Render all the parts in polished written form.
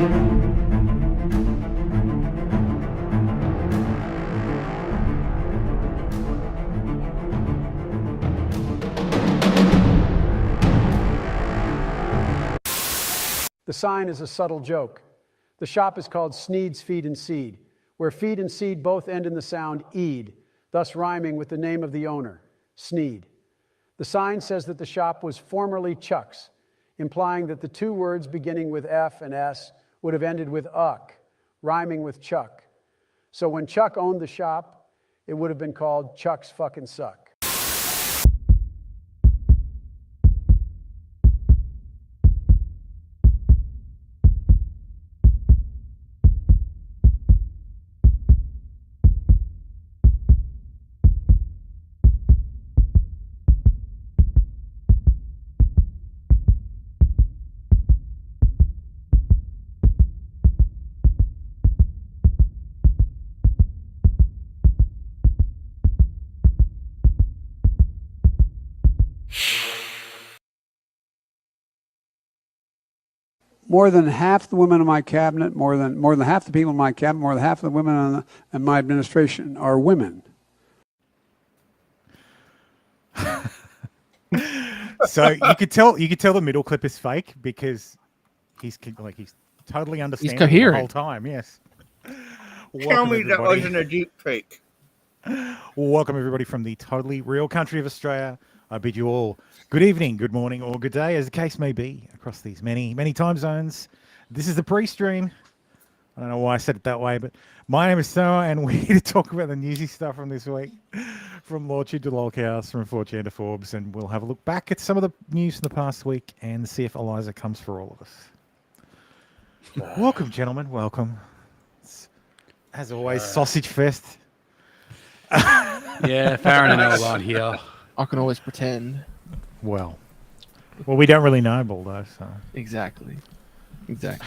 The sign is a subtle joke. The shop is called Sneed's Feed and Seed, where feed and seed both end in the sound "eed," thus rhyming with the name of the owner, Sneed. The sign says that the shop was formerly Chuck's, implying that the two words beginning with F and S would have ended with "uck," rhyming with Chuck. So when Chuck owned the shop, it would have been called Chuck's Fucking Suck. More than half the women in my cabinet, more than half the people in my cabinet, more than half of the women in my administration are women. So you could tell the middle clip is fake because he's totally understanding He's coherent the whole time. Yes. Tell me that wasn't a deep fake. Welcome everybody from the totally real country of Australia. I bid you all good evening, good morning, or good day, as the case may be, across these many, many time zones. This is the pre-stream. I don't know why I said it that way, but my name is Soa, and we're here to talk about the newsy stuff from this week, from Lawtube to Lolcows, from 4chan to Forbes, and we'll have a look back at some of the news from the past week and see if Eliza comes for all of us. Welcome, gentlemen. Welcome. It's, as always, Sausage Fest. Yeah, Farron and I are on here. I can always pretend. Well, we don't really know, Baldo. So Exactly. You're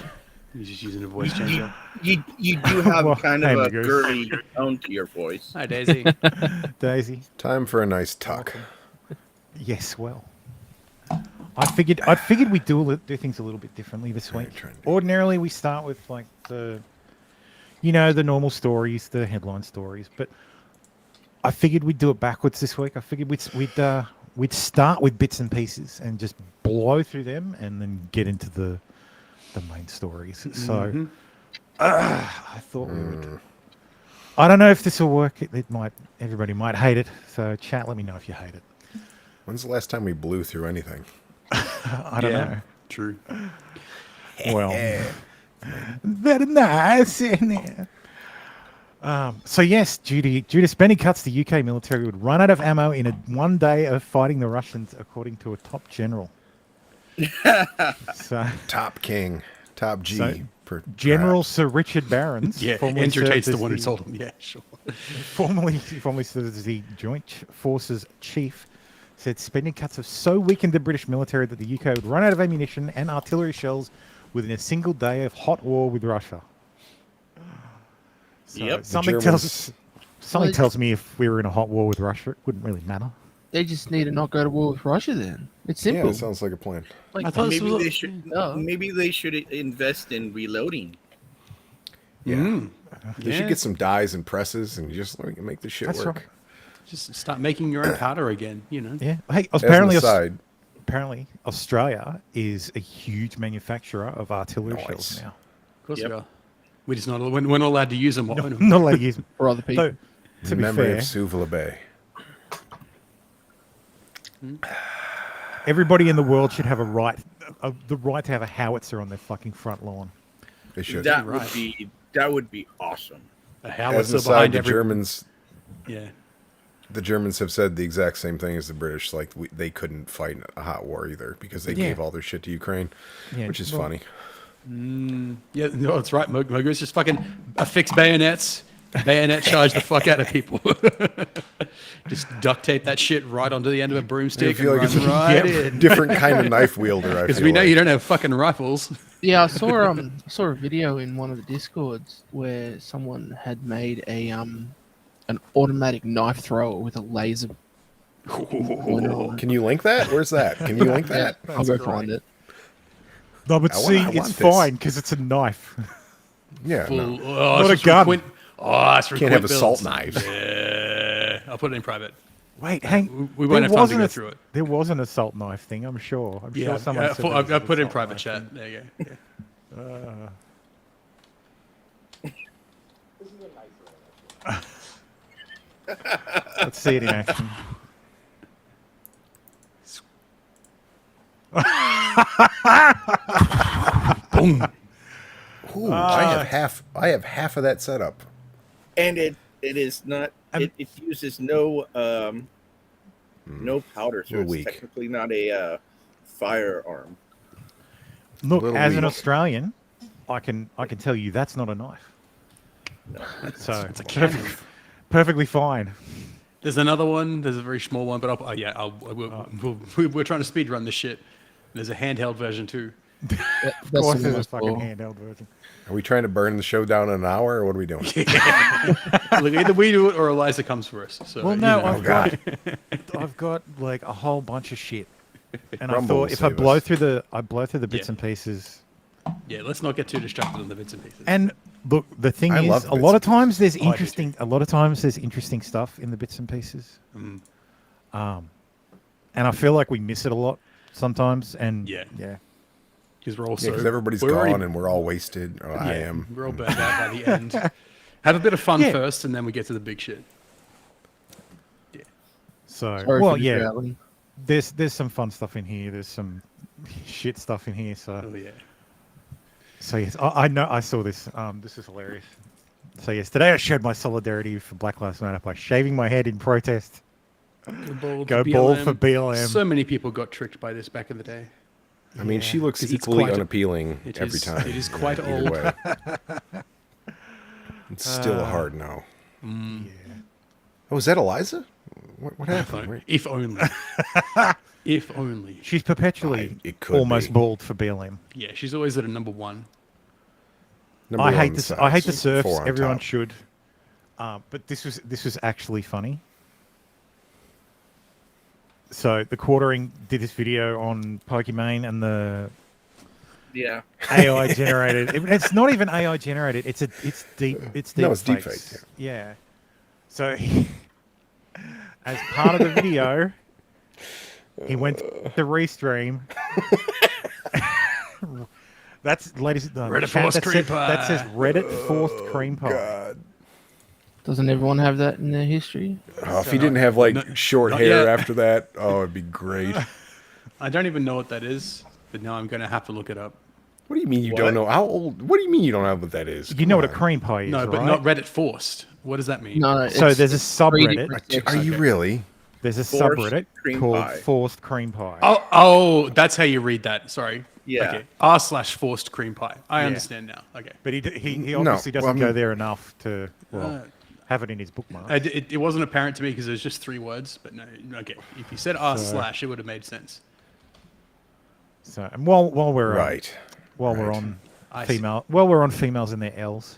just using a voice changer. You do have Well, kind hey, of a Magoo. girly tone to your voice. Hi, Daisy. Daisy. Time for a nice tuck. Yes, well, I figured we'd do things a little bit differently this week. Ordinarily, we start with like the normal stories, the headline stories, but I figured we'd do it backwards this week. I figured we'd start with bits and pieces and just blow through them and then get into the main stories. So I thought we would. I don't know if this will work. It might. Everybody might hate it. So chat, let me know if you hate it. When's the last time we blew through anything? I don't know. True. Well, very nice. So yes, due to spending cuts, the UK military would run out of ammo in one day of fighting the Russians, according to a top general. So Top King, Top G. So, for General perhaps. Sir Richard Barons. Yeah, formerly Entertain's served the one who as told him. Yeah, sure. Formerly served as the Joint Forces Chief, said spending cuts have so weakened the British military that the UK would run out of ammunition and artillery shells within a single day of hot war with Russia. So Yep. something tells me if we were in a hot war with Russia, it wouldn't really matter. They just need to not go to war with Russia then. It's Yeah, simple. that sounds like a plan. Like, I thought this Maybe was they should. Yeah. Maybe they should invest in reloading. Yeah. They Yeah. should get some dies and presses and just make this shit That's work. right. Just start making your own powder again, you know? Yeah. Hey, As an apparently Australia is a huge manufacturer of artillery Nice. shells now. Of course Yep. we are. We're just we're not allowed to use them. Not allowed to use them. for other people. So, to In be memory fair, of Suvla Bay. everybody in the world should have the right to have a howitzer on their fucking front lawn. They should. That right. would be awesome. A As howitzer an aside, behind the every... Germans Yeah. The Germans have said the exact same thing as the British. Like, they couldn't fight a hot war either because they gave all their shit to Ukraine, which is funny. Yeah, no, that's right, Mogu. It's just fucking affix bayonets, bayonet charge the fuck out of people. Just duct tape that shit right onto the end of a broomstick feel and like run it's right in. different kind of knife wielder. Because we know you don't have fucking rifles. Yeah, I saw a video in one of the Discords where someone had made an automatic knife thrower with a laser. Can you link that? Where's that? Can you link that? I'll go find it. No, but I see, want it's this. fine because it's a knife. Yeah, no. Oh, Not it's a gun. It's for Can't quick have assault builds. knives. Yeah, I'll put it in private. Wait, hang. We won't there have time to wasn't go a- through it. There was an assault knife thing, I'm sure. I'm Yeah, sure someone said there was I an put it in assault private knife chat. thing. There you go. Let's see it in action. Boom. Ooh, I have half of that setup. And it is not. It uses no powder, so We're it's weak. technically not a firearm. Look, Little as an weak. Australian, I can tell you that's not a knife. So It's a cannon. perfectly fine. There's another one. There's a very small one, but we're trying to speed run this shit. There's a handheld version too. Of course, there's a fucking handheld version. Are we trying to burn the show down in an hour, or what are we doing? Look, either we do it or Eliza comes for us. So, Well, no, you know. I've got like a whole bunch of shit, and I Rumble will thought if I save blow us. through the bits Yeah. and pieces. Yeah, let's not get too distracted on the bits and pieces. And look, the thing I is, love a bits lot and of times there's I do too. interesting. A lot of times there's interesting stuff in the bits and pieces. Mm. And I feel like we miss it a lot sometimes. And Yeah. yeah. Because we're all Yeah, because so everybody's we're gone already- and we're all wasted. Or I am. We're all burned out by the end. Have a bit of fun Yeah. first, and then we get to the big shit. So Sorry well, for the yeah. drowning. There's some fun stuff in here. There's some shit stuff in here. So Oh yeah. yes, I know. I saw this. This is hilarious. So yes, today I showed my solidarity for Black Lives Matter by shaving my head in protest. Go bald for BLM. So many people got tricked by this back in the day. I mean, she looks 'Cause it's equally quite- unappealing it every is- time. it is quite Either old. way. It's still a hard no. Yeah. Oh, is that Eliza? What happened? Wait. If only. If only. She's perpetually It could almost be. bald for BLM. Yeah, she's always at a number one. Number I one hate this. I hate the size, surfs. 4 on Everyone top. should. But this was actually funny. So the quartering did this video on Pokimane and the Yeah. AI generated. It's not even AI generated. It's deep. No, it's fakes. deepfake, Yeah. So as part of the video, he went to restream. That's ladies. Reddit chat, forced that cream says- pie. That says Reddit forced cream pie. God. Doesn't everyone have that in their history? Oh, if he didn't have like short not hair yet. after that, oh, it'd be great. I don't even know what that is, but now I'm going to have to look it up. What do you mean you What? don't know? How old? What do you mean you don't know what that is? You know what a Come on. cream pie is, No, but right? not Reddit forced. What does that mean? No, So it's there's a three subreddit. different Are sections. you really? There's a Forced subreddit cream called pie. Forced Cream Pie. Oh, that's how you read that. Sorry. Yeah. Okay. R/forced cream pie. I Yeah. understand now. Okay. But he No, obviously well, doesn't I go mean- there enough to Uh, have it in his bookmark. it wasn't apparent to me because it was just 3 words, but no. Okay. If you said R/, it would have made sense. So and while we're Right. we're right. on I see. females and their L's.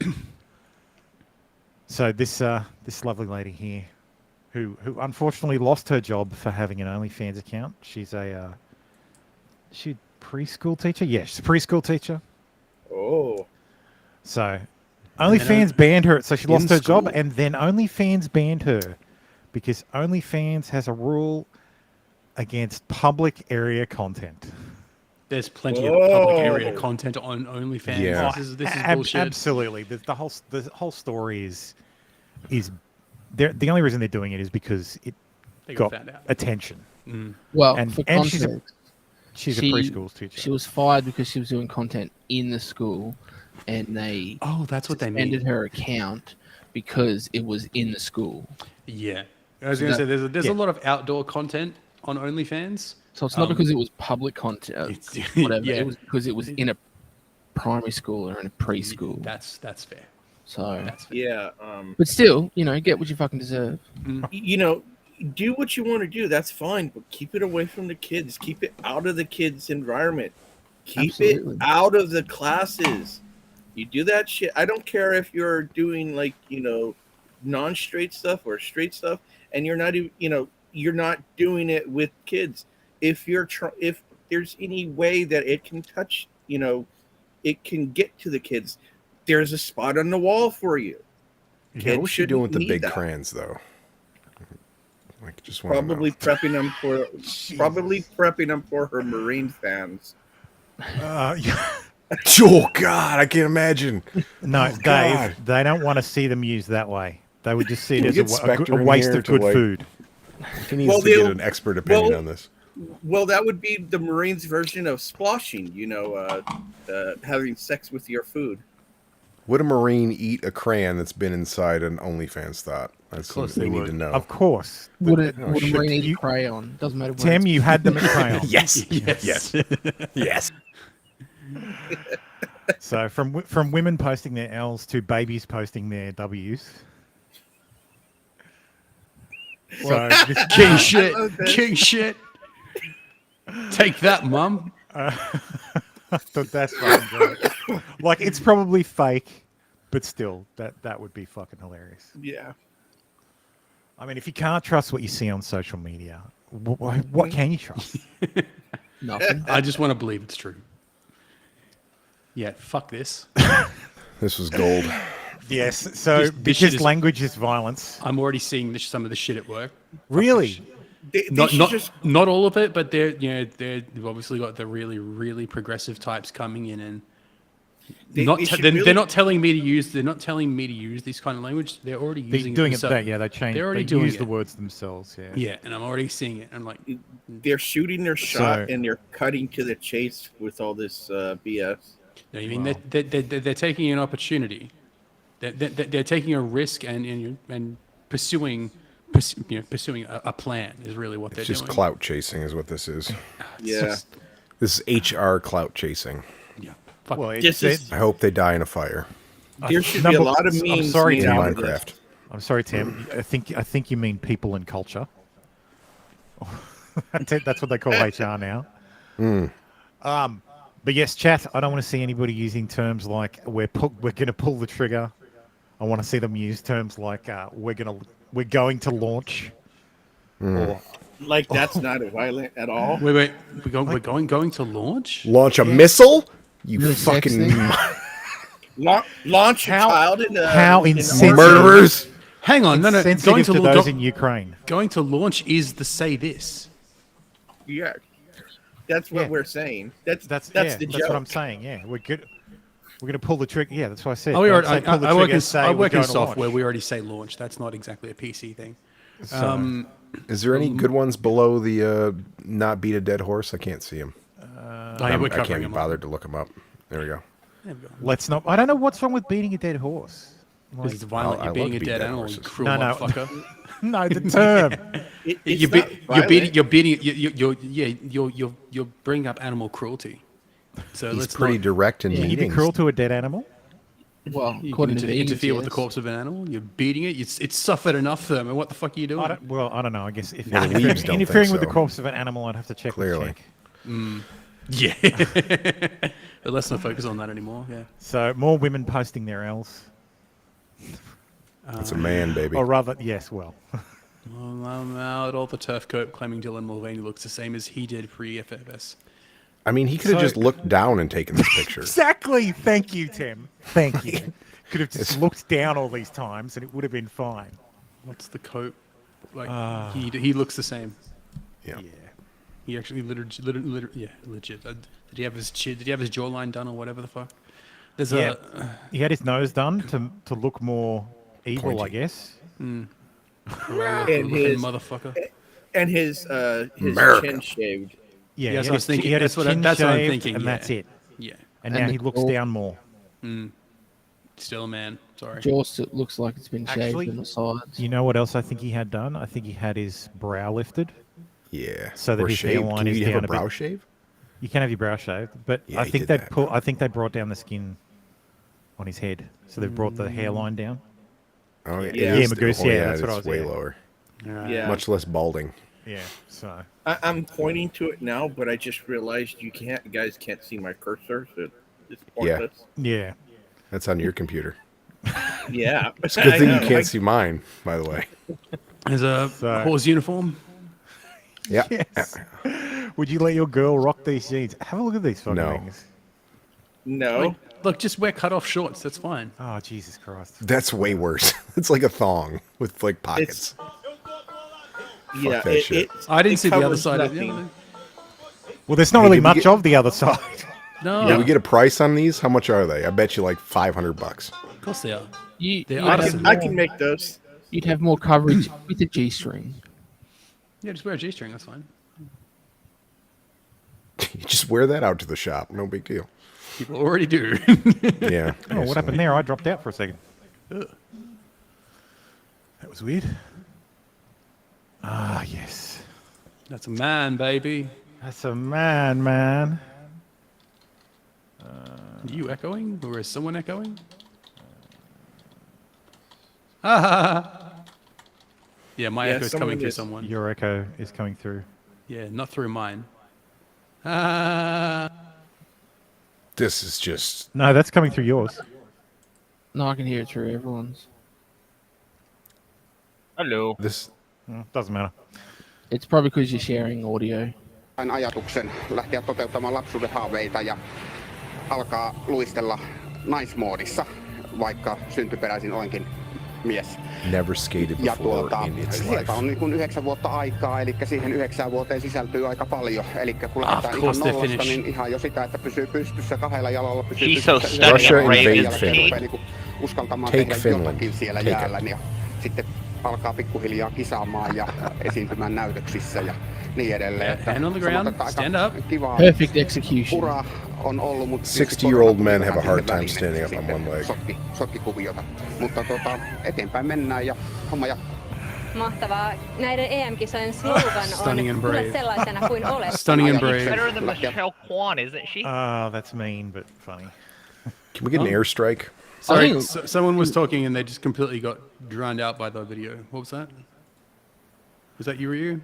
So this lovely lady here, who unfortunately lost her job for having an OnlyFans account. She's she preschool teacher. Yes, she's a preschool teacher. Oh. So then OnlyFans banned her. So she lost in her job, school. and then OnlyFans banned her because OnlyFans has a rule against public area content. There's plenty of public area Whoa. content on OnlyFans. Yeah. This is Ab- bullshit. Absolutely. The whole story is the only reason they're doing it is because it They got got found out. attention. Well, And- for and she's context, She's She- a preschool teacher. she was fired because she was doing content in the school, and they Oh, that's what they suspended mean. her account because it was in the school. Yeah. I was So going to say, that- there's yeah. a lot of outdoor content on OnlyFans. So it's not because it was public content, it's- whatever. yeah. It was because it was in a primary school or in a preschool. That's fair. So, That's fair. Yeah. but still, get what you fucking deserve. Do what you want to do. That's fine, but keep it away from the kids. Keep it out of the kids' environment. Keep Absolutely. it out of the classes. You do that shit. I don't care if you're doing non-straight stuff or straight stuff, and you're not even, you're not doing it with kids. If if there's any way that it can touch it can get to the kids. There's a spot on the wall for you. Yeah, what's she doing with the need big that. crayons, though? Like, just want to Probably know. prepping them for her Marine fans. Yeah. Oh God, I can't imagine. No, Oh, God. Dave, they don't want to see them used that way. They would just see it Can we as get a Spectre in waste here of to, good like- food. He needs Well, to get they'll- an expert opinion on this. Well, that would be the Marines' version of splashing. Having sex with your food. Would a Marine eat a crayon that's been inside an OnlyFans thought? That's course something we they need to would. know. Of course. Would a shit. Marine eat You- a crayon? Doesn't matter. Where Tim, it's- you had them at crayon. Yes, yes, yes. So from women posting their L's to babies posting their W's. So this, King shit. love this. King shit. Take that, mum. that's fucking great. Like, it's probably fake, but still, that would be fucking hilarious. Yeah. I mean, if you can't trust what you see on social media, what can you trust? Nothing. I just want to believe it's true. Yeah, fuck this. This was gold. Yes. So This shit because is- language is violence. I'm already seeing some of the shit at work. Really? They Not should not just not all of it, but they've obviously got the really really progressive types coming in, and They- not they te- should they're, really- they're not telling me to use. They're not telling me to use this kind of language. They're already They're using doing it it. themselves. They changed. They're already They doing use it. the words themselves. Yeah. Yeah, and I'm already seeing it. I'm like, they're shooting their shot So- and they're cutting to the chase with all this BS. no, I mean they're taking an opportunity. They're taking a risk and pursuing a plan is really what they're It's just doing. clout chasing is what this is. Yeah. This is HR clout chasing. Yeah. Fuck. Well, Just as- I hope they die in a fire. There should be a lot of I'm memes sorry, made In Tim. out of this. Minecraft. I'm sorry, Tim. I think you mean people and culture. That's what they call HR now. But yes, chat. I don't want to see anybody using terms like we're going to pull the trigger. I want to see them use terms like we're going to launch. Or Like that's not violent at all. Wait, we're going to launch. Launch a missile? You Really fucking sexy. Launch a child in a how in a insensitive. murderers! Hang on, no, sensitive going to to those in Ukraine. going to launch is the say this. Yeah, that's what Yeah. we're saying. That's That's the joke. what I'm saying. Yeah, we're good. We're going to pull the trigger. Yeah, that's what I said. Oh, we Don't already, say pull the I work trigger, in, say I we're work in going to software. launch. We already say launch. That's not exactly a PC thing. So, Is there any good ones below the not beat a dead horse? I can't see them. we're I covering can't be them all. bothered to look them up. There we go. There we go. let's not. I don't know what's wrong with beating a dead horse. Because it's violent. I You're love beating to a beat dead dead animal, horses. you cruel No, no. motherfucker. No, the term. It's you're, not violent. you're bringing up animal cruelty. So He's let's pretty not, direct in Can you be meetings. cruel to a dead animal? Well, you can according to the interfere with the yes. corpse of an animal. You're beating it. It's suffered enough, Thurman. What the fuck are you doing? I don't know. I guess if Well, the leaves don't interfering think with the so. corpse of an animal, I'd have to check. Clearly. Yeah. But let's not focus on that anymore. Yeah. So more women posting their L's, It's a man, baby. or rather, yes. Well, Well, I'm out all the turf coat claiming Dylan Mulvaney looks the same as he did pre-FFS. I mean, he could have So- just looked down and taken this picture. exactly. Thank you, Tim. Thank you. Could have just looked down all these times, and it would have been fine. What's the coat? Like he looks the same. Yeah. He actually legit. Did he have his chin? Did he have his jawline done or whatever the fuck? There's Yeah. a He had his nose done to look more evil, I Pointy. guess. And looking his- motherfucker. and his America. chin shaved. Yeah, Yeah, he that's had what I was his- thinking. he had his That's what I- chin that's what I'm shaved, thinking, and yeah. that's it. Yeah, And And now the he looks jaw- down more. still a man. Sorry. Jaw still looks like it's been shaved Actually, on the sides. You know what else I think he had done? I think he had his brow lifted. Yeah. So that or his shaved. hairline Can is you have down a a brow bit. shave? You can have your brow shaved, but Yeah, I he think did they that. I think they brought down the skin on his head, so they've brought the hairline down. Oh, yeah. Yeah. it is- Magoose, yeah, that's what I it's was- way yeah. lower. Yeah. Much less balding. Yeah. So I'm pointing to it now, but I just realized you guys can't see my cursor, so it's pointless. yeah. That's on your computer. Yeah. It's a good thing you can't see mine, by the way. There's a So- horse uniform. Yeah. Yes. Would you let your girl rock these jeans? Have a look at these fucking No. things. No. Look, just wear cut off shorts. That's fine. Oh, Jesus Christ. That's way worse. It's like a thong with like pockets. Yeah, that shit. I didn't see the other covers side of nothing. it. Well, there's not Hey, really did we much get- of the other side. No, Did we get a price on these? How much are they? I bet you like $500. of course they are. You, They're you'd, artisan. have I can make those. you'd have more coverage with a G-string. Yeah, just wear a G-string. That's fine. You just wear that out to the shop. No big deal. People already do. Yeah. Oh, what happened there? I dropped out for a second. Ugh. That was weird. Ah, yes. That's a man, baby. That's a man. Are you echoing, or is someone echoing? Ah. Yeah, my Yeah, echo's someone coming through is. someone. Your echo is coming through. Yeah, not through mine. Ah. This is just. No, that's coming through yours. No, I can hear it through everyone's. Hello. This. Doesn't matter. It's probably because you're sharing audio. Sain ajatuksen lähteä toteuttamaan lapsuuden haaveita ja alkaa luistella naismoodissa, vaikka syntyperäisin olenkin mies. Never skated Ja before in its sieltä life. on niin kuin 9 vuotta aikaa, eli siihen 9 vuoteen sisältyy aika paljon. Eli kun Of lähdetään ihan course they nollasta, finish. niin ihan jo sitä, että pysyy pystyssä 2 jalalla, pysyy She's so pystyssä stunning Russia yhdellä jalalla, invade ja sen Finland. rupeaa niinku uskaltamaan Take tehdä Finland. jotakin siellä Take it. jäällä. Ja sitten alkaa pikkuhiljaa kisaamaan ja esiintymään näytöksissä ja niin edelleen. Että Hand on the ground, sanotaan, että stand aika up. Kivaa Perfect execution. ura on ollut, mutta 60-year-old men have a hard time standing up on one leg. Sotki kuviota. Mutta eteenpäin mennään ja homma jatkuu. Mahtavaa. Näiden EM-kisojen slogan Stunning and on brave. "Tule sellaisena kuin olet". Stunning and She's brave. better than Michelle Kwan, isn't she? That's mean, but funny. Can we get an airstrike? Sorry, I think- someone was talking and they just completely got drowned out by the video. What was that? Was that you, Ryu?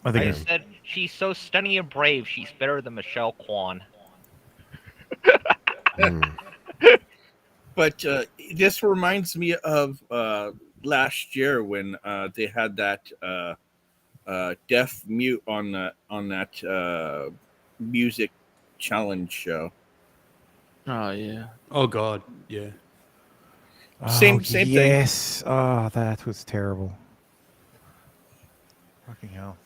I I think said she's so stunning and brave. She's better than Michelle Kwan. But this reminds me of last year when they had that deaf mute on that music challenge show. Oh, yeah. Oh God, yeah. Same thing. Yes. Oh, that was terrible. Fucking hell.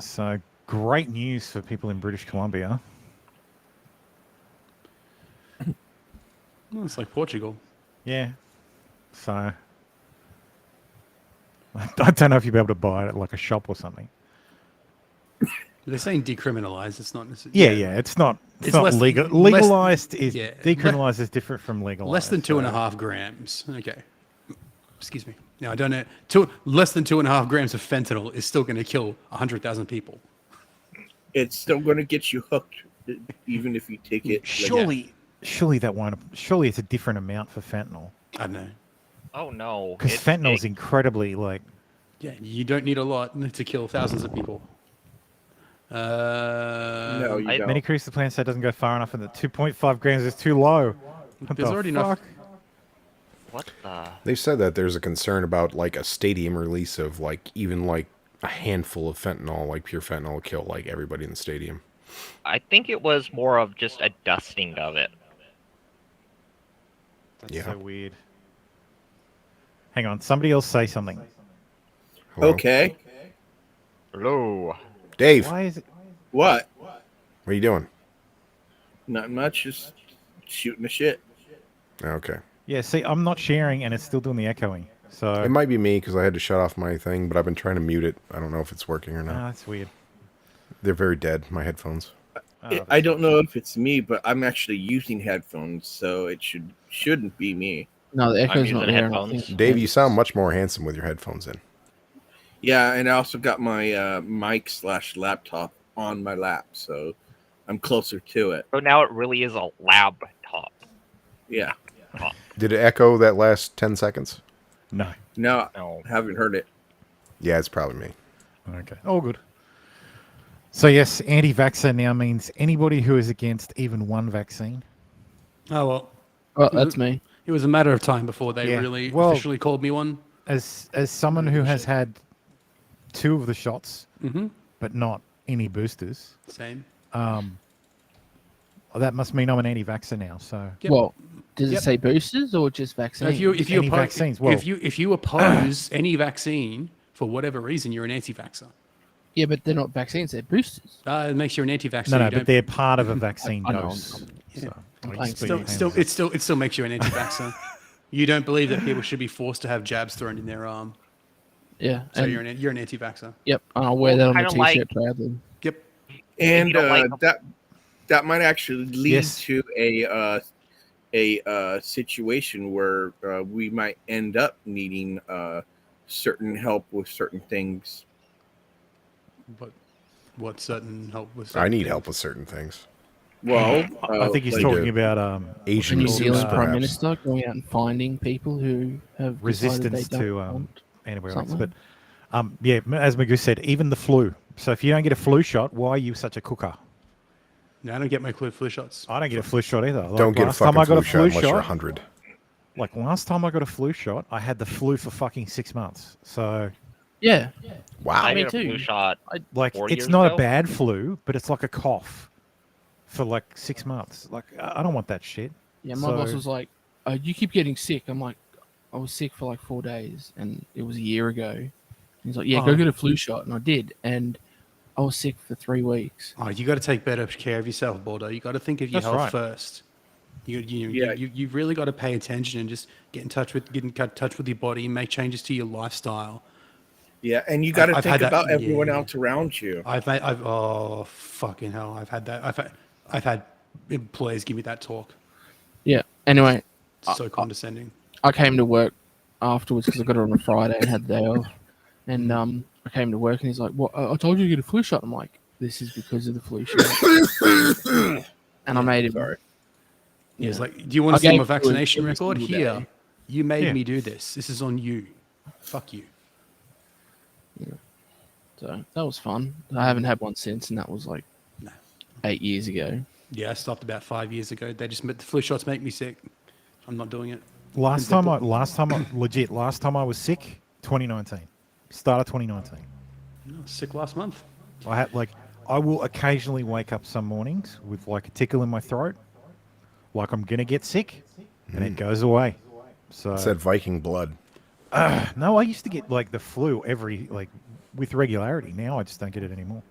So, great news for people in British Columbia. Oh, it's like Portugal. Yeah. So, I don't know if you'll be able to buy it at like a shop or something. They're saying decriminalize. It's not necessarily. Yeah. It's not It's not less- legal. less- Legalized is yeah. decriminalized is different from legalized. Less than so- 2.5 grams. Okay. Excuse me. Now I don't know. Less than 2.5 grams of fentanyl is still going to kill 100,000 people. It's still going to get you hooked, even if you take it. Surely that won't. Surely it's a different amount for fentanyl I don't know. Oh no. because It's fentanyl is big. incredibly like. Yeah, you don't need a lot to kill thousands of people. No, you I- don't. Many crews the plan say it doesn't go far enough, and that 2.5 grams is too low. What There's the already fuck? enough. What the? They've said that there's a concern about like a stadium release of like even like a handful of fentanyl, like pure fentanyl, will kill like everybody in the stadium. I think it was more of just a dusting of it. That's Yeah. so weird. Hang on, somebody else say something. Hello? Okay. Hello. Dave, what Why is it? What? are you doing? Not much. Just shooting the shit. Okay. Yeah, see, I'm not sharing, and it's still doing the echoing. So It might be me because I had to shut off my thing, but I've been trying to mute it. I don't know if it's working or not. that's weird. They're very dead, my headphones. I don't know if it's me, but I'm actually using headphones, so it shouldn't be me. No, the echo's using not there. I headphones. think. Dave, you sound much more handsome with your headphones in. Yeah, and I also got my mic/laptop on my lap, so I'm closer to it. So now it really is a laptop. Yeah. Did it echo that last 10 seconds? No. No, No. haven't heard it. Yeah, it's probably me. Okay. All good. So yes, anti-vaccine now means anybody who is against even one vaccine. Oh well. Well, that's me. It was a matter of time before they Yeah, really well- officially called me one. As someone who has had 2 of the shots, Mm-hmm. but not any boosters, Same. that must mean I'm an anti-vaxxer now. So Yep. Well, does Yep. it say boosters or just So vaccines? if you Any oppose, vaccines, well- if you oppose any vaccine for whatever reason, you're an anti-vaxxer. Yeah, but they're not vaccines; they're boosters. It makes you an anti-vaxxer. no, You but don't- they're part of a vaccine I know, dose. So, I'm I playing just put your still, hands up. it still makes you an anti-vaxxer. You don't believe that people should be forced to have jabs thrown in their arm. Yeah, So and, you're an anti-vaxxer. yep, I'll wear that on the Kinda t-shirt like- proudly. Yep. And you don't like that might actually lead Yes. to a situation where we might end up needing certain help with certain things. What certain help with? I need help with certain things. Well, I think he's like, talking about The Asian New suits, Zealand Prime perhaps. Minister going out and finding people who have resistance decided they to don't want antibiotics. something. But yeah, as Magoo said, even the flu. So if you don't get a flu shot, why are you such a cooker? No, I don't get my flu shots. I don't get a flu shot either. Like, Don't get a last time fucking I got flu a shot flu unless you're shot, 100. like last time I got a flu shot, I had the flu for fucking 6 months. So Yeah, Wow. I me got a flu too. shot. like, 4 it's years not ago? a bad flu, but it's like a cough for like 6 months. Like I don't want that shit. yeah. My boss was like, "You keep getting sick." I'm like, "I was sick for like 4 days, and it was a year ago." He's like, "Yeah, go Oh. get a flu shot," and I did, and I was sick for 3 weeks. Oh, you got to take better care of yourself, Bordo. You got to think of your That's health right. first. Yeah. You've really got to pay attention and just get in touch with your body, make changes to your lifestyle. yeah, and you got to I've think had that- about everyone yeah. else around you. Oh fucking hell! I've had that. I've had employers give me that talk. Yeah. Anyway, It's so condescending. I came to work afterwards because I got it on a Friday and had the day off. And I came to work and he's like, "What? I told you to get a flu shot." I'm like, "This is because of the flu shot." And I made him. Sorry. He's like, "Do you want I to see my gave flu vaccination every record? single Here, day. you made Yeah. me do this. This is on you. Fuck you." So that was fun. I haven't had one since, and that was like No. 8 years ago. Yeah, I stopped about 5 years ago. The flu shots make me sick. I'm not doing it. Last time I was sick, 2019, start of 2019. I was sick last month. I will occasionally wake up some mornings with like a tickle in my throat, like I'm gonna get sick, and it goes away. So It's that Viking blood. no, I used to get like the flu with regularity. Now I just don't get it anymore.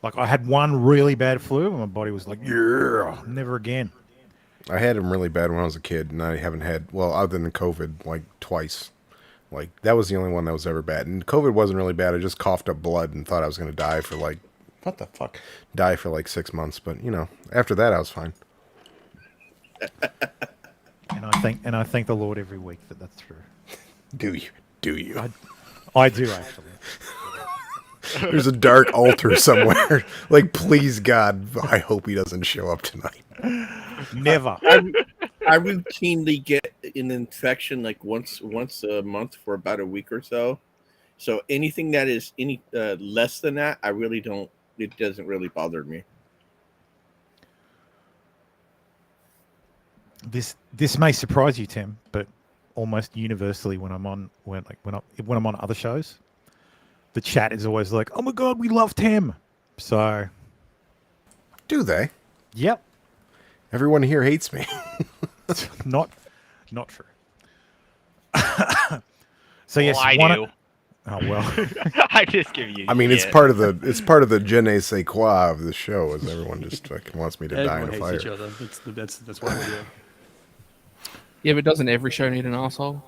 Like I had one really bad flu, and my body was like, yeah, never again. I had him really bad when I was a kid, and I haven't had, well, other than COVID, like twice. Like, that was the only one that was ever bad. And COVID wasn't really bad. I just coughed up blood and thought I was going to die for like, what the fuck? Die for like 6 months. But, you know, after that, I was fine. And I thank the Lord every week that that's true. Do you? Do you? I do actually. There's a dark altar somewhere. Like, please, God, I hope he doesn't show up tonight. Never. I routinely get an infection like once a month for about a week or so. So anything that is any less than that, I really don't. It doesn't really bother me. This may surprise you, Tim, but almost universally when I'm on other shows, the chat is always like, "Oh my God, we love Tim." So, Do they? yep, Everyone here hates me. not true. So yes, Well, I one. do. Oh well. I just give you. I mean, it's shit. part of the je ne sais quoi of the show, is everyone just fucking wants me to die in Everyone a hates fire. each other. That's why we're here. Yeah, but doesn't every show need an asshole?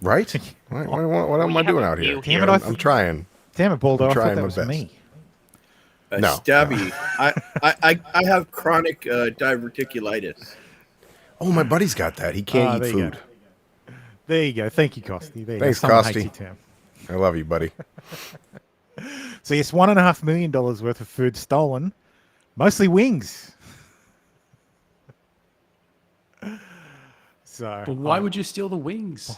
Right? What am I you doing have out a here? view Damn it, I'm trying. Damn it, Baldo! I thought trying that my was best. me. No. Stabby, I have chronic diverticulitis. Oh, my buddy's got that. He can't there eat you food. go. There you go. Thank you, Costi. There you Thanks, go. Someone Costi. hates you, Tim. I love you, buddy. So yes, $1.5 million worth of food stolen, mostly wings. So But why would you steal the wings?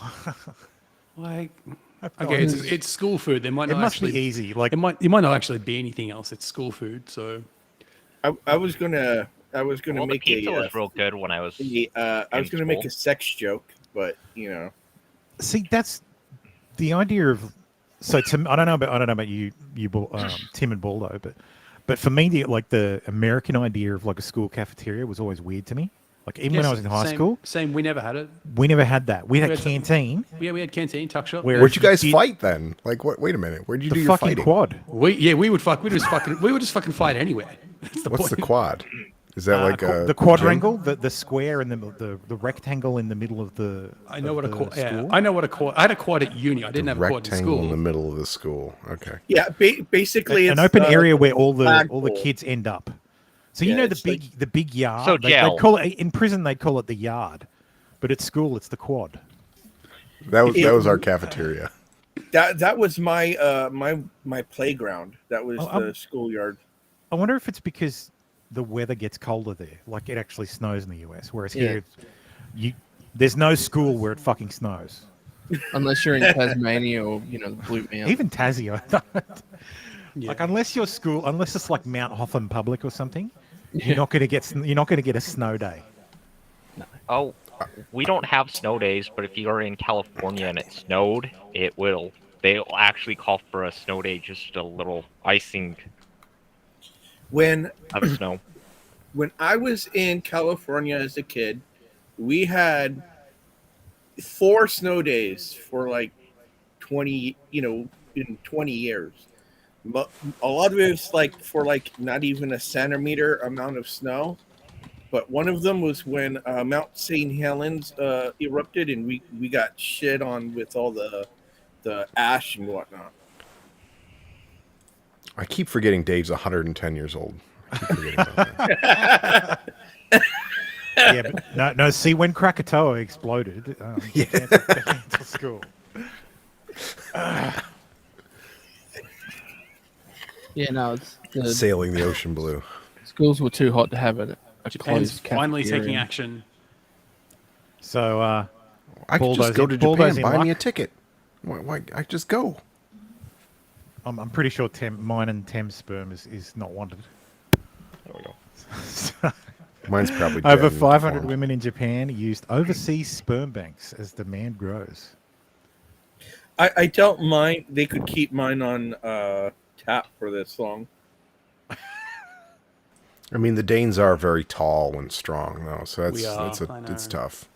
Like, okay, it's school food. There might it not must actually be easy? Like it might not actually be anything else. It's school food, so I was gonna Well, the make pizza a was real good when I was. I was gonna make school. a sex joke, but you know. see, that's the idea of. So Tim, I don't know about you, Tim and Baldo, but But for me, the American idea of like a school cafeteria was always weird to me. Like even when I was in high school, Same. We never had it. we never had that. We had a had some- canteen. Yeah, we had canteen, tuck shop. Where- Where'd you guys did- fight then? Like, what? Wait a minute. Where'd you The do your fucking fighting? quad. We would just fucking fight anywhere. That's the What's point. the quad? Is that like the a quadrangle, the square in the rectangle in the middle of the. I know what a quad. Yeah, school? I know what a quad. I had a quad at uni. I didn't have a quad in rectangle in school. the middle of the school? Okay. Yeah, basically, An it's open area where all the flagpole. kids end up. So Yeah, you know it's the big yard. So They'd jail. call it in prison. They call it the yard, but at school it's the quad. That was our cafeteria. That was my my playground. That was Oh, the schoolyard. I wonder if it's because the weather gets colder there. Like it actually snows in the US, whereas here, there's no school where it fucking snows. Unless you're in Tasmania or the Blue Mountains. Even Tassie, I thought. Like unless it's like Mount Hotham Public or something, you're not going to get a snow day. Oh, we don't have snow days, but if you're in California and it snowed, they'll actually call for a snow day, just a little icing When of snow. when I was in California as a kid, we had 4 snow days for like 20, in 20 years. But a lot of it was like for like not even a centimeter amount of snow. But one of them was when Mount St. Helens erupted, and we got shit on with all the ash and whatnot. I keep forgetting Dave's 110 years old. I keep forgetting about that. Yeah, but no. See, when Krakatoa exploded, you can't take that into school. Yeah, no, it's the Sailing the ocean blue. schools were too hot to have it. Japan's finally taking action. So I could just go to Japan, buy me a ticket. Why? I just go. I'm pretty sure mine and Tem's sperm is not wanted. There we go. Mine's probably dead Over and 500 deformed. women in Japan used overseas sperm banks as demand grows. I don't mind. They could keep mine on tap for this long. I mean, the Danes are very tall and strong, though, so it's tough.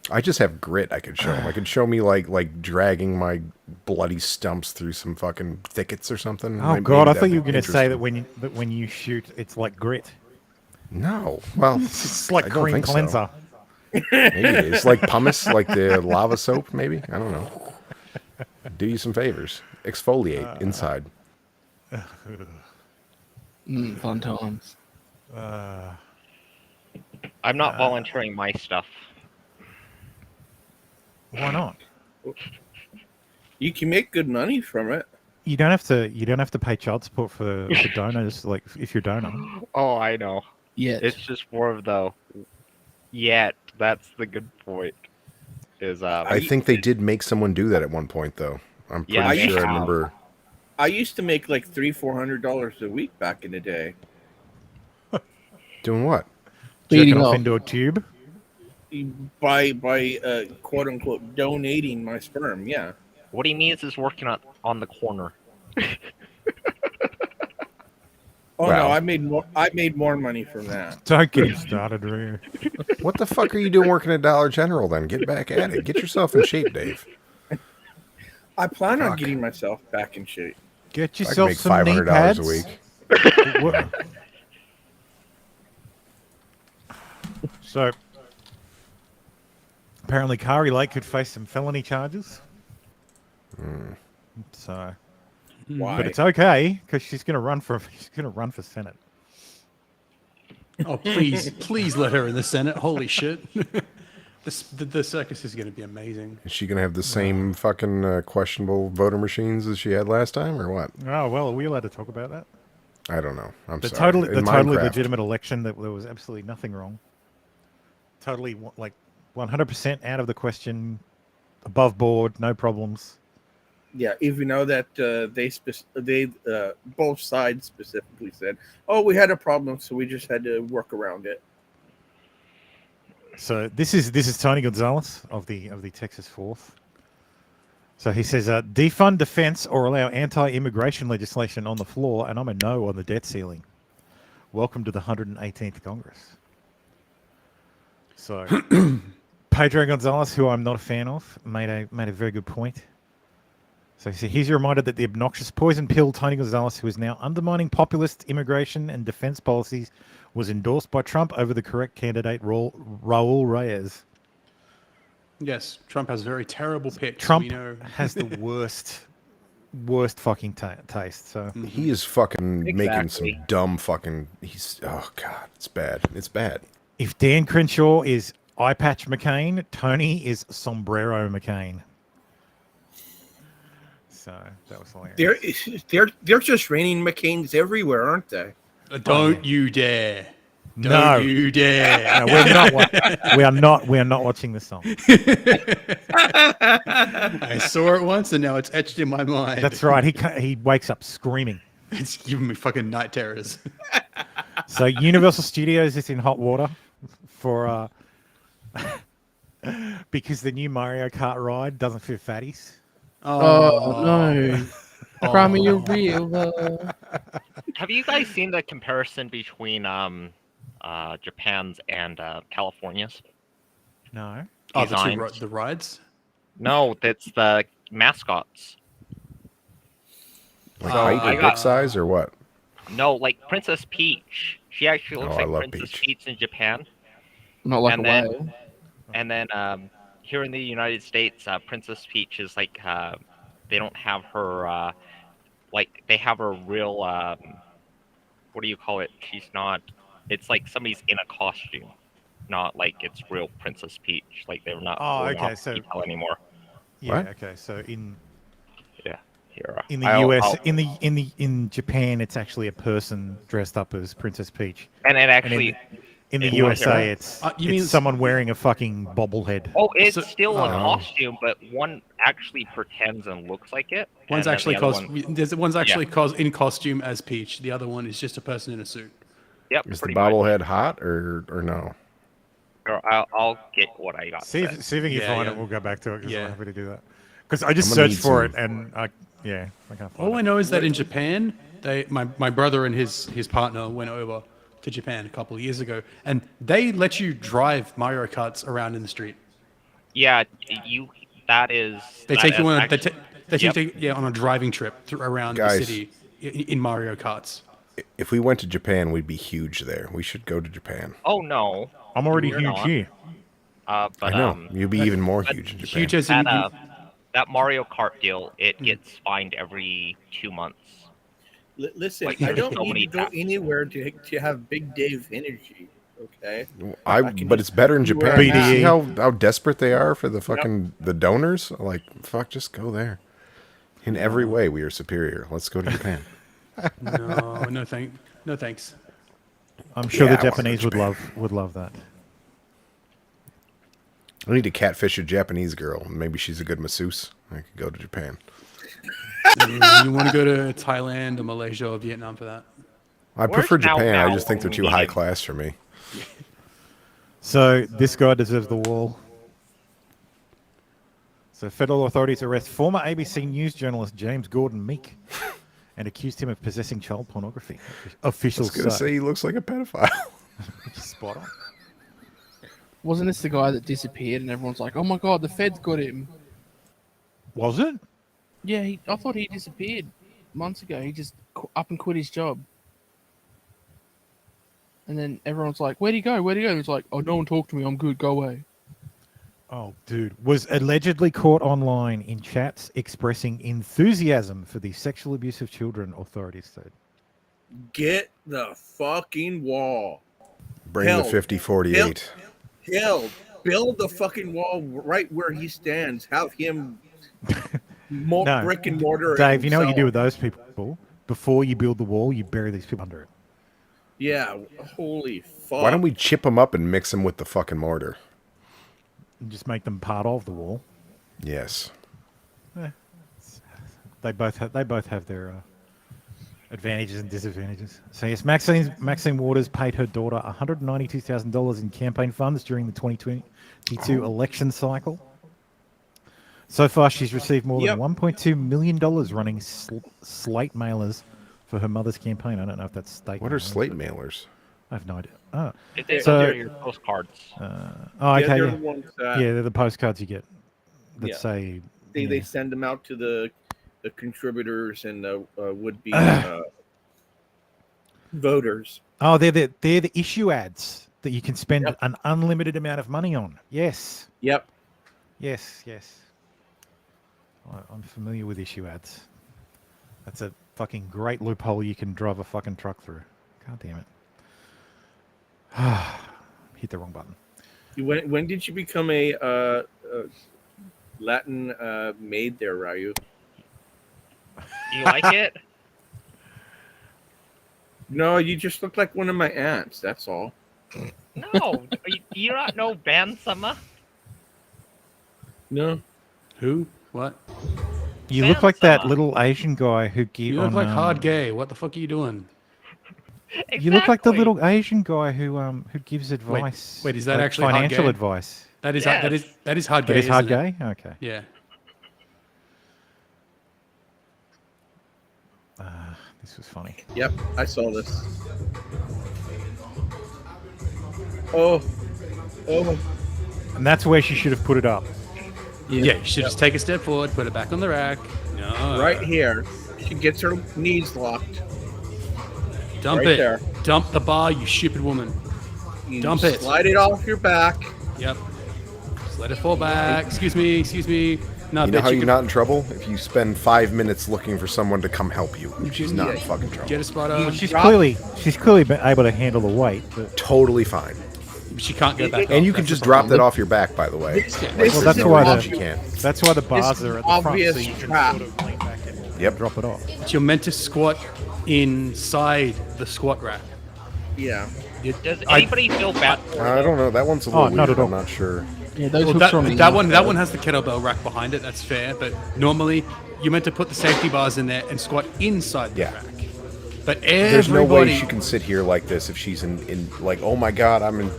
I just have grit. I could show them. I could show me like dragging my bloody stumps through some fucking thickets or something. Oh Maybe God, I that'd thought be you were going to say interesting. that when you shoot, it's like grit. No, well, It's like I don't cream think so. cleanser. Maybe it's like pumice, like the lava soap. Maybe I don't know. Do you some favors. Exfoliate inside. Fun times. I'm not volunteering my stuff. Why not? You can make good money from it. You don't have to pay child support for donors. Like if you're a donor. Oh, I know. Yeah. It's just more of the yet. That's the good point. Is I think they did make someone do that at one point, though. I'm pretty Yeah, sure I yeah. remember. I used to make like $300-400 a week back in the day. Doing what? Jerking Beating off off. into a tube. By quote unquote donating my sperm. Yeah. what he means is working on the corner. Oh Wow. no, I made more money from that. Don't get him started, Roo. What the fuck are you doing working at Dollar General then? Get back at it. Get yourself in shape, Dave. I plan on Fuck. getting myself back in shape. Get I can yourself make some knee $500 pads. a week. What- So, apparently, Kari Lake could face some felony charges. So, Why? but it's okay because she's going to run for Senate. Oh, please let her in the Senate. Holy shit. The circus is going to be amazing. Is she going to have the same fucking questionable voter machines as she had last time, or what? Oh well, are we allowed to talk about that? I don't know. I'm The sorry. totally In totally Minecraft. legitimate election that there was absolutely nothing wrong. Totally like 100% out of the question, above board, no problems. Yeah, even though that they both sides specifically said, "Oh, we had a problem, so we just had to work around it." So this is Tony Gonzalez of the Texas Fourth. So he says, defund defense or allow anti-immigration legislation on the floor, and I'm a no on the debt ceiling. Welcome to the 118th Congress. So Pedro Gonzalez, who I'm not a fan of, made a very good point. So he said, here's a reminder that the obnoxious poison pill Tony Gonzalez, who is now undermining populist immigration and defense policies, was endorsed by Trump over the correct candidate, Raul Reyes. Yes, Trump has very terrible picks. Trump we know. has the worst fucking taste. So He is fucking making some Exactly. dumb fucking. Oh god, it's bad. It's bad. if Dan Crenshaw is Eye Patch McCain, Tony is Sombrero McCain. So that was hilarious. They're just raining McCains everywhere, aren't they? Don't you dare! No. Don't you dare! No, we're not. We are not watching this song. I saw it once, and now it's etched in my mind. That's right. He wakes up screaming. It's giving me fucking night terrors. So Universal Studios is in hot water for because the new Mario Kart ride doesn't fit fatties. Oh, no. Cry me a river. Have you guys seen the comparison between Japan's and California's? No. Oh, Designs? the rides? No, that's the mascots. Like I height or got- dick size or what? No, like Princess Peach. She actually looks Oh, I like love Princess Peach. Peach in Japan. Not like And a then- whale. And then here in the United States, Princess Peach is like they don't have her like they have her real what do you call it? She's not. It's like somebody's in a costume, not like it's real Princess Peach. Like they're not. Oh, pulling okay, off so- detail anymore. Yeah. What? Okay. So in Here, the I'll- US, I'll- in Japan, it's actually a person dressed up as Princess Peach. and it actually. In the in USA, here- it's you mean- someone wearing a fucking bobblehead. Oh, it's So- still a Oh. costume, but one actually pretends and looks like it. One's and then actually the other one- one's actually in costume as Peach. The other one is just a person in a suit. Yep, Is the pretty much. bobblehead hot or no? Or I'll get what I got. See if you can Yeah, find yeah. it. We'll go back to it because Yeah. I'm happy to do that. Because I just I'm gonna searched need for some- it and I can't find All I it. know is that in Japan, my brother and his partner went over to Japan a couple of years ago, and they let you drive Mario Karts around in the street. Yeah, that is. They that take you is on actually- take you on a driving trip around Guys. the city in Mario Karts. If we went to Japan, we'd be huge there. We should go to Japan. Oh no. I'm already You're huge not. here. But I know. You'd be even more huge in Japan. Huge as in, that Mario Kart deal, it gets fined every 2 months. Listen, Like, I there's don't so many need to go taxes. anywhere to have Big Dave energy. Okay. But it's better in Japan. BDE. You see how desperate they are for the fucking the donors? Like, fuck, just go there. In every way, we are superior. Let's go to Japan. no thanks. I'm sure Yeah, the I wanna go Japanese to Japan. would love that. I need to catfish a Japanese girl. Maybe she's a good masseuse. I could go to Japan. You want to go to Thailand or Malaysia or Vietnam for that? I Where's prefer Now Japan. I Now just think they're when too we high need it? class for me. So this guy deserves the wall. So federal authorities arrest former ABC News journalist James Gordon Meek and accused him of possessing child pornography. I Officials was gonna say he looks like a pedophile. spot on. Wasn't this the guy that disappeared and everyone's like, oh my god, the feds got him? Was it? Yeah, I thought he disappeared months ago. He just up and quit his job. And then everyone's like, where'd he go? Where'd he go? He's like, oh, no one talked to me. I'm good. Go away. Oh, dude. Was allegedly caught online in chats expressing enthusiasm for the sexual abuse of children, authorities said. Get the fucking wall. Bring Hell, the 5048. Hell, build the fucking wall right where he stands. Have him No. brick and mortar. Dave, you know what you do with himself. those people? Before you build the wall, you bury these people under it. Yeah, holy fuck. Why don't we chip them up and mix them with the fucking mortar? And just make them part of the wall. Yes. They both have their advantages and disadvantages. So yes, Maxine Waters paid her daughter $192,000 in campaign funds during the 2022 election cycle. So far, she's received more Yep. than $1.2 million running slate mailers for her mother's campaign. I don't know if that's state. What are mailers, slate but mailers? I have no idea. Oh, They're, So- they're your postcards. oh, Yeah, okay. they're Yeah. the ones that Yeah, they're the postcards you get that Yeah. say. they yeah. send them out to the contributors and the would-be voters. Oh, they're the issue ads that you can spend an unlimited amount of money on. Yes. Yep. Yes. I'm familiar with issue ads. That's a fucking great loophole you can drive a fucking truck through. God damn it. Hit the wrong button. When did you become a Latin maid there, Ryu? You like it? No, you just look like one of my aunts. That's all. No, you not know Ben Summer. No. Who? What? You look like that Fancy. little Asian guy who gives. You look like hard gay. What the fuck are you doing? You look like the Exactly. little Asian guy who gives advice. wait, is that like actually hard financial gay? advice? That is Yes. that is hard gay. That is hard isn't it? gay. Okay. Yeah. This was funny. Yep, I saw this. Oh. And that's where she should have put it up. Yeah, you should just take a step forward, put it back on the rack. No. Right here. She gets her knees locked. Dump right it. there. Dump the bar, you stupid woman. You Dump it. Slide it off your back. Yep. Just let it fall back. Excuse me. No, You know bitch, how you're can not in trouble? If you spend 5 minutes looking for someone to come help you. She's not in fucking trouble. get a spot on. She's clearly been able to handle the weight. But Totally fine. She can't go back. And up. you can That's just the drop problem. that off your back, by the way. This well, is that's an why She can't. that's why the bars This are at the front, obvious so you can trap. sort of lean back and Yep. drop it off. But you're meant to squat inside the squat rack. Yeah. Does anybody feel bad? I don't know. That one's a little not weird. at all. I'm not sure. Yeah, those Well, hooks are on the that one inside. has the kettlebell rack behind it. That's fair. But normally, you're meant to put the safety bars in there and squat inside the Yeah. rack. But There's no everybody, way she can sit here like this if she's in like, oh my god, I'm in.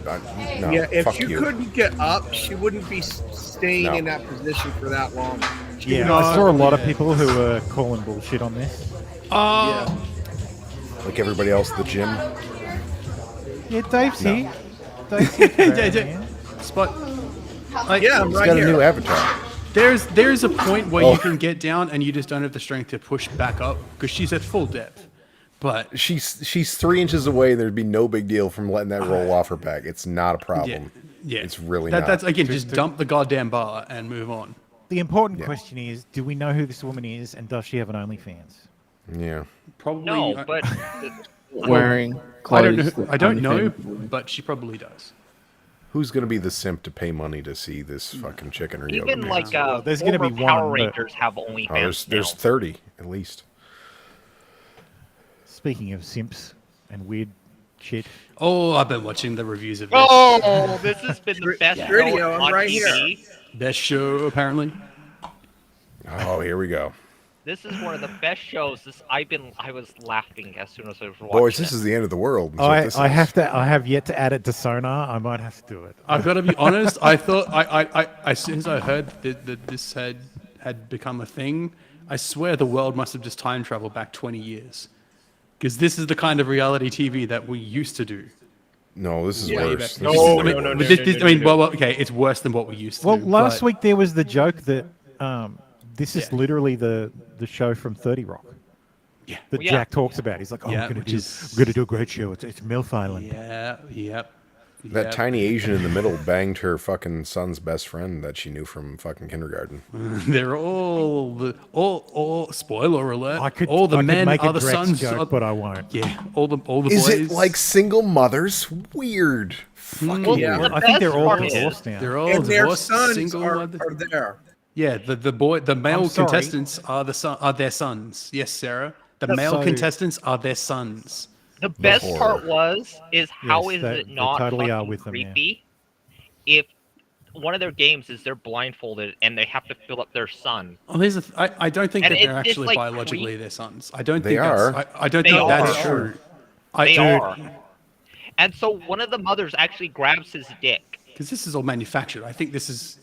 No, Yeah, if fuck you you. couldn't get up, she wouldn't be staying No. in that position for that long. Yeah, I saw a lot of people who were calling bullshit on this. Yeah. Like everybody else at the gym. Yeah, Dave's No. here. Dave's here today, Yeah, man. spot. Like, Yeah, I'm He's right got here. a new avatar. There's a point where Oh. you can get down and you just don't have the strength to push back up because she's at full depth. But She's 3 inches away. There'd be no big deal from letting that roll off her back. It's not a yeah, problem. yeah, It's really not. That's again, just dump the goddamn bar and move on. The important Yeah. question is, do we know who this woman is, and does she have an OnlyFans? Yeah. Probably. No, but Wearing I clothes. don't know. that I don't know, OnlyFans- but she probably does. Who's gonna be the simp to pay money to see this fucking chicken or yoga? even man? like there's gonna be former Power one, but- Rangers have OnlyFans. Oh, there's now. 30 at least. Speaking of simps and weird shit, Oh, I've been watching the reviews of this. Oh, this has been the best show Radio, I'm on right TV. here. Best show apparently. Oh, here we go. This is one of the best shows. I was laughing as soon as I was watching. Boys, this it. is the end of the world. is what this I is. have yet to add it to Sonar. I might have to do it. I've got to be honest. I thought I as soon as I heard that this had become a thing, I swear the world must have just time traveled back 20 years. Because this is the kind of reality TV that we used to do. No, this is Yeah, worse. This is- No, I mean, no, no, but no, this- no, I mean, no, no. well, okay, it's worse than what we used to Well, do. last but- week there was the joke that this is Yeah. literally the show from 30 Rock Yeah. that Well, yeah. Jack talks about. He's like, oh, Yeah, I'm which is- gonna do a great show. It's MILF Island. Yeah, yep. That yep. tiny Asian in the middle banged her fucking son's best friend that she knew from fucking kindergarten. They're all spoiler alert. I could all the I could men make are a the Drex sons. joke, but I won't. Yeah, all the Is boys. it like single mothers? Weird. Fucking Well, Yeah. weird. I think they're best all part is- divorced now. they're all And their divorced, sons single. are mother- there. Yeah, the male I'm sorry. contestants are their sons. Yes, Sarah. The male So- contestants are their sons. The best horror. part is how Yes, is they- it they not totally are fucking with them, yeah. creepy if one of their games is they're blindfolded and they have to fill up their son. Oh, I don't think And that they're it's actually like biologically creep- their sons. I don't They think are. I don't They think that's are. true. They Dude, are. And so one of the mothers actually grabs his dick. because this is all manufactured. I think this is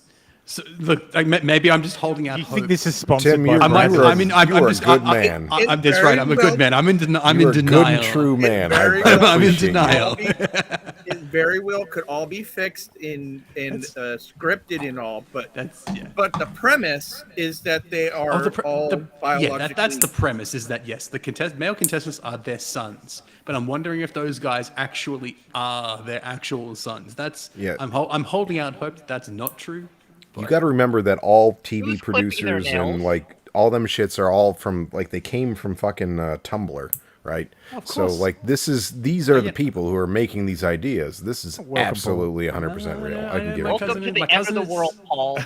So, look, like, maybe I'm just holding out Do you hope. think this is sponsored Tim, by? you're, I might. you're, I mean, I'm you are just. a good man. I'm that's right. I'm a very good man. I'm in You're denial. a good and true man. Very I well. I'm in appreciate you. denial. It very well could all be fixed in scripted and all, but That's but the premise is that they are all biologically. that's the premise. Is that yes, the male contestants are their sons, but I'm wondering if those guys actually are their actual sons. That's Yeah. I'm holding out hope that that's not true. You got to remember that all TV Who's clipping their producers and nails? like all them shits are all from like they came from fucking Tumblr, right? Of So course. like these are the yeah. people who are making these ideas. This is absolutely 100% real. I can give it to Welcome you. to the my end of cousin the is- world, Paul.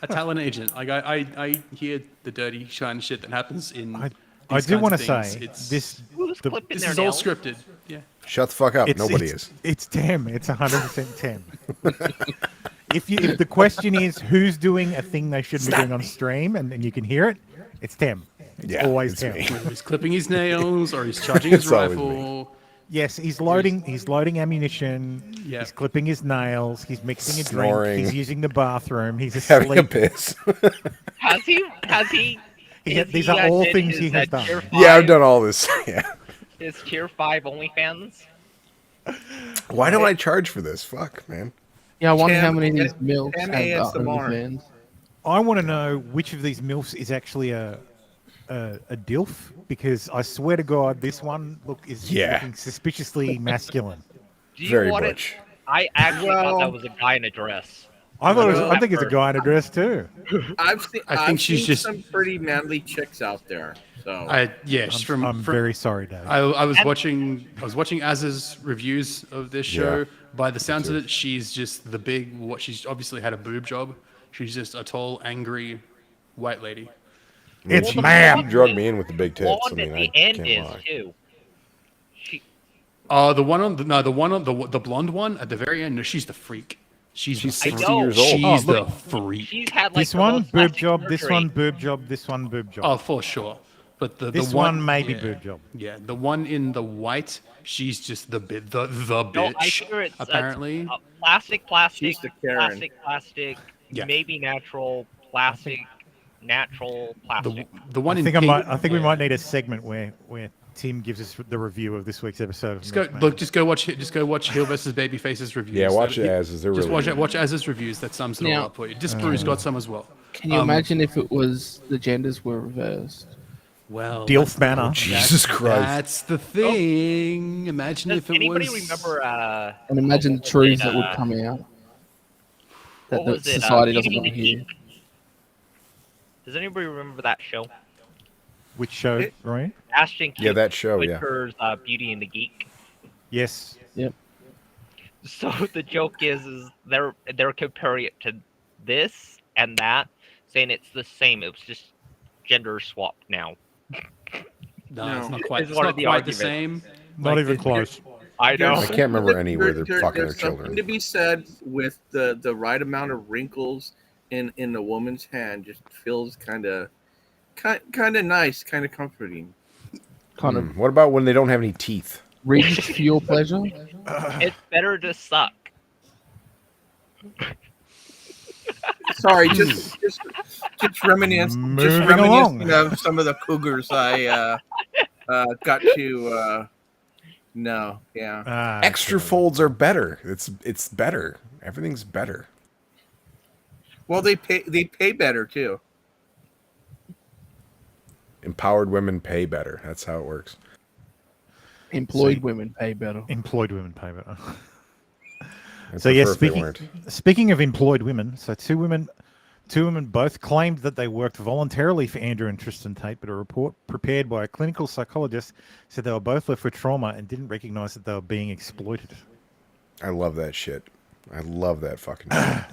A talent agent. Like I hear the dirty shine shit that happens in. I these do kinds want of to things. say It's, this. Who's The, clipping This their is all nails? scripted. Yeah. Shut the fuck up. Nobody is. It's Tem. It's 100% Tem. If the question is who's doing a thing they shouldn't be doing on stream, and you can hear it, it's Tem. It's Yeah, always it's Tem. me. He's clipping his nails, or he's charging his It's always rifle. Yes, he's loading ammunition. Yeah. He's clipping his nails. He's mixing a Snoring. drink. He's using the bathroom. He's Having a asleep. piss. Has he? These are all things he has done. Yeah, I've done all this. Yeah. His tier 5 OnlyFans. Why don't I charge for this? Fuck, man. Yeah, I wonder Tim, how many of these Tim milks have ASMR. OnlyFans. I want to know which of these MILFs is actually a DILF, because I swear to God, this one is looking suspiciously masculine. Do you Very want butch. it? I actually thought Well- that was a guy in a dress. I think it's a guy in a dress too. I've think she's seen just- some pretty manly chicks out there. So I'm very sorry, Dave. I was watching Az's reviews of this show. Yeah. By the sounds of it, she's just the big. What she's obviously had a boob job. She's just a tall, angry, white lady. It's You ma'am. drug me in with the big tits. I Blonde mean, at I the end can't is lie. too. She, The one on the blonde one at the very end. No, she's the freak. She's 60 know. years old. She's Oh, the look. freak. she's had like This the one most boob plastic job. This surgery. one boob job. This one boob job. Oh, for sure. But the this one one maybe yeah. boob job. Yeah, the one in the white, she's just the bitch. No, I hear it's apparently. plastic, She's the Karen. plastic, Yeah. maybe natural, plastic, natural, plastic. the one I in think pink. we might need a segment where Tim gives us the review of this week's episode. Of Just go Milf look. Mania. Just go watch Hill versus Babyface's reviews. Yeah, watch That- Az's. They're Just really good. watch Az's reviews. That sums it Now- all up for you. Disbrew's got some as well. Can you imagine if it was the genders were reversed? Well, Dilf Manor. Jesus Christ. That's the thing. Imagine Does if it anybody was. remember? And imagine the what was truths it, that would come out that what the was it, society doesn't Beauty want to and the hear. Geek? Does anybody remember that show? Which show, right? Ashton Yeah, that show, yeah. Kutcher's Beauty and the Geek. Yes. Yep. So the joke is they're comparing it to this and that, saying it's the same. It was just gender swapped now. No, it's not It's quite. It's one not of the quite the arguments. same. Not Like, even it- close. I know. I can't remember any where they're fucking their there's something children. to be said with the right amount of wrinkles in a woman's hand. Just feels kind of nice, kind of comforting. Kind of What about when they don't have any teeth? reached for your pleasure. It's better to suck. Sorry, just reminiscing Moving along. of some of the cougars I got to. No, yeah. Ah, Extra folds are better. It's better. Everything's better. Well, they pay better too. Empowered women pay better. That's how it works. Employed women pay better. Employed women pay better. I'd So yes, prefer if they weren't. speaking of employed women, so two women both claimed that they worked voluntarily for Andrew and Tristan Tate, but a report prepared by a clinical psychologist said they were both left with trauma and didn't recognize that they were being exploited. I love that shit. I love that fucking shit.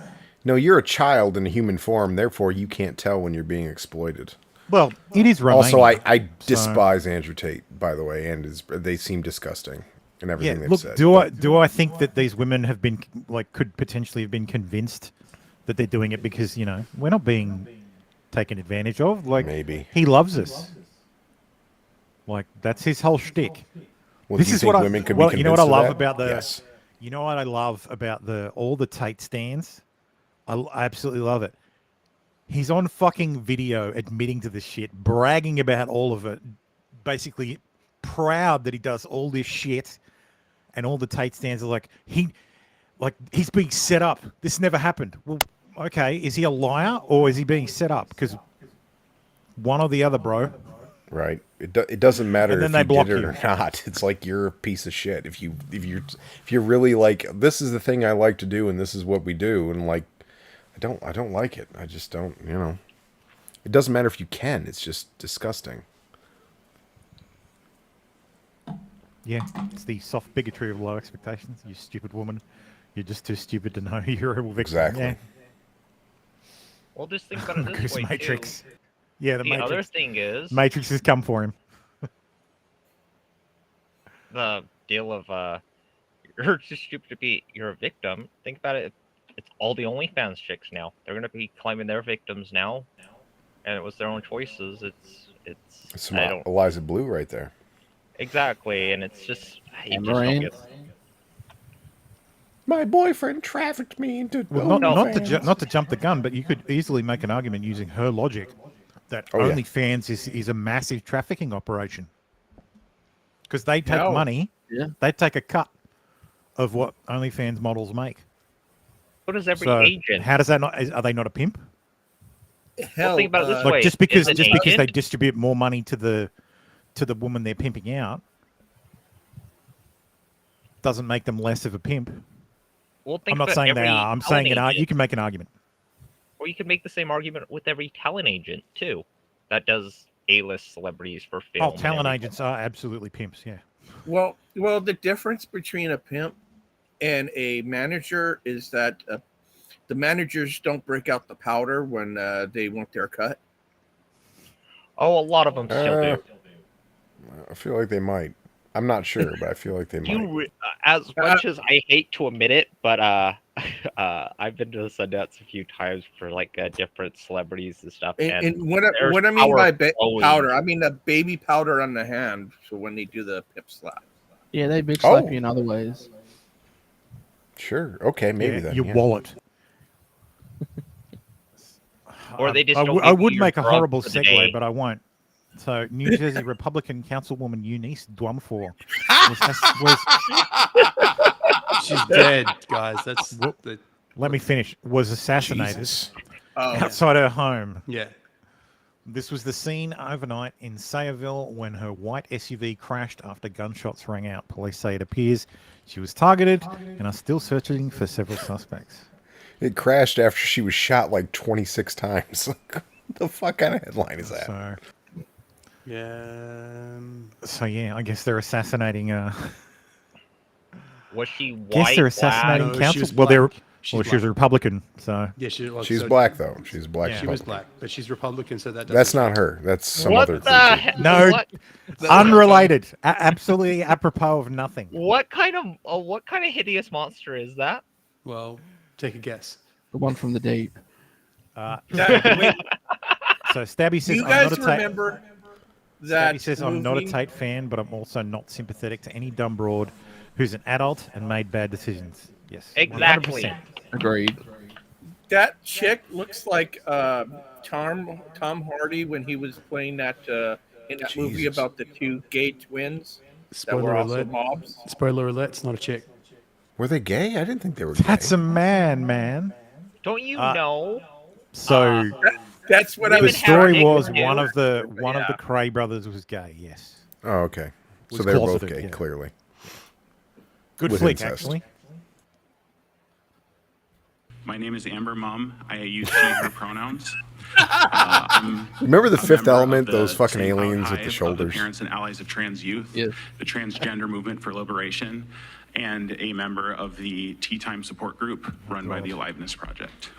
No, you're a child in a human form, therefore you can't tell when you're being exploited. Well, it is Romania. Also, I so- despise Andrew Tate, by the way, and they seem disgusting and everything Yeah, they've look, said. do I think that these women have been could potentially have been convinced that they're doing it because we're not being taken advantage of? Like Maybe. he loves us. Like that's his whole shtick. Well, This do you is think what women could well, be you know what I convinced of love that? about the Yes. you know what I love about all the Tate stands? I absolutely love it. He's on fucking video admitting to this shit, bragging about all of it, basically proud that he does all this shit, and all the Tate stands are like he's being set up. This never happened. Well, okay, is he a liar or is he being set up? Because one or the other, bro. Right. It doesn't matter then if they you block did it you. or not. It's like you're a piece of shit. If you're really like, this is the thing I like to do and this is what we do, and like I don't like it. I just don't, you know. It doesn't matter if you can. It's just disgusting. Yeah, it's the soft bigotry of low expectations. You stupid woman. You're just too stupid to know you're a victim. Exactly. Yeah. Well, just think about it this Goose way Matrix. too. Yeah, the The Matrix. other thing is Matrix has come for him. the deal of you're too stupid to be you're a victim. Think about it. It's all the OnlyFans chicks now. They're gonna be claiming their victims now, and it was their own choices. It's some Eliza Bleu right there. Exactly, and it's just you And just don't Moraine. get. My boyfriend trafficked me into Well, not OnlyFans. to jump the gun, but you could easily make an argument using her logic that Oh, yeah. OnlyFans is a massive trafficking operation because they take No. money. Yeah. They take a cut of what OnlyFans models make. So does every So agent. how does that not? Are they not a pimp? Hell, think about it this Like way, just because is an they agent- distribute more money to the woman they're pimping out doesn't make them less of a pimp. Well, think I'm not about saying they every are. I'm talent saying agent. you can make an argument. Or you can make the same argument with every talent agent too, that does A-list celebrities for film. Oh, and talent everything. agents are absolutely pimps. Yeah. Well, the difference between a pimp and a manager is that the managers don't break out the powder when they want their cut. Oh, a lot of them still do. I feel like they might. I'm not sure, but I feel like they might. As much as I hate to admit it, but I've been to the Sundance a few times for like different celebrities and stuff. And what there's I mean by power flowing. powder, I mean the baby powder on the hand. So when they do the pip slap, Yeah, they bitch slap Oh. you in other ways. Sure. Okay, maybe Yeah, then. your yeah. wallet. Or they just I don't would give you your make a drug horrible for the segue, day. but I won't. So, New Jersey Republican Councilwoman Eunice Dwumfor She's dead, guys. That's the let me finish. Was assassinated Jesus. outside her home. yeah. This was the scene overnight in Sayreville when her white SUV crashed after gunshots rang out. Police say it appears she was targeted and are still searching for several suspects. It crashed after she was shot like 26 times. The fuck kind of headline is that? So, Yeah. yeah, I guess they're assassinating. Was she white? Guess they're black? assassinating No, she council. was Well, they're black. She's well, she was a black. Republican, so Yeah, She's black though. She's black. Yeah. She was Republican. black, but she's Republican, so that That's doesn't not her. That's some What other the creature. heck? No. What, unrelated, absolutely apropos of nothing. what kind of hideous monster is that? Well, take a guess. The one from the deep. wait, So Stabby do says, you I'm guys not a Tate. remember that Stabby says, I'm not a movie? Tate fan, but I'm also not sympathetic to any dumb broad who's an adult and made bad decisions. Yes. Exactly. 100%. Agreed. That chick looks like Tom Hardy when he was playing that in that movie Jesus. about the two gay twins that Spoiler were also alert. mobs. Spoiler alert, it's not a chick. Were they gay? I didn't think they were gay. That's a man. Don't you know? So That's what I the women was. have story dick was too. one of the Yeah. Cray brothers was gay. Yes. Oh, okay. So Was they were both closeted, gay, yeah. clearly. Good With flick, incest. actually. My name is Amber Mom. I use she, her pronouns. Remember the A Fifth member of Element? the Those fucking St. Cloud aliens with Hive the of shoulders. Parents and Allies of Trans Youth, Yes. the Transgender Movement for Liberation, and a member of the Tea Time Support Group run by the Aliveness Project.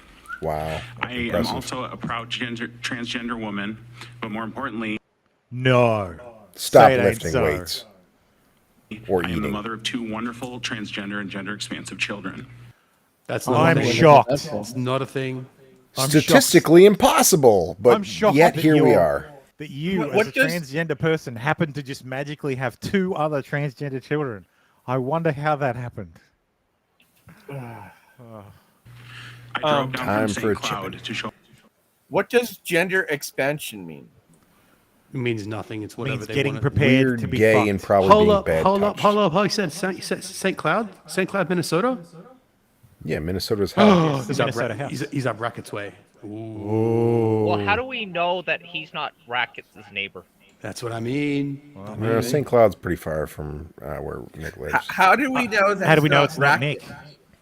Wow. I am Impressive. also a proud transgender woman, but more importantly, No. Stop Say it ain't lifting so. weights. Or I am the eating. mother of two wonderful transgender and gender expansive children. That's not I'm a thing. shocked. It's not a thing. I'm shocked. Statistically impossible, but I'm shocked yet that here we you're- are. That you, What as a does- transgender person, happen to just magically have two other transgender children. I wonder how that happened. I drove down Time from for a St. Cloud chicken. to show What does gender expansion mean? It means nothing. It's whatever Means they getting want. prepared Weird, to be gay, fucked. and probably Hold being up, bad hold up, touched. hold up. How you said St. Cloud? St. Cloud, Minnesota? Yeah, Minnesota's hell. The Minnesota House. He's up Racket's way. Well, how do we know that he's not Racket's neighbor? That's what I mean. St. Cloud's pretty far from where Nick lives. How do we know that? How do we know it's not Racket? Nick?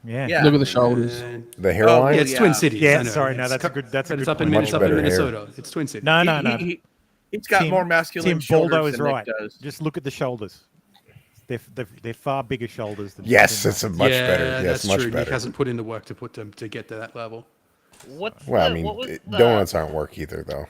Yeah. Yeah. Look at the shoulders. The hairline? Yeah, it's Twin Cities. Yeah, I know. sorry, no, It's that's a good. That's a But it's good up in, point. Much it's up in better hair. Minnesota. It's Twin Cities. No, no, no. He's got more masculine Tim shoulders Baldo is than right. Nick does. Just look at the shoulders. They're far bigger shoulders than. Yes, than it's a much yeah, better. Yes, that's much true. Nick better. hasn't put in the work to get to that level. What's Well, the, I mean, what was the, donuts aren't work either, though.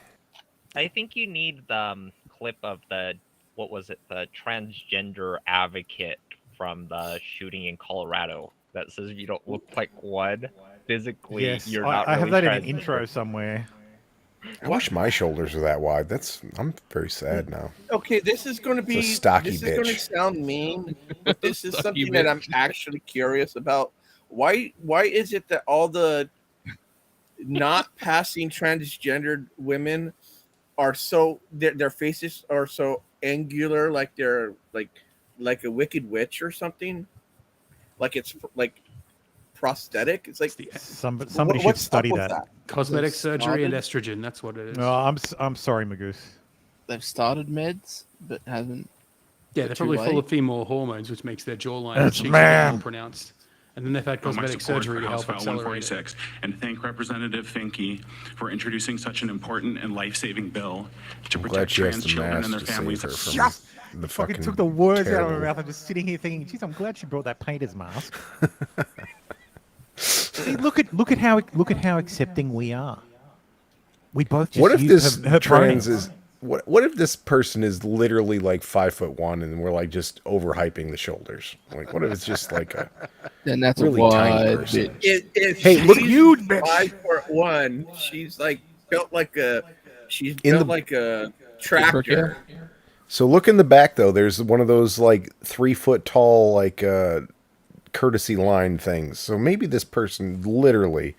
I think you need the clip of the what was it? The transgender advocate from the shooting in Colorado that says if you don't look like one physically, Yes, you're I, not. I have really that in an transgender. intro somewhere. I wish my shoulders were that wide. I'm very sad now. Okay, this is going to be. It's a stocky this is going to bitch. sound mean, but this is Stocky something that I'm bitch. actually curious about. Why is it that all the not passing transgendered women are so their faces are so angular, like they're like a wicked witch or something? Like it's like prosthetic. It's like Somebody should what's study up with that. Cosmetic They've surgery and started- estrogen. That's what it is. No, I'm sorry, Magoose. They've started meds, but haven't. Yeah, they're too probably full late. of female hormones, which makes their jawline and That's cheeks a bit man. more pronounced. And then they've had My cosmetic support surgery for to House help File accelerate it. 146, and thank Representative Finke for introducing such an important and life-saving bill to I'm glad protect she has trans the children mask and their to families. save her from Just the Fucking fucking took the words out of terrible- my mouth. I'm just sitting here thinking, geez, I'm glad she brought that painter's mask. See, look at how accepting we are. We both just What if use this her trans pronouns. is? What if this person is literally like 5'1" and we're like just overhyping the shoulders? Like, what if it's just like a Then that's really a tiny wide person? bit. If Hey, look, she's huge bitch. 5'1", she's like built like a In the- like a tractor. So look in the back though. There's one of those like 3 foot tall like courtesy line things. So maybe this person literally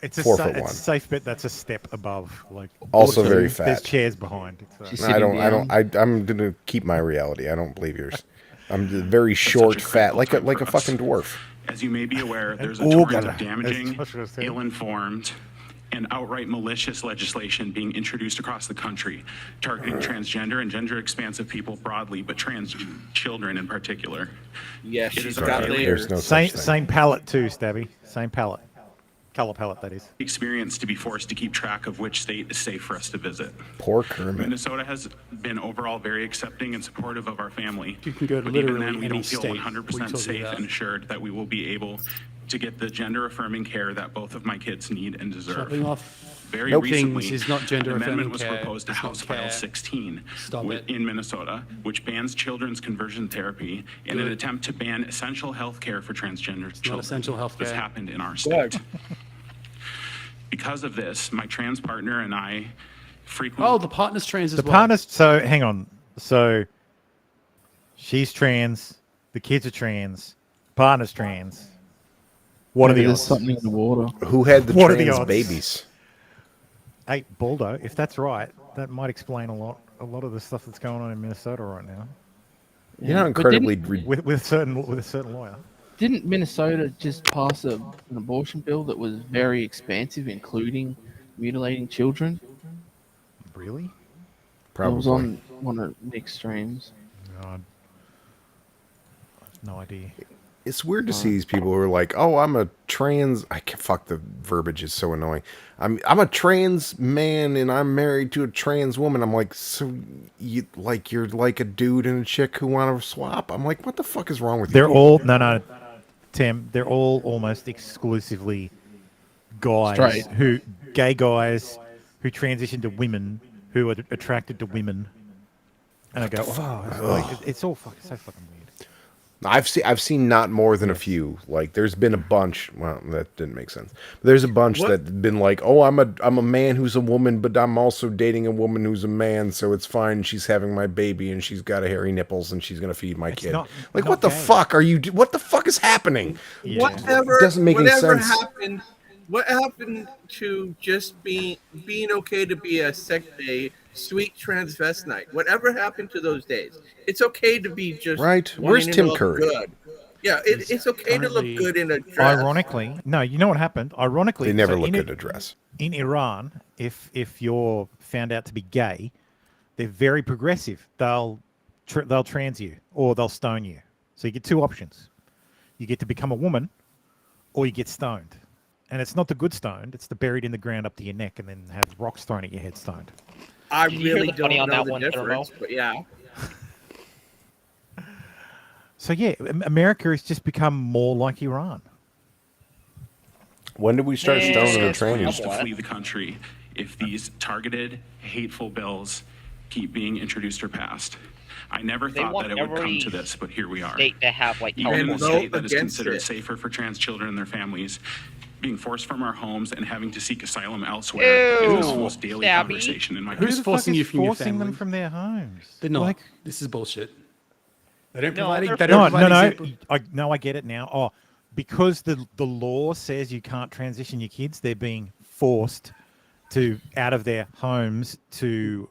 It's a 4 sa- foot it's one. a safe bet. That's a step above. Like Also very there's fat. chairs behind. It's, She's I don't. sitting down. I'm gonna keep my reality. I don't believe yours. I'm very short, such a fat, critical like a time for us. fucking dwarf. As you may be aware, there's a Oh, torrent God. of damaging, That's what I said. ill-informed, and outright malicious legislation being introduced across the country, targeting transgender and gender-expansive people broadly, but trans children in particular. Yeah, It she's is got our layers. There's no same such thing. same palette too, Stabby. Same palette, color palette that is. experience to be forced to keep track of which state is safe for us to visit. Poor Kermit. Minnesota has been overall very accepting and supportive of our family. You can go to but even literally then, we any don't feel state. What are you 100% talking safe about? and assured that we will be able to get the gender-affirming care that both of my kids need and deserve. Chopping off Very Nope. recently, things is not an gender-affirming amendment was care. proposed to It's not House File care. 16 Stop it. in Minnesota, which bans children's conversion therapy in an Good. attempt to ban essential health care for transgender children. essential health This care. happened in our state. Because of this, my trans partner and I frequently... Oh, the partner's trans as The well. partner's so hang on. So she's trans. The kids are trans. Partner's trans. What are Maybe the there's odds? something in the water. Who had the What are the trans odds? babies? Hey, Baldo, if that's right, that might explain a lot of the stuff that's going on in Minnesota right now You know how But incredibly with a certain lawyer. Didn't Minnesota just pass an abortion bill that was very expansive, including mutilating children? Really? It probably. was on one of Nick's streams. No, I have no idea. It's weird to see these people who are like, "Oh, I'm a trans." Fuck, the verbiage is so annoying. I'm a trans man and I'm married to a trans woman. I'm like, so you're like a dude and a chick who want to swap. I'm like, what the fuck is wrong with you? They're all no, Tim. They're all almost exclusively guys Straight. gay guys who transition to women who are attracted to women. And I go, it's all fucking so fucking weird. I've seen not more than a few. Like, there's been a bunch. Well, that didn't make sense. But there's a bunch that been like, oh, I'm a man who's a woman, but I'm also dating a woman who's a man, so it's fine. She's having my baby, and she's got a hairy nipples, and she's gonna feed my kid. not- Like, not what the gay. fuck are you? What the fuck is happening? Whatever Doesn't make any whatever sense. happened What happened to just being okay to be a sweet transvestite? Whatever happened to those days? It's okay to be just Right. Where's wanting Tim to look Curry? Good. Yeah, it's okay to look good in a dress. Ironically, no, you know what happened? Ironically, They never so look in good in a dress. In Iran, if you're found out to be gay, they're very progressive. They'll trans you or they'll stone you. So you get two options. You get to become a woman or you get stoned. And it's not the good stoned, it's the buried in the ground up to your neck and then have rocks thrown at your head stoned. I Did you hear really the funny don't on know that the one, difference, Thermo? but yeah. So yeah, America has just become more like Iran. When did we start Yeah, stoning the it's Plans trannies? to flee the country if these targeted, hateful bills keep being introduced or passed. I never They thought want that it would come every to this, but here we are. State to have like Even in a vote California. state that is against considered it. safer for trans children and their families, being forced from our homes and having to seek asylum elsewhere is Ew, almost daily Stabby. conversation in my Who's Who the forcing fuck is you from your forcing them family? from their homes? They're not. Like, This is bullshit. They don't No, provide. they're They don't no, provide no, example- I get it now. Oh, because the law says you can't transition your kids, they're being forced to out of their homes to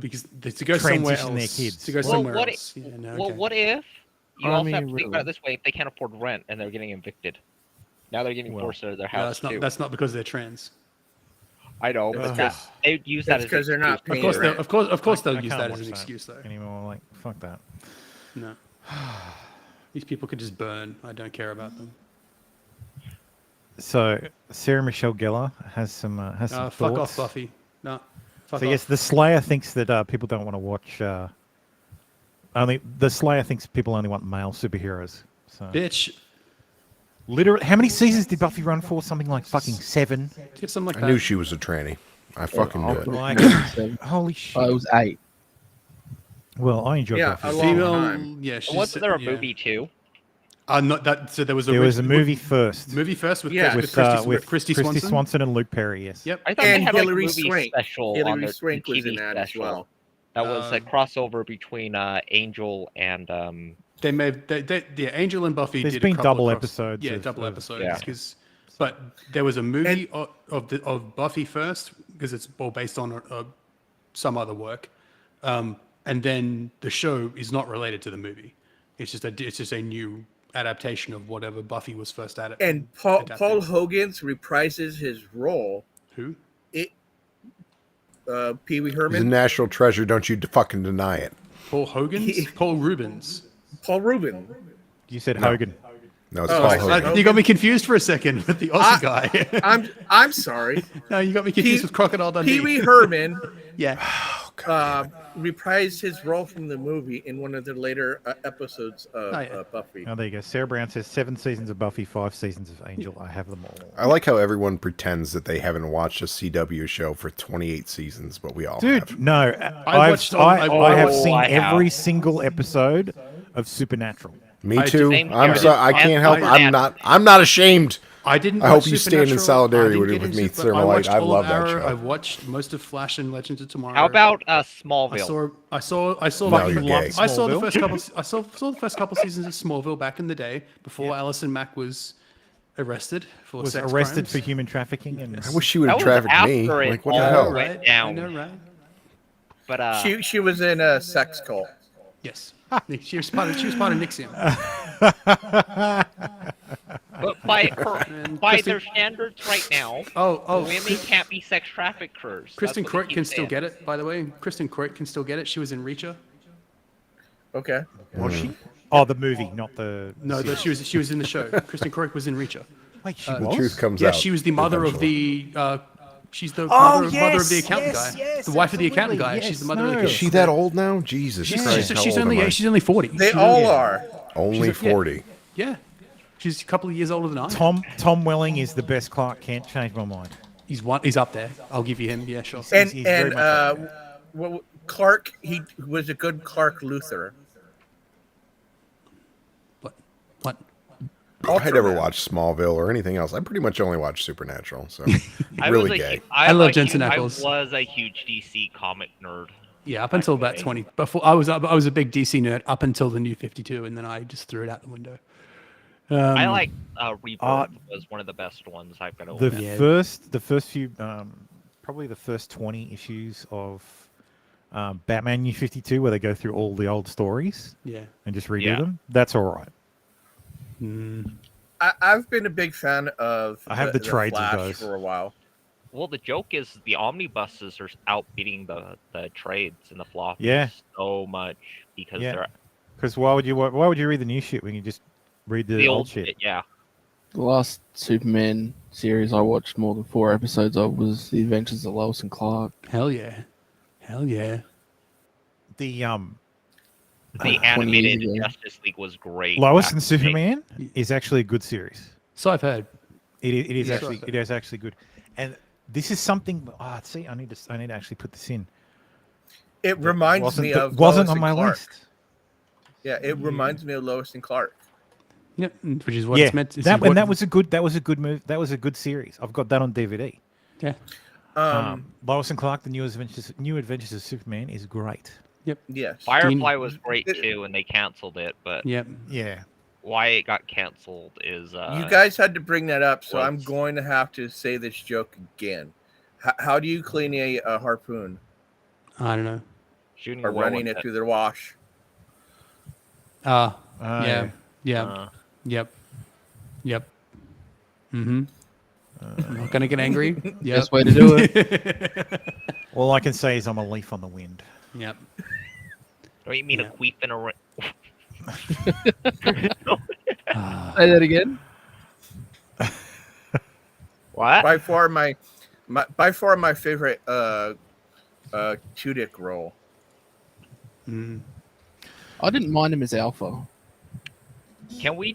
because to go somewhere transition else. their kids. To go Well, somewhere what else. Yeah, no, Well, okay. what if you I also mean, have to think about really. it this way? If they can't afford rent and they're getting evicted, now they're getting forced out of their No, house too. that's not because they're trans. I know, but That's they would use that that's as 'cause they're not excuse. Of course, rent. of course, they'll I use can't that watch as an excuse though. anymore. Like, fuck that. No, these people could just burn. I don't care about them. So Sarah Michelle Gellar has some Fuck thoughts. off, Buffy. No, fuck So off. yes, the Slayer thinks that people don't want to watch. Only the Slayer thinks people only want male superheroes. So Bitch, literally, how many seasons did Buffy run for? Something like fucking 7. get something like I that. knew she was a tranny. I fucking knew it. Like, holy shit. it was 8. Well, I enjoyed Yeah, Buffy. a long Female, time. yeah. She's, Wasn't there a yeah. movie too? Not that. So there was a There was a with- movie first Movie first with Yeah. with Christy Swanson. and Luke Perry. Yes. Yep. I thought And they had Hillary like a movie Swank. special on Hillary their Swank was TV in that as special. well. That was a crossover between Angel and They made Angel and Buffy. There's did been a couple double of cross- episodes Yeah, of- double of- episodes. Yeah. 'Cause- but there was a movie of Buffy first because it's all based on some other work, and then the show is not related to the movie. It's just a new adaptation of whatever Buffy was first adapted. And Paul Hogan's reprises his role. Who? Pee Wee He's a Herman. national treasure. Don't you fucking deny it. Paul Hogan's? Paul Rubens. Paul Rubin. You said Hogan. No, it's Oh, Paul I said Hogan. You got me confused for a second with the Aussie guy. I'm sorry. No, you got me confused with Crocodile Dundee. Pee Wee Herman Yeah. reprised his role from the movie in one of the later episodes of yeah. Buffy. Oh, there you go. Sarah Brown says 7 seasons of Buffy, 5 seasons of Angel. I have them all. I like how everyone pretends that they haven't watched a CW show for 28 seasons, but we all Dude, have. no. I I have seen I have. every single episode of Supernatural. Me I too. Same I'm here. sorry. I can't help. And I'm not ashamed. I didn't. I hope watch you stand in Supernatural. solidarity I with didn't get me, into it, but Sarah I Light. watched I all love of that Arrow. show. I watched most of Flash and Legends of Tomorrow. how about Smallville? I saw No, like you're gay. I saw the Smallville. first couple. I saw the first couple seasons of Smallville back in the day before Alison Mack was arrested for Was sex arrested crimes. for human trafficking. And I wish she would That have was trafficked me. after it Like, what the all hell? went I down. know, right? But She was in a sex cult. Yes, she was part of Nixium. but by their standards right now, Oh, women can't be sex traffickers. Kristen That's what Croit they can keep still saying. get it. By the way, Kristen Croit can still get it. She was in Reacher. Okay. was she? Oh, the movie, not the. No, she was in the show. Kristen Croit was in Reacher. Wait, she The was? truth comes Yeah, out. she was the mother of eventually. the. She's the Oh, mother of the yes, accountant yes, guy. yes, The wife of the accountant absolutely, guy. She's yes, the mother of no. the Is kids. she that old now? Jesus She's, Christ. she's, how she's old am I? only 40. They all are. Only she's a- yeah. 40. Yeah. She's a couple of years older than I am. Tom Welling is the best Clark Kent. Changed my mind. He's up there. I'll give you him. Yeah, sure. And he's very and much up well, Clark, he was a good Clark Luthor. What? I never watched Smallville or anything else. I pretty much only watched Supernatural. So I really was gay. I love Jensen I Ackles. was a huge DC comic nerd. Yeah, up until about 20. Before I was a big DC nerd up until the New 52, and then I just threw it out the window. I like Rebirth was one of the best ones I've got to The first few, probably the first 20 issues of Batman New 52, where they go through all the old stories, and just redo them. That's all right. I've been a big fan of. I have the trades of Flash those for a while. Well, the joke is the omnibuses are outbeating the trades and the floppies so much because they're. Because why would you read the new shit when you just read the old shit? Yeah. The last Superman series I watched more than 4 episodes of was The Adventures of Lois and Clark. Hell yeah. The animated Justice League was great. Lois and Superman is actually a good series. So I've heard. It is actually good. And this is something. See, I need to actually put this in. It reminds me of. Wasn't Lois on my and Clark. list. Yeah, it reminds me of Lois and Clark. Yep, which is what it's meant to. That was a good move. That was a good series. I've got that on DVD. Yeah. Lois and Clark: The New Adventures of Superman is great. Yep. Yes. Firefly was great too, and they canceled it. But yeah. Why it got canceled is you guys had to bring that up, so I'm going to have to say this joke again. How do you clean a harpoon? I don't know. Shooting or running it through the wash. Yep. Mm-hmm. I'm not gonna get angry. Yep. Best way to do it. All I can say is I'm a leaf on the wind. Yep. Don't you mean a queef in a ring? Say that again. What? By far my favorite Tudyk role. I didn't mind him as Alpha. Can I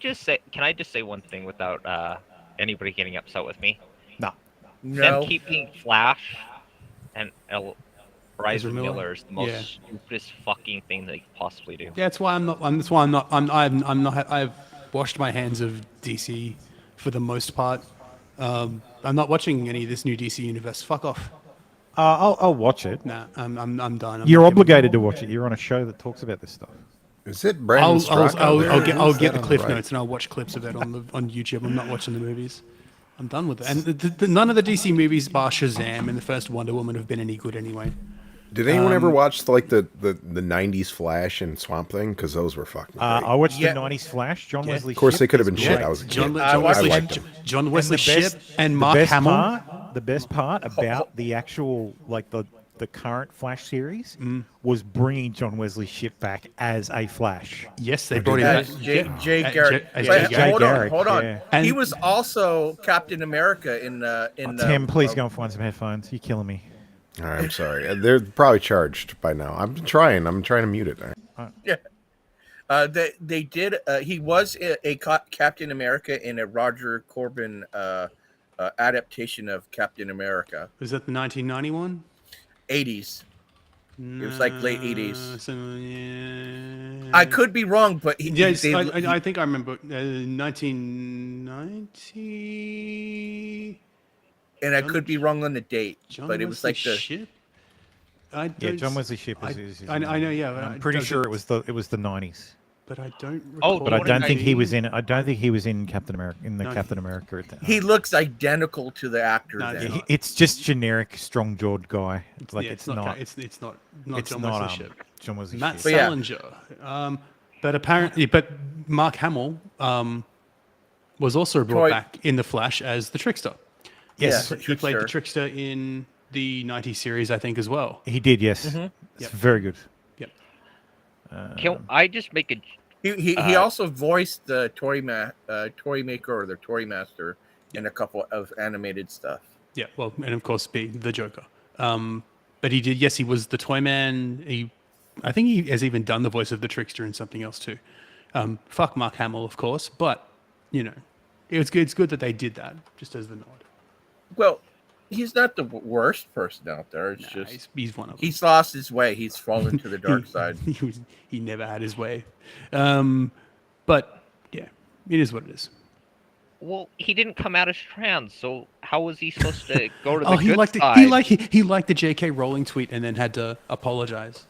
just say one thing without anybody getting upset with me? No. Them keeping Flash and Ezra Miller is the most stupidest fucking thing they could possibly do. Yeah, that's why I'm not. I've washed my hands of DC for the most part. I'm not watching any of this new DC universe. Fuck off. I'll watch it. Nah, I'm done. You're obligated to watch it. You're on a show that talks about this stuff. Is it Brandon Straka? I'll get the cliff notes and I'll watch clips of it on YouTube. I'm not watching the movies. I'm done with it. And none of the DC movies, bar Shazam and the first Wonder Woman, have been any good anyway. Did anyone ever watch like the 90s Flash and Swamp Thing? Because those were fucking great. I watched the 90s Flash. John Wesley. Of course, Shipp they could have been is shit. great. I was a kid. John Wesley Shipp and Mark Hamill. The best part about the actual the current Flash series was bringing John Wesley Shipp back as a Flash. Yes, they brought him back. Jay Garrick. Hold on. Yeah. He was also Captain America in Tim, please go and find some headphones. You're killing me. All right, I'm sorry. They're probably charged by now. I'm trying to mute it. Yeah. They did. He was a Captain America in a Roger Corman adaptation of Captain America. Was that the 1991? 80s. It was like late 80s. So, yeah. I could be wrong, but I think I remember 1990. and I could be wrong on the date, but it was like the ship. John Wesley Shipp is I know, yeah. I'm pretty sure it was the 90s. But I don't. But I don't think he was in. I don't think he was in Captain America Captain America. He looks identical to the actor. It's just generic, strong-jawed guy. Like it's not. It's not John Wesley Shipp. John Wesley Matt Shipp. Salinger. But apparently, Mark Hamill was also brought back in the Flash as the Trickster. Yes, he played the Trickster in the 90s series, I think, as well. He did. Yes, it's very good. Can I just make a? He also voiced the toy maker or the toy master in a couple of animated stuff. Yeah, well, and of course, be the Joker. But he did. Yes, he was the toy man. I think he has even done the voice of the Trickster in something else too. Fuck Mark Hamill, of course, but it's good. It's good that they did that, just as the nod. Well, he's not the worst person out there. It's just he's one of them. He's lost his way. He's fallen to the dark side. He never had his way. But yeah, it is what it is. Well, he didn't come out as trans, so how was he supposed to go to the he good liked side? He liked the J.K. Rowling tweet and then had to apologize.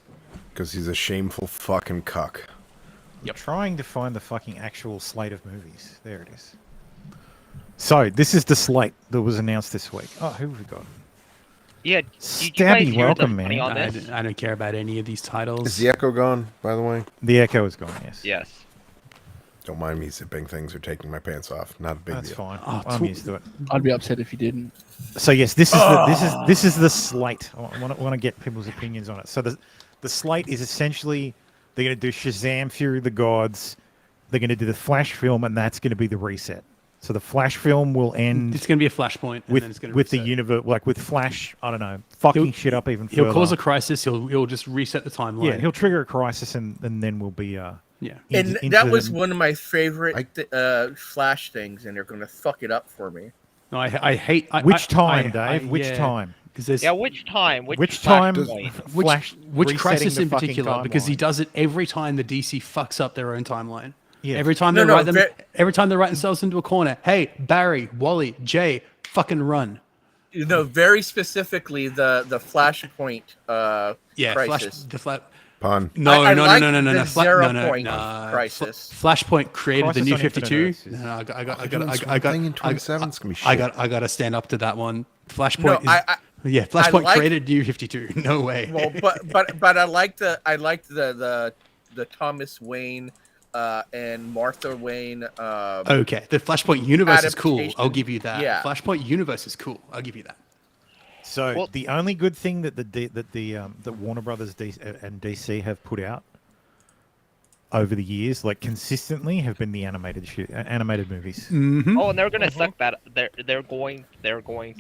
Because he's a shameful fucking cuck. I'm trying to find the fucking actual slate of movies. There it is. So this is the slate that was announced this week. Oh, who have we got? Yeah, did you guys Stabby, hear welcome, the funny man. on this? I don't care about any of these titles. Is the echo gone, by the way? The echo is gone, yes. Yes. Don't mind me zipping things or taking my pants off. Not a big That's deal. fine. Oh, I'm used to it. I'd be upset if you didn't. So yes, this is the slate. I want to get people's opinions on it. So the slate is essentially they're going to do Shazam: Fury of the Gods. They're going to do the Flash film, and that's going to be the reset. So the Flash film will end It's going to be a flashpoint, and then it's going to with the reset. universe, like with Flash. I don't know, fucking shit up even further. He'll cause a crisis. He'll just reset the timeline. Yeah, he'll trigger a crisis, and then we'll be yeah. And that was one of my favorite Flash things, and they're going to fuck it up for me. No, I hate. Which time, Dave? Which time? Yeah, which time? Which time? flashpoint? Flash Which resetting crisis the in fucking particular? Because he timeline. does it every time the DC fucks up their own timeline. Yeah. Every time No, they write them, ve- every time they write themselves into a corner. Hey, Barry, Wally, Jay, fucking run. You know, very specifically the Flashpoint Yeah, crisis. Pun. No, I no, like no, no, no, the no, Zero no, Point no. crisis. Flashpoint created Crisis the New on Infinite 52. Earths is- No, I doing this one thing in 27 's gonna be I shit. got to stand up to that one. Flashpoint No, is I Flashpoint like- created New 52. No way. Well, but I liked the Thomas Wayne and Martha Wayne. Okay, the Flashpoint universe is cool. adaptation. I'll give you that. Yeah. Flashpoint universe is cool. I'll give you that. So Well- the only good thing that that Warner Brothers and DC have put out over the years, like consistently, have been the animated movies. Oh, and they're going to suck that. They're going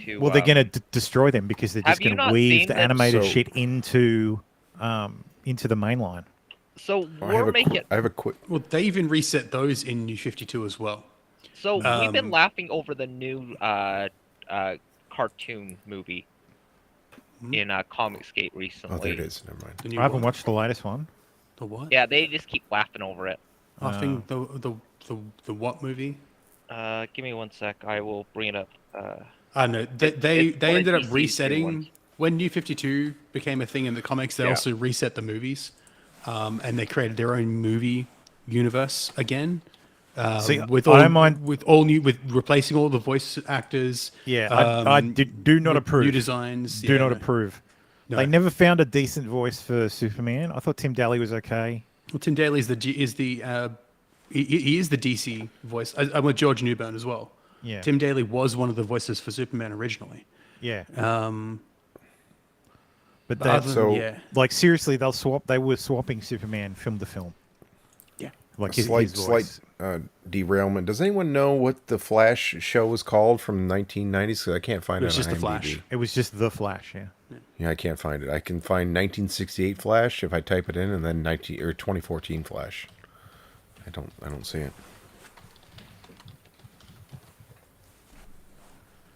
to. Well, they're going to destroy them because they're have just you going to not weave seen the them? animated So- shit into the main line. So I have we're a making. I have a quick. Well, they even reset those in New 52 as well. So we've been laughing over the new cartoon movie in Comicsgate recently. Oh, there it is. Never mind. The new I haven't one. watched the latest one. The what? Yeah, they just keep laughing over it. I think the what movie? Give me one sec. I will bring it up. I know they it's one of ended up DC's new resetting ones. when New 52 became a thing in the comics. They Yeah. also reset the movies, and they created their own movie universe again. See, with I all, don't mind- with replacing all the voice actors. Yeah, I do not with approve. New designs. Do yeah, not no. approve. No. They never found a decent voice for Superman. I thought Tim Daly was okay. Well, Tim Daly is the he is the DC voice. I'm with George Newbern as well. Yeah. Tim Daly was one of the voices for Superman originally. Yeah, Um, but but that, other so- than, yeah, like seriously, they were swapping Superman film to film. yeah. Like A his slight voice. derailment. Does anyone know what the Flash show was called from 1990s? Because I can't find It it. was just on The Flash. IMDb. It was just the Flash. Yeah. Yeah, I can't find it. I can find 1968 Flash if I type it in, and then 2014 Flash. I don't see it.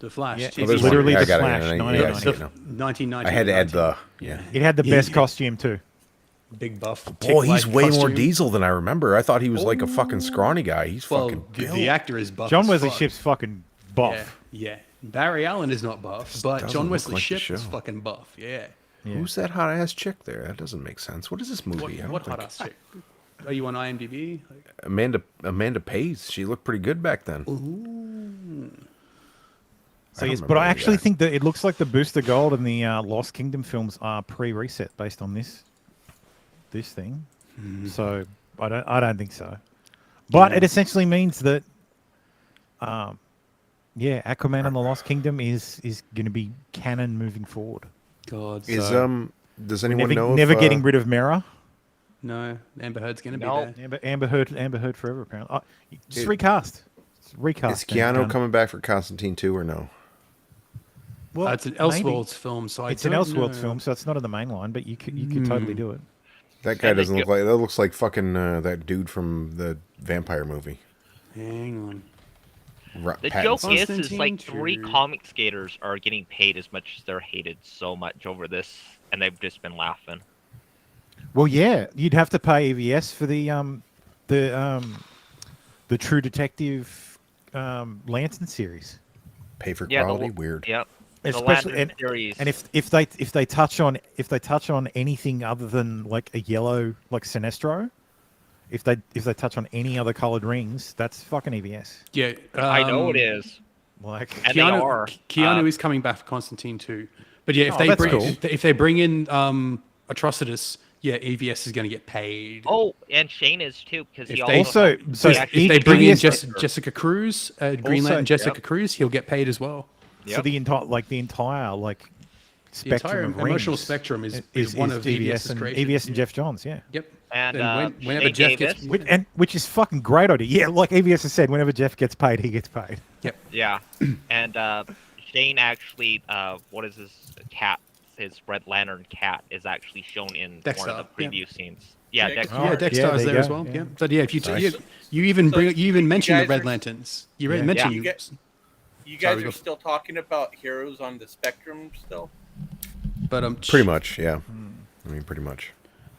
The Flash. Yeah, TV it's there's series. literally one. I the got it, Flash. yeah, I 1990. see it now. 1990. I had to add the It had the Yeah, best yeah. costume too. big buff. Oh, he's tick-like way more costume. Diesel than I remember. I thought he was like a fucking scrawny guy. He's Well, fucking the built. actor is buff. John as Wesley fuck. Shipp's fucking buff. Yeah. Barry Allen is not buff, but doesn't John look Wesley like the Shipp is show. fucking buff. Yeah. Yeah. Who's that hot ass chick there? That doesn't make sense. What is this movie? What, I don't what think- hot ass chick? Are you on IMDb? Amanda Pays. She looked pretty good back then. So I don't yes, but remember I any of actually that. think that it looks like the Booster Gold and the Lost Kingdom films are pre-reset based on this thing. So I don't think so. But it essentially means that, Aquaman and the Lost Kingdom is going to be canon moving forward. God. Is So- does anyone Never, know? never if, getting rid of Mera. No, Amber Heard's gonna No. be there. Amber Heard forever. Apparently, just It- recast. Just Is recast. and Keanu done. coming back for Constantine 2 or no? Well, It's an maybe. Elseworlds film, so I It's an don't Elseworlds know. film, so it's not in the main line, but you could totally do it. That guy And they doesn't look like that. Looks like fucking that dude from the vampire movie. Hang on. The Pattinson. joke is Constantine like 3 2. comic skaters are getting paid as much as they're hated so much over this, and they've just been laughing. Well, yeah, you'd have to pay EVS for the True Detective Lantern series, Pay for Yeah, quality. Weird. Yep. The especially Lantern series. and if they touch on anything other than like a yellow like Sinestro, if they touch on any other colored rings, that's fucking EVS. Yeah, I know it is. Like And they are. Keanu is coming back for Constantine too. But yeah, if they bring in Atrocitus, yeah, EVS is going to get paid. Oh, and Shane is too because he also if they bring in Jessica Cruz, Green Lantern Jessica Cruz, he'll get paid as well. So the entire spectrum of emotional rings spectrum is one of EVS's creations. EVS and Jeff Johns, yeah. Yep. And whenever Shane Jeff Davis, gets which is fucking great idea. Yeah, like EVS has said, whenever Jeff gets paid, he gets paid. Yep. Yeah, and Shane actually, what is his cat? His Red Lantern cat is actually shown in one of the preview scenes. Yeah, Dexter. Yeah, Dexter is there as well. Yeah. So yeah, if you even mention the Red Lanterns. You mentioned you guys are still talking about heroes on the spectrum still. But pretty much, yeah. I mean, pretty much.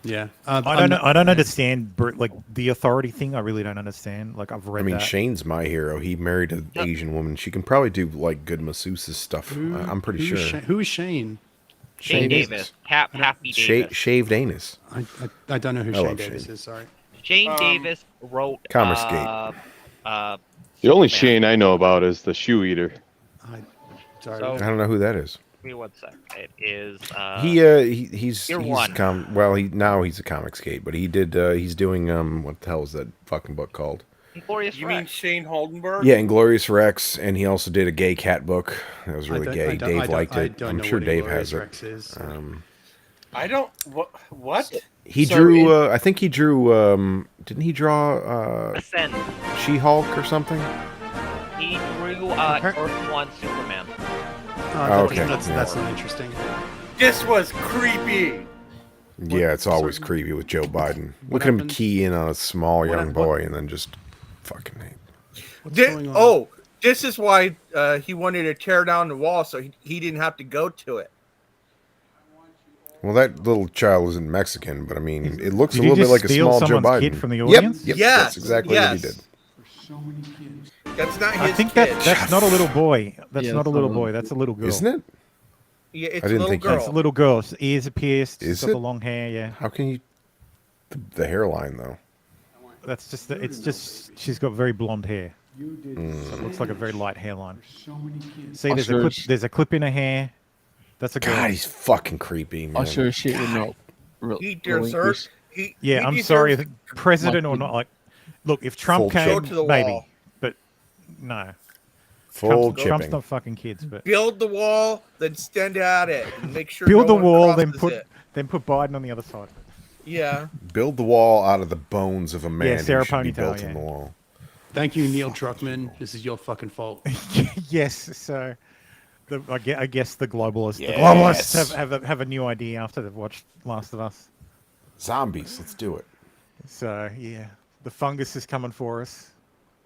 Yeah. I don't understand like the authority thing. I really don't understand. Like I've read. I mean, that. Shane's my hero. He married an Asian woman. She can probably do like good masseuses stuff. I'm pretty sure. Who is Shane? Shane Davis. Happy Davis. Shaved anus. I don't know who Shane Davis is. Sorry. Shane Davis wrote. Comicsgate. The only Shane I know about is the shoe eater. Sorry. I don't know who that is. Give me 1 sec. It is. He's Year he's one. now he's a Comicsgate, but he did he's doing what the hell is that fucking book called? Inglorious You Rex. mean Shane Holdenberg? Yeah, Inglorious Rex, and he also did a gay cat book. That was really gay. I don't- Dave I don't- liked I it. don't I'm know sure what Dave Inglorious has it. Rex is. I don't. What? He drew. I think he drew. Didn't he draw Ascend. She-Hulk or something? He drew Earth 1 Superman. Okay. That's not interesting. This was creepy. Yeah, it's always creepy with Joe Biden. Look at him key in on a small young boy and then just fucking hate. This is why he wanted to tear down the wall so he didn't have to go to it. Well, that little child isn't Mexican, but I mean, it looks a Did he little bit just like a steal small Joe someone's Biden. kid from the audience? Yep, Yes, that's exactly what he did. That's not his I think kid. that's not a little boy. That's Yeah, not a that's little not a boy. That's a little girl. Isn't it? Yeah, it's I a didn't little think girl. That's a little girl. His ears are pierced. Is Got it? the long hair. Yeah. How can you? The hairline though. That's just. It's just. She's got very blonde hair. So it looks like a very light hairline. See, there's a clip. There's a clip in her hair. That's a girl. God, he's fucking creepy, man. I sure as shit would not. He deserves. Yeah, I'm sorry, the president or not. Like, look, if Trump Full came, chip. maybe, but no. Full Trump's chipping. not fucking kids, but Build the wall, then stand at it, and make sure. build no the one wall, then crosses put it. Biden on the other side. Yeah. Build the wall out of the bones of a man. Yeah, Sarah who should be Ponytail, built yeah. in the wall. Thank you, Neil Druckmann. This is your fucking fault. Yes, so I guess the globalists, Yes. have a new idea after they've watched Last of Us. Zombies, let's do it. So yeah, the fungus is coming for us.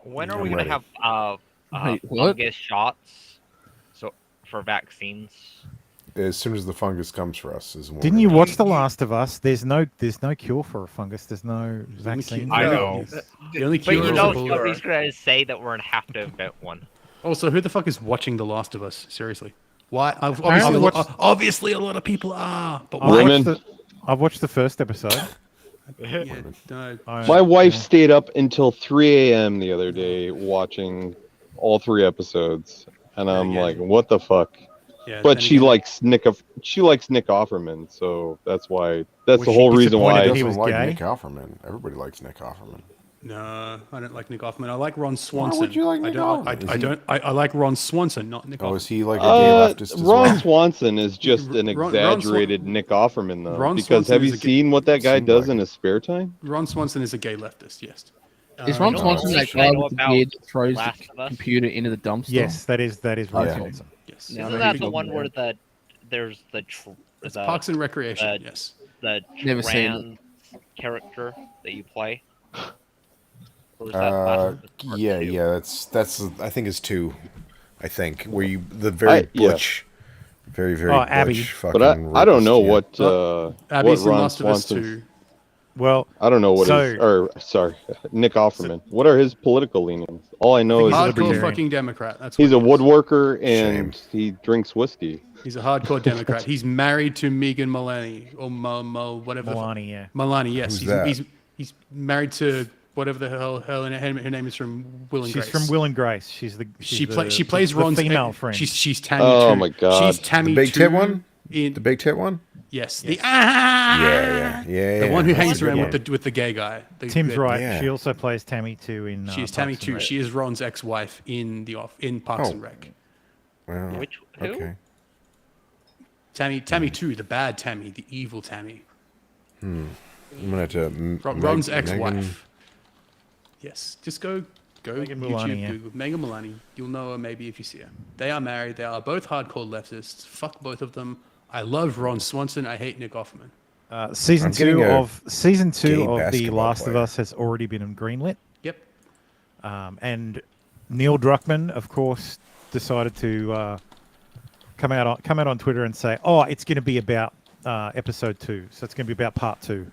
When are I'm we going ready. to have Wait, what? fungus shots for vaccines? As soon as the fungus comes for us, is when Didn't we're you gonna- watch The Last of Us? There's no cure for a fungus. There's no vaccine. I know. The only But cure you is know, a bullet. somebody's going to say that we're going to have to invent one. Also, who the fuck is watching The Last of Us? Seriously. Why? Apparently Obviously, a lot of people are. But I've why? Women. I've watched the first episode. Yeah, no. My wife stayed up until 3 a.m. the other day watching all 3 episodes, and I'm Yeah. like, "What the fuck?" Yeah, But then she again- likes Nick Offerman, so that's why. That's Was the she whole reason disappointed why. that he was like gay? Nick Offerman. Everybody likes Nick Offerman. No, I don't like Nick Offerman. I like Ron Swanson. would you like I Nick don't. Offerman? I don't. I like Ron Swanson, not Nick Oh, Offerman. is he like a gay leftist as Ron well? Swanson is just an Ron exaggerated Nick Offerman, though. Ron because Swanson have is you a gay- seen what that guy Seemed does like in it. his spare time? Ron Swanson is a gay leftist. Yes. Is Ron No, Swanson only that thing I guy know with the about beard that throws Last the of Us. computer into the dumpster? Yes, that is Ron Yeah. Swanson. Yes. Yeah, Isn't I that think the so. one where there's the Parks and Recreation. uh, Yes. the Never seen trans character that you play? Or was that Last of Us Part Yeah, 2? yeah. That's I think it's 2. I think where you the very Yeah. butch, very Oh, Abby. butch fucking. But I don't know rapist, yeah. what Abby's in Ron Last of Us Swanson's. 2. Well, I don't know what So- his, or sorry, Nick Offerman. What are his political leanings? All I know is he's a Hardcore libertarian. fucking Democrat. That's he's a what he is. woodworker and he drinks whiskey. He's a hardcore Democrat. He's married to Megan Mullany or whatever. Milani, yeah. Mullany, yes. Who's that? He's married to whatever the hell her name is from Will and Grace. She's from Will and Grace. She plays Ron's female friend. She's Tammy. Oh too. my God. She's Tammy. The big tit one. The big tit one. Yes. Yeah. The one who hangs around Yeah. with the gay guy. Tim's right. Yeah. She also plays Tammy too in. She is Parks Tammy and too. Rec. She is Ron's ex-wife in Parks and Rec. Well, Which who? okay. Tammy too, the bad Tammy, the evil Tammy. I'm gonna have to. Ron's ex-wife. Megan- Yes, just go Megan YouTube, Mullany, yeah. Google Megan Mullany. You'll know her maybe if you see her. They are married. They are both hardcore leftists. Fuck both of them. I love Ron Swanson. I hate Nick Offerman. Season I'm getting two a of The gay basketball Last of player. Us has already been greenlit. Yep. And Neil Druckmann, of course, decided to come out on Twitter and say, "Oh, it's going to be about episode 2. So it's going to be about part 2."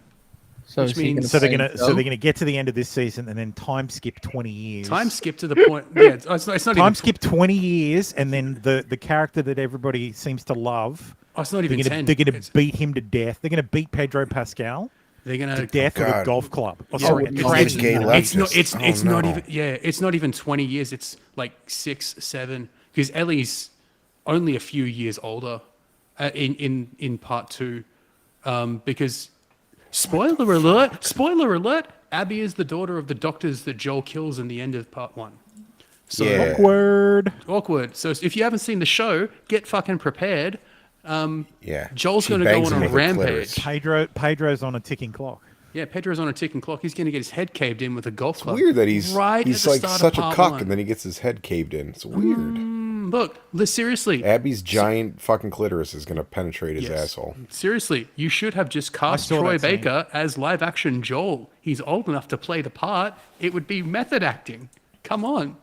So, Which means- So they're gonna get to the end of this season and then time skip 20 years. Time skip to the point. Yeah, it's not Time even. skip 20 years, and then the character that everybody seems to love. Oh, it's not even 10. They're gonna It's- beat him to death. They're gonna beat Pedro Pascal They're gonna to death with a God. golf club. Oh, Yeah, sorry, it's a not tragedy. gay It's not. leftist. It's Oh, not no. even. Yeah, it's not even 20 years. It's like 6, 7. Because Ellie's only a few years older in part 2. Because spoiler alert. Abby is the daughter of the doctors that Joel kills in the end of part 1. So Yeah. Awkward. So if you haven't seen the show, get fucking prepared. Yeah. Joel's She going to go bangs on him a with a clitoris. rampage. Pedro's on a ticking clock. Yeah, Pedro's on a ticking clock. He's going to get his head caved in with a golf club. Weird that he's right he's at the like start such of a part cuck 1. and then he gets his head caved in. It's weird. Look, seriously. Abby's giant fucking clitoris is gonna penetrate his Yes. asshole. Seriously, you should have just cast saw Troy that scene. Baker as live action Joel. He's old enough to play the part. It would be method acting. Come on.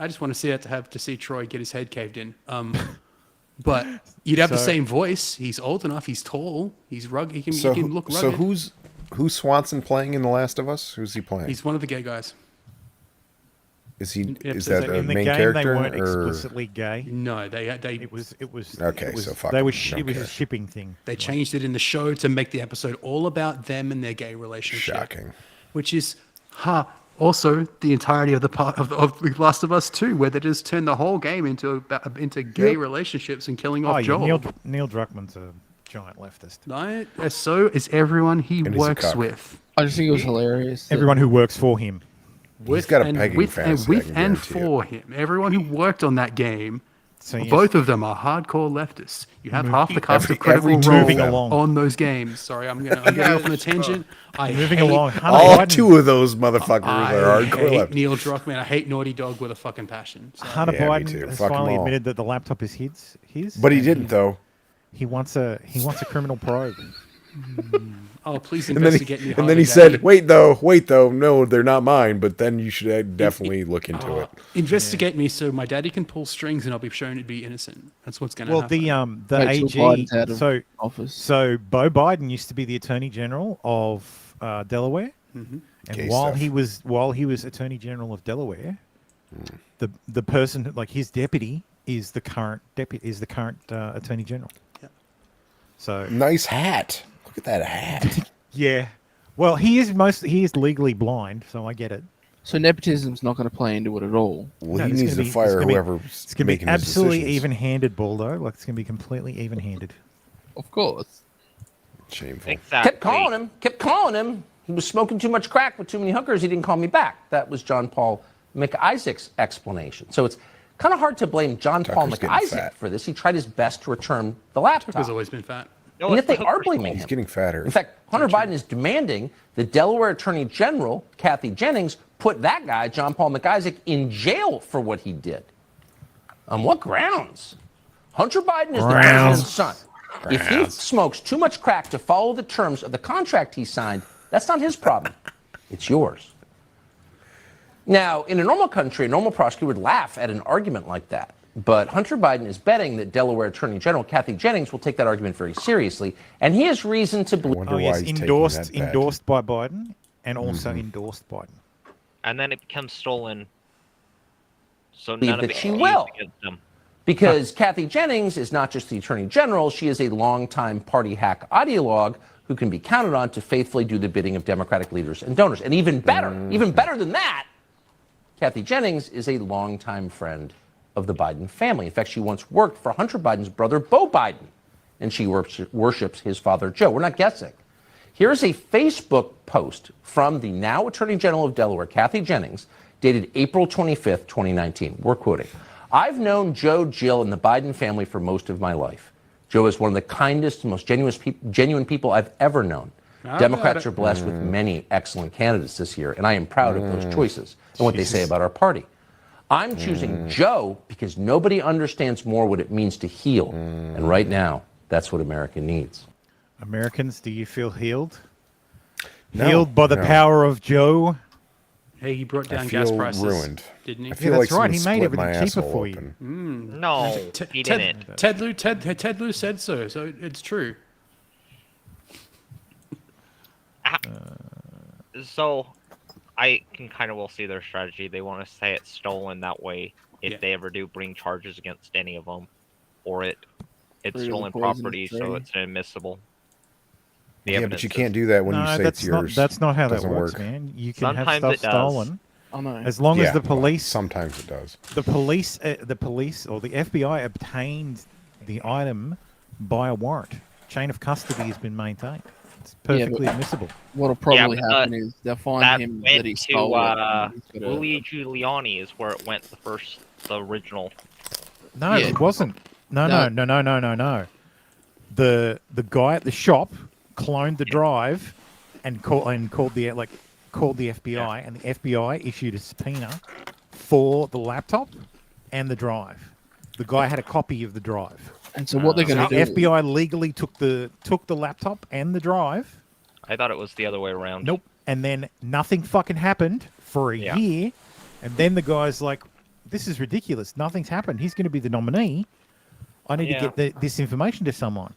I just want to see that to see Troy get his head caved in. But you'd have the So- same voice. He's old enough. He's tall. He's rugged. He can look rugged. So who's Swanson playing in The Last of Us? Who's he playing? He's one of the gay guys. Is he? Yep, Is so that So a in the main game, character? they weren't or explicitly gay. No, they It was. Okay, it was, so fuck they it. were. Don't It was care. a shipping thing. They changed it in the show to make the episode all about them and their gay relationship. Shocking. Which is, also the entirety of the part of The Last of Us 2, where they just turn the whole game into gay relationships and killing off Oh, yeah, Joel. Neil Druckmann's a giant leftist. Right? So is everyone he And he's a works cuck. with. I just think it was hilarious. that- Everyone who works for him. He's got a pegging fantasy, I with can and guarantee it. for him. Everyone who worked on that game, So yes, both of them are hardcore leftists. You have half the cast of every Critical two Role of them. on those games. Sorry, I'm getting off on a tangent. moving along. Hunter All Biden, two of those motherfuckers I are hardcore hate left. Neil Druckmann. I hate Naughty Dog with a fucking passion. So. Hunter Yeah, me Biden too. has Fuck 'em finally all. admitted that the laptop is his. But he and didn't though. He wants a criminal probe. Oh, please And then investigate me. and then he harder, said, Daddy. "Wait though, no, they're not mine." But then you should definitely look into it. Investigate me so my daddy can pull strings and I'll be shown to be innocent. That's what's going to Well, happen. the Wait till AG. Biden's out of So office. So Beau Biden used to be the Attorney General of Delaware, and Gay while stuff. he was Attorney General of Delaware, the person like his deputy is the current Attorney General. Yeah. So Nice hat. Look at that hat. yeah, well he is legally blind, so I get it. So nepotism's not going to play into it at all. Well, No, he it's needs gonna to be- fire it's gonna be- whoever's It's gonna be making his absolutely decisions. even-handed, Baldo. Like it's gonna be completely even-handed. Of course. Shameful. Exactly. Kept calling him. He was smoking too much crack with too many hookers. He didn't call me back. That was John Paul McIsaac's explanation. So it's kind of hard to blame John Paul Tucker's getting McIsaac fat. for this. He tried his best to return the laptop. Tucker's always been fat. No, And yet it's they the are Hooker's blaming fault. He's him. getting fatter. In fact, Hunter Biden is demanding the Delaware Attorney General, Kathy Jennings, put that guy, John Paul McIsaac, in jail for what he did. On what grounds? Hunter Biden is the president's son. If he smokes too much crack to follow the terms of the contract he signed, that's not his problem. It's yours. Now, in a normal country, a normal prosecutor would laugh at an argument like that. But Hunter Biden is betting that Delaware Attorney General Kathy Jennings will take that argument very seriously, and he has reason to believe. Wonder Oh why yes, he's taking endorsed that back. endorsed by Biden, and also endorsed Biden. And then it becomes stolen. So Believe none of that it she can be will. used against them. Because Kathy Jennings is not just the Attorney General, she is a longtime party hack ideologue who can be counted on to faithfully do the bidding of Democratic leaders and donors. And even better than that, Kathy Jennings is a longtime friend of the Biden family. In fact, she once worked for Hunter Biden's brother, Beau Biden, and she worships his father, Joe. We're not guessing. Here's a Facebook post from the now Attorney General of Delaware, Kathy Jennings, dated April 25th, 2019. We're quoting. I've known Joe, Jill, and the Biden family for most of my life. Joe is one of the kindest and most genuine people I've ever known. Democrats are blessed with many excellent candidates this year, and I am proud of those choices and what they say about our party. I'm choosing Joe because nobody understands more what it means to heal. And right now, that's what America needs. Americans, do you feel healed? No, Healed by the power of Joe? Hey, he brought down I gas feel prices, ruined. didn't he? I feel Yeah, like that's right. He someone made split my everything cheaper asshole for you. open. No, he didn't. Ted Lieu said so, so it's true. So, I can kind of well see their strategy. They want to say it's stolen that way if they ever do bring charges against any of them, or it's Really stolen poisonous property, tree. so it's inadmissible. The Yeah, but evidence you is- can't do that when you say it's that's not, yours. that's not how that Doesn't works, work. man. You can Sometimes have it stuff does. stolen I know. as long as Yeah, the well, police, sometimes it does. the police or the FBI obtained the item by a warrant. Chain of custody has been maintained. It's perfectly admissible. What'll probably but, happen is they'll find that him went that he to stole it. and he's gotta- Rudy Giuliani is where it went the original. No, Yeah. it wasn't. No. The guy at the shop cloned the drive and called the FBI, and the FBI issued a subpoena for the laptop and the drive. The guy had a copy of the drive. And so what they're So going the to do? FBI legally took the laptop and the drive. I thought it was the other way around. Nope. And then nothing fucking happened for a year. And then the guy's like, this is ridiculous. Nothing's happened. He's going to be the nominee. I need to get this information to someone.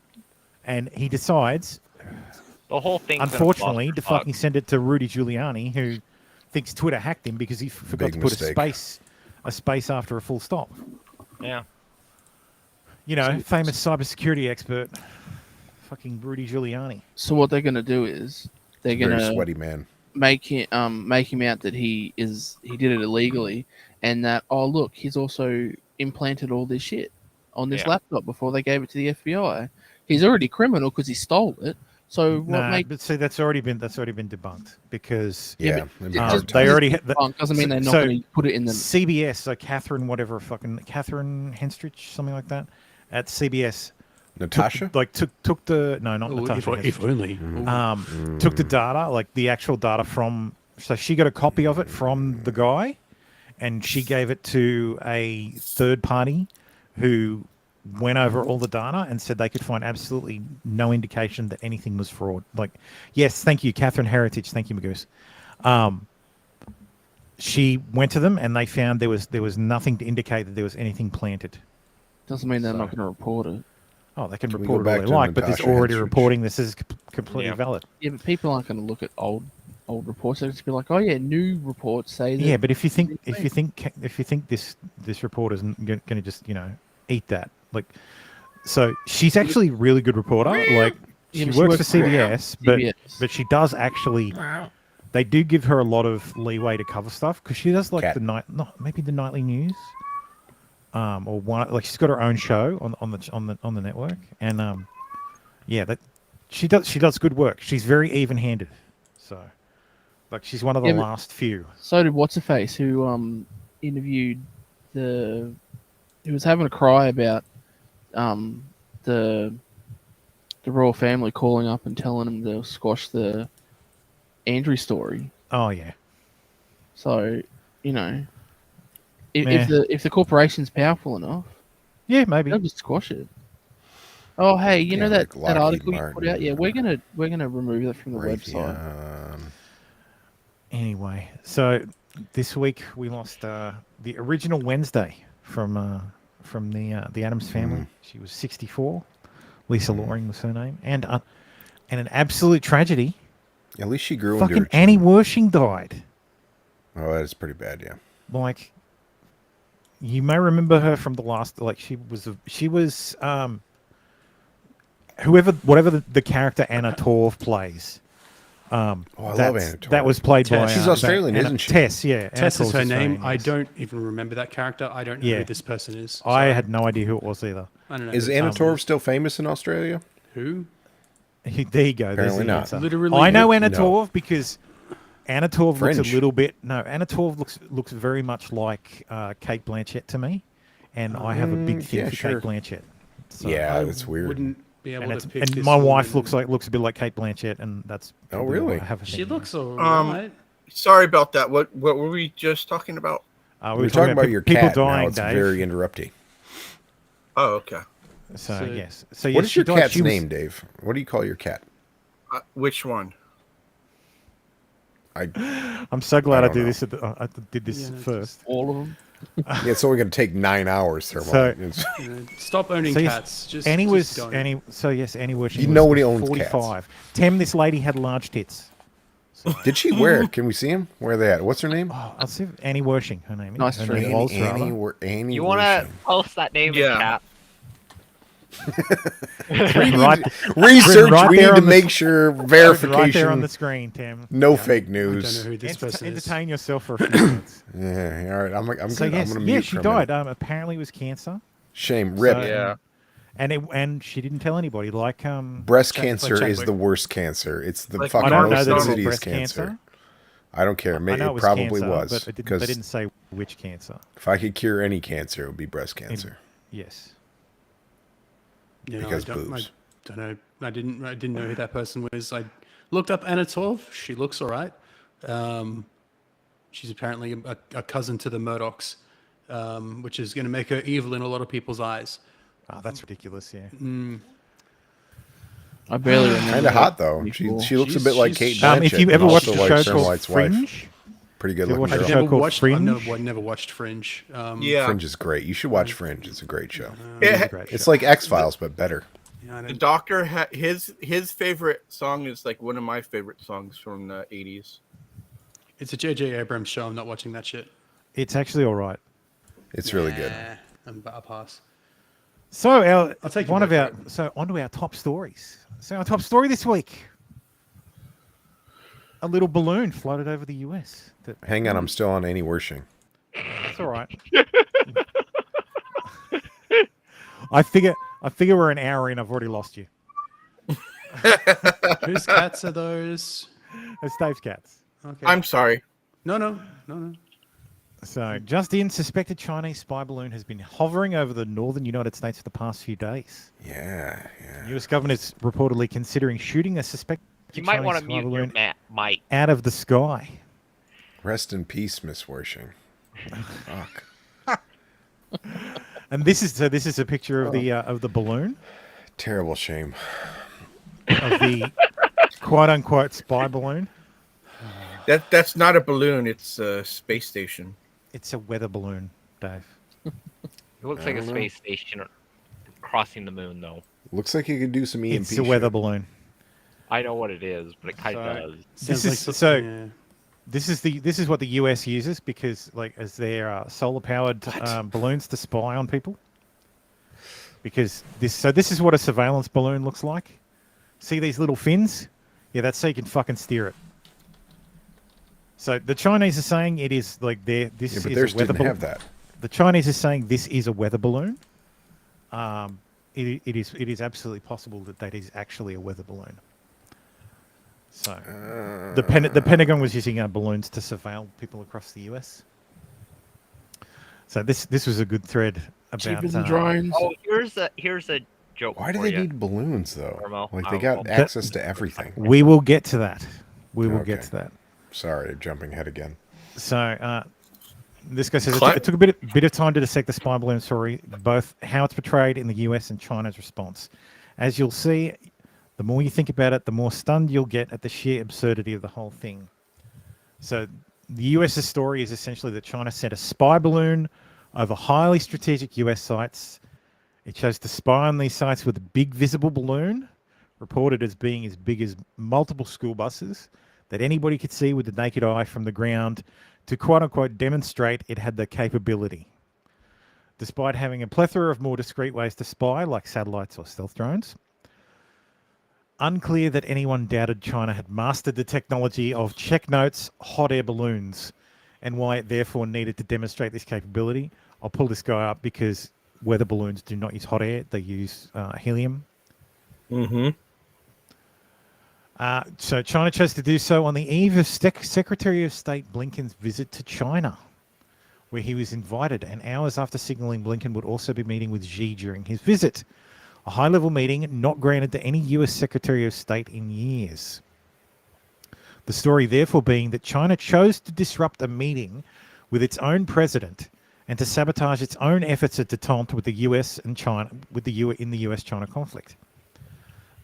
And he decides, The whole thing. unfortunately, to fucking send it to Rudy Giuliani, who thinks Twitter hacked him because he forgot Big to put mistake. a space after a full stop. Yeah. You know, famous cybersecurity expert, fucking Rudy Giuliani. So what they're going to do is they're going Very to sweaty man. make him out that he did it illegally, and that look, he's also implanted all this shit on this laptop before they gave it to the FBI. He's already criminal because he stole it. So what No, makes but see, that's already been debunked because Yeah, but just they already had doesn't mean they're not so going to put it in the CBS. So Catherine Henstridge, something like that, at CBS. Natasha? Took the no, not Natasha. If only. Took the data, like the actual data from. So she got a copy of it from the guy, and she gave it to a third party, who went over all the data and said they could find absolutely no indication that anything was fraud. Like, yes, thank you, Catherine Heritage. Thank you, Magoose. She went to them and they found there was nothing to indicate that there was anything planted. doesn't mean they're not going to report it. Oh, they can we report go it all back they to like, but there's Natasha already Henstridge? reporting this is completely valid. Yeah, but people aren't going to look at old reports. They'll just be like, oh yeah, new reports say that. Yeah, but if you think this reporter isn't going to just eat that, like, so she's actually a really good reporter. Like, Yeah, she but works for CBS, CBS. but she does actually. They do give her a lot of leeway to cover stuff because she does like maybe the nightly news, or one, like she's got her own show on the network, and that she does good work. She's very even-handed, so like she's one of the last few. So did what's her face who interviewed who was having a cry about the royal family calling up and telling him to squash the Andrew story. Oh yeah. So if the corporation's powerful enough, yeah, maybe they'll just squash it. Oh hey, you know that like article Lockheed you put out? Yeah, we're gonna remove that from the website. Anyway, so this week we lost the original Wednesday from the Addams family. She was 64. Lisa Loring was her name, and an absolute tragedy. At least she grew into Fucking her Annie Wershing died. Oh, that is pretty bad, yeah. Like, you may remember her from the last. Like, she was whatever the character Anna Torv plays. I love Anna Torv. That was played by. She's Australian, isn't she? Tess, yeah. Tess is her name. Australian, I yes. don't even remember that character. I don't know who this person is. I had no idea who it was either. I don't know. Is Anna Torv still famous in Australia? Who? There you go. Apparently not. Answer. Literally I know who? Anna No. Torv because Anna Torv looks Fringe. a little bit. No, Anna Torv looks very much like Kate Blanchett to me, and I have a big thing yeah, for sure. Kate Blanchett. So, Yeah, that's weird. Wouldn't be able and, to pick this my wife woman. looks a bit like Kate Blanchett, and that's Oh, probably why really? I have a She thing. looks alright. Sorry about that. What were we just talking about? We were talking about your people cat. dying, Now it's Dave. very interrupty. Oh, okay. So yes. So What yes, is she your died. cat's She was- name, Dave? What do you call your cat? Which one? I'm so glad I don't do know. this. I did this first. All of them. Yeah, it's only going to take 9 hours. So- Stop owning So yes, cats. Just Annie just was don't. Annie. So yes, Annie was. You know what he owns 45. Tem, this lady had large tits. Did she wear? Can we see him? Where are they at? What's her name? I'll see if Annie Wershing. Her name. Nice her friend. name was, rather. Annie. You want to Wershing. post that name in Yeah. chat? Right, Research. right We there need to on the- make sure verification. right there on the screen, Tim. No fake I don't news. know who this person is. Entertain yourself for a few minutes. Yeah, all right. I'm So good. yes, I'm going to yeah, mute she for a died. minute. Apparently, it was cancer. Shame. Rip. Yeah. And she didn't tell anybody. Like Breast Like cancer is Chadwick. the worst cancer. It's the Like fucking I don't know most that it was insidious breast cancer. cancer. I don't care. I know It it was probably cancer, was. but they Because didn't say which cancer. if I could cure any cancer, it would be breast cancer. Yes. You know, Because I boobs. don't know. I didn't know who that person was. I looked up Anna Torv. She looks all right. She's apparently a cousin to the Murdochs, which is going to make her evil in a lot of people's eyes. Oh, that's ridiculous. Yeah. I barely remember. Kind of her hot though. before. She looks a bit like Kate she's- Blanchett. If you and ever watched also a show like called White's wife. Fringe, Pretty good Have you looking watched girl. a show called I've never watched Fringe. Yeah. Fringe is great. You should watch Fringe. It's a great show. it's a great It's show. like X-Files, but better. Yeah, I The don't- Doctor, his favorite song is like one of my favorite songs from the 80s. it's a J.J. Abrams show. I'm not watching that shit. It's actually all right. It's really good. I'll pass. So I'll take your one of word our for it. so onto our top stories. So our top story this week: a little balloon floated over the U.S. Hang on, I'm still on Annie Wershing. That's all right. I figure we're an hour in. I've already lost you. Whose cats are those? It's Dave's cats. Okay. I'm sorry. No. So, just in, suspected Chinese spy balloon has been hovering over the northern United States for the past few days. Yeah. The U.S. government is reportedly considering shooting a suspected You might want to Chinese spy mute your balloon mic. out of the sky. Rest in peace, Miss Wershing. Fuck. And this is a picture of the balloon, Terrible shame. of the quote unquote spy balloon. That's not a balloon. It's a space station. It's a weather balloon, Dave. It looks like a space station crossing the moon, though. Looks like you could do some EMP. It's a weather balloon. I know what it is, but it kind of does. This Sounds is like so. yeah. This is what the US uses because as their solar powered balloons to spy on people. Because this is what a surveillance balloon looks like. See these little fins? Yeah, that's so you can fucking steer it. So the Chinese are saying it is like this Yeah, is but a theirs weather didn't balloon. have that. The Chinese are saying this is a weather balloon. It is absolutely possible that is actually a weather balloon. So the Pentagon was using balloons to surveil people across the US. So this was a good thread about Cheaper than drones. Oh, here's a joke. Why do for they ya. need balloons though? Irmo, Like I they got will- access to everything. We will get to that. We will get Okay. to that. Sorry, jumping ahead again. So this guy says Cla- it took a bit of time to dissect the spy balloon story, both how it's portrayed in the US and China's response. As you'll see, the more you think about it, the more stunned you'll get at the sheer absurdity of the whole thing. So the US's story is essentially that China sent a spy balloon over highly strategic US sites. It chose to spy on these sites with a big visible balloon, reported as being as big as multiple school buses, that anybody could see with the naked eye from the ground to quote-unquote demonstrate it had the capability. Despite having a plethora of more discreet ways to spy, like satellites or stealth drones, Unclear that anyone doubted China had mastered the technology of check notes hot air balloons and why it therefore needed to demonstrate this capability. I'll pull this guy up because weather balloons do not use hot air. They use helium. Mm-hmm. So China chose to do so on the eve of Secretary of State Blinken's visit to China, where he was invited, and hours after signaling Blinken would also be meeting with Xi during his visit. A high-level meeting not granted to any US Secretary of State in years. The story therefore being that China chose to disrupt a meeting with its own president and to sabotage its own efforts at detente with the US and China in the US-China conflict.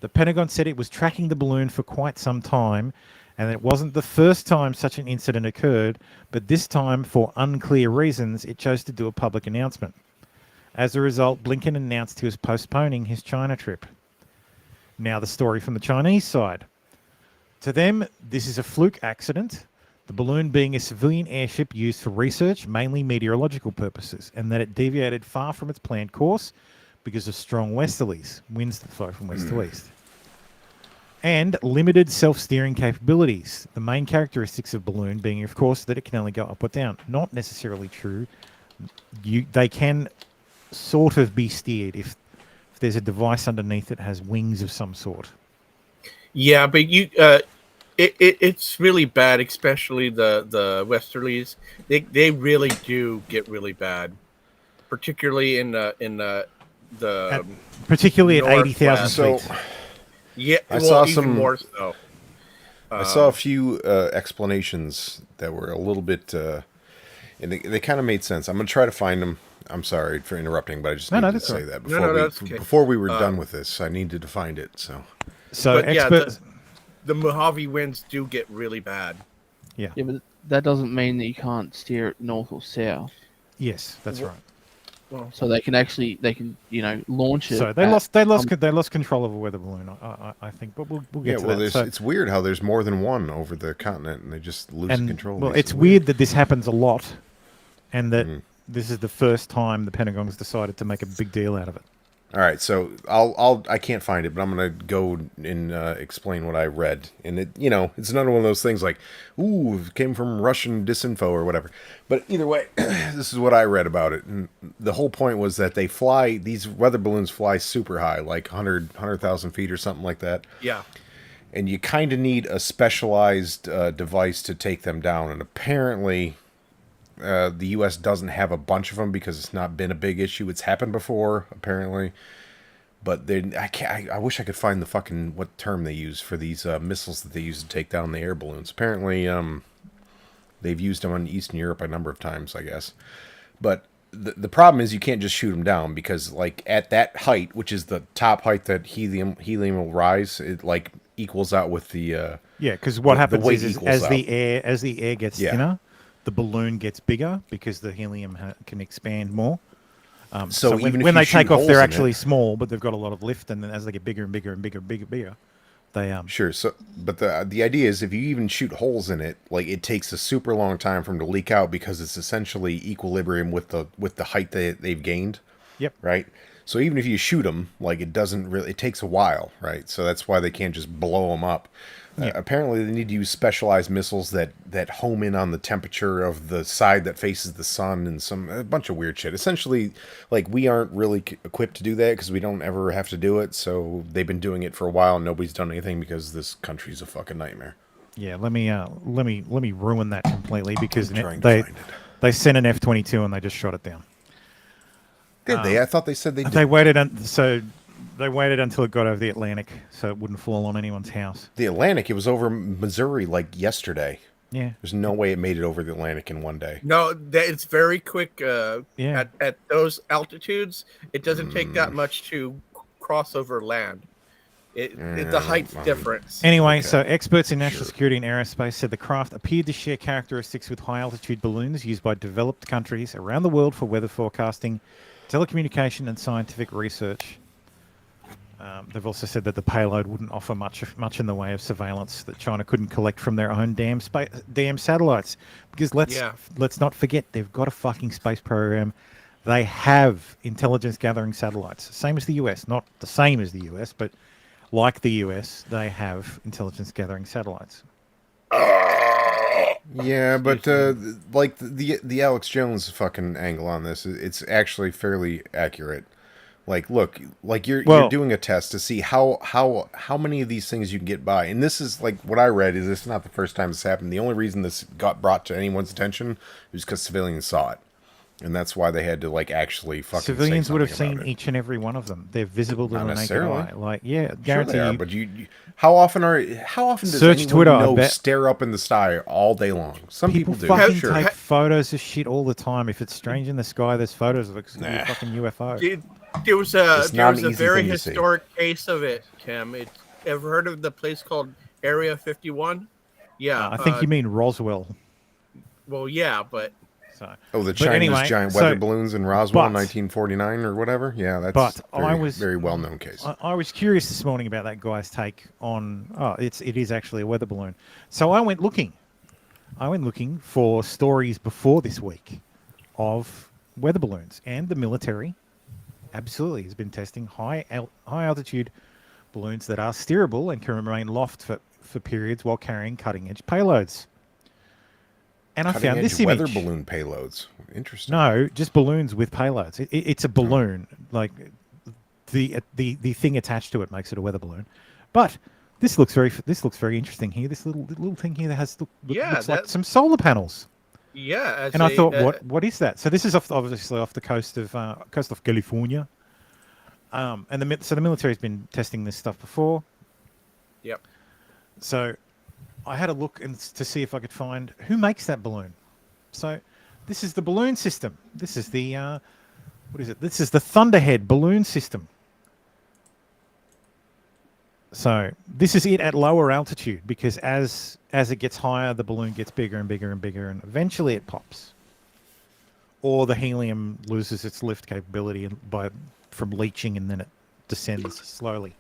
The Pentagon said it was tracking the balloon for quite some time, and it wasn't the first time such an incident occurred, but this time, for unclear reasons, it chose to do a public announcement. As a result, Blinken announced he was postponing his China trip. Now the story from the Chinese side. To them, this is a fluke accident, the balloon being a civilian airship used for research, mainly meteorological purposes, and that it deviated far from its planned course because of strong westerlies, winds that flow from west to east, and limited self-steering capabilities. The main characteristics of balloon being, of course, that it can only go up or down. Not necessarily true. They can sort of be steered if there's a device underneath that has wings of some sort. Yeah, but it's really bad, especially the westerlies. They really do get really bad, particularly particularly at northwest. 80,000 feet. Yeah, I saw some more so. I saw a few explanations that were a little bit, and they kind of made sense. I'm going to try to find them. I'm sorry for interrupting, but I just needed to say that before we were done with this. I needed to find it. So experts, the Mojave winds do get really bad. Yeah, but that doesn't mean that you can't steer it north or south. Yes, that's right. Well, so they can launch it. So they lost control of a weather balloon, I think. But we'll get to that. It's weird how there's more than one over the continent, and they just lose control. Well, it's weird that this happens a lot, and that this is the first time the Pentagon's decided to make a big deal out of it. All right, so I can't find it, but I'm gonna go and explain what I read, and it's another one of those things like, ooh, it came from Russian disinfo or whatever. But either way, this is what I read about it, and the whole point was that these weather balloons fly super high, like 100,000 feet or something like that. Yeah, and you kind of need a specialized device to take them down, and apparently. The U.S. doesn't have a bunch of them because it's not been a big issue. It's happened before, apparently, but I wish I could find the fucking what term they use for these missiles that they use to take down the air balloons. Apparently, they've used them in Eastern Europe a number of times, I guess. But the problem is you can't just shoot them down because, like, at that height, which is the top height that helium will rise, it like equals out with the because what happens is as the air gets thinner. The balloon gets bigger because the helium can expand more. So when they take off, they're actually small, but they've got a lot of lift. And then as they get bigger and bigger and bigger, they sure. So, but the idea is if you even shoot holes in it, like it takes a super long time for them to leak out because it's essentially equilibrium with the height that they've gained. Yep. Right. So even if you shoot them, like it takes a while, right? So that's why they can't just blow them up. Apparently, they need to use specialized missiles that home in on the temperature of the side that faces the sun and a bunch of weird shit. Essentially, like we aren't really equipped to do that because we don't ever have to do it. So they've been doing it for a while and nobody's done anything because this country's a fucking nightmare. Yeah, let me ruin that completely because they sent an F-22 and they just shot it down. Did they? I thought they said they did. They waited until it got over the Atlantic so it wouldn't fall on anyone's house. The Atlantic? It was over Missouri like yesterday. Yeah. There's no way it made it over the Atlantic in one day. No, it's very quick. At those altitudes, it doesn't take that much to cross over land. The height's difference. Anyway, so experts in national security and aerospace said the craft appeared to share characteristics with high-altitude balloons used by developed countries around the world for weather forecasting, telecommunication, and scientific research. They've also said that the payload wouldn't offer much in the way of surveillance that China couldn't collect from their own damn satellites. Because let's not forget, they've got a fucking space program. They have intelligence gathering satellites, same as the US, not the same as the US, but like the US, they have intelligence gathering satellites. Yeah, but like the Alex Jones fucking angle on this, it's actually fairly accurate. Like, look, like you're doing a test to see how many of these things you can get by, and this is like what I read is this is not the first time this happened. The only reason this got brought to anyone's attention was because civilians saw it, and that's why they had to like actually fucking. Civilians say would have something seen about it. each and every one of them. They're visible to Not the naked necessarily. eye. Like, yeah, Sure guarantee they are, you. but how often does Search anyone Twitter, I you know bet. stare up in the sky all day long? Some people do. fucking Sure. take photos of shit all the time. If it's strange in the sky, there's photos of it. 'Cause it's a fucking UFO. There was It's there not was an a easy very thing to see. historic case of it, Tim. Ever heard of the place called Area 51? Yeah. I think you mean Roswell. Well, yeah, but Oh, the But Chinese anyway, giant so- weather balloons in Roswell, but- 1949 or whatever. Yeah, that's But very well known case. I was curious this morning about that guy's take on. It is actually a weather balloon. So I went looking. For stories before this week of weather balloons, and the military absolutely has been testing high altitude balloons that are steerable and can remain aloft for periods while carrying cutting edge payloads. And I found this image. Weather balloon payloads. Interesting. No, just balloons with payloads. It's a balloon. Like the thing attached to it makes it a weather balloon. But this looks very interesting here. This little thing here that has looks like some solar panels. yeah. And I thought, what is that? So this is obviously off the coast of California. And the military's been testing this stuff before. Yep. So I had a look to see if I could find who makes that balloon. So this is the balloon system. This is the what is it? This is the Thunderhead balloon system. So this is it at lower altitude, because as it gets higher, the balloon gets bigger and bigger and bigger, and eventually it pops. Or the helium loses its lift capability from leaching, and then it descends slowly.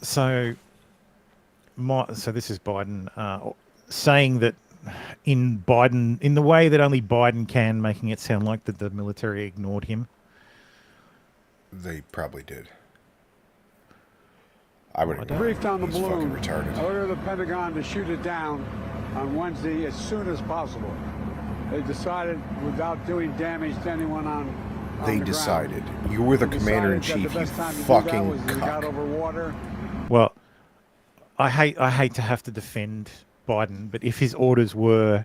So this is Biden saying that in the way that only Biden can, making it sound like that the military ignored him. They probably did. I would ignore Briefed him. on the He's balloon. fucking retarded. I ordered the Pentagon to shoot it down on Wednesday as soon as possible. They decided without doing damage to anyone on They the decided. ground. You were the They commander in decided chief. that You the best time to do that fucking was when it got cuck. over water. Well, I hate to have to defend Biden, but if his orders were,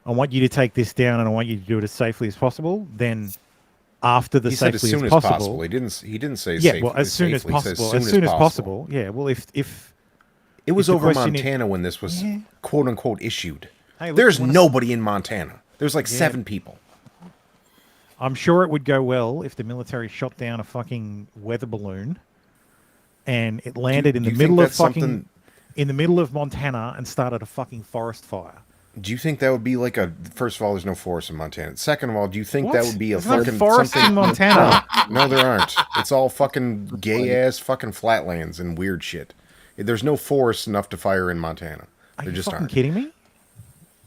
I want you to take this down and I want you to do it as safely as possible, then after the He said safely as soon as as possible. possible. He didn't say Yeah, safely. well, as soon as He said possible. As soon as possible. Yeah. Well, if it was if the over question Montana when this was quote unquote issued. Hey, look, There's wanna- nobody in Montana. There's like Yeah. 7 people. I'm sure it would go well if the military shot down a fucking weather balloon and it landed in do the you think middle of that's fucking something- in the middle of Montana and started a fucking forest fire. Do you think that would be like first of all, there's no forest in Montana. Second of all, do you think What? that would be a There's no fucking forests something? in Montana. No, there aren't. It's all fucking gay ass fucking flatlands and weird shit. There's no forest enough to fire in Montana. There just fucking aren't. kidding me?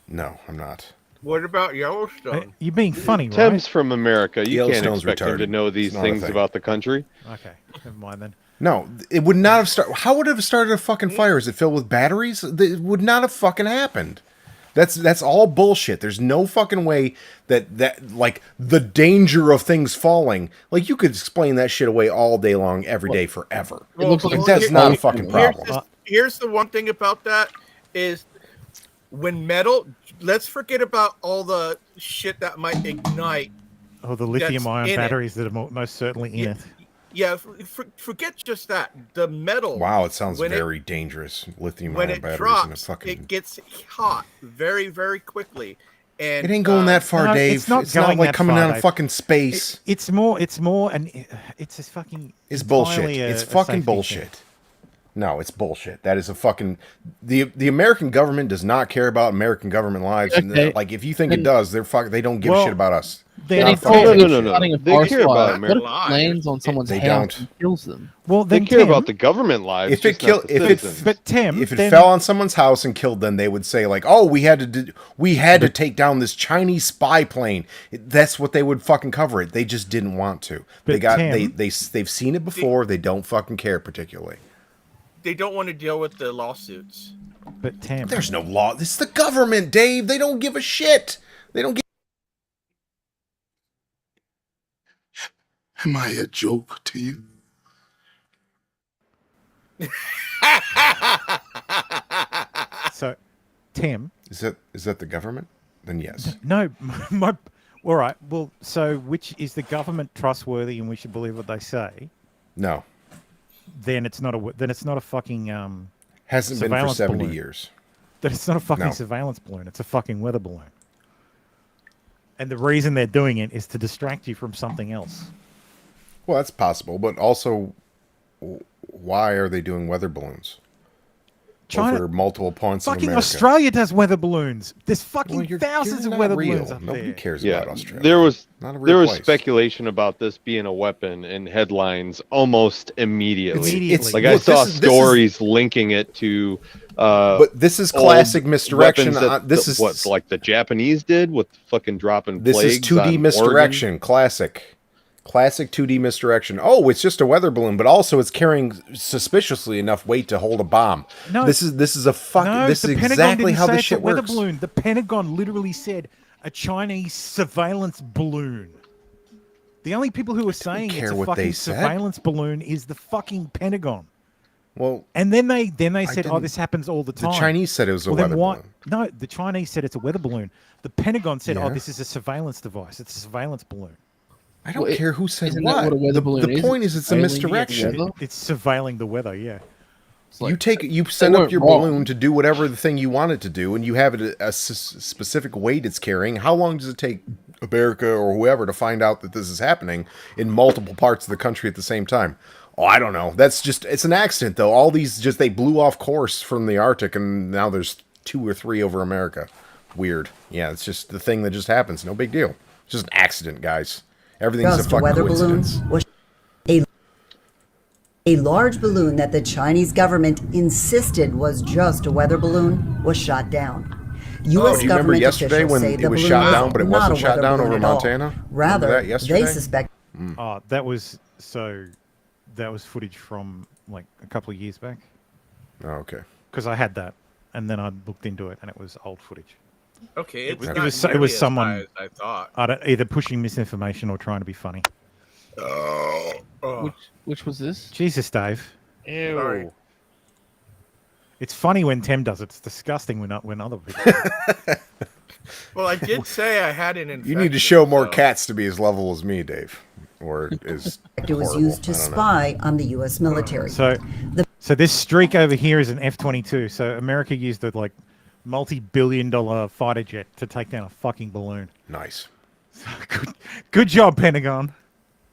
No, I'm not. What about Yellowstone? You're being funny, right? Tim's from America. You can't Yellowstone's expect him to retarded. know these It's not a things thing. about the country. Okay, never mind then. No, it would not have started. How would it have started a fucking fire? Is it filled with batteries? It would not have fucking happened. That's all bullshit. There's no fucking way that like the danger of things falling. Like you could explain that shit away all day long, every day, forever. It looks like That's not a fucking problem. Here's the one thing about that is when metal. Let's forget about all the shit that might ignite. Oh, the lithium-ion in it. batteries that are most certainly in it. Yeah, forget just that. The metal. Wow, it sounds when very dangerous. Lithium when ion it batteries drops, in a fucking. it gets hot very, very quickly. And It ain't going that far, No, Dave. it's not It's going not like that coming far, out of Dave. fucking space. It's more, and it's a fucking. It's bullshit. entirely It's a fucking safety bullshit. thing. No, it's bullshit. That is a fucking the American government does not care about American government lives. And Okay. like, if you think it does, they don't give a shit about us. They Not a don't fucking If shit. no. a They forest care about fire, America. what if it lands on someone's They house don't. and kills them? Well, They then care Tim, about the government lives. If it just not killed, the if citizens. but Tim, it then, fell on someone's house and killed them, they would say like, "Oh, we had to take down this Chinese spy plane." That's what they would fucking cover it. They just didn't want to. But Tim- They've seen it before. They don't fucking care particularly. They don't want to deal with the lawsuits. But Tim, There's no law. This is the government, Dave. They don't give a shit. They don't give. Am I a joke to you? so Tim, Is that the government? Then yes. no, my, all right. Well, so which is the government trustworthy and we should believe what they say? No. Then it's not a fucking Hasn't been for surveillance 70 balloon. years. That it's not a fucking No. surveillance balloon. It's a fucking weather balloon. And the reason they're doing it is to distract you from something else. Well, that's possible, but also, why are they doing weather balloons? China, over multiple points of fucking America. Australia does weather balloons. There's fucking Well, you're thousands of not weather real. balloons up Nobody there. cares Yeah, about Australia. there was Not a real there was place. speculation about this being a weapon in headlines almost immediately. Immediately. Like I Look, saw this is- stories linking it to. But this is classic old misdirection. weapons that This is what like the Japanese did with fucking dropping. This is plagues 2D on misdirection. Oregon. Classic 2D misdirection. Oh, it's just a weather balloon, but also it's carrying suspiciously enough weight to hold a bomb. No, this is a fucking. No, this the is Pentagon exactly didn't how say this it's shit a weather works. balloon. The Pentagon literally said a Chinese surveillance balloon. The only people who are saying care it's a what they fucking said. surveillance balloon is the fucking Pentagon. Well, and then they said, "Oh, didn't- this happens all the the time." Chinese said it was a then weather balloon. No, the Chinese said it's a weather balloon. The Pentagon said, "Oh, Yeah. this is a surveillance device. It's a surveillance balloon." I don't care who said isn't what. that what a weather The balloon is? point is, it's a Surveilling the misdirection. weather? It's surveilling the weather. Yeah. You send up weren't your wrong. balloon to do whatever the thing you want it to do, and you have it a specific weight it's carrying. How long does it take America or whoever to find out that this is happening in multiple parts of the country at the same time? Oh, I don't know. It's an accident though. All these they blew off course from the Arctic, and now there's 2 or 3 over America. Weird. Yeah, it's just the thing that just happens. No big deal. It's just an accident, guys. Everything's Just a fucking weather balloon coincidence. was a large balloon that the Chinese government insisted was just a weather balloon was shot down. U.S. Do you remember government yesterday officials when say it the was balloon shot was down, but it not wasn't a shot weather down balloon over at all. Montana? Remember Rather, that yesterday? they suspect That was footage from like a couple of years back. Oh, okay. Because I had that, and then I looked into it, and it was old footage. Okay, it's It not was nearly as someone high as I thought. either pushing misinformation or trying to be funny. Which was this? Jesus, Dave. Ew. Sorry. It's funny when Tim does it. It's disgusting when other people. Well, I did say I had an infection. You need to show more cats to be as level as me, Dave. Or is it was used to spy on the U.S. military. So this streak over here is an F-22. So America used a multi-billion-dollar fighter jet to take down a fucking balloon. Nice. Good job, Pentagon.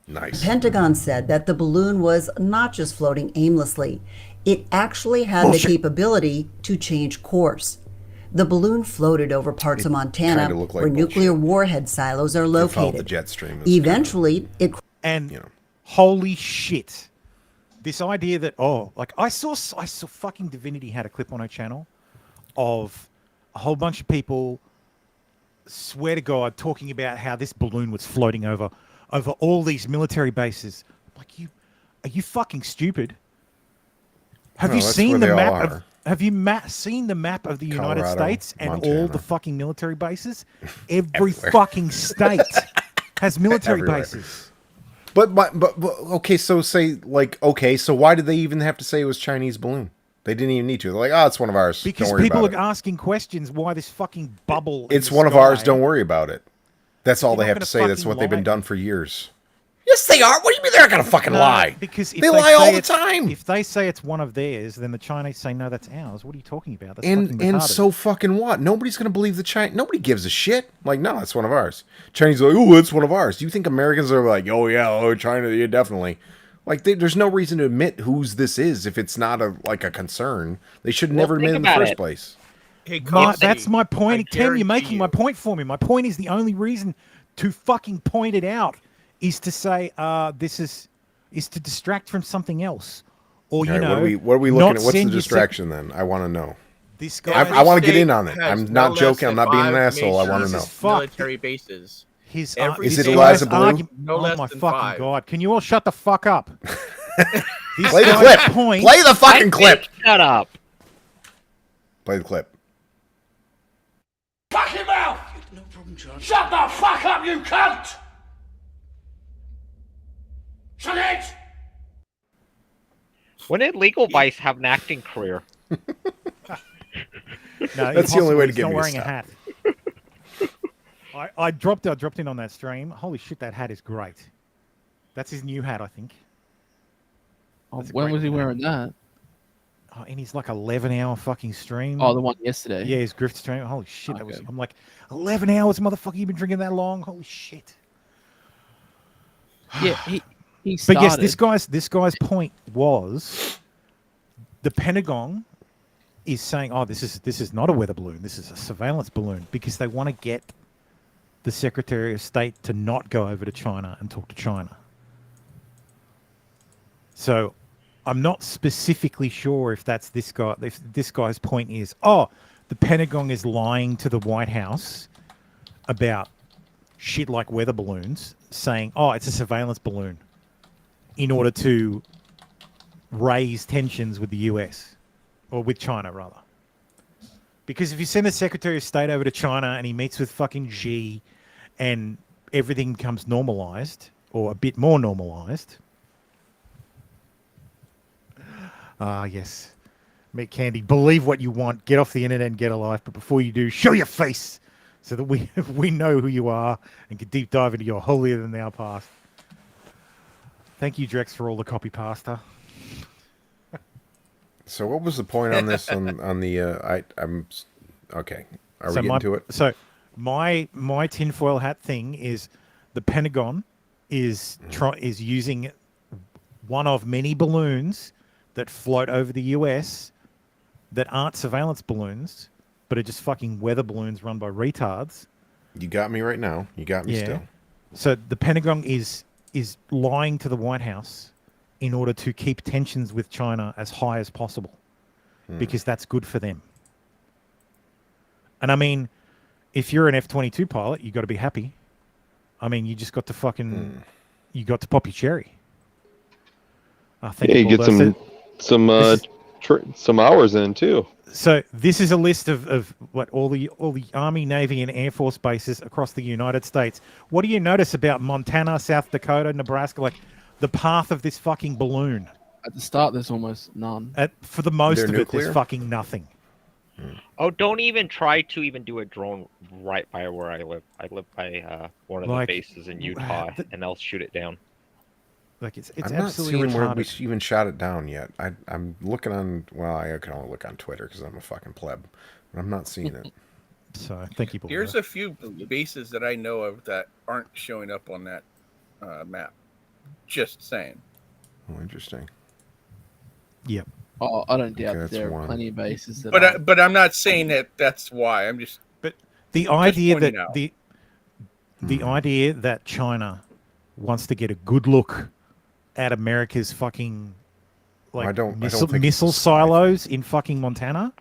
Nice. The Pentagon said that the balloon was not just floating aimlessly. It actually had the capability to change course. The balloon floated over parts of Montana kinda looked like where bullshit. nuclear warhead silos are It followed located. the jet stream. Eventually, it Holy shit. This idea that I saw fucking Divinity had a clip on her channel of a whole bunch of people, swear to God, talking about how this balloon was floating over all these military bases. Like, are you fucking stupid? Have No, you that's seen where the they all map are. Have you seen the map of the United Colorado, States and all Montana. the fucking military bases? Every fucking state has military Everywhere. bases. But okay, so so why did they even have to say it was Chinese balloon? They didn't even need to. They're like, oh, it's one of ours. Because don't worry people about are it. asking questions why this fucking bubble. in It's the one of ours. sky- Don't worry about it. That's all You're they not have to gonna say. That's fucking what they've been lie. done for years. Yes, they are. What do you mean they're not going to fucking No, lie? Because if they lie say all the it's- time. If they say it's one of theirs, then the Chinese say no, that's ours. What are you talking about? That's And fucking retarded. so fucking what? Nobody's going to believe the Chinese. Nobody gives a shit. Like, no, it's one of ours. Chinese are like, oh, it's one of ours. Do you think Americans are like, oh, yeah, oh, China, yeah, definitely. Like, there's no reason to admit whose this is if it's not a concern. They should never admit think in the about first it. place. Hey, That's my point. I Tim, you're making guarantee my you. point for me. My point is the only reason to fucking point it out is to say this is to distract from something else, or All you right, know, what are we looking not at? What's the send your distraction then? I want to know. This guy, I want to get in on it. Every I'm state not has joking. no I'm less not being an than asshole. I five want to major know. fuck. military bases. His Every Is it this Eliza guy's Bleu? argu- No oh less my than fucking 5. god! Can you all shut the fuck up? This Play the guy's clip. Point, Play the fucking clip. Shut up. Play the clip. Fuck him out! No problem, John. Shut the fuck up, you cunt! Shut it! When did Legal Vice have an acting career? No, That's the only way to he's get not me to wearing a stop. hat. I dropped in on that stream. Holy shit, that hat is great. That's his new hat, I think. Oh, That's a when great was he hat. wearing that? Oh, and he's like 11-hour fucking stream. Oh, the one yesterday. Yeah, his grift stream. Holy shit, that was. Okay. I'm like, 11 hours, motherfucker. You've been drinking that long? Holy shit. Yeah, he But started. yes, this guy's point was the Pentagon is saying, "Oh, this is not a weather balloon. This is a surveillance balloon," because they want to get the Secretary of State to not go over to China and talk to China. So, I'm not specifically sure if that's this guy. If this guy's point is, "Oh, the Pentagon is lying to the White House about shit like weather balloons, saying, oh, it's a surveillance balloon," in order to raise tensions with the US, or with China, rather. Because if you send the Secretary of State over to China and he meets with fucking Xi and everything becomes normalized, or a bit more normalized. Yes. Meat Candy, believe what you want, get off the internet and get a life, but before you do, show your face so that we know who you are and can deep dive into your holier than thou past. Thank you, Drex, for all the copy pasta. So what was the point on this? on the I'm okay. Are we getting to it? So my tinfoil hat thing is the Pentagon is using one of many balloons that float over the US that aren't surveillance balloons, but are just fucking weather balloons run by retards. You got me right now. You got me still. So the Pentagon is lying to the White House in order to keep tensions with China as high as possible, because that's good for them. And I mean, if you're an F-22 pilot, you got to be happy. I mean, you just got to fucking, you got to pop your cherry. I think Yeah, you get some hours in too. So this is a list of what all the Army, Navy, and Air Force bases across the United States. What do you notice about Montana, South Dakota, Nebraska? Like the path of this fucking balloon. At the start, there's almost none. For the most They're of it, nuclear? there's fucking nothing. Oh, don't even try to even do a drone right by where I live. I live by one of Like, the bases in Utah, and they'll shoot it down. Like it's I'm not absolutely seeing where we retarded. even shot it down yet. I'm looking on. Well, I can only look on Twitter because I'm a fucking pleb. But I'm not seeing it. So thank you, Here's Bleu. a few bases that I know of that aren't showing up on that map. Just saying. Oh, interesting. Yep. Oh, I don't doubt Okay, that that's there are one. plenty of bases that are. But I'm not saying that that's why. I'm just. But the idea that pointing out. the idea that China wants to get a good look at America's fucking like I don't missile, think missile it's a spy thing. silos in fucking Montana.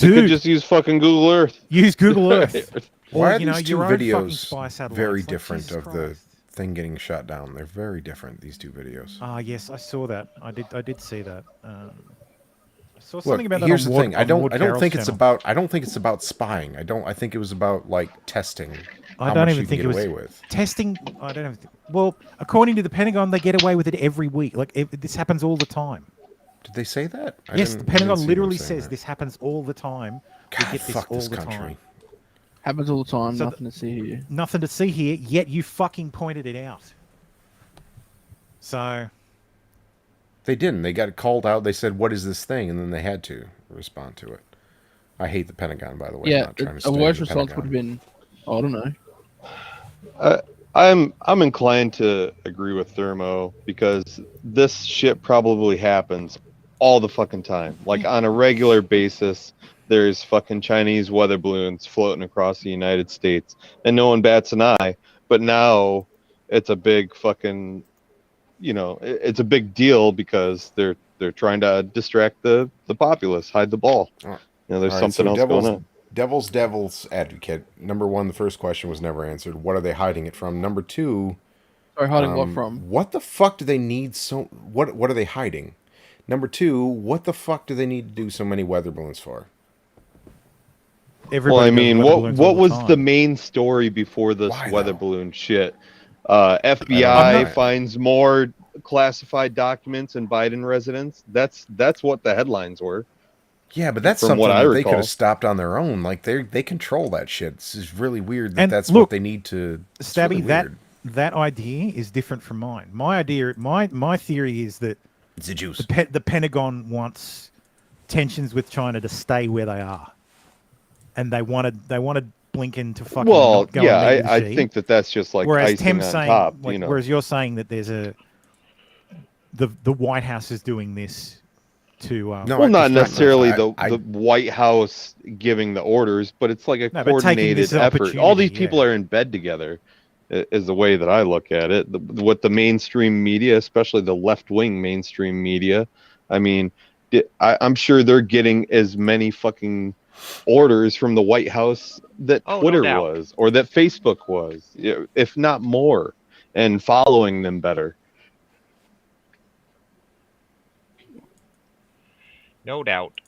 You could Dude, just use fucking Google Earth. use Google Earth. Why Or, are you know, these two your own fucking videos spy satellites. very Like, different Jesus of Christ. the thing getting shot down? They're very different. These two videos. Ah, yes, I saw that. I did see that. I saw Look, something about that here's on the Ward, thing. on Ward Carroll's channel. I don't think it's about spying. I think it was about like testing. I how don't much even you think can it get was away with. testing. I don't even. Well, according to the Pentagon, they get away with it every week. Like this happens all the time. Did they say that? Yes, the I didn't Pentagon see them we saying says that. this happens all the time. God, we get this fuck all this the country. time. Happens all the time. So nothing to see here. Nothing to see here, yet you fucking pointed it out. So They didn't. They got called out. They said, "What is this thing?" And then they had to respond to it. I hate the Pentagon, by the way. I'm Yeah, not trying to a stand worse the response Pentagon. would have been, I don't know. I'm inclined to agree with Thermo because this shit probably happens all the fucking time. Like on a regular basis, there's fucking Chinese weather balloons floating across the United States and no one bats an eye. But now it's a big fucking, it's a big deal because they're trying to distract the populace, hide the ball. There's All right, something so else going on. Devil's advocate. Number one, the first question was never answered. What are they hiding it from? Number two, Sorry, hiding what from? what the fuck do they need so? What are they hiding? Number two, what the fuck do they need to do so many weather balloons for? Well, I mean, what was the main story before this weather balloon shit? FBI finds more classified documents in Biden residence. That's what the headlines were. Yeah, but that's from something what I that they recall. could have stopped on their own. Like they control that shit. This is really weird that And that's look, what they need to. It's Stabby, really weird. that idea is different from mine. My theory is that it's the juice. The Pentagon wants tensions with China to stay where they are, and they wanted Blinken to fucking not go and meet with I Xi. think that's just like whereas icing Tim's on saying, top. whereas you're saying that there's the White House is doing this to well, not necessarily the White House giving the orders, but it's like a but taking coordinated this effort. All these opportunity, people are in bed together, is the way that I look at it. What the mainstream media, especially the left-wing mainstream media, I mean, I'm sure they're getting as many fucking orders from the White House that Twitter was, or that Facebook was, if not more, and following them better. No doubt.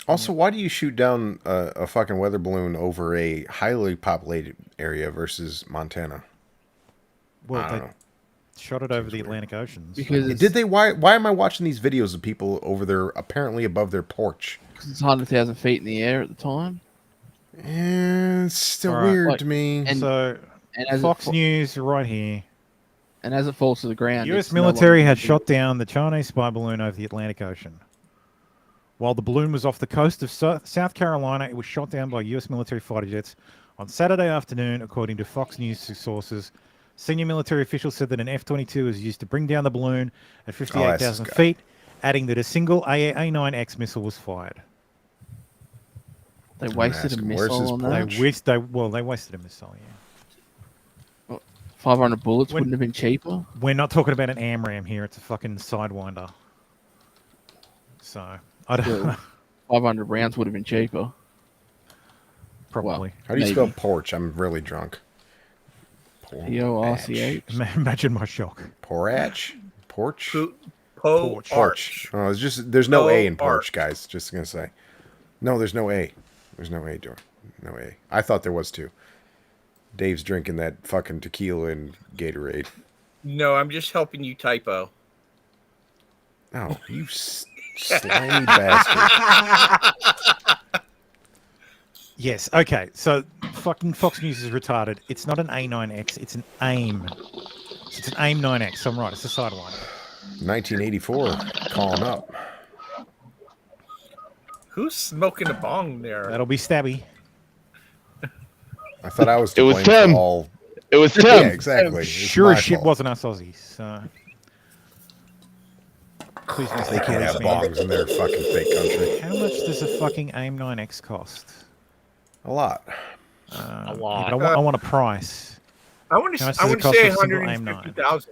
Also, why do you shoot down a fucking weather balloon over a highly populated area versus Montana? Well, I don't know. Shot it over the Atlantic Oceans. Because did they? Why am I watching these videos of people over there, apparently above their porch? Because it's 100,000 feet in the air at the time. It's still All right, weird to me. So, as Fox News right here. And as it falls to the ground, U.S. it's no military longer had big. shot down the Chinese spy balloon over the Atlantic Ocean. While the balloon was off the coast of South Carolina, it was shot down by U.S. military fighter jets on Saturday afternoon, according to Fox News sources. Senior military officials said that an F-22 was used to bring down the balloon at 58,000 feet, adding that a single A9X missile was fired. They wasted a missile on that. They wasted a missile, yeah. 500 bullets wouldn't have been cheaper. We're not talking about an AMRAAM here. It's a fucking Sidewinder. So, I don't know. 500 rounds would have been cheaper. Probably. How do you spell porch? I'm really drunk. P-O-R-C-H. Imagine my shock. Porch? Porch? Porch. Oh, it's just there's no A in porch, guys. Just gonna say. No, there's no A. There's no A, Joe. No A. I thought there was two. Dave's drinking that fucking tequila and Gatorade. No, I'm just helping you typo. Oh, you slimy bastard. Yes, okay. So fucking Fox News is retarded. It's not an A9X, it's an AIM. It's an AIM 9X. So I'm right, it's a Sidewinder. 1984, calling up. Who's smoking a bong there? That'll be Stabby. I thought I was to It was blame Tim. for all. It was Tim. Yeah, exactly. It's Sure my as shit fault. wasn't us Aussies. So. Please, Mr. They can't have Policeman. bongs in their fucking fake country. How much does a fucking AIM 9X cost? A lot. A Yeah, lot. but I want a price. I want How much to. I does it would cost say for a single AIM 9? 150,000.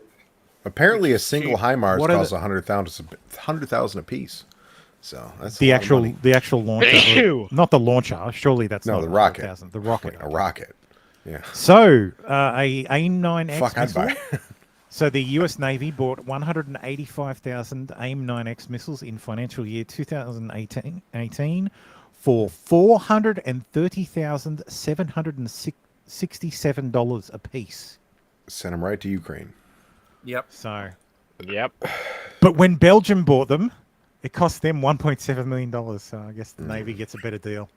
Apparently, a single HIMARS What are costs the- 100,000 a piece. So that's The a lot of money. actual launcher, not the launcher. Surely that's No, not the rocket. 100,000. The rocket. A rocket. Yeah. So a AIM-9X Fuck, I'd missile. buy. So the U.S. Navy bought 185,000 AIM-9X missiles in financial year 2018 for $430,767 a piece. Send them right to Ukraine. Yep. So. Yep. But when Belgium bought them, it cost them $1.7 million. So I guess the Navy gets a better deal.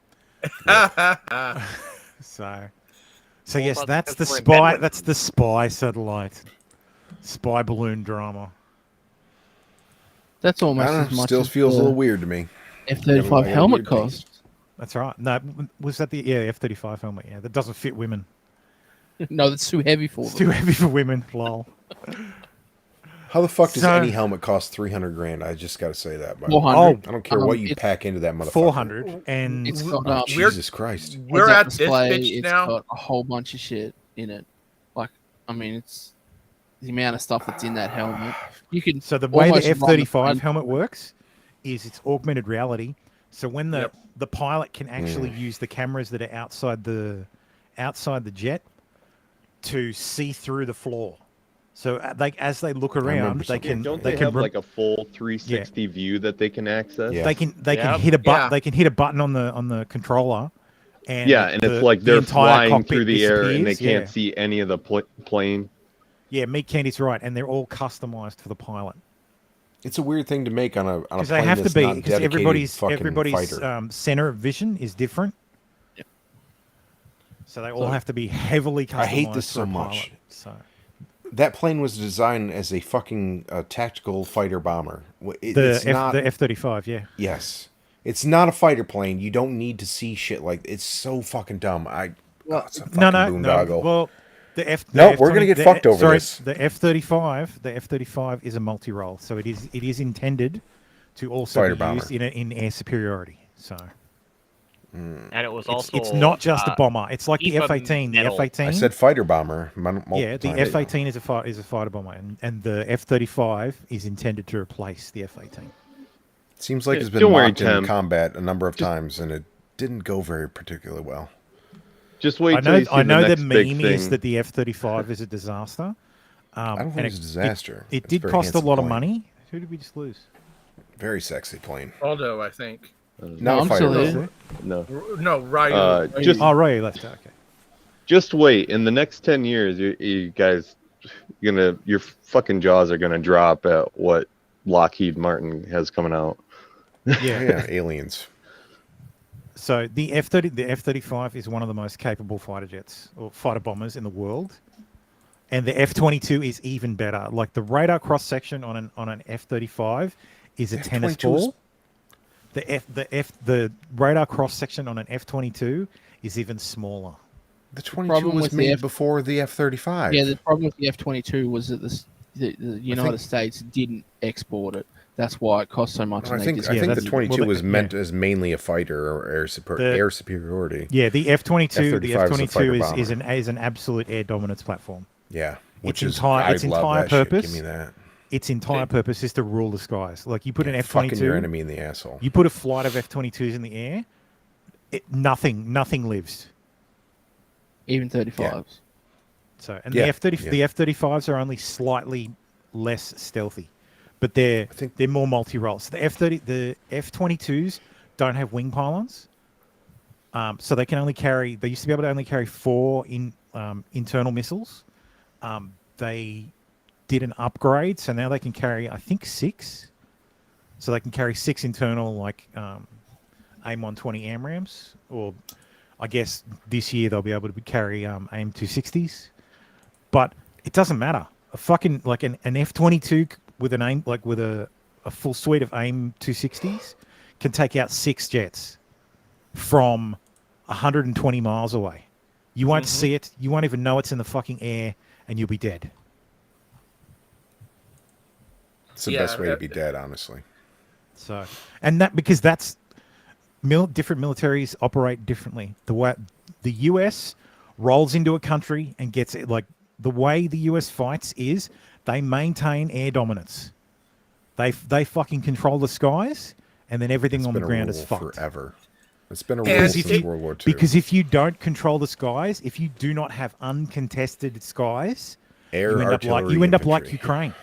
So yes, that's the spy. That's the spy satellite, spy balloon drama. That's almost I don't as know, much still as feels a the little weird to me. F-35 helmet cost. That's right. No, was that the F-35 helmet? Yeah, that doesn't fit women. No, that's too heavy for them. It's too heavy for women. Lol. How the fuck does So- any helmet cost 300 grand? I just got to say that. By the way. 400. I don't care what you It's pack into that motherfucker. 400 and It's got Oh, Jesus Christ. We're heads-up at this display, bitch it's now. got a whole bunch of shit in it. Like, I mean, it's the amount of stuff that's in that helmet. You can So the way the almost run F-35 plane. helmet works is it's augmented reality. So when the pilot can actually use the cameras that are outside the jet to see through the floor. So as they look around, they can Don't they they can have rem- like a full 360 view that they can access? they can hit a button. They can hit a button on the controller. And and it's like the they're entire flying cockpit through the air and they disappears. can't see any of the plane. Yeah, Meat Candy's right, and they're all customized for the pilot. It's a weird thing to make on a plane Because they have to that's be not because dedicated fucking everybody's fighter. center of vision is different. So they all have to be heavily customized. I hate this for so a much. pilot, so. That plane was designed as a fucking tactical fighter bomber. The F-35, yeah. Yes. It's not a fighter plane. You don't need to see shit like it's so fucking dumb. It's a fucking boondoggle. Well, we're gonna get fucked over this. The F-35 is a multi-role, so it is intended to also Fighter be bomber. used in air superiority. So. And it was also It's not just a bomber. It's like the EVA F-18. The metal. F-18. I said fighter bomber. Yeah, the F-18 is a fighter bomber, and the F-35 is intended to replace the F-18. Seems like it's been Don't worry, mocked in Tim. combat a number of times, and it didn't go very particularly well. Just wait till you see I know the the next big meme is thing. that the F-35 is a disaster. I don't think and it's a disaster. It It's a did very cost a handsome lot of plane. money. Who did we just lose? Very sexy plane. Aldo, I think. Not a fighter bomber. No. No, Ryu. Ryu left. Okay. Just wait. In the next 10 years, you guys, your fucking jaws are gonna drop at what Lockheed Martin has coming out. Yeah. Aliens. So the F-35 is one of the most capable fighter jets or fighter bombers in the world, and the F-22 is even better. Like the radar cross section on an F-35 is a tennis F-22 is- ball. The radar cross section on an F-22 is even smaller. The 22 was made before the F-35. Yeah, the problem with the F-22 was that the United States didn't export it. That's why it cost so much. I think the 22 was meant as mainly a fighter or air superiority. Yeah, the F-22 F-35 is an absolute air dominance platform. Yeah, its entire that purpose. Shit. Give me that. Its entire purpose is to rule the skies. Like you put an fucking F-22, your enemy in the asshole. You put a flight of F-22s in the air, nothing lives. Even 35s. Yeah. So the F-35s are only slightly less stealthy, but they're more multi-role. So the F-22s don't have wing pylons, so they can only carry. They used to be able to only carry 4 internal missiles. They did an upgrade, so now they can carry, I think, 6. So they can carry 6 internal, like AIM-120 AMRAAMs, or I guess this year they'll be able to carry AIM-260s. But it doesn't matter. A fucking like an F-22 with an AIM, like with a full suite of AIM-260s, can take out 6 jets from 120 miles away. You won't see it. You won't even know it's in the fucking air, and you'll be dead. It's the best way to be dead, honestly. So, and that because that's different militaries operate differently. The way the US rolls into a country and gets it, like the way the US fights is they maintain air dominance. They fucking control the skies, and then everything on the ground is fucked forever. It's been a rule since World War II. Because if you don't control the skies, if you do not have uncontested skies, you end up like Ukraine.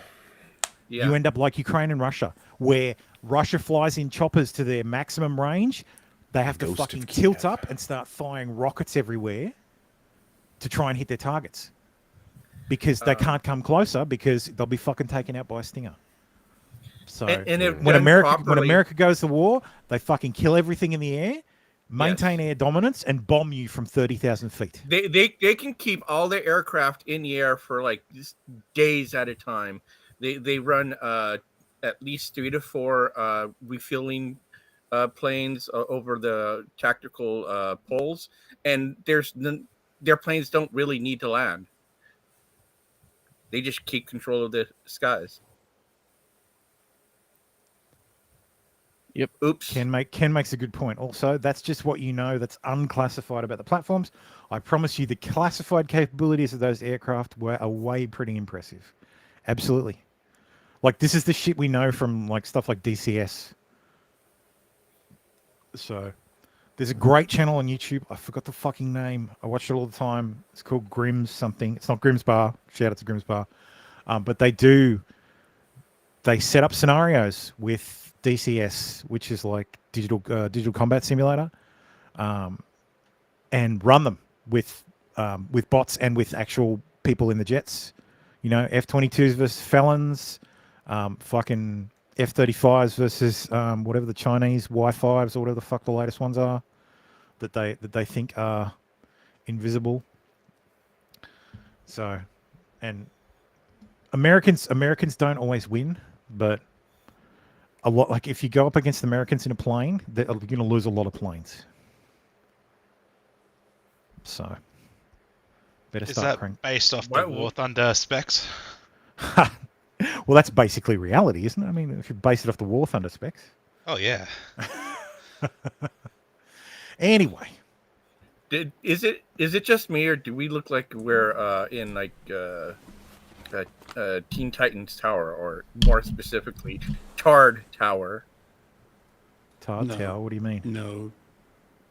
Yeah. You end up like Ukraine and Russia, where Russia flies in choppers to their maximum range. They have to fucking tilt up and start firing rockets everywhere to try and hit their targets. Because they can't come closer because they'll be fucking taken out by a Stinger. So when America goes to war, they fucking kill everything in the air, maintain air dominance, and bomb you from 30,000 feet. They can keep all their aircraft in the air for like just days at a time. They run at least 3 to 4 refueling planes over the tactical poles, and there's their planes don't really need to land. They just keep control of the skies. Yep. Oops. Ken makes a good point. Also, that's just what you know that's unclassified about the platforms. I promise you the classified capabilities of those aircraft are way pretty impressive. Absolutely. Like, this is the shit we know from like stuff like DCS. So there's a great channel on YouTube. I forgot the fucking name. I watch it all the time. It's called Grimm's something. It's not Grimm's Bar. Shout out to Grimm's Bar. But they set up scenarios with DCS, which is like digital combat simulator, and run them with bots and with actual people in the jets. You know, F-22s versus Felons, fucking F-35s versus whatever the Chinese Y-5s or whatever the fuck the latest ones are that they think are invisible. So, and Americans don't always win, but a lot, like if you go up against Americans in a plane, they're going to lose a lot of planes. So, better Is start that based off the War Thunder specs? Well, that's basically reality, isn't it? I mean, if you base it off the War Thunder specs. Oh yeah. Anyway, is it just me, or do we look like we're in like Teen Titans Tower, or more specifically, Tard Tower? Tard Tower? What do you mean? No,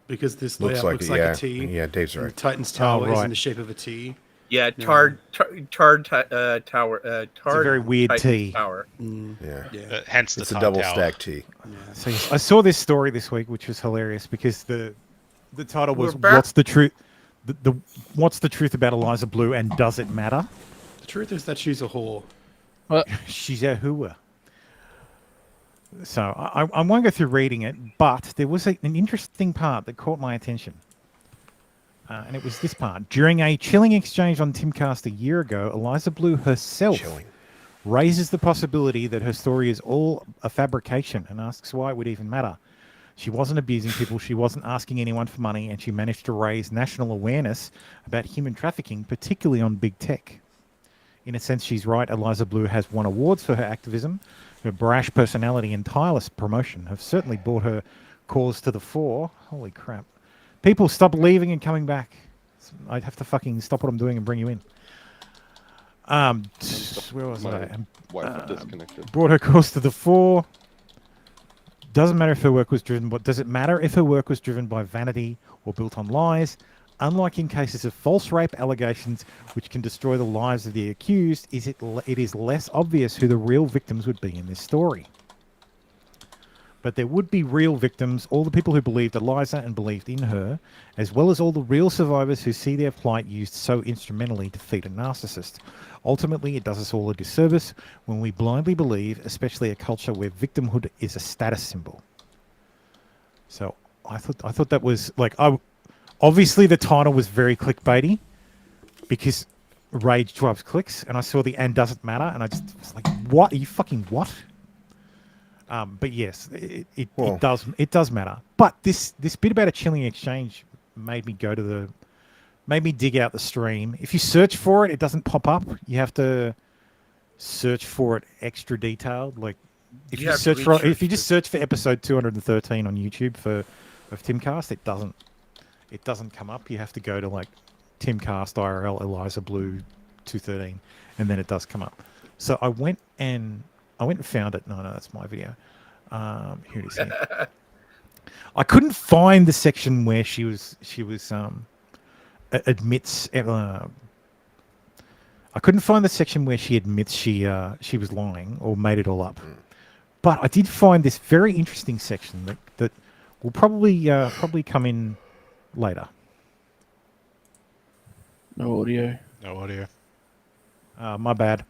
because this Looks layout like looks it, like yeah. a T. Yeah, Dave's right. And Titan's Tower is right. in the shape of a T. Yeah, No. Tower. It's a very weird Titans T. Tower. Yeah. Hence the It's a top double tower. stack T. So yes, I saw this story this week, which was hilarious because the title was We're back. "What's the truth? What's the truth about Eliza Bleu, and does it matter?" The truth is that she's a whore. She's a hooer. So I won't go through reading it, but there was an interesting part that caught my attention. And it was this part. During a chilling exchange on Timcast a year ago, Eliza Bleu herself raises the possibility that her story is all a fabrication and asks why it would even matter. She wasn't abusing people, she wasn't asking anyone for money, and she managed to raise national awareness about human trafficking, particularly on big tech. In a sense, she's right. Eliza Bleu has won awards for her activism. Her brash personality and tireless promotion have certainly brought her cause to the fore. Holy crap. People, stop leaving and coming back. I'd have to fucking stop what I'm doing and bring you in. Where was I? Wi-Fi disconnected. Brought her cause to the fore. Doesn't matter if her work was driven by... Does it matter if her work was driven by vanity or built on lies? Unlike in cases of false rape allegations, which can destroy the lives of the accused, it is less obvious who the real victims would be in this story. But there would be real victims, all the people who believed Eliza and believed in her, as well as all the real survivors who see their plight used so instrumentally to feed a narcissist. Ultimately, it does us all a disservice when we blindly believe, especially a culture where victimhood is a status symbol. So I thought that was like... Obviously, the title was very clickbaity because rage drives clicks, and I saw the "and doesn't matter," and I just was like, "What? Are you fucking what?" But yes, it does matter. But this bit about a chilling exchange made me dig out the stream. If you search for it, it doesn't pop up. You have to search for it extra detailed. Like if you just search for episode 213 on YouTube of Timcast, it doesn't come up. You have to go to like Timcast IRL Eliza Bleu 213, and then it does come up. So I went and found it. No, that's my video. Here it is. Here. I couldn't find the section where she admits. I couldn't find the section where she admits she was lying or made it all up. But I did find this very interesting section that will probably come in later. No audio. No audio. My bad.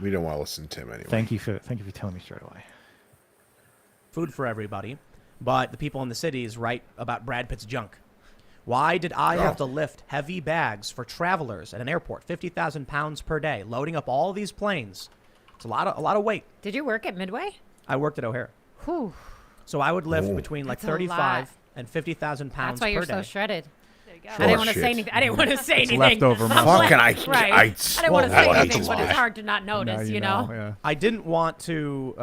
We don't want to listen to him anyway. Thank you for telling me straight away. Food for everybody, but the people in the cities write about Brad Pitt's junk. Why did I have to lift heavy bags for travelers at an airport, 50,000 pounds per day, loading up all these planes? It's a lot of weight. Did you work at Midway? I worked at O'Hare. Whew. So I would lift between like That's a lot. 35 and 50,000 pounds That's why per you're day. so shredded. I didn't want to say anything. I didn't want to say anything. leftover But I'm muscle. like, Fucking right. I I didn't want to say swallowed anything, a but it's lot. hard to not notice, you know? Yeah. I didn't want to.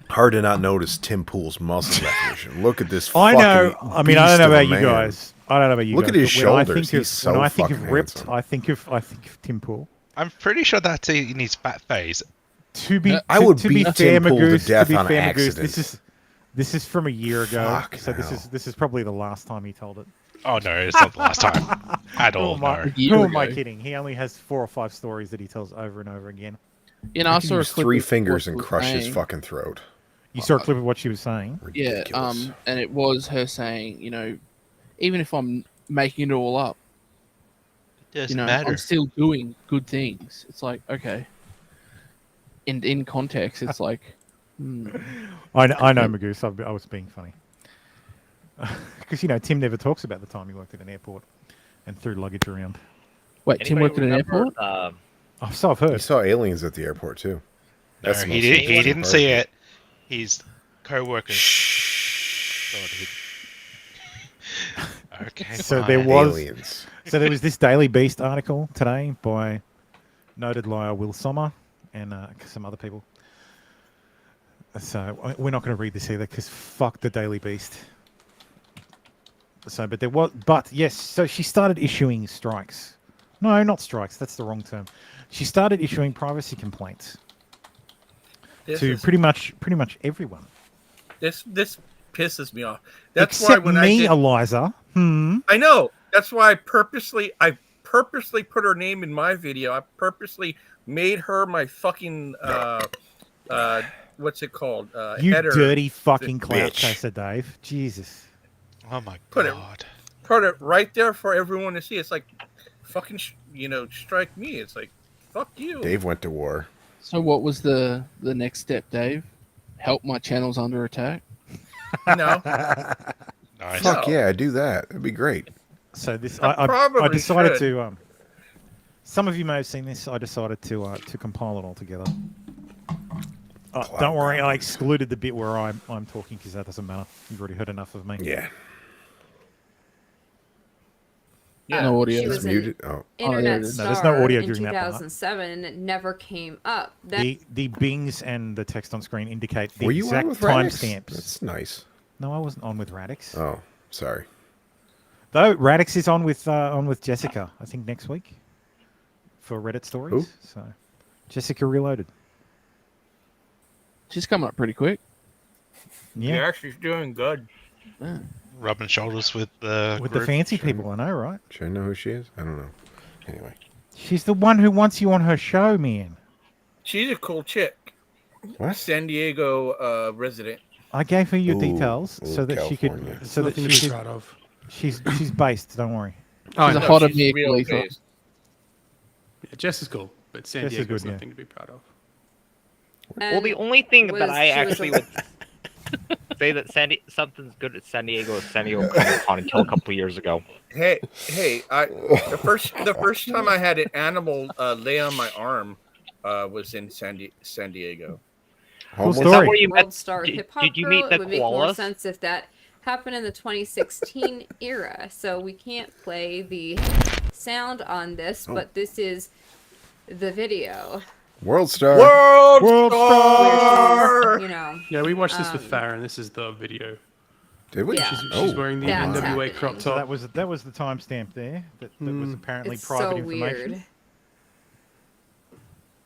Hard to not notice Tim Pool's muscle definition. Look at this. I know. fucking I mean, I don't beast know of a about you man. guys. I don't know about you Look guys. at his but when I shoulders. think He's of, so when I think fucking of ripped, handsome. I think of Tim Pool. I'm pretty sure that's in his fat phase. To be, I would to be beat fair, Tim Pool to Magoose, death be on fair, Magoose, accident. this is from a year ago. Fuck So hell. this is probably the last time he told it. Oh no, it's not the last time at all. Who am I, No. who am I kidding? He only has 4 or 5 stories that he tells over and over again. You know, I I could saw a use clip 3 of fingers what and she was crush his saying. fucking throat. You saw a clip of what she was saying. Yeah, Ridiculous. and it was her saying, you know, even if I'm making it all up, It doesn't you know, matter. I'm still doing good things. It's like, okay. In context, it's like, I know, Magoose. I was being funny. Because, you know, Tim never talks about the time he worked at an airport and threw luggage around. Wait, Tim worked at an airport? Oh, so I've heard. He saw aliens at the airport too. No, That's the he, most did, he interesting didn't part see of it. His co-workers. Okay. So fine. there was Aliens. So there was this Daily Beast article today by noted liar Will Sommer and some other people. So we're not going to read this either because fuck the Daily Beast. So, but yes. So she started issuing strikes. No, not strikes. That's the wrong term. She started issuing privacy complaints to pretty much everyone. This pisses me off. That's Except why when me, I did, Eliza. I know. That's why I purposely put her name in my video. I purposely made her my fucking what's it called? You header. dirty fucking clout bitch. chaser, Dave. Jesus. Oh my Put god. Put it right there for everyone to see. It's like fucking strike me. It's like fuck you. Dave went to war. So what was the next step, Dave? Help my channel's under attack? No. Nice. Fuck yeah, do that. It'd be great. So this, I I probably decided should. to. Some of you may have seen this. I decided to compile it all together. Don't worry, I excluded the bit where I'm talking because that doesn't matter. You've already heard enough of me. Yeah. No audio. She was It's an muted. Oh. internet No, there's no star audio in during that part. 2007, and it never came up. Then The bings and the text on screen indicate the Were you exact on with Radix? timestamps. That's nice. No, I wasn't on with Radix. Oh, sorry. Though Radix is on with Jessica, I think next week for Reddit stories. Who? So Jessica Reloaded. She's coming up pretty quick. Yeah, she's doing good. Yeah. Rubbing shoulders with the with the group. fancy people, I know, right? Should I know who she is? I don't know. Anyway. She's the one who wants you on her show, man. She's a cool chick. What? San Diego resident. I gave her your Ooh, details ooh, so that California. she could, so that Nothing she to be could, proud of. she's based. Don't worry. Oh, She's a no, hotter she's me, real Elisa. based. Yeah, Jess is cool, but San Jess is Diego's good, yeah. nothing to be proud of. Well, the only thing that I she was actually would say that something's good at San Diego is San Diego Comic Con until a couple of years ago. Hey, the first time I had an animal lay on my arm was in San Diego. Cool Homeless? Is that story. where you World met? Star Did, Hip Hop did you Girl, meet the it would make more koalas? sense if that happened in the 2016 era. So we can't play the sound on this, but this is the video. World Star. World Star! Which is, you know, Yeah, we watched this with Farron. This is the video. Did we? Yeah. She's wearing the That's NWA happening. crop So top. that was the timestamp there. That was apparently it's private so information. weird.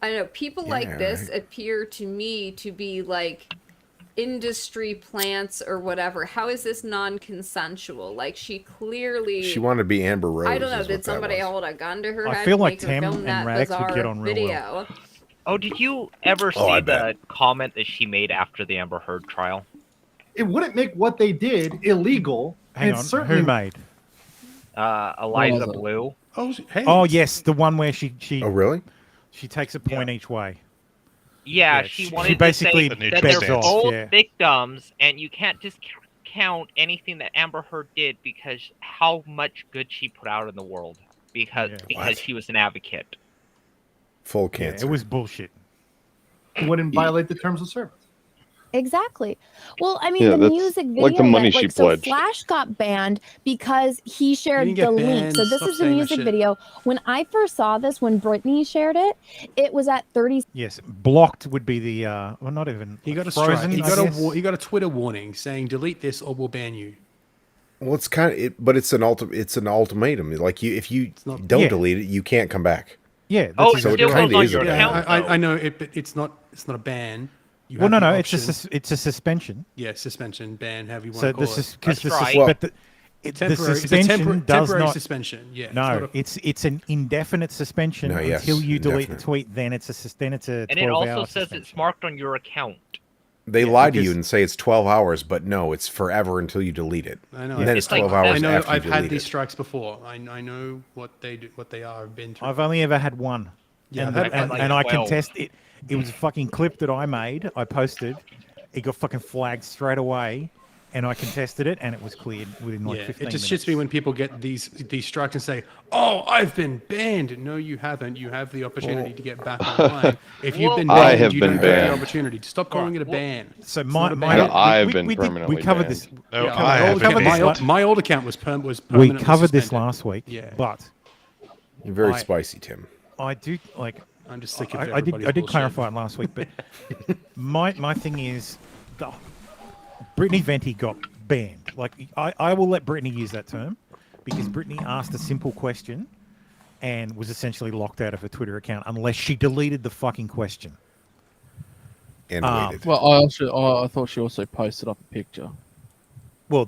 I know people like this appear to me to be like industry plants or whatever. How is this non-consensual? Like she clearly She wanted to be Amber Rose. I don't know. is Did what that somebody was. hold a gun to her I head feel to like make her Tim film and that Radix would bizarre get on real well. video? Oh, did you ever Oh, I see the bet. comment that she made after the Amber Heard trial? It wouldn't make what they did illegal. Hang and on, certainly who made? Eliza Blue. Oh, hey. Oh yes, the one where she Oh, really? she takes a point each way. Yeah, Yeah, she she wanted basically to say that begs they're off, both yeah. victims, and you can't discount anything that Amber Heard did because how much good she put out in the world because What? she was an advocate. Full Yeah, cancer. it was bullshit. wouldn't violate the terms of service. Exactly. Well, I mean, Yeah, the that's music video, like the money that, she like, so pledged. Flash got banned because he shared didn't get the link. banned. So this Stop is the saying that music shit. video. When I first saw this, when Britney shared it, it was at 30. Yes, blocked would be the well, not even He got a frozen. strike. He I got a guess. he got a Twitter warning saying delete this or we'll ban you. Well, it's kind of, but it's an ultimatum. Like if you don't Yeah. delete it, you can't come back. Yeah. Oh, that's it So still it kind goes of on is your a ban. account. I know it, but it's not a ban. You Well, have no, the it's option. it's a suspension. Yeah, suspension, ban, however you want So to call this is it. because the right. but the Temporary- it's a suspension does temporary not suspension. Yeah, it's no, not a- it's an indefinite suspension No, yes, until you delete the indefinite. tweet. Then it's a 12 And it also hour says suspension. it's marked on your account. They Yeah, lie to you because- and say it's 12 hours, but no, it's forever until you delete it. I know. And then it's It's like 12 that. hours I know. after I've you had delete these it. strikes before. I know what they do, what they are. I've been through. I've only ever had one. Yeah, and, I've had like and I 12. contest it. It was a fucking clip that I made. I posted. It got fucking flagged straight away, and I contested it, and it was cleared within like Yeah, 15 it just minutes. shits me when people get these strikes and say, "Oh, I've been banned." No, you haven't. You have the opportunity to get back online. If you've been I banned, have you been don't have the banned. opportunity. Stop calling it a ban. So It's my not a my ban. No, I have we, been we, did, permanently we covered banned. this. No, Yeah, I my have old been account, banned. my old account was We permanently covered this suspended. last week. Yeah. But You're very I- spicy, Tim. I do like. I'm just sick of I did everybody's bullshit. clarify it last week, but my thing is, Brittany Venti got banned. Like I will let Brittany use that term because Brittany asked a simple question and was essentially locked out of her Twitter account unless she deleted the fucking question. And waited. Well, I thought she also posted up a picture. Well,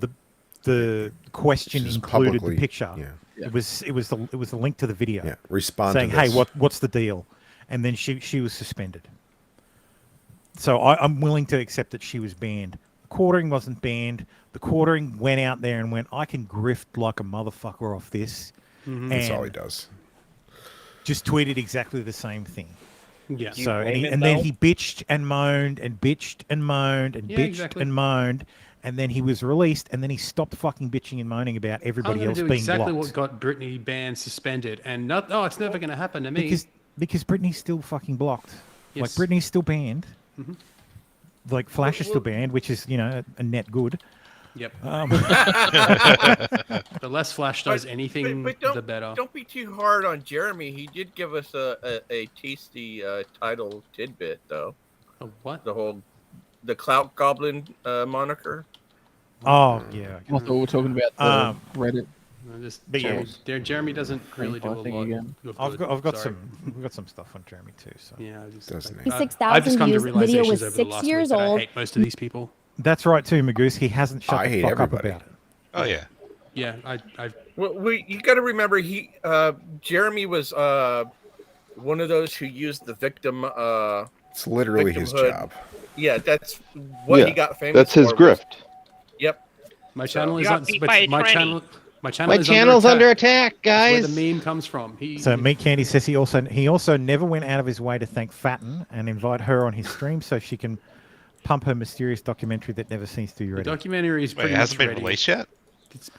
the question She's included the publicly- picture. yeah. It was the link to the video. Yeah, respond saying, to "Hey, this." what's the deal?" And then she was suspended. So I'm willing to accept that she was banned. The quartering wasn't banned. The quartering went out there and went, "I can grift like a motherfucker off this." That's all he And does. just tweeted exactly the same thing. Yeah. So blame him, and then though? he bitched and moaned and bitched and moaned and Yeah, bitched exactly. and moaned, and then he was released, and then he stopped fucking bitching and moaning about I'm everybody going else to do being exactly blocked. what got Britney banned, suspended, and not. Oh, it's never going to happen to me. Because Britney's still fucking blocked. Like Yes. Britney's still banned. Mhm. Like Flash is still banned, which is a net good. Yep. The less Flash does anything, but don't, the better. Don't be too hard on Jeremy. He did give us a tasty title tidbit, though. What? The Clout Goblin moniker. Oh yeah. I thought we were talking about the Reddit. No, just But yeah. Jeremy doesn't really do a Thing lot. again. of I've good. got Sorry. some stuff on Jeremy too. So Yeah, I just, Doesn't I- he? I've just 6,000 come to views. Video realizations was over the 6 last years week that old. I hate most of these people. that's right too, Magoose. He hasn't shut I the hate fuck everybody. up about it. Oh yeah. Yeah, I Well, you got to remember Jeremy was one of those who used the victim. It's literally his victimhood. job. Yeah, that's what Yeah, he got famous that's his for. was- grift. Yep. my channel You is got on, beat but by a my tranny. channel. My My channel's under attack, That's guys. where the meme comes from. So Meat Candy says he also never went out of his way to thank Fatten and invite her on his stream so she can pump her mysterious documentary that never seems to be the ready. documentary is Wait, pretty it hasn't much been ready. released yet?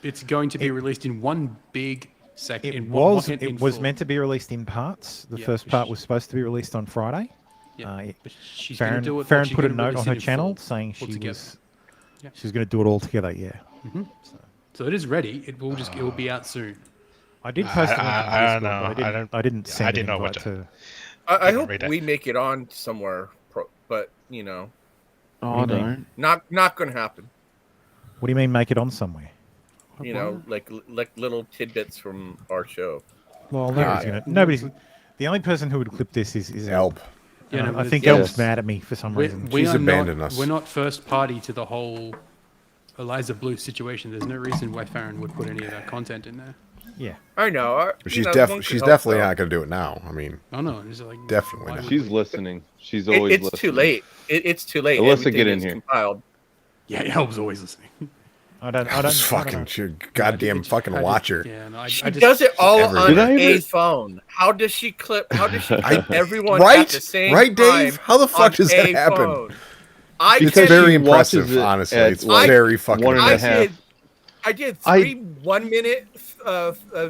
It's going to be released in one big second. It was meant to be released in parts. The Yeah, first part was supposed to be released on Friday. Yeah, but she's gonna do it, but Farron she's put a gonna note release on it her in channel full, saying she altogether. was Yeah. she was going to do it all together. Yeah. So it is ready. It will be out soon. I did post it on I don't Discord, know. but I didn't send I an didn't know what invite to. I hope read it. we make it on somewhere, but Oh, I do you don't. not going to happen. What do you mean make it on somewhere? You know, like little tidbits from our show. Well, Yeah. nobody's. The only person who would clip this is Elb. Yeah, no, I think yes. Elb's mad at me for some reason. She's are abandoned not, us. We're not first party to the whole Eliza Blue situation. There's no reason why Farron would put any of that content in there. Yeah. I know. She's one could she's help, definitely though. not going to do it now. I mean, Oh no, it's like definitely why not. would- She's listening. She's always It's listening. too late. It's too late. Elissa, get Everything in is here. Compiled. Yeah, Elb's always listening. I don't. Just fucking goddamn fucking watcher. Yeah, no, She does it all Everything. on Did I a ever- phone. How does she clip? How does she clip everyone right? at the same Right, Dave? time How the fuck on does that a happen? phone? I It's can't- very She watches impressive, it honestly. at, It's like, very fucking one and a impressive. half. I did I- 3 1-minute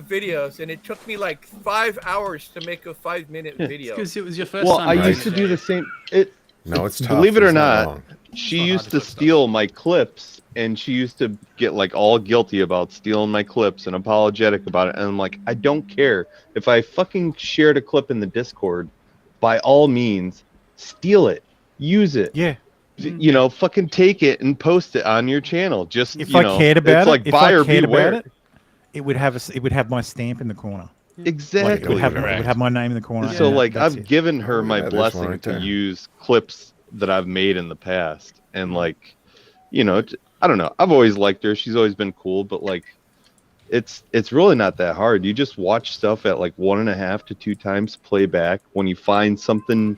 videos, and it took me like 5 hours to make a 5-minute video. Because it was your first Well, time. I right? used to do the same. It. No, it's tough. Believe it or He's not not, wrong. she used to steal my clips, and she used to get like all guilty about stealing my clips and apologetic about it. And I'm like, I don't care if I fucking shared a clip in the Discord. By all means, steal it, use it. Yeah. You know, fucking take it and post it on your channel. Just If you I know, cared about it's it, like if buyer I cared beware. about it, it would have my stamp in the corner. Exactly. Like, it would have my name in the corner. So and like that's I've it. given her my Yeah, there's one blessing right to there. use clips that I've made in the past, and like, you know, I don't know. I've always liked her. She's always been cool, but like, it's really not that hard. You just watch stuff at like 1.5 to 2 times playback. When you find something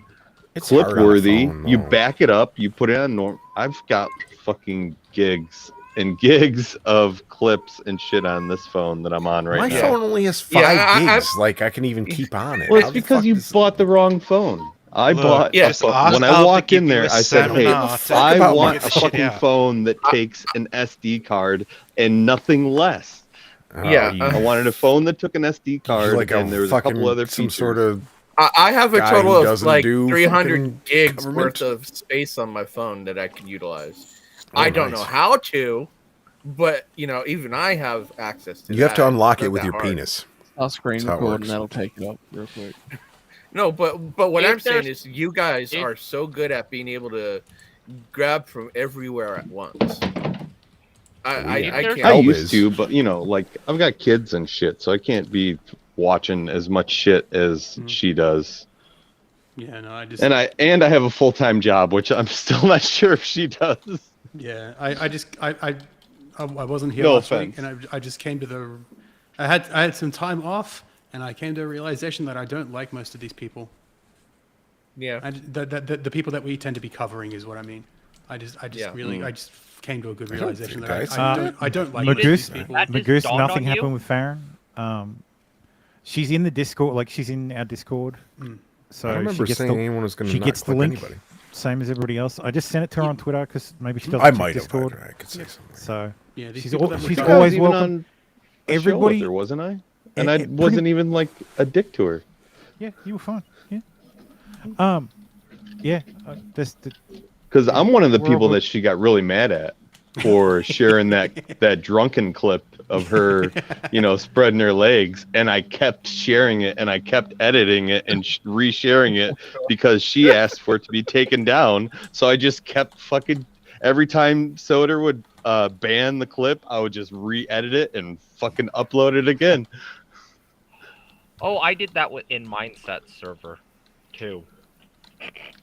It's hard on a clip-worthy, phone, you though. back it up. You put it on norm. I've got fucking gigs and gigs of clips and shit on this phone that I'm on right My now. phone only has 5 gigs. Like I can even keep on it. Well, How it's the because fuck you does- bought the wrong phone. I Look, bought a just ask when I Al to walked give in you there, a I said, "Hey, seminar to I about want get a the shit fucking out." phone that takes an SD card and nothing less." I wanted a phone that took an SD card, like and there was a couple fucking other some features. sort of I have a guy total who of doesn't like do 300 fucking gigs government. worth of space on my phone that I can utilize. Oh, I don't nice. know how to, but you know, even I have access to. You have to that. unlock It's not it with that your hard. penis. I'll screen That's how it record and works. that'll take it up real quick. No, but what If I'm saying there's- is, you guys if- are so good at being able to grab from everywhere at once. I can't. I used to, but you know, like I've got kids and shit, so I can't be watching as much shit as she does. Yeah, no, I just And I have a full-time job, which I'm still not sure if she does. Yeah, I wasn't here No last offense. week, and I just came to the. I had some time off, and I came to a realization that I don't like most of these people. Yeah. And the people that we tend to be covering is what I mean. I just Yeah. really Mm. I just came to a good I don't realization think that guys- I don't like most of these Magoose, people. That just Magoose, dawned nothing on you? happened with Farron. She's in the Discord, like she's in our Discord. So I don't remember she gets saying the, anyone was going to she not gets the clip link, anybody. same as everybody else. I just sent it to her on Twitter because maybe she doesn't I check might have. Discord. I could say something. So Yeah, these she's people that she's look I was always even welcome. on a show Everybody, with her, wasn't I? And Eh, I eh, wasn't pretty- even like a dick to her. yeah, you were fine. Yeah. Yeah. Because I'm one of the We're all people good. that she got really mad at for sharing that drunken clip of her, you know, spreading her legs, and I kept sharing it and I kept editing it and resharing it because she asked for it to be taken down. So I just kept fucking every time Soder would ban the clip, I would just re-edit it and fucking upload it again. Oh, I did that in Mindset server, too.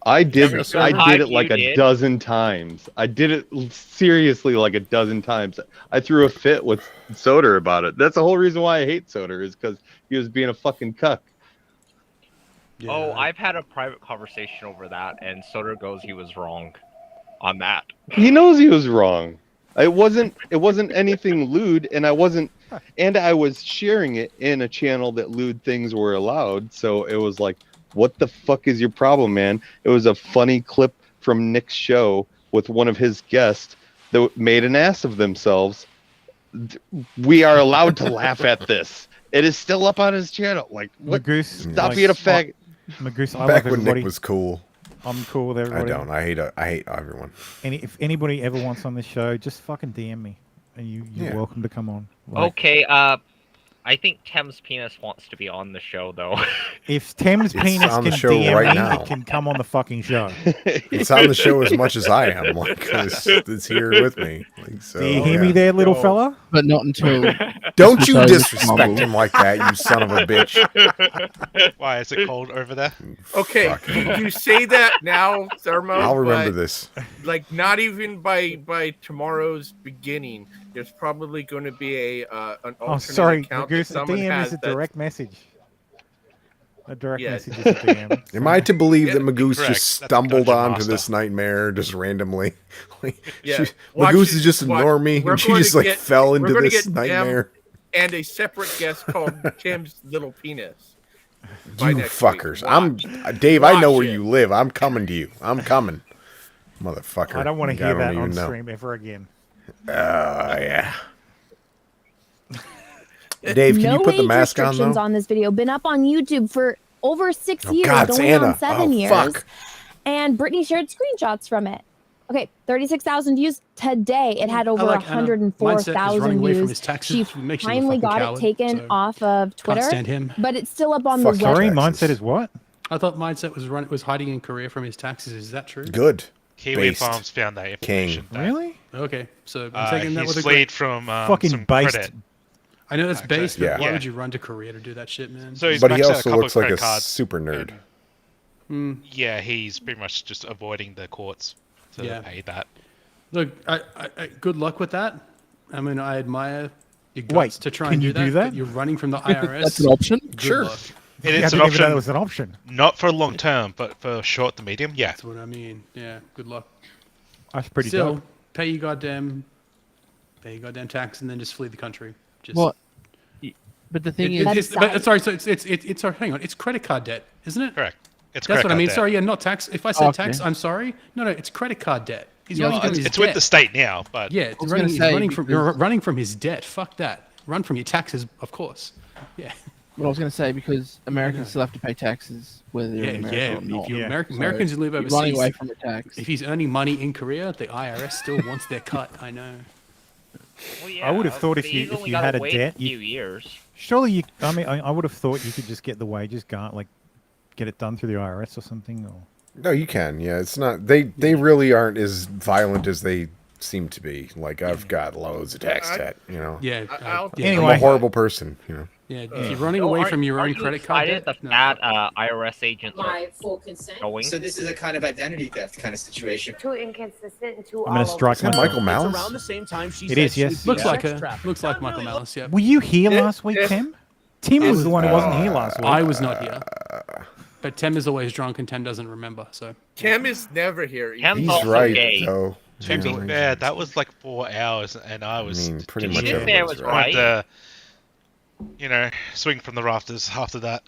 I did Time it like you a did. dozen times. I did it seriously like a dozen times. I threw a fit with Soder about it. That's the whole reason why I hate Soder, is because he was being a fucking cuck. Oh, I've had a private conversation over that, and Soder goes he was wrong on that. He knows he was wrong. It wasn't anything lewd, and I was sharing it in a channel that lewd things were allowed. So it was like, what the fuck is your problem, man? It was a funny clip from Nick's show with one of his guests that made an ass of themselves. We are allowed to laugh at this. It is still up on his channel. Like, what? Magoose, Stop like, being a fag. Magoose, I Back love when everybody. Nick was cool. I'm cool with I everybody. don't. I hate everyone. If anybody ever wants on this show, just fucking DM me, and you're Yeah. welcome to come on. Like, Okay, I think Tem's penis wants to be on the show, though. if Tim's It's penis on can the show DM right me, now. it can come on the fucking show. It's on the show as much as I am. Like it's here with me. Like, so, Do you hear me there, little fella? But not until. Don't you Besides disrespect Marvel. him like that, you son of a bitch. Why is it cold over there? Okay, Fuck. you say that now, Thermo. I'll remember but, this. Like, not even by tomorrow's beginning, there's probably going to be an alternate Oh, sorry, account that Magoose. A someone DM has is a that's- direct message. A direct Yes. message is a DM. Am I to believe that Magoose correct. just That's a stumbled dungeon onto master. this nightmare just randomly? Like, Yeah. she- Watch Magoose it- is just a watch- normie, we're and she going just to like get- fell we're into going to this get nightmare. and a separate guest called Tim's Little Penis. by You next week. fuckers! I'm Dave. I know Watch where it. you live. I'm coming to you. I'm coming, motherfucker. I don't want to God, hear I that don't on even know. stream ever again. Yeah. Dave, can no you put the age mask on restrictions though? on this video. Been up on YouTube for over 6 Oh, years, God, going Santa. on 7 Oh, years. fuck. And Brittany shared screenshots from it. Okay, 36,000 views today. It had over like Anna. Mindset is running 104,000 away from views. his taxes. She Makes you a finally fucking got coward, it taken so off of Twitter. stand him. But it's still up on the Sorry, website. Mindset is what? I thought Mindset was hiding in Korea from his taxes. Is that true? Good. Kiwi Based. Farms found that information. King. Really? Okay, so I'm taking that He's with a fled great. from Fucking some based. credit. I know that's based, but Yeah. why Yeah. would you run to Korea to do that shit, man? So he's But he maxed out a also couple looks of like a credit cards. super nerd. Yeah, he's pretty much just avoiding the courts to pay that. Look, I good luck with that. I mean, I admire your guts Wait, to try can and do you that, do that? but you're running from the IRS. That's an option. Good luck. It Yeah, I is an didn't even know option. it was an option. Not for long term, but for short to medium, yeah. That's what I mean. Yeah, good luck. That's pretty Still, dope. pay your goddamn tax and then just flee the country. Just, What? But the thing is, sorry. So it's sorry. Hang on. It's credit card debt, isn't it? Correct. It's That's credit what I card mean. debt. Sorry, yeah, not tax. If I said Okay. tax, I'm sorry. No, it's credit card debt. He's Yeah, running from It's, his it's debt. with the state now, but Yeah, was gonna he's say, running from because- you're running from his debt. Fuck that. Run from your taxes, of course. Yeah. what I was going to say, because Americans still have to pay taxes whether they're in America or not. If you Yeah. Americans who live you're overseas, running away from the tax. if he's earning money in Korea, the IRS still wants their cut. I know. Well, yeah, I would have thought but if he's you only gotta had a wait debt, few years. surely you. I mean, I would have thought you could just get the wages, like get it done through the IRS or something. Or No, you can. Yeah, it's not. They really aren't as violent as they seem to be. Like I've got loads of tax debt. You know. Yeah. I'm Anyway. a horrible person. You know. Yeah. If you're running away from your own credit card debt, The fat IRS agents are My full consent. going. So this is a kind of identity theft kind of situation. Too inconsistent and too I'm gonna strike Is that my. Michael Malice? Around the same time she It said is, she yes. would be looks a like sex trafficker. looks like Michael Malice. Yeah. Were you here last week, Tim? Tim was the one who wasn't here last week. I was not here. But Tem is always drunk and Tem doesn't remember. So Tim is never here. Tem's He's also right gay. though. to be fair, that was like 4 hours, and I was pretty Did much you say I was everyone's right? trying to, swing from the rafters after that.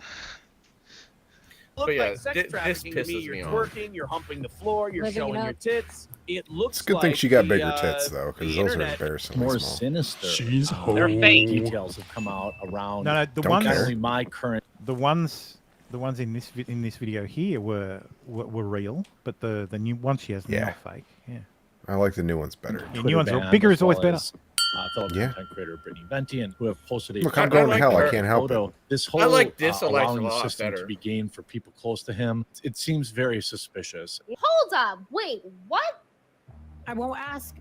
Look But yeah, like sex this trafficking to me. pisses You're me off. twerking, you're humping the floor, you're Living it showing your up. tits. It looks It's a good like thing she got the, bigger tits though, because the those are internet- embarrassingly More small. sinister. she's They're fake. Details have come out around. No, the Don't ones, care. Only my current. the ones in this video here were real, but the new ones she has now Yeah. are fake. Yeah. I like the new ones better. Yeah, Twitter new ones are ban, bigger as is always well better. as, fellow Yeah. content creator Brittany Ventian, who have posted a Look, I'm going to like hell. I her can't help photo. it. This whole I like this Eliza a allowing the lot system better. to be gained for people close to him. It seems very suspicious. Hold up. Wait, what? I won't ask.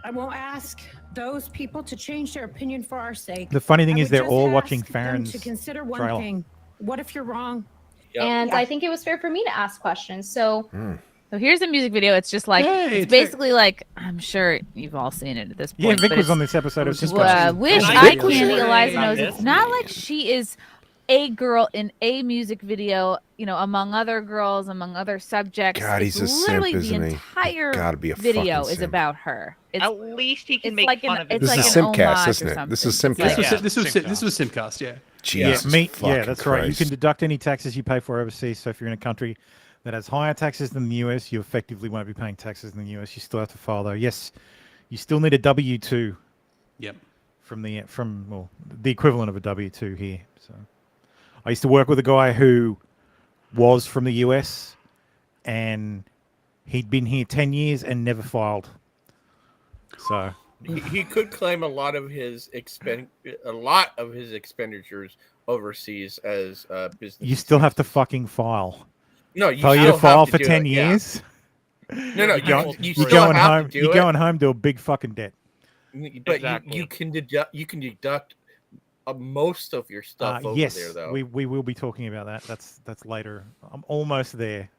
I won't ask those people to change their opinion for our sake. The funny thing I is would they're just all ask watching them Farron's to consider one trailer. thing. What if you're wrong? And Yeah. I think it was fair for me to ask questions. So So here's a music video. It's just like Hey, it's basically like I'm sure you've all seen it at this point. Yeah, Vic but was it's, on this episode of wish Can I I Candy say Eliza knows. this? It's not like she is a girl in a music video, among other girls, among other subjects. God, he's It's a simp, literally isn't the he? entire Gotta be a video fucking is simp. about her. It's, At least he can it's make like fun an, of it. it's This like is an Simcast, homage isn't or it? something. This is Simcast. This was Simcast. Yeah. Jesus, yeah, fucking that's right. You Christ. can deduct any taxes you pay for overseas. So if you're in a country that has higher taxes than the US, you effectively won't be paying taxes in the US. You still have to file though. Yes, you still need a W-2. Yep. From the equivalent of a W-2 here. So I used to work with a guy who was from the US, and he'd been here 10 years and never filed. So He could claim a lot of his expenditures overseas as business. you still have to fucking file. No, you tell you to still have file to for do 10 it, yeah. years. No, you you're still going have home. to do You're it. going home to a big fucking debt. But Exactly. you can deduct most of your stuff over yes, there, though. we will be talking about that. That's later. I'm almost there.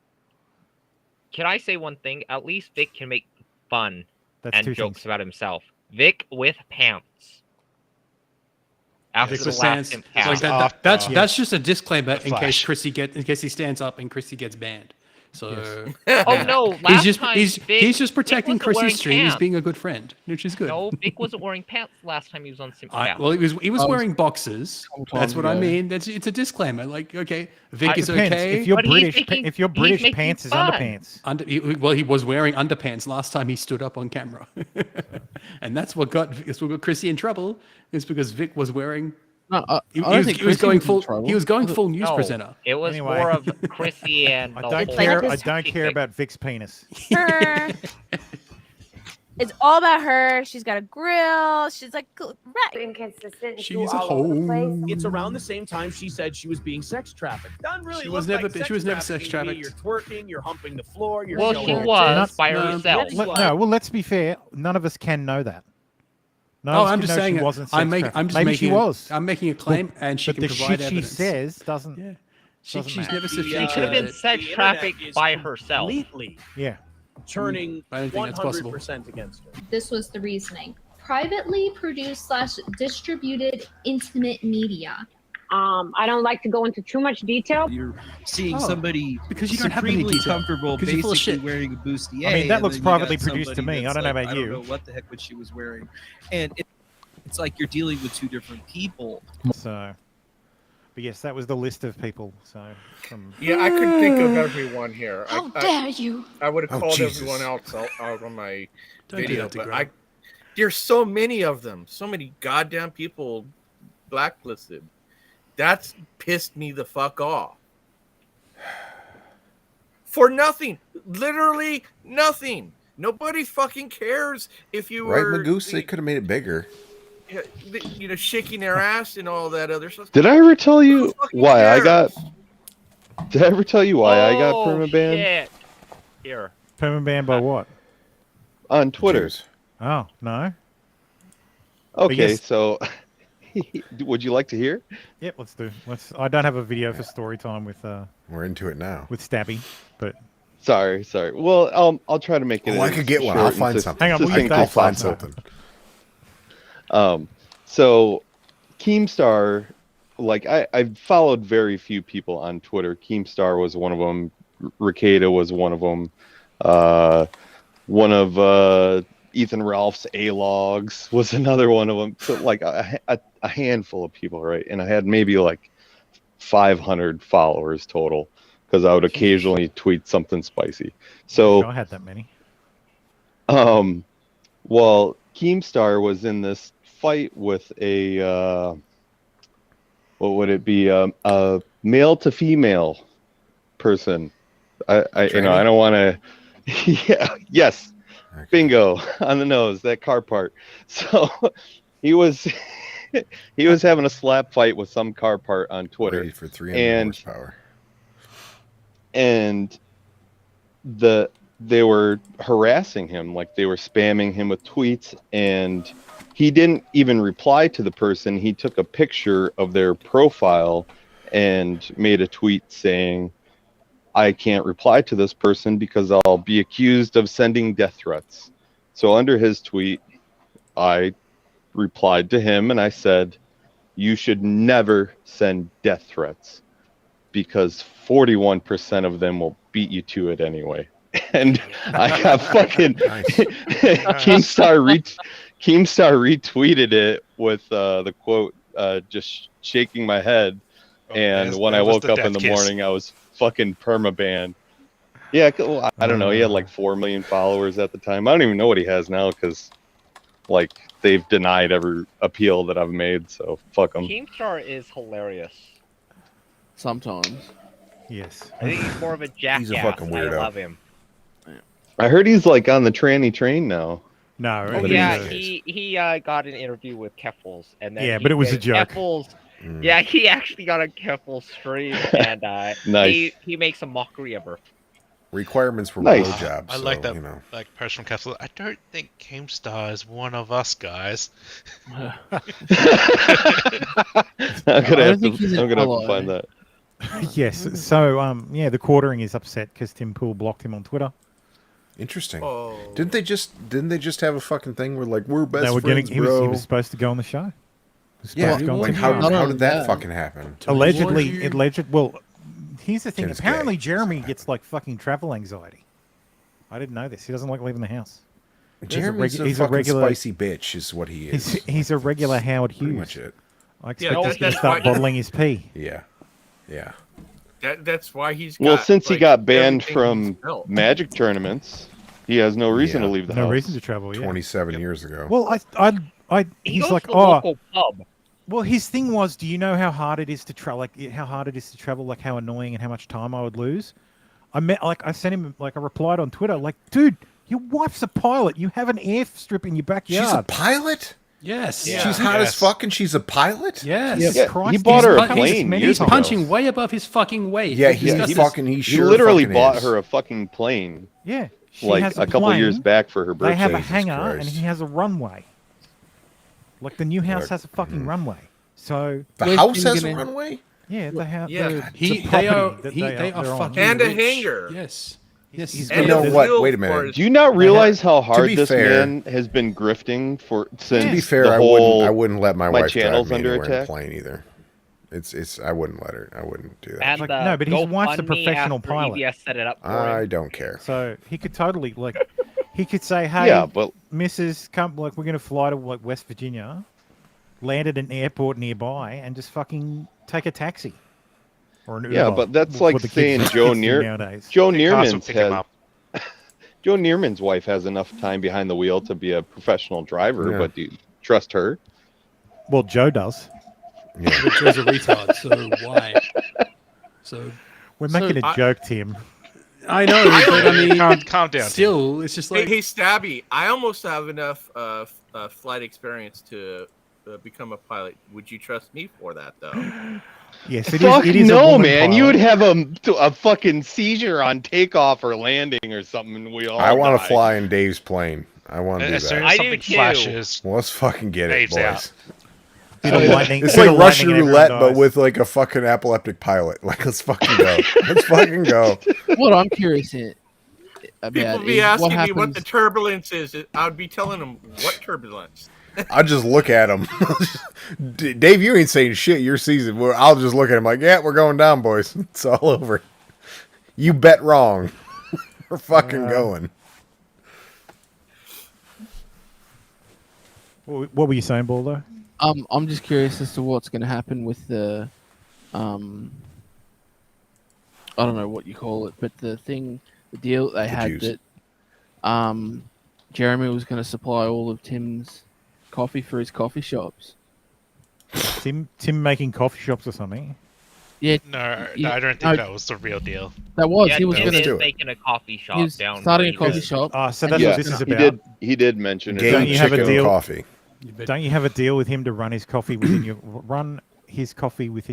Can I say one thing? At least Vic can make fun That's and two jokes things. about himself. Vic with pants. After Vic the with last pants. impound. Like that's just a disclaimer in case Flash. in case he stands up and Chrissy gets banned. So Oh no! Last he's time just Vic protecting wasn't wearing Chrissy's stream. He's pants. being a good friend, which is good. No, Vic wasn't wearing pants last time he was on Simcast. Well, he was wearing boxes. That's what I mean. It's a disclaimer. Like, okay, Vic is Depends. okay. If you're But he's British, making- if you're he's British, making pants is fun. underpants. He was wearing underpants last time he stood up on camera, and that's what got Chrissy in trouble. Is because Vic was wearing No, He I don't was, think he was Chrissy going was in full. trouble. He was going full news No, presenter. it was Anyway. more of Chrissy and I the don't whole care. I this- don't care about Vic's penis. Her. It's all about her. She's got a grill. She's like right. Inconsistent. She's a hoe. It's around the same time she said she was being sex trafficked. Doesn't really She look was never. like She was never sex trafficking to me. trafficked. You're twerking. You're humping the floor. You're Well, showing she her was tits. by No, herself. looks Well, like- no, well, let's be fair. None of us can know that. None Oh, of us I'm can just know saying. She wasn't I'm sex trafficked. just Maybe making. she was. I'm making a claim, and she but can the provide shit evidence. she says doesn't. Yeah. Doesn't She's matter. never The, She could have been substantiated it. sex the trafficked internet is by herself. Completely Yeah. turning I don't think that's possible. 100% against her. This was the reasoning. Privately produced / distributed intimate media. I don't like to go into too much detail. You're seeing Oh, somebody because you don't have any supremely detail. comfortable, 'Cause you're full of basically shit. wearing a bustier. I mean, that and looks then you got privately produced to somebody me. I that's don't know like, about I you. don't know what the heck what she was wearing, and it's like you're dealing with two different people. So, but yes, that was the list of people. So, from Yeah, I couldn't think of everyone here. How dare you? I would have Oh, called Jesus. everyone else out on my Don't do video, that to but Greg. there's so many of them. So many goddamn people blacklisted. That's pissed me the fuck off. For nothing. Literally nothing. Nobody fucking cares if you Right, were Magoose? They could have made it bigger. shaking their ass and all that other stuff. Did I ever tell you why I cares? got? Did I ever tell you why I got Oh, permabanned shit. Here. permanent ban by what? on Twitter? Oh no. Okay, yes. so would you like to hear? Yep, let's do. Let's. I don't have a video for story time with We're into it now. with Stabby, but Sorry. Well, I'll try to make it. Oh, I as could get one. short I'll and find something. hang on, we'll succinct get I'll as that. find possible. something. So Keemstar, like I followed very few people on Twitter. Keemstar was one of them. Ricada was one of them. One of Ethan Ralph's A-logs was another one of them. So like a handful of people, right? And I had maybe like 500 followers total because I would occasionally tweet something spicy. So I had that many. well, Keemstar was in this fight with a what would it be? A male to female person. I I don't want to. Yeah. Yes. Okay. Bingo on the nose. That car part. So he was having a slap fight with some car part on Twitter. Rated for 300 horsepower. And they were harassing him, like they were spamming him with tweets, and he didn't even reply to the person. He took a picture of their profile and made a tweet saying, I can't reply to this person because I'll be accused of sending death threats. So under his tweet, I replied to him and I said, you should never send death threats because 41% of them will beat you to it anyway. And I got fucking Keemstar retweeted it with the quote, just shaking my head. And when I woke up in the morning, I was fucking permabanned. Yeah, well, I don't know. He had like 4 million followers at the time. I don't even know what he has now because, like, they've denied every appeal that I've made. So fuck him. Keemstar is hilarious. Sometimes. Yes. I think he's more of a jackass. He's a fucking and I weirdo. love him. I heard he's like on the tranny train now. No. Oh, yeah, he got an interview with Keffels, and then Yeah, but it was a joke. Keffels, yeah, he actually got on Keffels' stream, and Nice. he makes a mockery of her. Requirements for Nice. blowjobs. I like so, that, You know. like post from Castle. I don't think Keemstar is one of us guys. I'm gonna have to find that. Yes. So yeah, the quartering is upset because Tim Pool blocked him on Twitter. Interesting. Oh. Didn't they just have a fucking thing where like we're best They were friends, he bro? was supposed to go on the show. He was supposed Yeah, to go on like the how show. did that fucking happen? Allegedly. Well, here's the thing. Tim's Apparently, gay. Jeremy gets like fucking travel anxiety. I didn't know this. He doesn't like leaving the house. Jeremy's a fucking spicy bitch, is what he is. He's a regular Howard Hughes. Pretty much it. I expect he's going to that's start why- bottling his pee. Yeah. Yeah. That's why he's got, Well, since he like, got banned everything from he's built. Magic tournaments, he has no reason to leave the house. No reason to travel. Yeah. 27 years ago. Well, He he's goes like, to the oh, local pub. Well, his thing was, do you know how hard it is to travel? Like how hard it is to travel, like how annoying and how much time I would lose. I sent him I replied on Twitter, like, dude, your wife's a pilot. You have an airstrip in your backyard. She's a pilot? Yes. Yeah. She's hot as fuck and she's a pilot? Yes. Jesus Yeah. He bought her a plane He's punching way above his fucking weight. Yeah, he sure literally fucking bought is. her a fucking plane. Yeah. She Like has a couple plane, years back for her birthday. They have a hangar and he has a runway. Like the new house has a fucking runway. So The house has a runway? Yeah, they have. Yeah. They are fucking and a rich. hangar. Yes. Yes. You know what? Wait a minute. Do you not realize how To hard be this fair- man has been grifting for since To be fair, the I whole wouldn't let my wife drive channel's me under anywhere in a attack? plane either. It's I wouldn't let her. I wouldn't do that. And Like, no, but his wife's a GoFundMe professional after pilot. EBS set it up for him. I don't care. So he could totally he could say, "Hey, Yeah, but- Mrs. We're going to fly to West Virginia, land at an airport nearby, and just fucking take a taxi." Or an Yeah, Uber, but that's what like the kids- saying kids Joe do Neer. nowadays. Joe Hey, Carson, Neerman's pick him has. up. Joe Neerman's wife has enough time behind the wheel to be a professional driver, Yeah. but do you trust her? Well, Joe does. Yeah. But Joe's a retard, so why? So We're making a joke, Tim. I know, but I mean, calm down. Still, it's just like Hey, Stabby, I almost have enough flight experience to become a pilot. Would you trust me for that, though? Yes, it Fuck is. It is a no, woman man! pilot. You would have a fucking seizure on takeoff or landing or something, and we all. I want to die. fly in Dave's plane. I want to do As soon that. as I do something too. flashes, Well, let's fucking get it, Dave's boys. out. Bit of lightning- It's bit like of Russian lightning and roulette, everyone but dies. with like a fucking epileptic pilot. Like, let's fucking go. Let's fucking go. What I'm curious about People be is asking what me happens. what the turbulence is. I'd be telling them what turbulence. I'll just look at him. Dave, you ain't saying shit. You're seasoned. I'll just look at him like, yeah, we're going down, boys. It's all over. You bet wrong. We're fucking going. What were you saying, Baldo? I'm just curious as to what's going to happen with the, I don't know what you call it, but the deal they had juice. that, Jeremy was going to supply all of Tim's coffee for his coffee shops. Tim making coffee shops or something? Yeah. No, I don't think no, that was the real deal. That was. Yeah, he was Tim going is to making a coffee shop He was down. starting a where he coffee lives. shop. So and that's he what was this is gonna- about. He did mention it. Game, Don't you have a chicken, and deal? coffee. Don't you have a deal with him to run his coffee within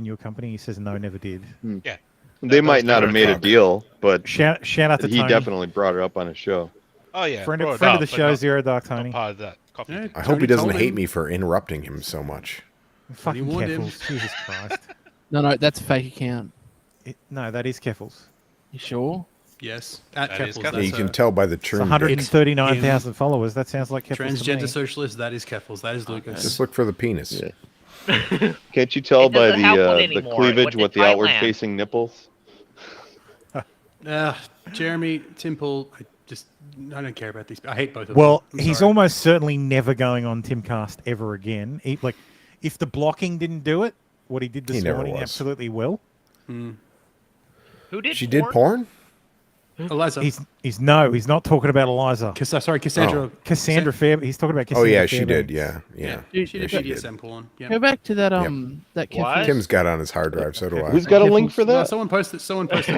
your company? He says no, never did. Yeah. They might not have made a deal, but Shout out to he Tony. definitely brought it up on his show. Oh yeah, Friend brought of it up, the but show, not- Zero Dark not Tony. part of that coffee. Yeah, I hope he Tony doesn't told hate him. me for interrupting him so much. Fucking warned him. Keffels. Jesus Christ. No, that's a fake account. No, that is Keffels. You sure? Yes, at That is Keffels. Keffels. Yeah, That's you can a tell by the It's trim. 139,000 followers. That sounds like Keffels to transgender me. socialist. That is Keffels. That is Lucas. Just look for the penis. Can't you tell It by doesn't have one the anymore. It cleavage went to with the Thailand. outward-facing nipples? Jeremy, Timple, I don't care about these. I hate both of Well, them. I'm he's sorry. almost certainly never going on Timcast ever again. If the blocking didn't do it, what he did He this never morning was. absolutely will. Who did? She did porn? Eliza. He's not talking about Eliza. Sorry, Cassandra. Cassandra Fair. He's talking about Oh Cassandra yeah, she Fairbanks. did. Yeah, yeah. She did she BDSM porn. Yeah. Go back to that Yep. that What? cafe. Tim's got it on his hard drive. So do I. Who's got a link for No, that? someone posted it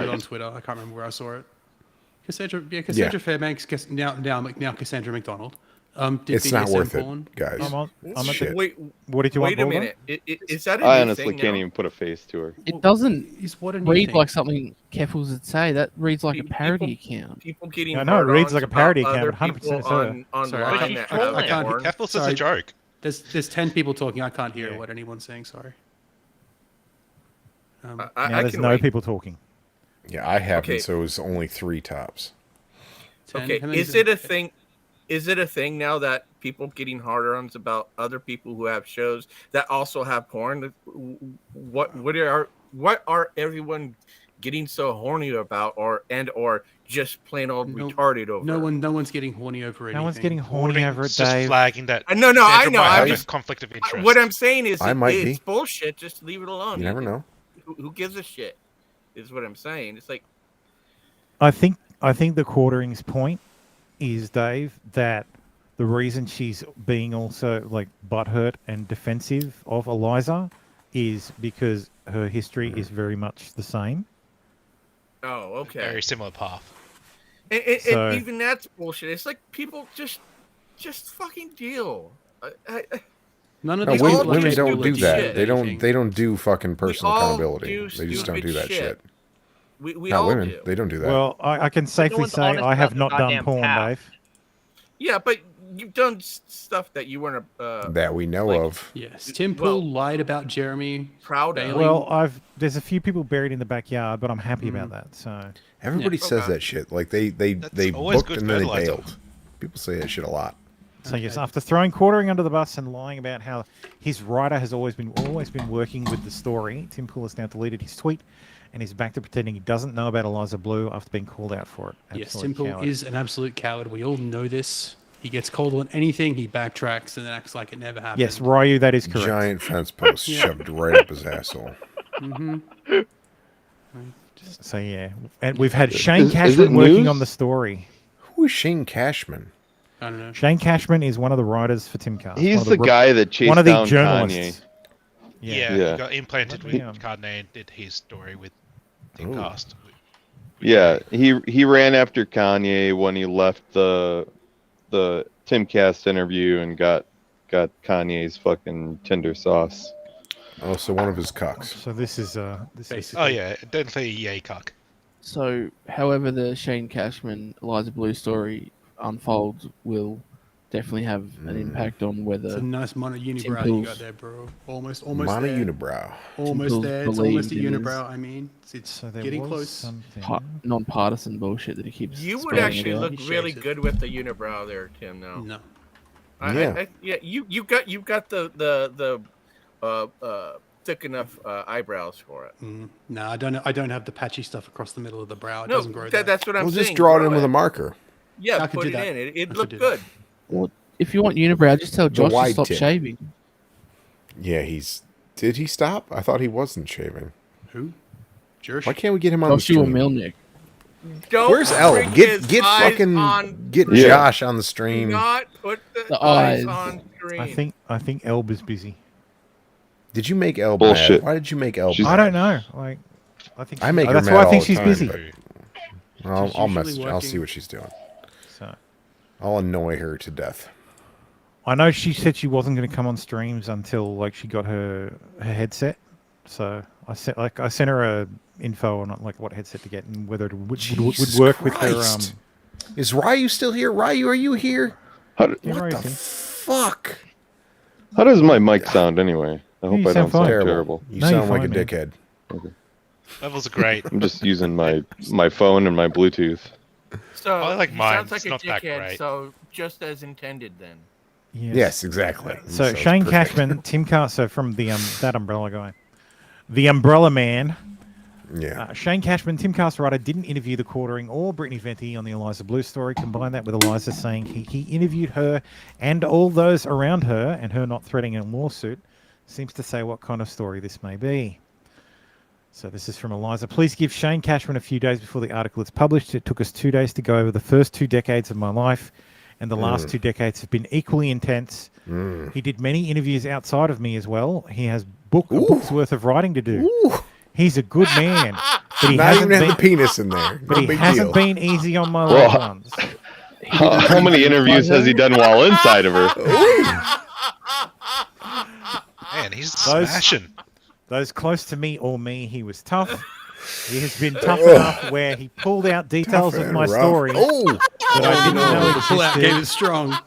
on Twitter. I can't remember where I saw it. Cassandra Fairbanks. Now Cassandra McDonald. Did It's not BDSM worth porn. it, guys. I'm at Shit. Wait, What did you wait want, a Baldo? minute. Is that a I new honestly thing can't now? even put a face to her. It doesn't Is what a new read thing. like something Keffels would say. That reads like a parody account. People getting I know, it reads hard-ons like a parody about account, other 100% people it's her. on Sorry, online I that can't- have I can't- porn. Keffels is Sorry. a joke. There's 10 people talking. I can't hear Yeah. what anyone's saying. Sorry. Now I there's can no wait. people talking. Yeah, I haven't. Okay. So it was only 3 tops. 10. Okay, How many is it a thing? Is it a thing now that people getting hard-ons about other people who have shows that also have porn? What are everyone getting so horny about, or just plain old retarded over? No one's getting horny over anything. No one's getting horny Warning, over it, it's just Dave. flagging that. No, I Cassandra know. might I'm have a just conflict of interest. what I'm saying is I might it's be. bullshit. Just leave it alone. You never know. Who gives a shit? Is what I'm saying. It's like I think the quartering's point is, Dave, that the reason she's being also like butthurt and defensive of Eliza is because her history is very much the same. Oh, okay. Very similar path. So- And even that's bullshit. It's like people just fucking deal. None of No, these women, people women are don't do capable of that. anything. They don't do fucking personal all accountability. do They just don't stupid do that shit. shit. We Not all women. do. They don't do that. Well, I can safely one's say honest I have about not their done goddamn porn, past. Dave. Yeah, but you've done stuff that you weren't that we know of. Yes, Tim Pool lied about Jeremy. proud of. Well, there's a few people buried in the backyard, but I'm happy about that. So Everybody says Okay. that shit. Like they always booked good and then they fertilizer. bailed. People say that shit a lot. So yes, after throwing Quartering under the bus and lying about how his writer has always been working with the story, Tim Pool has now deleted his tweet and is back to pretending he doesn't know about Eliza Bleu after being called out for it. Yes, Absolute Tim Pool coward. is an absolute coward. We all know this. He gets called on anything, he backtracks and then acts like it never happened. Yes, Ryu, that is correct. Giant fence post shoved right up his asshole. Mm-hmm. So yeah, and we've had Shane Is it Cashman working news? on the story. Who is Shane Cashman? I don't know. Shane Cashman is one of the writers for Tim Cast. He's one of the re- guy that chased one of the down journalists. Yeah, Yeah. he got implanted with Yeah. Cardinay and did his story with Timcast. Yeah, he ran after Kanye when he left the Timcast interview and got Kanye's fucking Tinder sauce. Oh, so one of his cucks. So this is this Oh yeah, definitely yay cock. So, however the Shane Cashman Eliza Bleu story unfolds will definitely have an impact on whether It's a nice mono unibrow you Mono got there, bro. Almost Mono there. unibrow. Almost Timples there. It's almost a believed in his- unibrow. I mean, it's So there getting was close. something. non-partisan bullshit that he keeps. You would spelling actually it out. look He really shaves it. good with the unibrow there, Tim. Now, No. yeah, you got the thick enough eyebrows for it. No, I don't have the patchy stuff across the middle of the brow. It No, doesn't grow there. that's what I'm We'll saying. just draw it in grow with a marker. Yeah, I could put do it that. in. I It could looked do good. Well, if you want unibrow, just tell The Josh to wide stop tip. shaving. Yeah, did he stop? I thought he wasn't shaving. Who? Jersh? Why can't we get him on the Joshua stream? Milnick. Don't Where's El? bring his Get eyes fucking on get screen. Josh on the Do stream. not put the eyes. eyes on screen. I think Elb is busy. Did you make El Bullshit. mad? Why did you make El She's- I mad? don't know. Like, I think I make her that's mad why I all think the she's time, busy. but I'll usually message. I'll see working. what she's doing. So I'll annoy her to death. I know she said she wasn't going to come on streams until like she got her headset. So I sent her a info on like what headset to get and whether it would Jesus work with her. Christ. Is Ryu still here? Ryu, are you here? How, do- Yeah, What Ryu's the here. fuck? how does my mic sound anyway? I hope You I sound don't sound fine. terrible. You No, you're sound like fine, a man. dickhead. Levels are great. I'm just using my phone and my Bluetooth. So I like he mine. sounds like It's a not that dickhead. great. So just as intended, then. Yes, exactly. So it's Shane perfect. Cashman, Tim Cast, from the that umbrella guy, the Umbrella Man. Yeah. Shane Cashman, Tim Cast writer, didn't interview the Quartering or Brittany Venti on the Eliza Bleu story. Combine that with Eliza saying he interviewed her and all those around her, and her not threatening a lawsuit, seems to say what kind of story this may be. So this is from Eliza. Please give Shane Cashman a few days before the article is published. It took us 2 days to go over the first 2 decades of my life, and the last 2 decades have been equally intense. He did many interviews outside of me as well. He has a book's worth of writing to do. He's a good man, but he Not hasn't even been, had the penis in there. but No he big hasn't deal. been easy on my Well, loved ones. How many interviews has he done while inside of her? Man, he's Those- smashing. Those close to me or me, he was tough. He has been tough enough where he pulled out details Tough of and my rough. story Oh, that I didn't know The pull-out game existed. is strong.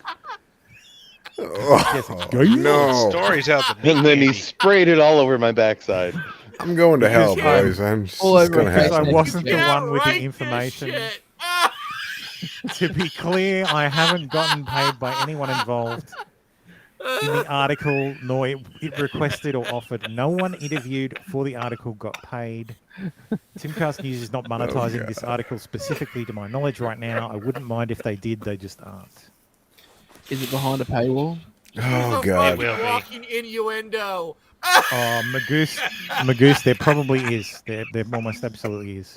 Yes, no. Stories out the And then he sprayed it all over my backside. I'm going to hell, Because boys. I'm just All over going to Because I happen. wasn't the Yeah, one with the right, this information. shit. To be clear, I haven't gotten paid by anyone involved in the article, nor it requested or offered. No one interviewed for the article got paid. Timcast News is not monetizing this article specifically to my knowledge right now. I wouldn't mind if they did, they just aren't. Is it behind a paywall? Oh, It's a God. fucking walking innuendo. Oh, Magoose, there probably is. There almost absolutely is.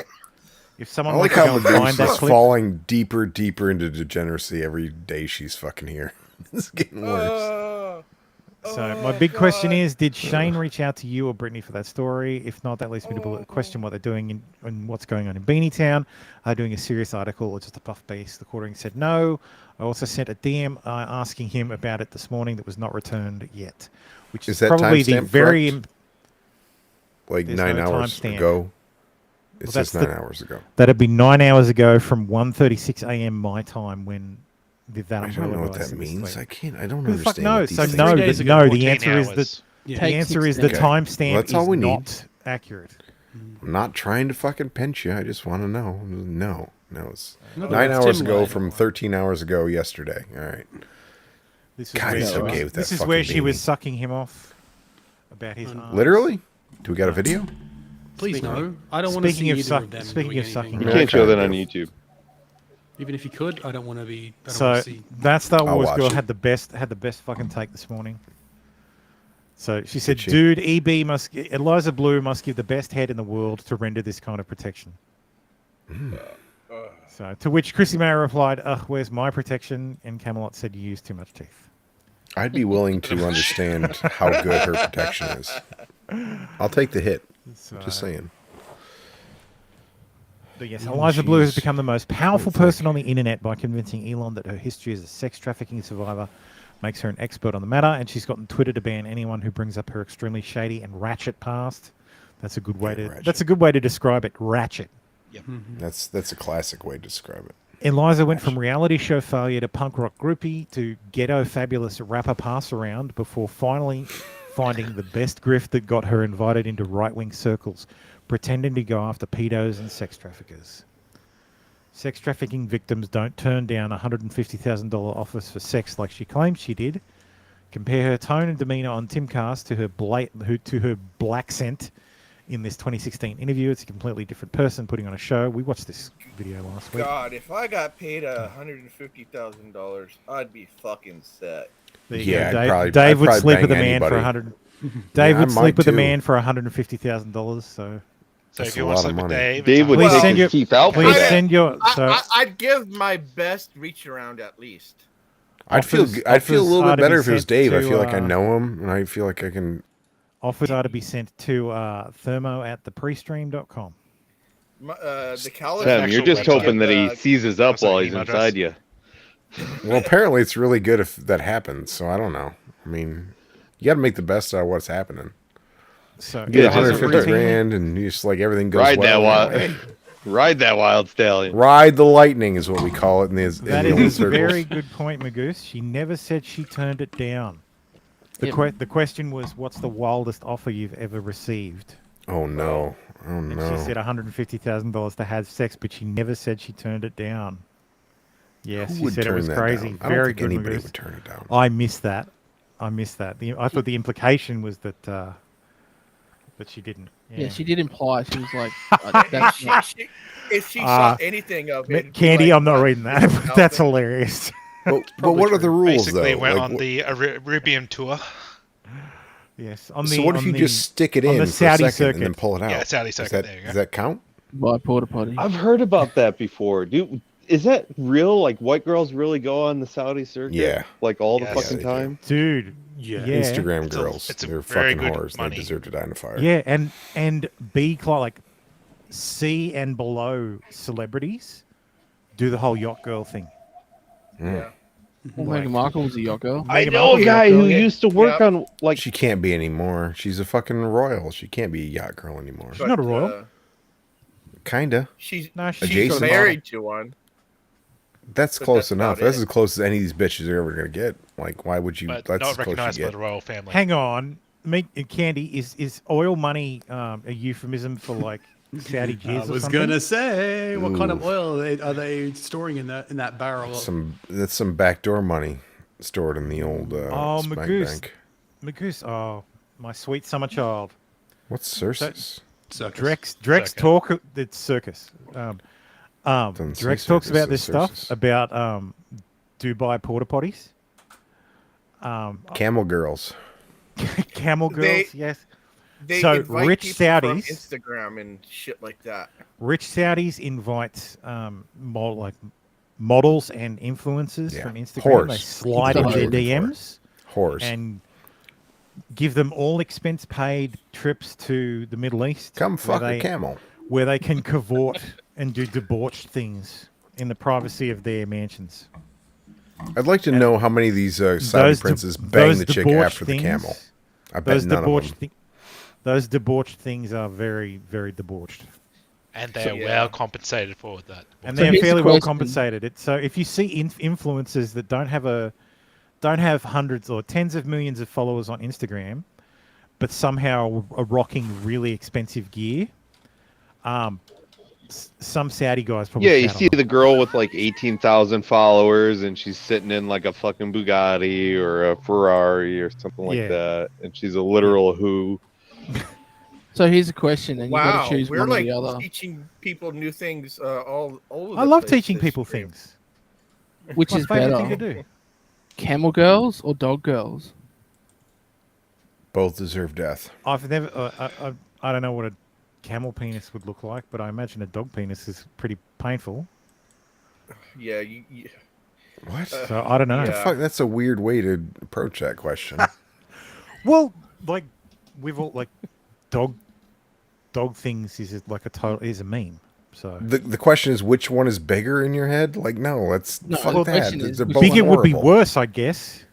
If I someone like wants to how go and find Medusa that is clip, falling deeper, deeper into degeneracy every day she's fucking here. It's getting worse. So my big question is, did Shane reach out to you or Brittany for that story? If not, that leads me to question what they're doing and what's going on in Beanie Town. Are doing a serious article or just a puff piece? The quartering said no. I also sent a DM asking him about it this morning that was not returned yet, which is that probably the timestamp very correct? Like There's 9 no hours timestamp. ago. It Well, says that's 9 hours ago. That'd be 9 hours ago from 1:36 a.m. my time when that I umbrella don't know what guy that sent this means. tweet. I can't. I don't Who the fuck understand. knows? What these So things no, are. the answer is that the answer is the Okay. timestamp Well, that's all is we not need. accurate. I'm not trying to fucking pinch you. I just want to know. No, it's No, 9 it's hours Tim ago Lane. from 13 hours ago yesterday. All right. This is God, where he's she so was- gay with that This is fucking where she was beanie. sucking him off about his arms. Literally? Do we got a video? Please Speaking- no. I don't want to speaking see of either suck- of them speaking doing of sucking anything. You can't show that on YouTube. Even if you could, I don't want to be. I don't So want to see. that Star I'll Wars watch girl it. had the best fucking take this morning. So she said, Did she? "Dude, Eliza Bleu must give the best head in the world to render this kind of protection." So to which Chrissy Mayer replied, "Ugh, where's my protection?" And Camelot said, "You use too much teeth." I'd be willing to understand how good her protection is. I'll take the hit. Just saying. But yes, Eliza Bleu has become the most powerful person on the internet by convincing Elon that her history as a sex trafficking survivor makes her an expert on the matter, and she's gotten Twitter to ban anyone who brings up her extremely shady and ratchet past. That's a good way to describe it. Ratchet. Yep. That's a classic way to describe it. Eliza went from reality show failure to punk rock groupie to ghetto fabulous rapper pass around before finally finding the best grift that got her invited into right-wing circles, pretending to go after pedos and sex traffickers. Sex trafficking victims don't turn down $150,000 offers for sex like she claims she did. Compare her tone and demeanor on Timcast to her black scent in this 2016 interview. It's a completely different person putting on a show. We watched this video last week. God, if I got paid $150,000, I'd be fucking set. There you Yeah, go. I'd probably- Dave I'd would probably sleep with a bang man for anybody. 100. Dave Yeah, would I sleep might with a too. man for $150,000. So if you want to sleep with Dave, Dave would please take send his your teeth out. please for that. send your. So I'd give my best reach around at least. I'd feel a offers little are bit to be better if it was sent Dave. I to, feel like I know him, and I feel like I can. offers are to be sent to thermo@theprestream.com. The college. Tim, you're just hoping that he seizes up while he's email inside you. Well, apparently it's really good if that happens. So I don't know. I mean, you got to make the best out of what's happening. So You get Yeah, just 150 routinely- grand, and you just like everything goes Ride well. that wild, Hey, ride that wild stallion. ride the lightning is what we call it in the that in the old is a circles. very good point, Magoose. She never said she turned it down. The question was, what's the wildest offer you've ever received? Oh no! Oh And no! she said $150,000 to have sex, but she never said she turned it down. Yes, Who she would said it turn was that crazy. down? I don't Very think good, anybody Magoose. would turn it down. I missed that. I thought the implication was that she didn't. Yeah, she did imply she was like, if she saw anything of it, it'd be Candy, like, I'm not reading that. But that's hilarious. But what are the rules Basically though? went Like, on the Arabian tour. Yes. so what if you just stick it on in the for Saudi a second circuit. and then pull it out? Yeah, Saudi circuit, there you go. Does that count? by porta potty. I've heard about that before. Dude, is that real? Like white girls really go on the Saudi circuit? Yeah. Like all the Yes. fucking Yeah, they do. time? Dude. Yeah. Instagram It's a- girls. it's a They're very fucking good whores. money. They deserve to die in a fire. Yeah, and B like C and below celebrities do the whole yacht girl thing. Yeah. Well, Meghan Markle was a yacht girl. I Meghan know a Markle, guy yacht who girl, yeah. used to work on like She can't be anymore. She's a fucking royal. She can't be a yacht girl anymore. She's not a royal. Kinda. She's she's Adjacent. married to one. That's But close that's enough. about That's it. as close as any of these bitches are ever gonna get. Like, why would you? But That's not as close as recognized you by get. the royal family. Hang on. Candy, is oil money a euphemism for like Saudi jizz I or was something? gonna say, what kind of Ooh. oil are they storing in that barrel? That's some backdoor money stored in the old Oh, spank Magoose. bank. Magoose, oh, my sweet summer child. What's Circus? Circus. Drex talk. It's circus. Doesn't say Drex talks circus, about it this says stuff circus. about Dubai porta potties. Camel girls. Camel girls, They- yes. They So invite rich people from Saudis, Instagram and shit like that. rich Saudis invite models and influencers from Instagram. They Whores. slide into their Looking for it. DMs. Whores. And give them all expense paid trips to the Middle East. Come where fuck a they- camel. Where they can cavort and do debauched things in the privacy of their mansions. I'd like to know how many of these Saudi princes bang the chick after the camel. I bet none of them. Those debauched things are very, very debauched. And they are well compensated for that. And they're fairly well compensated. So if you see influencers that don't have hundreds or tens of millions of followers on Instagram, but somehow are rocking really expensive gear, some Saudi guys probably. Yeah, you sat on see them. the girl with like 18,000 followers, and she's sitting in like a fucking Bugatti or a Ferrari or something like Yeah. that, and she's a literal who. So here's a question, and you got Wow, to choose we're one like or the other. teaching people new things all over. I love teaching people things. Which My is favourite better, thing to do. camel girls or dog girls? Both deserve death. I've never. I don't know what a camel penis would look like, but I imagine a dog penis is pretty painful. Yeah. What? So I don't know. What the fuck? That's a weird way to approach that question. Well, like we've all like dog things is like a meme. So The question is, which one is bigger in your head? Like, no, that's No, fuck the that. question is, They're which both bigger would be horrible. worse, I guess.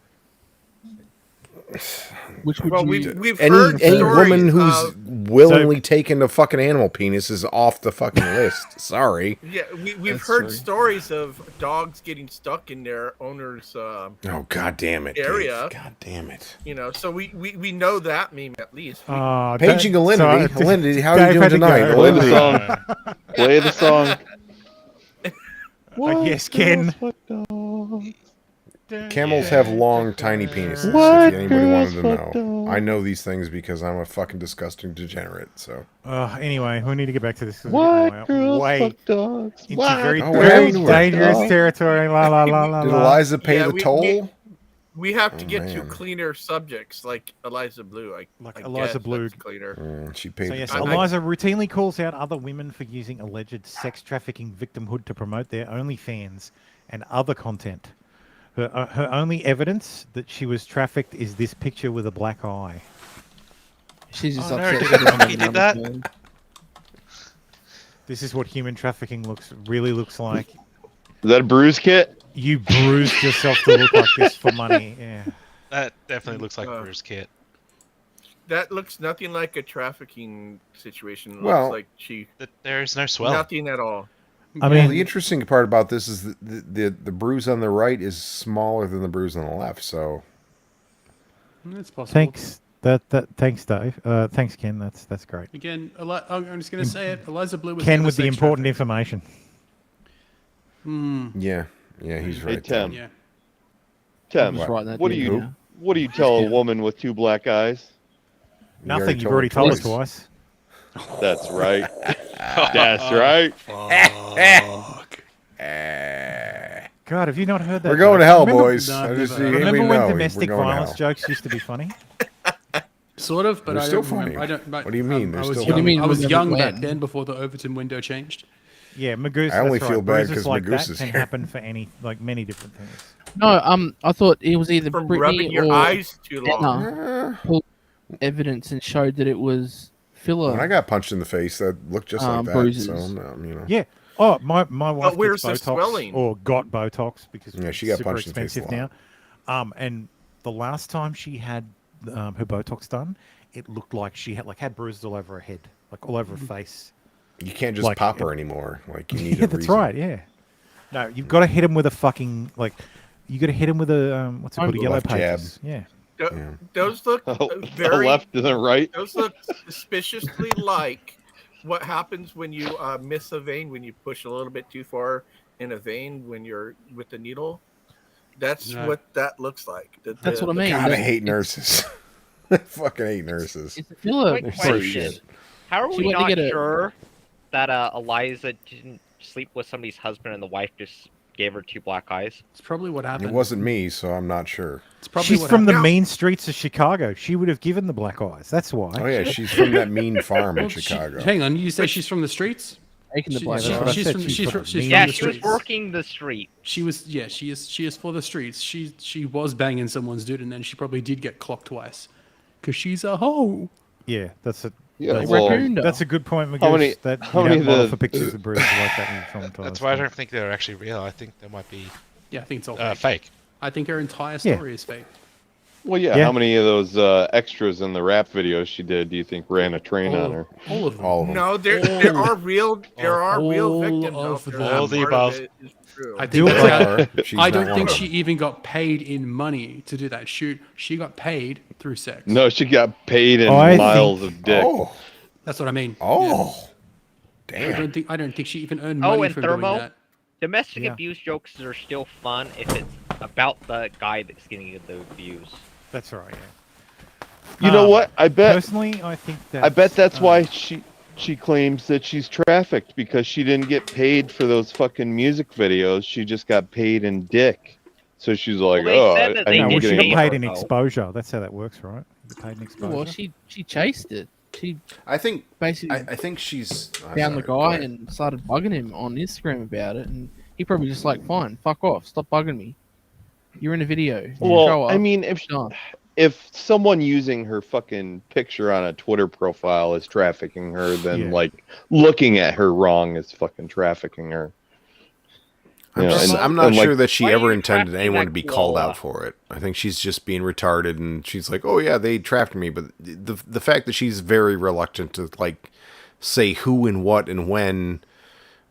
Which would Well, you? we've heard Any stories woman who's of- willingly taken a fucking animal penis is off the fucking list. Sorry. Yeah, we've That's heard true. stories of dogs getting stuck in their owner's Oh, god damn it. Dave. area. God damn it. You know, so we know that meme at least. Paging Alinity. Alinity, how are you doing tonight? Play the Alinity. song. Play the song. Yes, Ken. Camels have long, tiny penises, if anybody wanted to know. I know these things because I'm a fucking disgusting degenerate, so. Anyway, we need to get back to this. White girls Way fuck dogs. into White very, Oh, very wow. dangerous Dog. territory. La la la la Did la. Eliza pay Yeah, the we- toll? We have to Oh, get to man. cleaner subjects like Eliza Bleu. I Eliza guess Bleu. that's cleaner. She paid So the yes, toll. Eliza routinely calls out other women for using alleged sex trafficking victimhood to promote their OnlyFans and other content. Her only evidence that she was trafficked is this picture with a black eye. She's just Oh, no, upset. did she doesn't Rocky have did a that? number. This is what human trafficking really looks like. Is that a bruise kit? You bruised yourself to look like this for money. Yeah. That definitely looks like Bruce Kit. That looks nothing like a trafficking situation. It Well- looks like she. There is no swell. Nothing at all. I Well, mean, the interesting part about this is the bruise on the right is smaller than the bruise on the left, so. It's possible. thanks, Dave. Thanks, Ken. That's great. Again, I'm just going to say it. Eliza Bleu was Ken never with the sex important trafficked. information. Yeah, he's right. Hey, Tim. Yeah. Tim, Just writing that what do down, you yeah. what do you tell a woman with two black eyes? Nothing. You've already told us twice. That's right. That's right. God, have you not heard that? We're going to joke? hell, Remember- boys. No, I I've just never need heard anybody Remember to when know, domestic we're going to violence hell. jokes used to be funny? Sort of, but They're I still don't remember. funny. I don't. What do you mean? They're I was still young. funny. What do you mean I was we never young back went? then before the Overton window changed. Yeah, Magoose. I only that's feel right. bad Bruises 'cause like Magoose that is can here. happen for many different things. No, I thought it was either From Brittany rubbing your or eyes too long. Anna pulled evidence and showed that it was filler. When I got punched in the face, that looked just like that. bruises. So, you know. Yeah. Oh, my wife where's gets the Botox swelling? or got Botox because Yeah, she it's got super punched in the face a expensive now. lot. And the last time she had her Botox done, it looked like she had bruises all over her head, like all over her face. You can't just Like, pop her anymore. Like, you need Yeah, a that's reason. right. Yeah. No, you've got to hit him with a fucking you got to hit him with a what's it called? A yellow Left jab. pages. Yeah. Those look The very. left and the right. Those look suspiciously like what happens when you miss a vein when you push a little bit too far in a vein when you're with the needle. That's No. what that looks like. That's what I mean. God, I That- hate nurses. I fucking hate nurses. It's a filler. Quick They're so question. shit. How are She we went to not get a- sure that Eliza didn't sleep with somebody's husband and the wife just gave her 2 black eyes. It's probably what happened. It wasn't me, so I'm not sure. It's probably She's what from the happened. mean streets of Chicago. She would have given the black eyes. That's why. Oh yeah, she's from that mean farm in Well, Chicago. Hang on, you say she's from the streets? Taking the black She's eyes. from the Yeah, she was streets. working the street. She was, yeah, she is for the streets. She was banging someone's dude, and then she probably did get clocked twice, because she's a hoe. Yeah, that's a That's a good point, How Magoosh, many- that how you many don't bother of for the- pictures of bruises like that when you're traumatized. That's why I don't think they're actually real. I think they might be. Yeah, I think it's all fake. I think her entire Yeah. story is fake. Well, yeah. Yeah. How many of those extras in the rap videos she did do you think ran a train on her? All of them. All of them. No, there are real victims out there. All that the part of above. it is true. I think Do that's it how, like her. She's I not don't one think of she them. even got paid in money to do that shoot. She got paid through sex. No, she got paid in I miles think- of dick. Oh, That's what I mean. oh, I damn. don't think she even earned money Oh, and from doing Thermo, that. domestic Yeah. abuse jokes are still fun if it's about the guy that's getting the abuse. That's right. Yeah. You know what? I bet. Personally, I think that. I bet that's why she claims that she's trafficked, because she didn't get paid for those fucking music videos. She just got paid in dick. So she's like, Well, they oh, said that I they No, need well, to she get got in. paid in though. exposure. That's how that works, right? You get paid in exposure. Well, she chased it. She I think basically I think she's found the guy and started bugging him on Instagram about it, and he probably just like, fine, fuck off, stop bugging me. You're in a video. Show Well, up. I mean, Done. if someone using her fucking picture on a Twitter profile is trafficking her, then Yeah. like looking at her wrong is fucking trafficking her. I'm, You know, just- and- I'm not and, like, sure that she why are ever you intended trafficking anyone that to be called koala? out for it. I think she's just being retarded, and she's like, "Oh yeah, they trafficked me." But the fact that she's very reluctant to like say who and what and when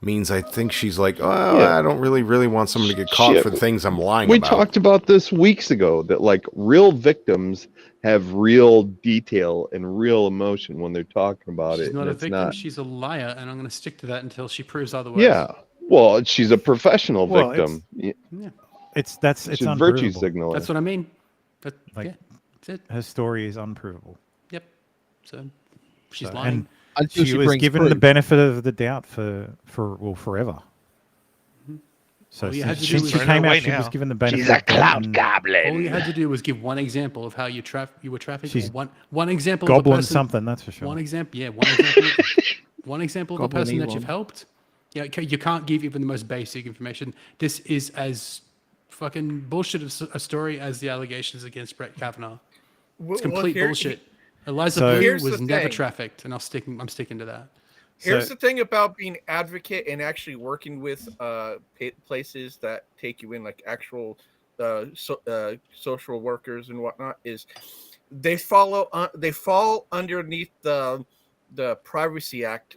means I think she's like, "Oh, Yeah. I don't really want someone to get caught Shit. for the things I'm lying We about." talked about this weeks ago, that like real victims have real detail and real emotion when they're talking about She's it. not and a it's victim. not. She's a liar, and I'm going to stick to that until she proves otherwise. Yeah. Well, she's a professional Well, victim. Yeah. It's She's virtue unprovable. signaling. That's what I mean. But Like, yeah, that's it. Her story is unprovable. Yep. So she's So- lying. Until she she was brings given the proof. benefit of the doubt for forever. So All you since, had to do since was she throw came her out, away she was now. given the benefit. She's a of the doubt cloud and goblin. All you had to do was give one example of how you were trafficked. She's Or one example of a Goblin person, something, that's for sure. One example, yeah, one example. One example of a Goblin person that evil. you've helped. Yeah, okay, you can't give even the most basic information. This is as fucking bullshit a story as the allegations against Brett Kavanaugh. It's complete bullshit. Eliza So- Bleu Here's was the never thing. trafficked, and I'm sticking to that. Here's So- the thing about being advocate and actually working with places that take you in, like actual social workers and whatnot, is they fall underneath the Privacy Act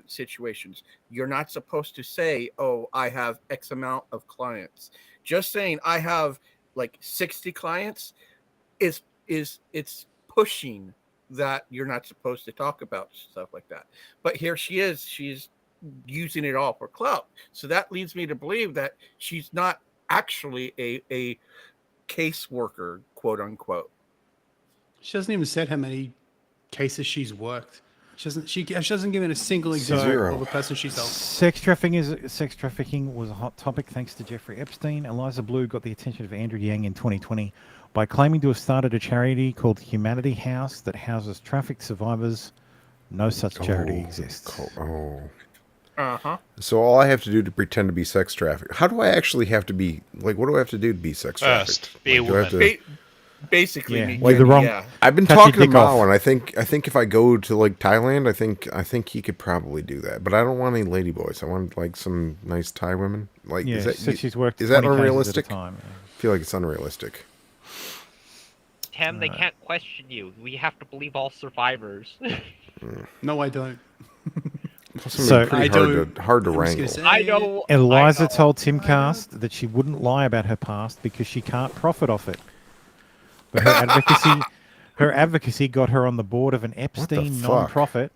situations. You're not supposed to say, "Oh, I have X amount of clients." Just saying, "I have like 60 clients," is it's pushing that you're not supposed to talk about stuff like that. But here she's using it all for clout. So that leads me to believe that she's not actually a caseworker, quote unquote. She hasn't even said how many cases she's worked. She hasn't given a single example Zero. of a person she's helped. Sex trafficking was a hot topic thanks to Jeffrey Epstein. Eliza Bleu got the attention of Andrew Yang in 2020 by claiming to have started a charity called Humanity House that houses trafficked survivors. No such charity exists. Oh. Uh-huh. So all I have to do to pretend to be sex trafficked. How do I actually have to be like? What do I have to do to be sex trafficked? First, be a Like, do I have woman. to- Basically, Yeah, me- like the wrong- yeah. I've been Cut your talking to dick off. Mao, and I think if I go to like Thailand, I think he could probably do that. But I don't want any ladyboys. I want like some nice Thai women. Like, Yeah, is that, she said she's worked is that 20 cases at a unrealistic? time, yeah. I feel like it's unrealistic. Tim, they can't question you. We have to believe all survivors. No, I don't. Plus, So- pretty hard to I'm just wrangle. gonna say- I know. Eliza told Timcast that she wouldn't lie about her past because she can't profit off it. But her advocacy got her on the board of an Epstein fuck? non-profit.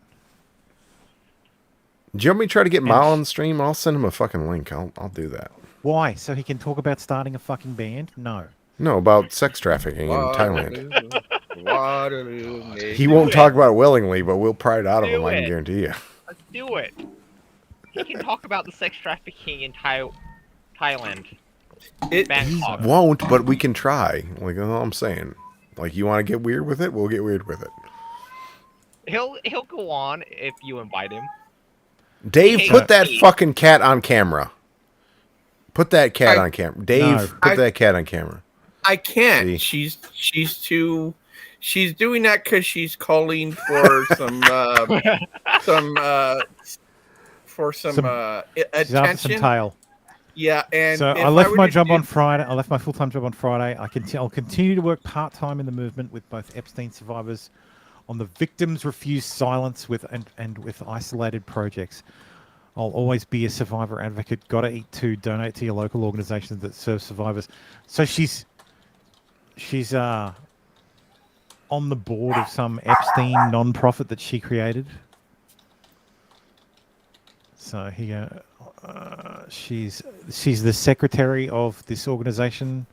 Do you want me to try to get And Mao on the stream? I'll send him a fucking link. I'll do that. Why? So he can talk about starting a fucking band? No. No, about sex trafficking in Thailand. Waterloo, He won't talk about it willingly, but we'll pry it out of him. I can Do guarantee you. Let's do it. He can talk about the sex trafficking in Thailand. He Bangkok. won't, but we can try. Like, that's all I'm saying. Like, you want to get weird with it? We'll get weird with it. He'll go on if you invite him. Dave, put that fucking cat on camera. Put that cat on camera. Dave, put that cat on camera. I can't. She's too. She's doing that because she's calling for some She's after some attention. tail. Yeah, and so if I left were my to job do- on Friday. I left my full-time job on Friday. I'll continue to work part-time in the movement with both Epstein survivors on the Victims Refuse Silence and with isolated projects. I'll always be a survivor advocate. Gotta eat too. Donate to your local organizations that serve survivors. So she's on the board of some Epstein non-profit that she created. So she's the secretary of this organization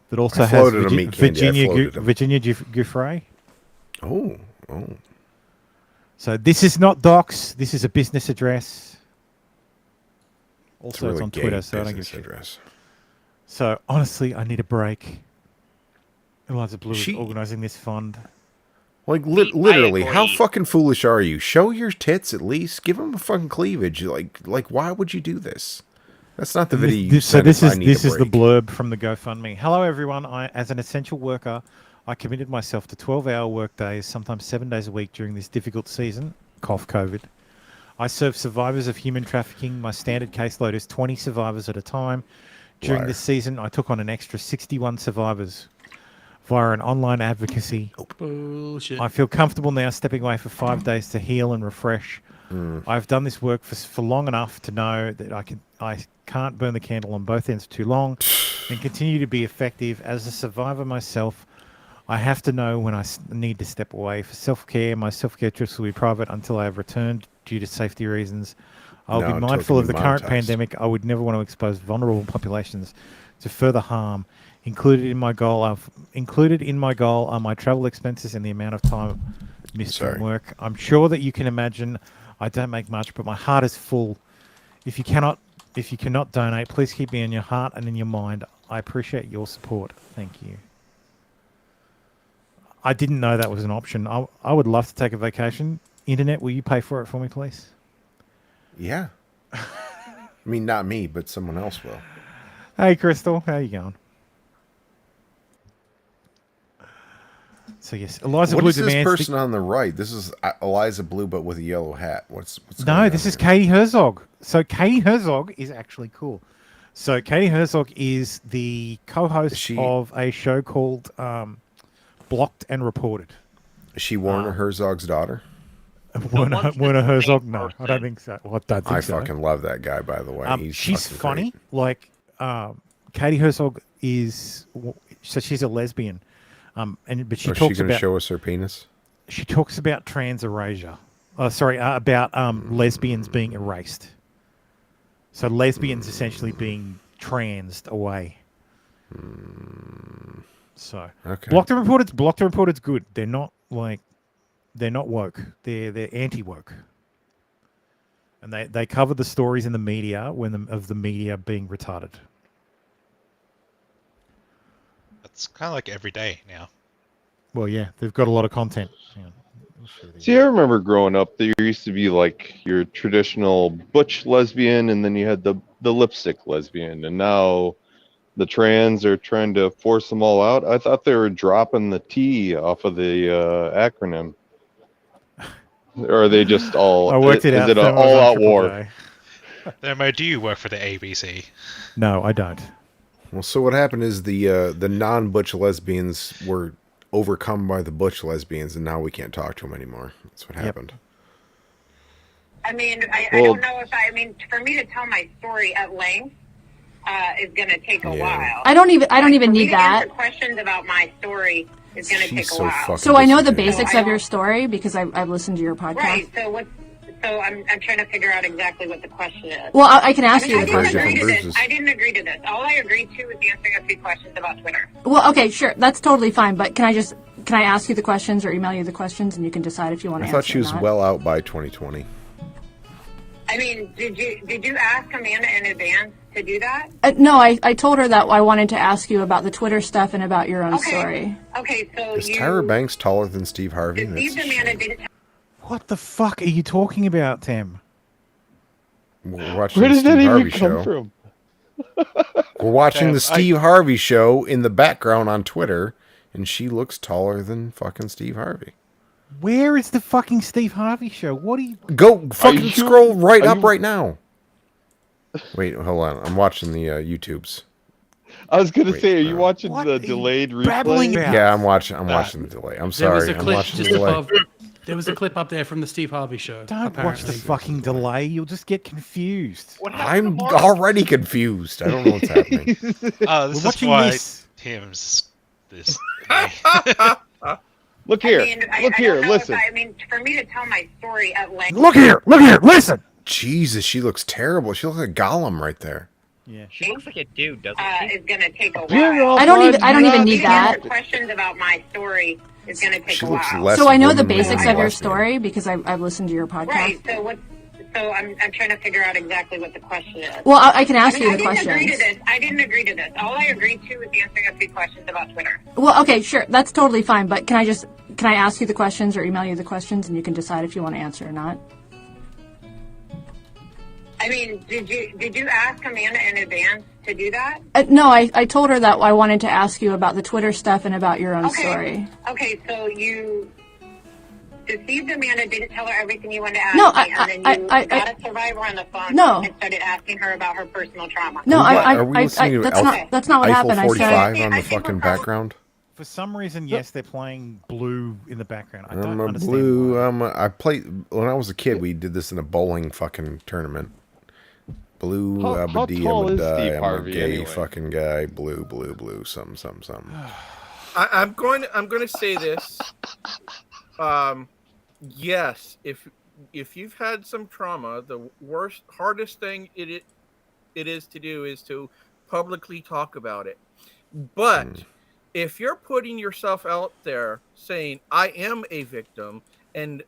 that also has Virginia Giuffre. Oh. So this is not docs. This is a business address. Also, it's on Twitter, so I don't give a shit. So honestly, I need a break. Eliza Bleu is organizing this fund. Like, literally, how fucking foolish are you? Show your tits at least. Give them a fucking cleavage. Like, why would you do this? That's not the video you sent. This is the blurb from the GoFundMe. Hello, everyone. As an essential worker, I committed myself to 12-hour work days, sometimes 7 days a week during this difficult season. Cough, COVID. I serve survivors of human trafficking. My standard caseload is 20 survivors at a time. During this season, I took on an extra 61 survivors via an online advocacy. Bullshit. I feel comfortable now stepping away for 5 days to heal and refresh. I've done this work for long enough to know that I can't burn the candle on both ends for too long and continue to be effective. As a survivor myself, I have to know when I need to step away. For self-care, my self-care trips will be private until I have returned due to safety reasons. I'll be mindful of the current pandemic. I would never want to expose vulnerable populations to further harm. Included in my goal are my travel expenses and the amount of time missed from work. I'm sure that you can imagine I don't make much, but my heart is full. If you cannot donate, please keep me in your heart and in your mind. I appreciate your support. Thank you. I didn't know that was an option. I would love to take a vacation. Internet, will you pay for it for me, please? Yeah. I mean, not me, but someone else will. Hey, Crystal. How you going? So, yes, Eliza Bleu demands... What is this person on the right? This is Eliza Bleu, but with a yellow hat. What's going No, on this is here? Katie Herzog. So, Katie Herzog is actually cool. So, Katie Herzog is the co-host of a show called Blocked and Reported. Is she Werner Herzog's daughter? Werner Herzog? No, I don't think so. Well, I don't think so. Fucking love that guy, by the way. She's fucking funny. great. Like, Katie Herzog is... So, she's a lesbian. But she Is talks she going to about... show us her penis? She talks about trans erasure. About lesbians being erased. So lesbians essentially being transed away. So Blocked and Reported's good. They're not woke. They're anti-woke. And they cover the stories in the media of the media being retarded. It's kind of like every day now. Well, yeah, they've got a lot of content. See, I remember growing up, there used to be like your traditional butch lesbian, and then you had the lipstick lesbian, and now the trans are trying to force them all out. I thought they were dropping the T off of the acronym. Or are they just all... I worked it out. Is it an all-out war? Thermo, do you work for the ABC? No, I don't. Well, so what happened is the non-butch lesbians were overcome by the butch lesbians, and now we can't talk to them anymore. That's what happened. I mean, I don't know if for me to tell my story at length is going to take a while. I don't even need to that. answer questions about my story is going to take a while. So I know the basics of your story because I've listened to your podcast. Right. So I'm trying to figure out exactly what the question is. Well, I can ask you the question. I didn't agree to this. All I agreed to was answering a few questions about Twitter. Well, okay, sure, that's totally fine. But can I ask you the questions or email you the questions, and you can decide if you want to I answer? thought she was well out by 2020. I mean, did you ask Amanda in advance to do that? No, I told her that I wanted to ask you about the Twitter stuff and about your own story. Okay, so Is Tyra Banks taller than Steve Harvey? deceived Amanda didn't. What the fuck are you talking about, Tim? We're watching Where the did Steve that even Harvey come show. from? We're watching Tim, the Steve Harvey show in the background on Twitter, and she looks taller than fucking Steve Harvey. Where is the fucking Steve Harvey show? What are you... Go fucking scroll right up right now. Wait, hold on. I'm watching the YouTubes. I was gonna say, are you watching the delayed replay? Yeah, I'm watching the delay. I'm sorry. I'm watching the delay. There was a clip up there from the Steve Harvey show. Don't watch the fucking delay. You'll just get confused. I'm already confused. I don't know what's happening. Oh, this We're is watching why this. Tim's this. Look here. I mean, Look I here. don't know Listen. I mean, for me to tell my story at length. Look here, listen. Jesus, she looks terrible. She looks like Gollum right there. Yeah. She looks like a dude, doesn't Is going to take a while. I don't even need that. Questions about my story is going to take She a looks while. less So I know the womanly basics than of your lesbian. story because I've listened to your podcast. Right. So I'm trying to figure out exactly what the question is. Well, I can ask you the I didn't agree to questions. this. I didn't agree to this. All I agreed to was answering a few questions about Twitter. Well, okay, sure, that's totally fine. But can I ask you the questions or email you the questions, and you can decide if you want to answer or not? I mean, did you ask Amanda in advance to do that? No, I told her that I wanted to ask you about the Twitter stuff and about your own story. Okay, so you deceived Amanda, didn't tell her everything you wanted to ask No, me, and then you I got a survivor on the phone No. and started asking her about her personal trauma. No, Are we listening to that's not what Eiffel happened. I 45 said on the fucking background? For some reason, yes, they're playing Blue in the background. I don't I'm a understand. blue. I played when I was a kid. We did this in a bowling fucking tournament. Blue, How Abadi, tall is Abadai, Steve I'm a Harvey gay anyway? fucking guy. Blue, something. I'm going to say this. Yes, if you've had some trauma, the hardest thing it is to do is to publicly talk about it. But if you're putting yourself out there saying, I am a victim, and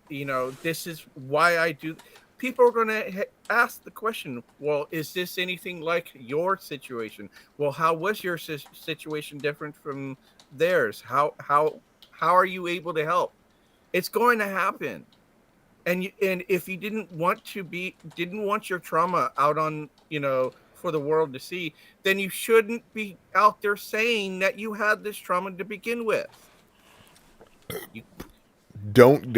this is why I do, people are going to ask the question, well, is this anything like your situation? Well, how was your situation different from theirs? How are you able to help? It's going to happen. And if you didn't want your trauma out on, for the world to see, then you shouldn't be out there saying that you had this trauma to begin with. Don't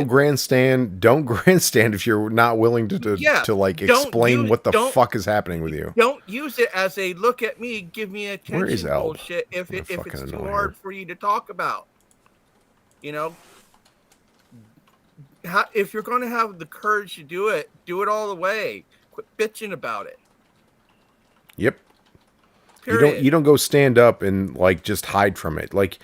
grandstand. Don't grandstand if you're not willing to like explain what the fuck is happening with you. Don't use it as a look at me, give me attention Where is Elb? bullshit if it's too annoy hard her. for you to talk about. If you're going to have the courage to do it all the way. Quit bitching about it. Yep. Period. You don't go stand up and like just hide from it. Like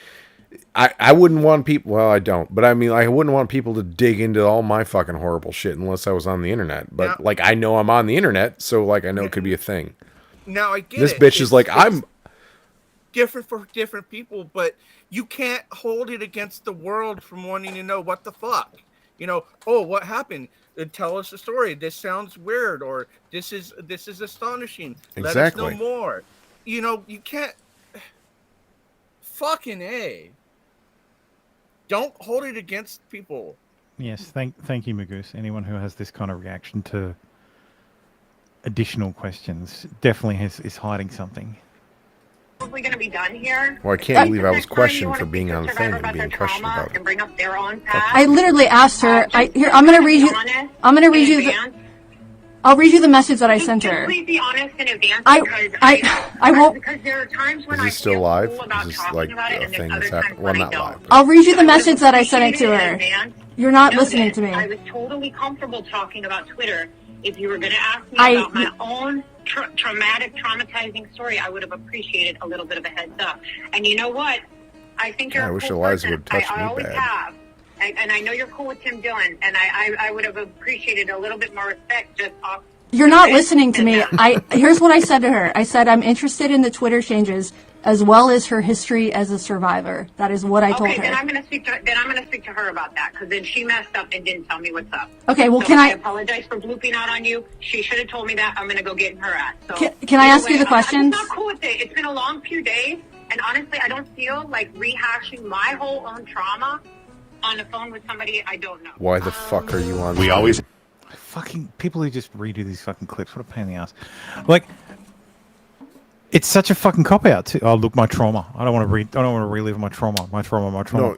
I wouldn't want people. Well, I don't, but I mean, I wouldn't want people to dig into all my fucking horrible shit unless I was on the internet. But like, I know I'm on the internet, so like, I know it could be a thing. Now I get this it. bitch is like, I'm different for different people, but you can't hold it against the world from wanting to know what the fuck. Oh, what happened? Tell us the story. This sounds weird, or this is astonishing. Exactly. Let us know more. You can't. Fucking A. Don't hold it against people. Yes, thank you, Magoose. Anyone who has this kind of reaction to additional questions definitely is hiding something. Probably going to be done here. Well, I can't believe I was questioned for being on the thing and being questioned about it. And bring up their own past. I literally asked her. I'm gonna read you. I'll read you the message that I sent her. Please be honest in advance. I won't. Because there are times when Is I this still feel live? cool about Is this talking like about it, a and thing there's that's other happening? times Well, when I not don't. live. I'll read you the message that I sent it to her. You're not Know listening this. to me. I was totally comfortable talking about Twitter. If you were going to ask me about my own traumatizing story, I would have appreciated a little bit of a heads up. And you know what? I think you're I a wish cool Eliza person. would touch I me always bad. have. And I know you're cool with Tim Dillon, and I would have appreciated a little bit more respect just off. You're not listening to me. Here's what I said to her. I said, I'm interested in the Twitter changes. as well as her history as a survivor. That is what I told her. Okay, then I'm going to speak to her about that, because then she messed up and didn't tell me what's up. Okay, well, so I apologize for blooping out on you. She should have told me that. I'm going to go get in her ass. So Can I ask you the questions? I'm not cool with it. It's been a long few days, and honestly, I don't feel like rehashing my whole own trauma on the phone with somebody I don't know. Why the fuck are you on? We always fucking people who just redo these fucking clips. What a pain in the ass. Like, it's such a fucking cop out too. Oh, look, my trauma. I don't want to relive my trauma. My trauma. No,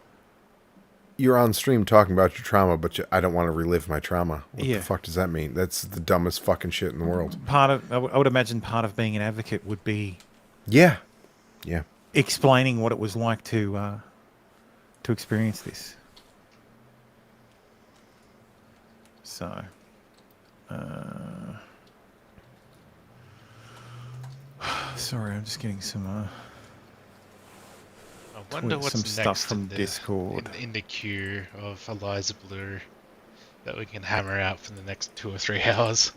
you're on stream talking about your trauma, but I don't want to relive my trauma. What the fuck does that mean? That's the dumbest fucking shit in the world. I would imagine part of being an advocate would be, yeah, explaining what it was like to experience this. So, sorry, I'm just getting some. I wonder what's some next stuff from in the, Discord. in the queue of Eliza Bleu that we can hammer out for the next 2 or 3 hours.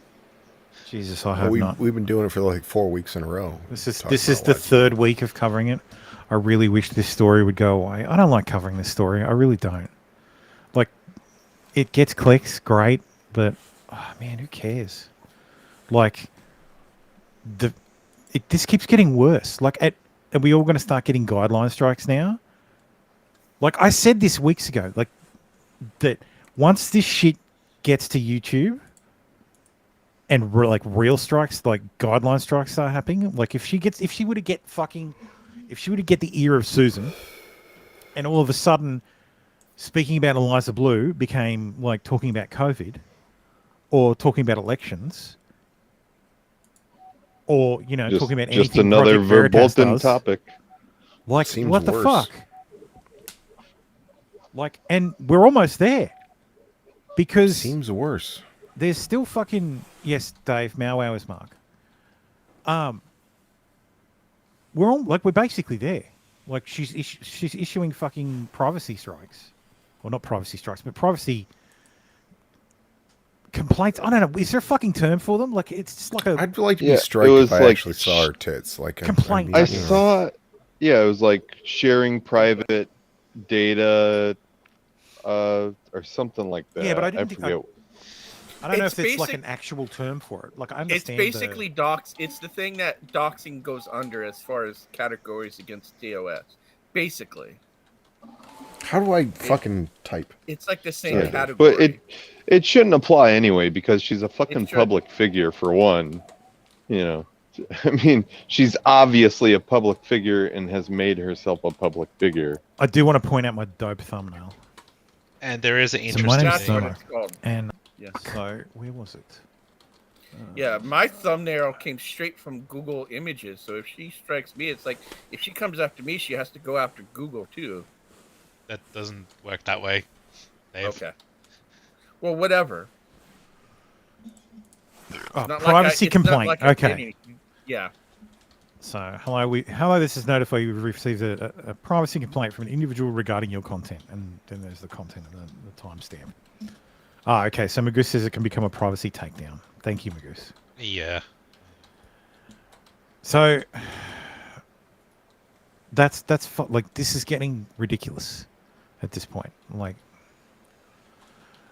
Jesus, I hope not. We've been doing it for like 4 weeks in a row. This is the third week of covering it. I really wish this story would go away. I don't like covering this story. I really don't. Like, it gets clicks, great, but oh man, who cares? Like, this keeps getting worse. Like, are we all going to start getting guideline strikes now? Like, I said this weeks ago, like, that once this shit gets to YouTube and real strikes, like guideline strikes start happening, like if she were to get the ear of Susan and all of a sudden speaking about Eliza Bleu became like talking about COVID or talking about elections or, talking about anything. Just another verboten topic. Like, Seems what the worse. fuck? Like, and we're almost there. Because... Seems worse. There's still fucking... Yes, Dave, Mao hours mark. We're basically there. Like, she's issuing fucking privacy strikes. Well, not privacy strikes, but privacy... complaints. I don't know. Is there a fucking term for them? Like, it's just like a... I'd like to be striked if I actually saw her tits. Like, complaint. I saw... Yeah, it was like sharing private data or something like that. Yeah, but I didn't think... forget. I don't know if it's like an actual term for it. Like, I understand. It's basically dox. It's the thing that doxing goes under as far as categories against DOS. Basically. How do I fucking type? It's like the same category. But it shouldn't apply anyway because she's a fucking public figure for one. I mean, she's obviously a public figure and has made herself a public figure. I do want to point out my dope thumbnail. And there is an So my name's interesting... Summer. And Yes. so, where was it? Yeah, my thumbnail came straight from Google Images. So if she strikes me, it's like if she comes after me, she has to go after Google too. That doesn't work that way, Dave. Okay. Well, whatever. Oh, It's not privacy it's not complaint. like I Okay. did anything. Yeah. So, hello, this is notified you've received a privacy complaint from an individual regarding your content. And then there's the content and the timestamp. Ah, okay. So Magoose says it can become a privacy takedown. Thank you, Magoose. Yeah. So, like, this is getting ridiculous at this point. Like,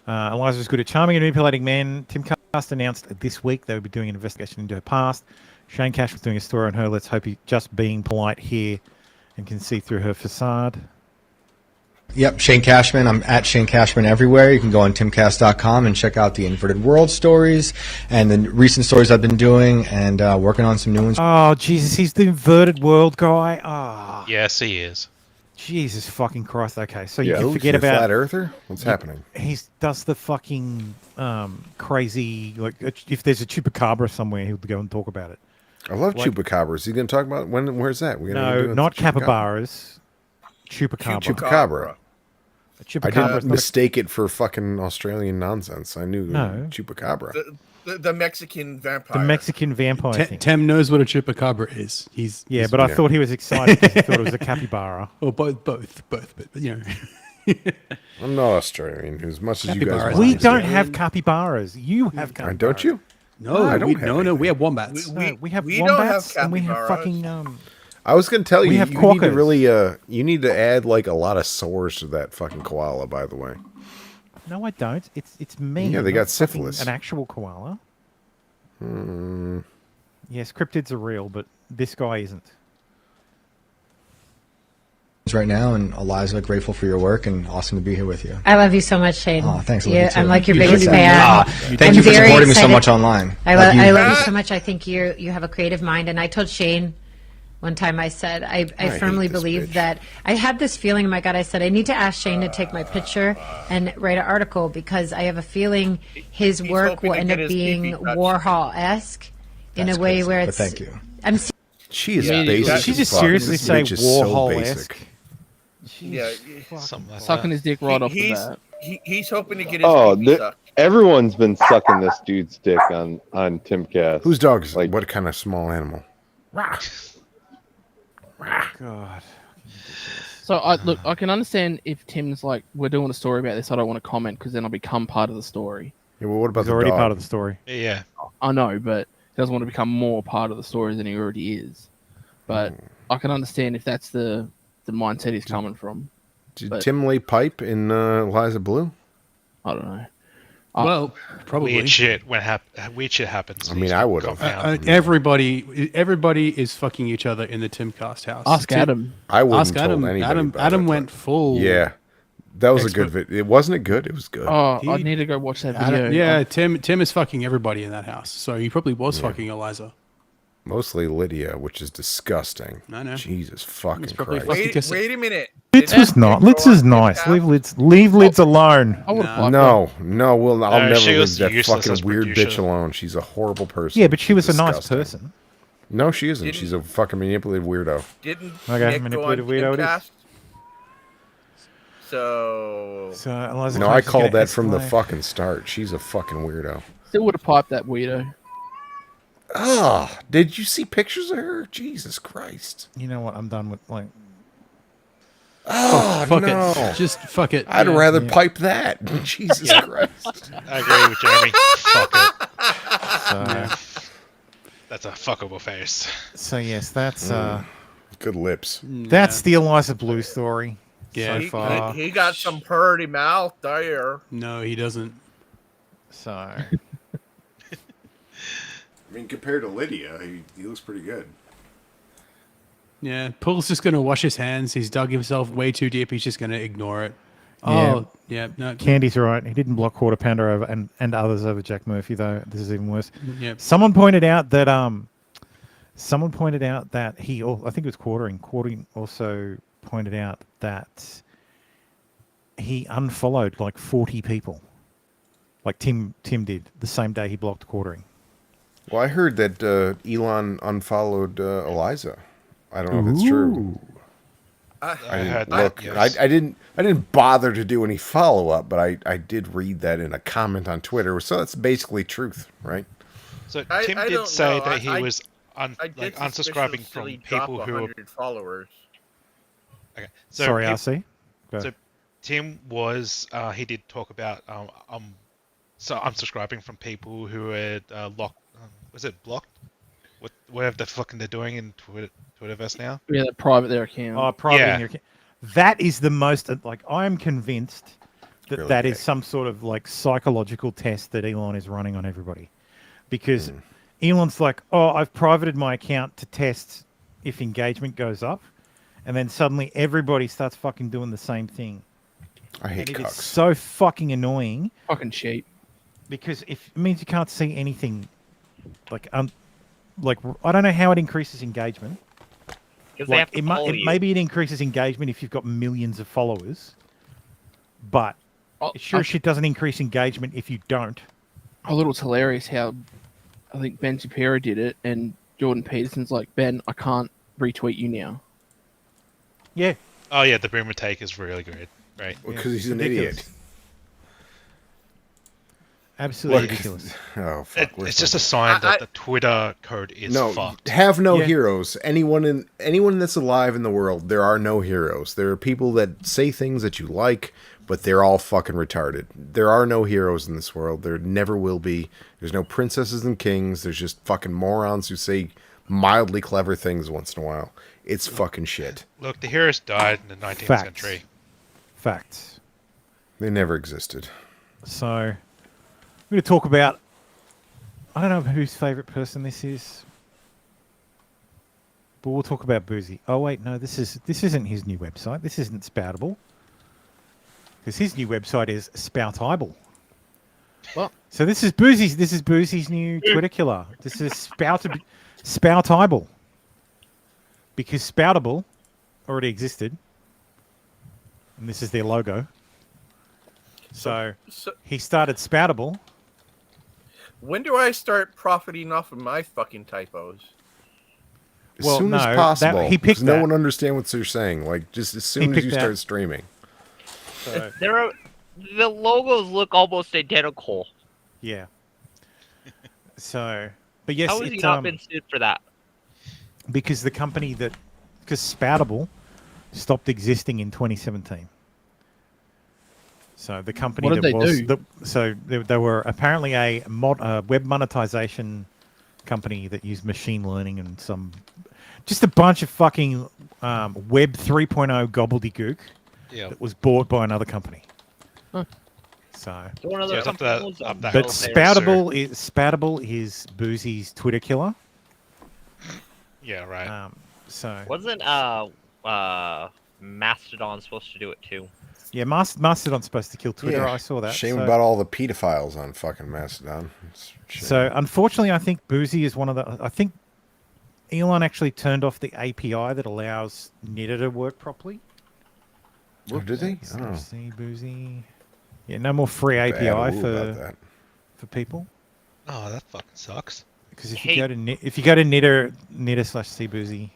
Eliza's good at charming and manipulating men. Tim Cast announced this week they would be doing an investigation into her past. Shane Cash was doing a story on her. Let's hope he's just being polite here and can see through her facade. Yep, Shane Cashman. I'm at Shane Cashman everywhere. You can go on timcast.com and check out the Inverted World stories and the recent stories I've been doing and working on some new ones. Oh, Jesus, he's the Inverted World guy. Ah, Yes, he is. Jesus fucking Christ. Okay, so Yeah, you who's forget the about... Flat Earther? What's happening? He does the fucking crazy... Like, if there's a chupacabra somewhere, he'll go and talk about it. I love Like- chupacabras. You going to talk about where's that? No, not capybaras. Chupacabra. Chupacabra. A chupacabra I is not didn't a- mistake it for fucking Australian nonsense. I knew No. chupacabra. The Mexican vampire. The Mexican vampire thing. Tem knows what a chupacabra is. He's But I thought he was excited because he thought it was a capybara. Or both, but I'm not Australian. As much as you guys Capybaras. want We to don't say. have capybaras. You have capybaras. Don't you? No, I don't have no, we have wombats. We have we don't have wombats and we have capybaras. fucking I was gonna tell you, We have you need to quokkas. really, you need to add like a lot of sores to that fucking koala. By the way, No, I don't. It's me. Yeah, they not got fucking syphilis. An actual koala. Hmm. Yes, cryptids are real, but this guy isn't. Right now, and Eliza, grateful for your work and awesome to be here with you. I love you so much, Shane. Oh, thanks. I love You- you too. I'm like your You biggest too. fan. Ah, thank you for very supporting me so excited. much online. I Love you. love you so much. I think you have a creative mind, and I told Shane one time. I said I hate firmly this believe bitch. that I had this feeling in my gut. I said I need to ask Shane to take my picture and write an article because I have a feeling his He's work hoping will to end get up his being pee-pee touched. Warhol-esque in That's a way crazy, where but it's. thank you. I'm She is Yeah, basic. that- She as just fuck. seriously This say bitch is so Warhol-esque. basic. Yeah, Something like Sucking that. his dick right off the he's bat. he's hoping to get his Oh, pee-pee sucked. everyone's been sucking this dude's dick on Timcast. Whose dog is like? What kind of small animal? God. So look, I can understand if Tim's like, we're doing a story about this. I don't want to comment because then I'll become part of the story. Yeah, well, what about He's the already dog? part of the story. Yeah. I know, but he doesn't want to become more part of the story than he already is. But I can understand if that's the mindset he's coming from. Did But Tim lay pipe in Eliza Blue? I don't know. Well, probably. Weird shit weird shit happens. I mean, I would have. Everybody is fucking each other in the Timcast house. Ask Adam. I wouldn't Ask have told Adam. anybody Adam, about Adam it, went full. Yeah, that was a expert. good video. It wasn't it good? It was good. Oh, I need to go watch that video. Adam, yeah, Tim is fucking everybody in that house. So he probably was fucking Eliza. Mostly Lydia, which is disgusting. I know. Jesus fucking probably Christ. Wait a minute. Litz was not. Litz is nice. Leave Lids alone. No, we'll. I'll No, never she leave was that useless as fucking weird producer. bitch alone. She's a horrible person. Yeah, but she was a nice Disgusting. person. No, she isn't. She's a fucking manipulative weirdo. Didn't Okay, Nick manipulative go on weirdo it is. Timcast? So Eliza No, I Clark's called gonna that from the escalate. fucking start. She's a fucking weirdo. Still would have piped that weirdo. Ah, did you see pictures of her? Jesus Christ. You know what? I'm done with like. Oh, fuck no. it. Just fuck it. I'd Yeah. rather Yeah. pipe that. Jesus Christ. I agree with Jeremy. Fuck it. So, That's a fuckable face. so yes, that's Good lips. that's the Eliza Blue story. Yeah. So far. he got some purty mouth there. No, he doesn't. So. I mean, compared to Lydia, he looks pretty good. Yeah, Paul's just gonna wash his hands. He's dug himself way too deep. He's just gonna ignore it. Yeah. Oh, yeah. No. Candy's right. He didn't block Quarter Panda over and others over Jack Murphy though. This is even worse. Yep. Someone pointed out that he. I think it was Quartering. Quartering also pointed out that he unfollowed like 40 people. Like Tim did the same day he blocked Quartering. Well, I heard that Elon unfollowed Eliza. I don't know if it's true. I didn't heard look. that, yes. I didn't bother to do any follow up, but I did read that in a comment on Twitter. So that's basically truth, right? So I Tim did don't say know. that he was I did unsubscribing suspiciously from drop people who were 100 followers. Okay. So Sorry, Tim- RC. Go. So Tim was he did talk about so unsubscribing from people who had locked was it blocked? Whatever the fucking they're doing in Twitterverse now. Yeah, they private their account. Oh, private Yeah. in your account. That is the most like I am convinced that Really that is big. some sort of like psychological test that Elon is running on everybody, because Elon's like, oh, I've privated my account to test if engagement goes up, and then suddenly everybody starts fucking doing the same thing. I hate And it is cucks. so fucking annoying Fucking cheap. because if it means you can't see anything, like I don't know how it increases engagement. 'Cause they have to follow you. Maybe it increases engagement if you've got millions of followers, but it sure shit doesn't increase engagement if you don't. I thought it was hilarious how I think Ben Shapiro did it, and Jordan Peterson's like, Ben, I can't retweet you now. Yeah. Oh yeah, the boomer take is really great. Right. Because he's an ridiculous. idiot. Absolutely Look, ridiculous. Oh, fuck. It's just a sign that the Twitter code is no, fucked. have no Yeah. heroes. Anyone that's alive in the world, there are no heroes. There are people that say things that you like, but they're all fucking retarded. There are no heroes in this world. There never will be. There's no princesses and kings. There's just fucking morons who say mildly clever things once in a while. It's fucking shit. Look, the heroes died in the 19th Facts. century. Facts. They never existed. So, we're going to talk about. I don't know whose favorite person this is, but we'll talk about Bouzy. Oh wait, no, this isn't his new website. This isn't Spoutable, because his new website is Spoutable. Well, so this is Bouzy's new Twitter killer. This is Spoutable, because Spoutable already existed, and this is their logo. So he started Spoutable. When do I start profiting off of my fucking typos? As soon as possible. He picked no one understands what you're saying. Like, just as soon as you start streaming. So, The logos look almost identical. yeah. So, but yes, How has he not been sued for that? because the company because Spoutable stopped existing in 2017. So the company What did they do? So they were apparently a web monetization company that used machine learning and just a bunch of fucking Web 3.0 gobbledygook that was bought by another company. Huh. So, One of those up that but hill. Spoutable is Bouzy's Twitter killer. Yeah, right. Wasn't Mastodon supposed to do it too? Yeah, Mastodon's supposed to kill Twitter. Yeah. I saw that. Shame so, about all the pedophiles on fucking Mastodon. So unfortunately, I think Bouzy is one of the. I think Elon actually turned off the API that allows Nitter to work properly. Oh, did he? Oh. See Bouzy. Yeah, no more free Bad API about that. for people. Oh, that fucking sucks. Because if you go to Nitter/cbouzy,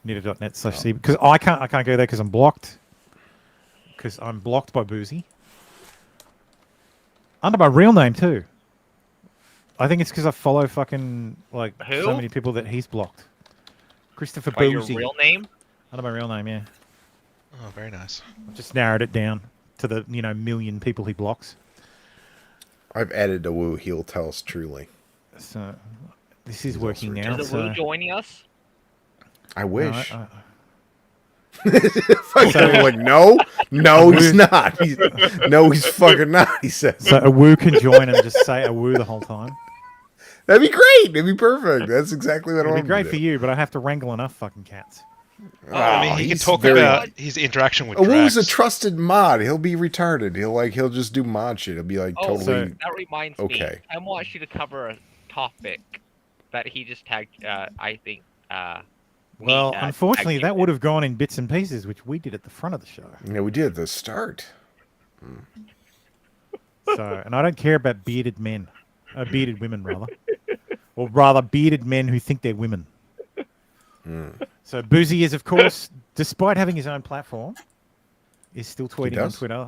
Nitter.net/c, because I can't go there because I'm blocked. Because I'm blocked by Bouzy. Under my real name too. I think it's because I follow fucking so many people that he's blocked. Christopher By your Bouzy. real name? Under my real name, yeah. Oh, very nice. I've just narrowed it down to the million people he blocks. I've added a woo. He'll tell us truly. So this is working now. Is the Woo joining us? I wish. No, no, he's not. He's fucking not. He says. So a woo can join and just say a woo the whole time. That'd be great. It'd be perfect. That's exactly what I It'd want. be great for you, but I have to wrangle enough fucking cats. I mean, he can talk about his interaction with Woo's Drax. a trusted mod. He'll be retarded. He'll just do mod shit. He'll be like totally. That reminds me. I want you to cover a topic that he just tagged. I think. Well, unfortunately, that would have gone in bits and pieces, which we did at the front of the show. Yeah, we did at the start. So, and I don't care about bearded men, bearded women rather, or rather bearded men who think they're women. So Bouzy is, of course, despite having his own platform, is still tweeting on Twitter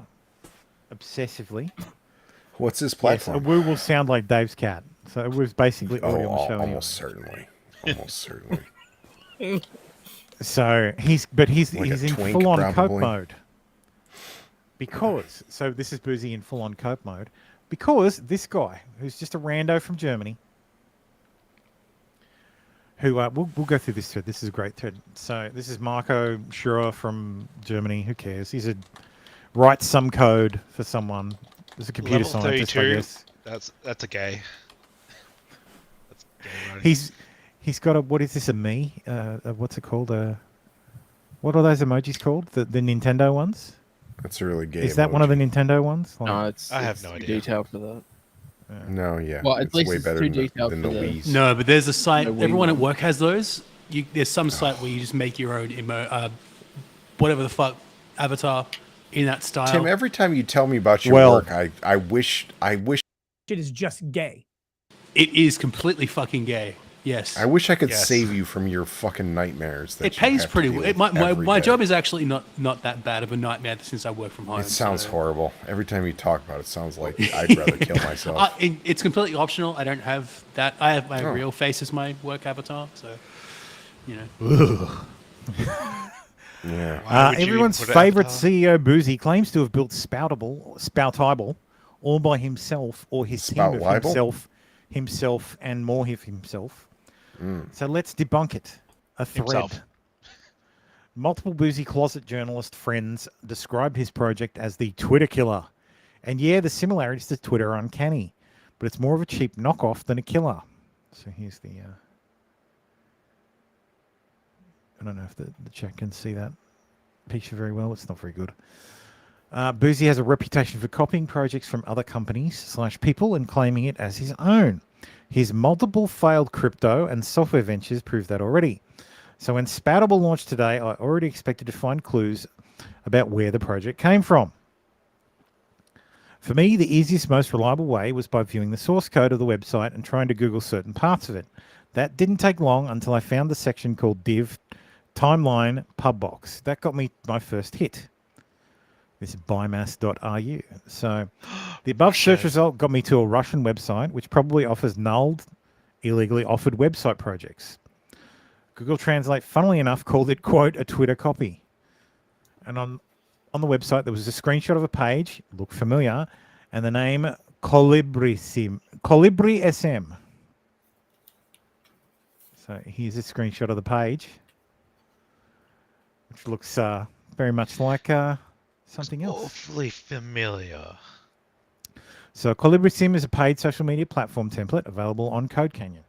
obsessively. What's his platform? Yes, a woo will sound like Dave's cat. So it was basically audio on the show. Almost certainly. So he's Like in twink, full on cope probably. mode. Because this is Bouzy in full on cope mode. Because this guy, who's just a rando from Germany, who we'll go through this thread. This is a great thread. So this is Marco Schura from Germany. Who cares? He's writes some code for someone. There's a computer Level scientist, I 32, guess. That's a gay. He's got what is this, a me? What's it called? What are those emojis called? The Nintendo ones? That's a really gay Is that one of the Nintendo ones? No, I have no idea. Detailed for that. No, yeah. Well, at least way it's better too than detailed the for the- Wii's. No, but there's a site. The Wii Everyone at one. work has those. There's some site where you just make your own whatever the fuck avatar in that style. Tim, every time you tell me about your work, I wish. It is just gay. It is completely fucking gay. Yes. I wish I could save you from your fucking nightmares. That It you pays have to pretty deal well. with My every day. job is actually not that bad of a nightmare since I work from home. It sounds so- horrible. Every time you talk about it, it sounds like I'd rather kill myself. It's completely optional. I don't have that. I have my Oh. real face as my work avatar, so you know. Yeah. Everyone's favorite CEO, Bouzy, claims to have built Spoutable, all by himself or his team of Spout-libel? himself, and more of himself. So let's debunk it. a thread. Himself. Multiple Bouzy closet journalist friends described his project as the Twitter killer. And yeah, the similarities to Twitter are uncanny, but it's more of a cheap knockoff than a killer. So here's the... I don't know if the chat can see that picture very well. It's not very good. Bouzy has a reputation for copying projects from other companies / people and claiming it as his own. His multiple failed crypto and software ventures prove that already. So when Spoutable launched today, I already expected to find clues about where the project came from. For me, the easiest, most reliable way was by viewing the source code of the website and trying to Google certain parts of it. That didn't take long until I found the section called div timeline pubbox. That got me my first hit. This is bymass.ru. So the above search result got me to a Russian website, which probably offers nulled, illegally offered website projects. Google Translate, funnily enough, called it, quote, a Twitter copy. And on the website, there was a screenshot of a page, looked familiar, and the name Colibri SM. So here's a screenshot of the page, which looks very much like something else. Awfully familiar. So Colibri Sim is a paid social media platform template available on Code Canyon.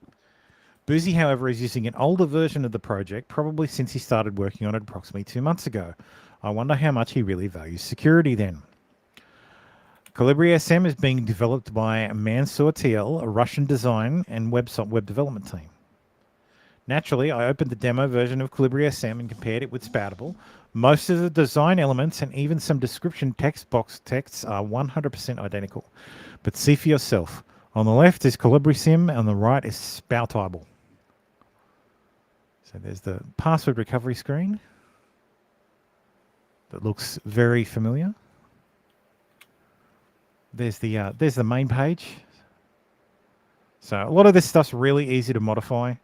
Bouzy, however, is using an older version of the project, probably since he started working on it approximately 2 months ago. I wonder how much he really values security then. Colibri SM is being developed by Mansour TL, a Russian design and web development team. Naturally, I opened the demo version of Colibri SM and compared it with Spoutable. Most of the design elements and even some description text box texts are 100% identical. But see for yourself. On the left is Colibri Sim, and on the right is Spoutable. So there's the password recovery screen. That looks very familiar. There's the main page. So a lot of this stuff's really easy to modify.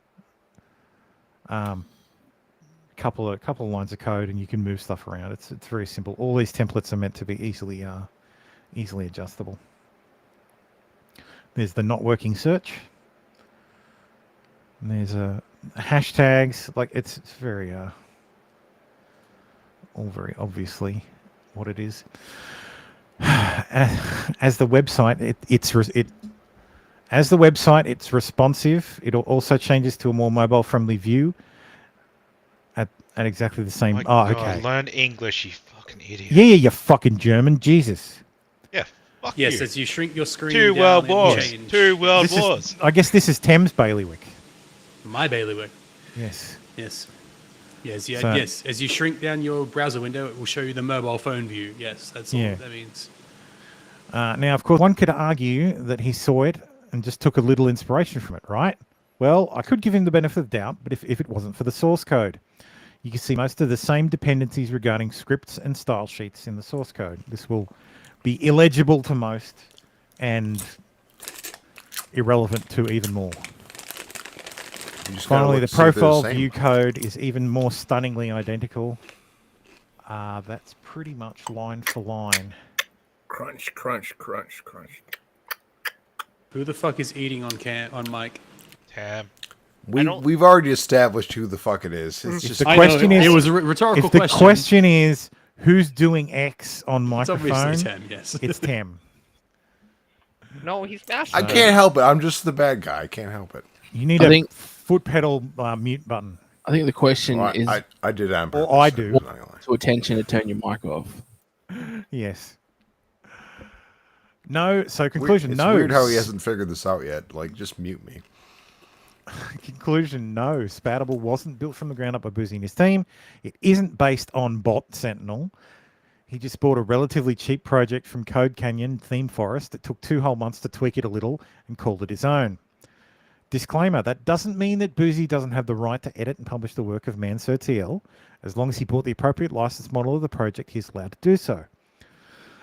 Couple of lines of code, and you can move stuff around. It's very simple. All these templates are meant to be easily adjustable. There's the not working search. And there's hashtags. Like it's very all very obviously what it is. As the website, it's responsive. It also changes to a more mobile-friendly view at exactly the same. Okay. Learn English, you fucking idiot. Yeah, you fucking German. Jesus. Yeah. Fuck yes, you. as you shrink your screen. Two down, world it'll wars. change. Two world wars. I guess this is Thames bailiwick. My bailiwick. Yes. Yes. Yes, yeah, So- yes. As you shrink down your browser window, it will show you the mobile phone view. Yes, that's all Yeah. that means. Now, of course, one could argue that he saw it and just took a little inspiration from it, right? Well, I could give him the benefit of the doubt, but if it wasn't for the source code, you can see most of the same dependencies regarding scripts and style sheets in the source code. This will be illegible to most and irrelevant to even more. Finally, the profile view code is even more stunningly identical. That's pretty much line for line. Crunch, crunch, crunch, crunch. Who the fuck is eating on mic? Tab. We've already established who the fuck it is. It's If just the question is, it was a rhetorical if the question. question is who's doing X on It's microphone, obviously Tem, yes. it's Tem. No, he's mashing. I can't help it. I'm just the bad guy. I can't help it. You need I think- foot pedal mute button. I think the question Well, is I did it on purpose. Or I do. to attention to turn your mic off. Yes. No. So conclusion. It's no. weird how he hasn't figured this out yet. Like, just mute me. Conclusion. No. Spoutable wasn't built from the ground up by Bouzy and his team. It isn't based on Bot Sentinel. He just bought a relatively cheap project from Code Canyon Theme Forest that took 2 whole months to tweak it a little and called it his own. Disclaimer, that doesn't mean that Bouzy doesn't have the right to edit and publish the work of Mansour TL. As long as he bought the appropriate license model of the project, he's allowed to do so.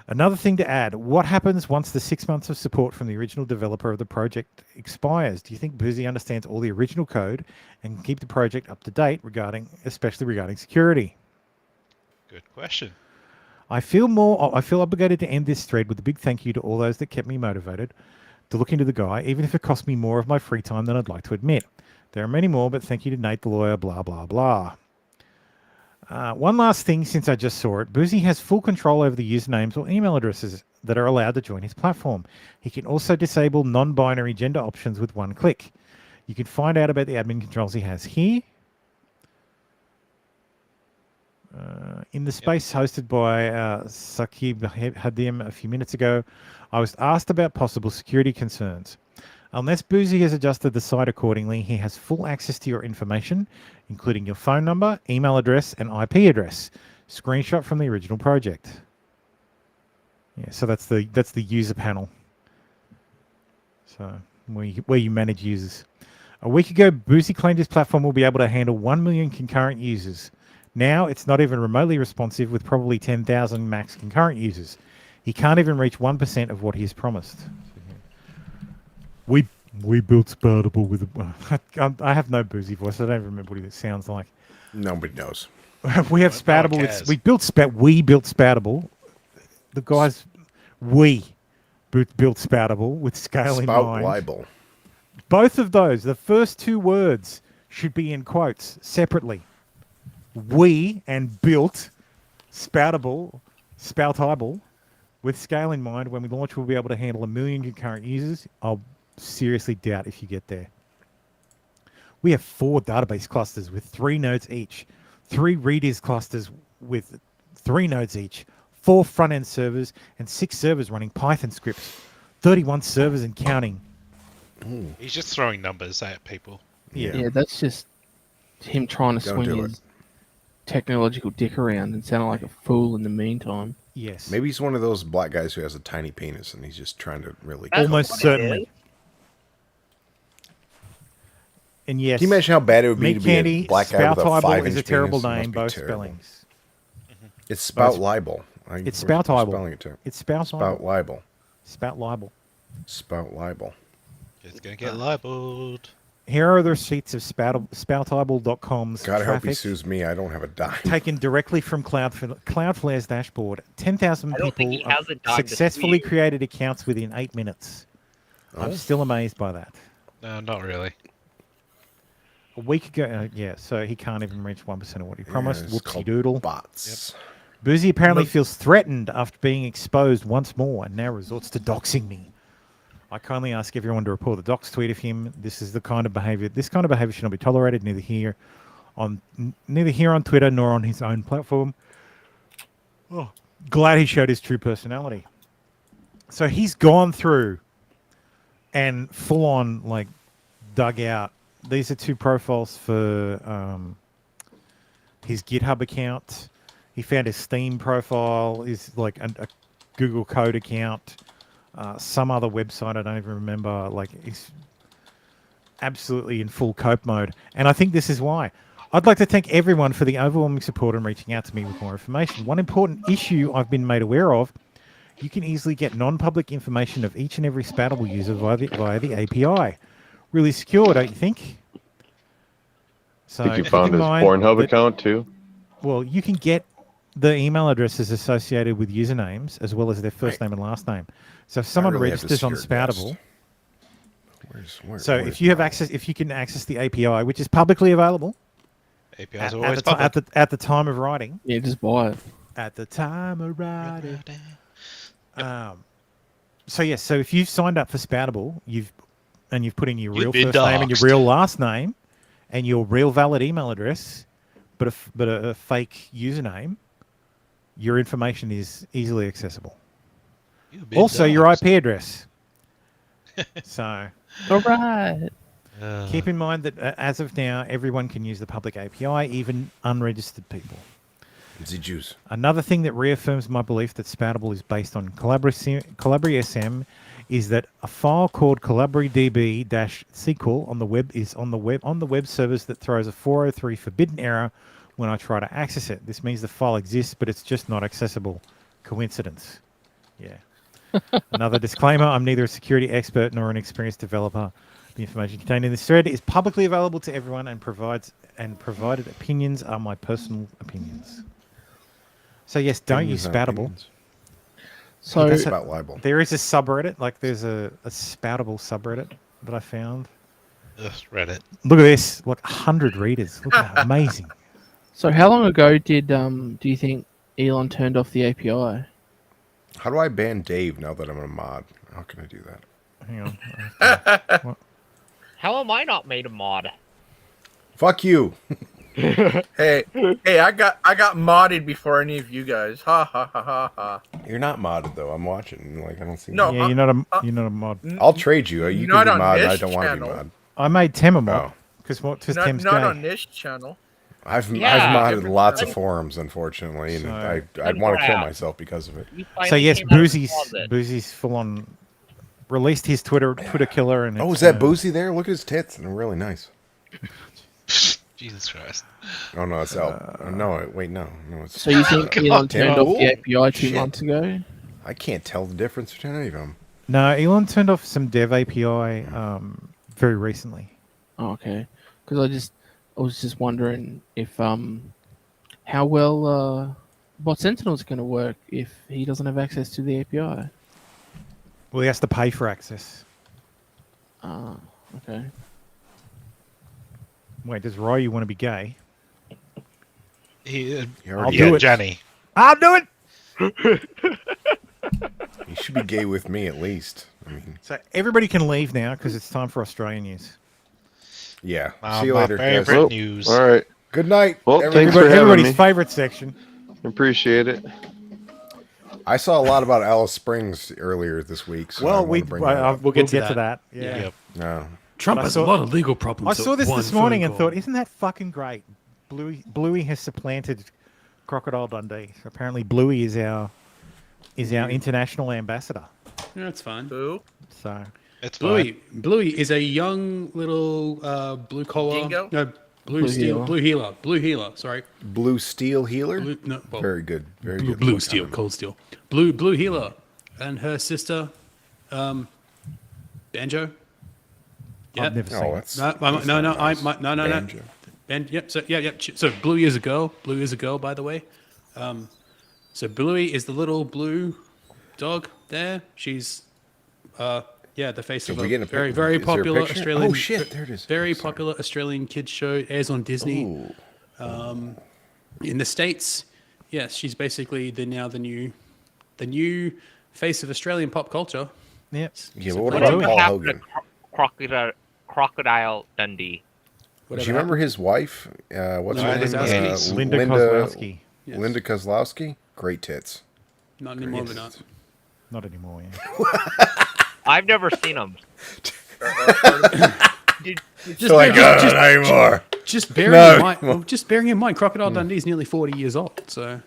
Another thing to add, what happens once the 6 months of support from the original developer of the project expires? Do you think Bouzy understands all the original code and can keep the project up to date, especially regarding security? Good question. I feel obligated to end this thread with a big thank you to all those that kept me motivated to look into the guy, even if it cost me more of my free time than I'd like to admit. There are many more, but thank you to Nate the lawyer, blah, blah, blah. One last thing since I just saw it. Bouzy has full control over the usernames or email addresses that are allowed to join his platform. He can also disable non-binary gender options with one click. You can find out about the admin controls he has here. In the space hosted by Saqib Hadim a few minutes ago, I was asked about possible security concerns. Unless Bouzy has adjusted the site accordingly, he has full access to your information, including your phone number, email address, and IP address. Screenshot from the original project. Yeah, so that's the user panel. So where you manage users. A week ago, Bouzy claimed his platform will be able to handle 1 million concurrent users. Now it's not even remotely responsive with probably 10,000 max concurrent users. He can't even reach 1% of what he's promised. We built Spoutable with I have no Bouzy voice. I don't remember what it sounds like. Nobody knows. We have Spoutable. We built Spoutable. The guys, we built Spoutable with scale in mind. Spout-libel. Both of those, the first two words should be in quotes separately. We and built Spoutable with scale in mind. When we launch, we'll be able to handle 1 million concurrent users. I'll seriously doubt if you get there. We have 4 database clusters with 3 nodes each, 3 Redis clusters with 3 nodes each, 4 front-end servers, and 6 servers running Python scripts, 31 servers and counting. Ooh. He's just throwing numbers at people. Yeah, that's just him trying to swing his technological dick around and sounding like a fool in the meantime. Yes. Maybe he's one of those black guys who has a tiny penis and he's just trying to really... Almost certainly. And yes, can you imagine how bad it would be to be Candy, a black guy with a 5-inch is a terrible penis? name, both terrible. spellings. It's Spout-libel. It's Spout-libel. Spelling it too. It's Spout-libel. Spout-libel. Spout-libel. Spout-libel. It's going to get libeled. Here are the receipts of Spoutibel.com's God, I hope he traffic sues me. I don't have a dime. taken directly from Cloudflare's dashboard. 10,000 people successfully created accounts within 8 minutes. I'm still amazed by that. No, not really. A week ago, so he can't even reach 1% of what he promised. Whoopsie doodle. Bots. Yep. Bouzy apparently feels threatened after being exposed once more and now resorts to doxing me. I kindly ask everyone to report the dox tweet of him. This kind of behavior should not be tolerated, neither here on Twitter nor on his own platform. Oh, glad he showed his true personality. So he's gone through and full on dug out. These are 2 profiles for his GitHub account. He found his Steam profile, is a Google Code account. Some other website, I don't even remember. He's absolutely in full cope mode. And I think this is why. I'd like to thank everyone for the overwhelming support and reaching out to me with more information. One important issue I've been made aware of, you can easily get non-public information of each and every Spoutable user via the API. Really secure, don't you think? So think you found his Pornhub account too? Well, you can get the email addresses associated with usernames as well as their first name and last name. So if someone registers on Spoutable, if you have access, if you can access the API, which is publicly available, API's always public. At the time of writing. Yeah, just buy it. At the time of writing. So if you've signed up for Spoutable, you've put in your real first name and your real last name and your real valid email address, but a fake username, your information is easily accessible. Also, your IP address. So, all right. Keep in mind that as of now, everyone can use the public API, even unregistered people. The Jews. Another thing that reaffirms my belief that Spoutable is based on Collabri SM is that a file called CollabriDB-SQL on the web is on the web servers that throws a 403 forbidden error when I try to access it. This means the file exists, but it's just not accessible. Coincidence. Yeah. Another disclaimer, I'm neither a security expert nor an experienced developer. The information contained in this thread is publicly available to everyone and provided opinions are my personal opinions. So yes, don't use Spoutable. So there is a subreddit, there's a Spoutable subreddit that I found. Reddit. Look at this. Like 100 readers. Look at that. Amazing. So how long ago did do you think Elon turned off the API? How do I ban Dave now that I'm a mod? How can I do that? Hang on. How am I not made a mod? Fuck you. Hey, I got modded before any of you guys. Ha ha ha ha ha. You're not modded though. I'm watching. Like I don't see. No, Yeah, you're not a mod. I'll trade you. You can not be on mod. this I don't want to be channel. mod. I made Tem a mod Oh. because Not Tem's gay. on this channel. I've Yeah. modded lots of forums, unfortunately, and I'd want to kill myself because of it. So yes, Bouzy's full on released his Twitter killer, and Oh, it's, is that Bouzy there? Look at his tits. They're really nice. Jesus Christ. Oh no, it's out. No, wait, no, it's. So you think Elon turned off the API 2 Shit. months ago? I can't tell the difference between any of them. No, Elon turned off some dev API very recently. Oh, okay. Because I was just wondering if how well Bot Sentinel's going to work if he doesn't have access to the API. Well, he has to pay for access. Ah, okay. Wait, does Ryu want to be gay? I'll do it, Johnny. I'll do it. You should be gay with me at least. I mean, So everybody can leave now because it's time for Australian news. yeah. Ah, See you my later, guys. favorite news. All right. Good night. Well, everybody. thanks for having Everybody's me. favorite section. Appreciate it. I saw a lot about Alice Springs earlier this week. So I Well, wanna bring that up. we'll get to that. Yeah. Yep. No. Trump But I has saw- a lot of legal problems. I saw at this one this morning phone and call. thought, isn't that fucking great? Bluey has supplanted Crocodile Dundee. So apparently, Bluey is our international ambassador. Yeah, that's fine. Who? So It's Bluey is a young little blue collar. Dingo? No, blue healer. Sorry. Blue Steel Healer. No, well, Very good. Very good. Blue look steel, on him. cold steel. Blue healer, and her sister, Banjo. I've never seen Oh, it. that's No, that's no, not nice. no. Banjo. Yep. So So Bluey is a girl. Blue is a girl, by the way. So Bluey is the little blue dog there. She's, the face Did of we a get a very, pic- very is there a popular picture? Australian. Oh, shit, there it is. Very Oh, sorry. popular Australian kids show. It airs on Disney. Ooh. In the States, yes, she's basically the new face of Australian pop culture. Yep. Yeah, but what Whatever about Paul happened Hogan? to Crocodile Dundee? Do you remember his wife? What's her Linda name? Kozlowski. Linda Kozlowski. Yes. Linda Kozlowski. Great tits. Not anymore, but not. Not anymore. Yeah. I've never seen them. Just bearing in mind, Crocodile Dundee is nearly 40 years old. So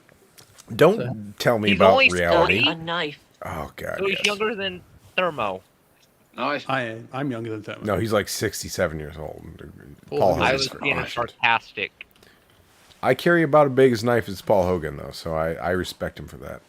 Don't tell me He's about only reality. 40? A knife. Oh god. So he's yes. younger than Thermo. I'm younger than Thermo. No, he's like 67 years old. Paul Paul Hogan. I Hogan's was being Christ. sarcastic. I carry about as big as knife as Paul Hogan, though, so I respect him for that.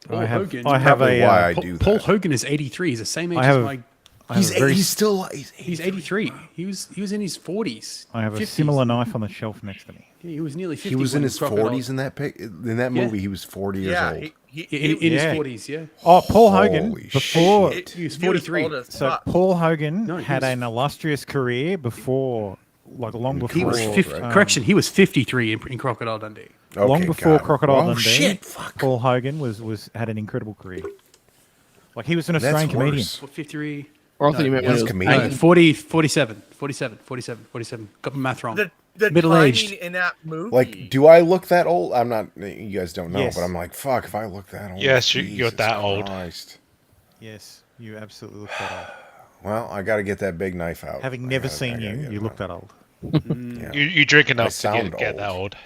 Paul I have Hogan. I have Probably a why I Paul, do Paul that. Hogan is 83. He's the same age I have as a- my. I have a very He's still He's 83. He was in his 40s. I have a 50s. similar knife on the shelf next to me. He was nearly 50. He was in when his Crocodile- 40s in that pic. In that Yeah. movie, he was 40 years Yeah, old. In his Yeah. 40s, yeah. Oh, Paul Hogan Holy before. shit. He was 43. old as So fuck. Paul Hogan No, he had was- an illustrious career before, like long before. He was Old, 50, right? correction. He was 53 in Crocodile Dundee. long Okay, before got it. Crocodile Oh, Dundee. shit, fuck. Paul Hogan had an incredible career. Like he was an That's Australian comedian. worse. What, 53? Or I thought you meant when he's he was comedian. 80. 47. Got my math wrong. The Middle-aged. timing in that movie. Like, do I look that old? I'm not. You guys don't know, Yes. but I'm like, fuck. If I look that old, Yes, you're Jesus that old. Christ. Yes, you absolutely look that old. Well, I got to get that big knife out. Having I never gotta- I seen gotta you, get you it look out. that old. Yeah. You drink I enough to sound get that old.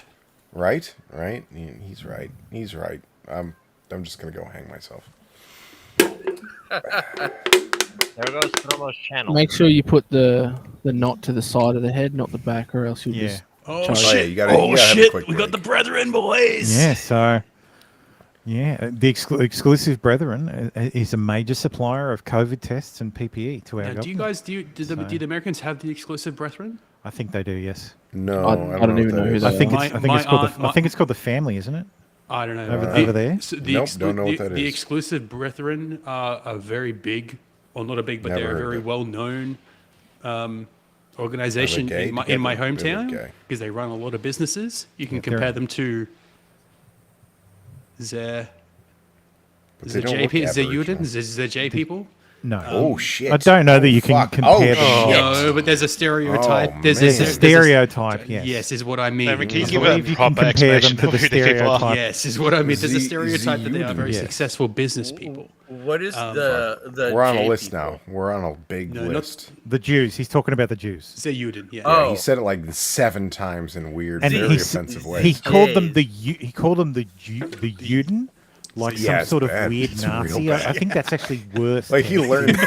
Right? Right? He's right. He's right. I'm just gonna go hang myself. There goes Thermo's channel. Make sure you put the knot to the side of the head, not the back, or else you'll Yeah. just. Oh, charge. Oh, yeah, you gotta have a quick We got break. the brethren, boys. Yeah, so the exclusive brethren is a major supplier of COVID tests and PPE to our Now, government. do you guys do the Americans have the exclusive brethren? I think they do. Yes. No, I don't even know who I they think are. it's. I think it's called. I think it's called the family, isn't it? I don't know. Over there? So Nope, don't know what that The is. exclusive brethren are very big, or not a big, but Never they're heard of very it. well known organization in my hometown gay. because they run a lot of businesses. You can Yeah, compare them to the they don't look Juden, the J people. No. Oh shit! I don't know that you can compare them. No, but there's a stereotype. There's a stereotype. Yes. Yes, is what I mean. Can you I give believe a you can proper compare them explanation to of the who the people are? stereotype. Yes, is what I mean. There's a stereotype that they are very Yes. successful business people. What is the? We're on a J list people? now. We're on a big list. The Jews. He's talking about the Jews. Say Juden, yeah. Yeah, he said it like 7 times in weird, And very offensive ways. he called them the Juden, like Yeah, some it's sort of bad. weird It's real Nazi. bad. I think that's actually worse. Like he than- learned.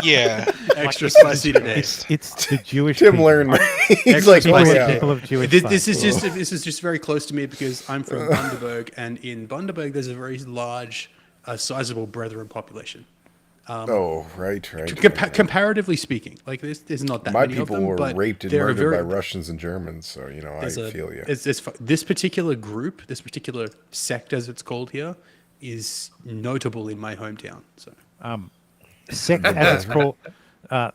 Yeah. Extra spicy today. It's the Jewish. Tim people. learned. He's Extra like, spicy yeah. today. People of Jewish This faith. is just very close to me because I'm from Bundaberg, and in Bundaberg there's a very large, sizable Brethren population. Right. Comparatively speaking, like there's not that My many people of them, were but raped and they're murdered very, by Russians and Germans, so I feel you. This particular group, this particular sect, as it's called here, is notable in my hometown. So, sect as it's called.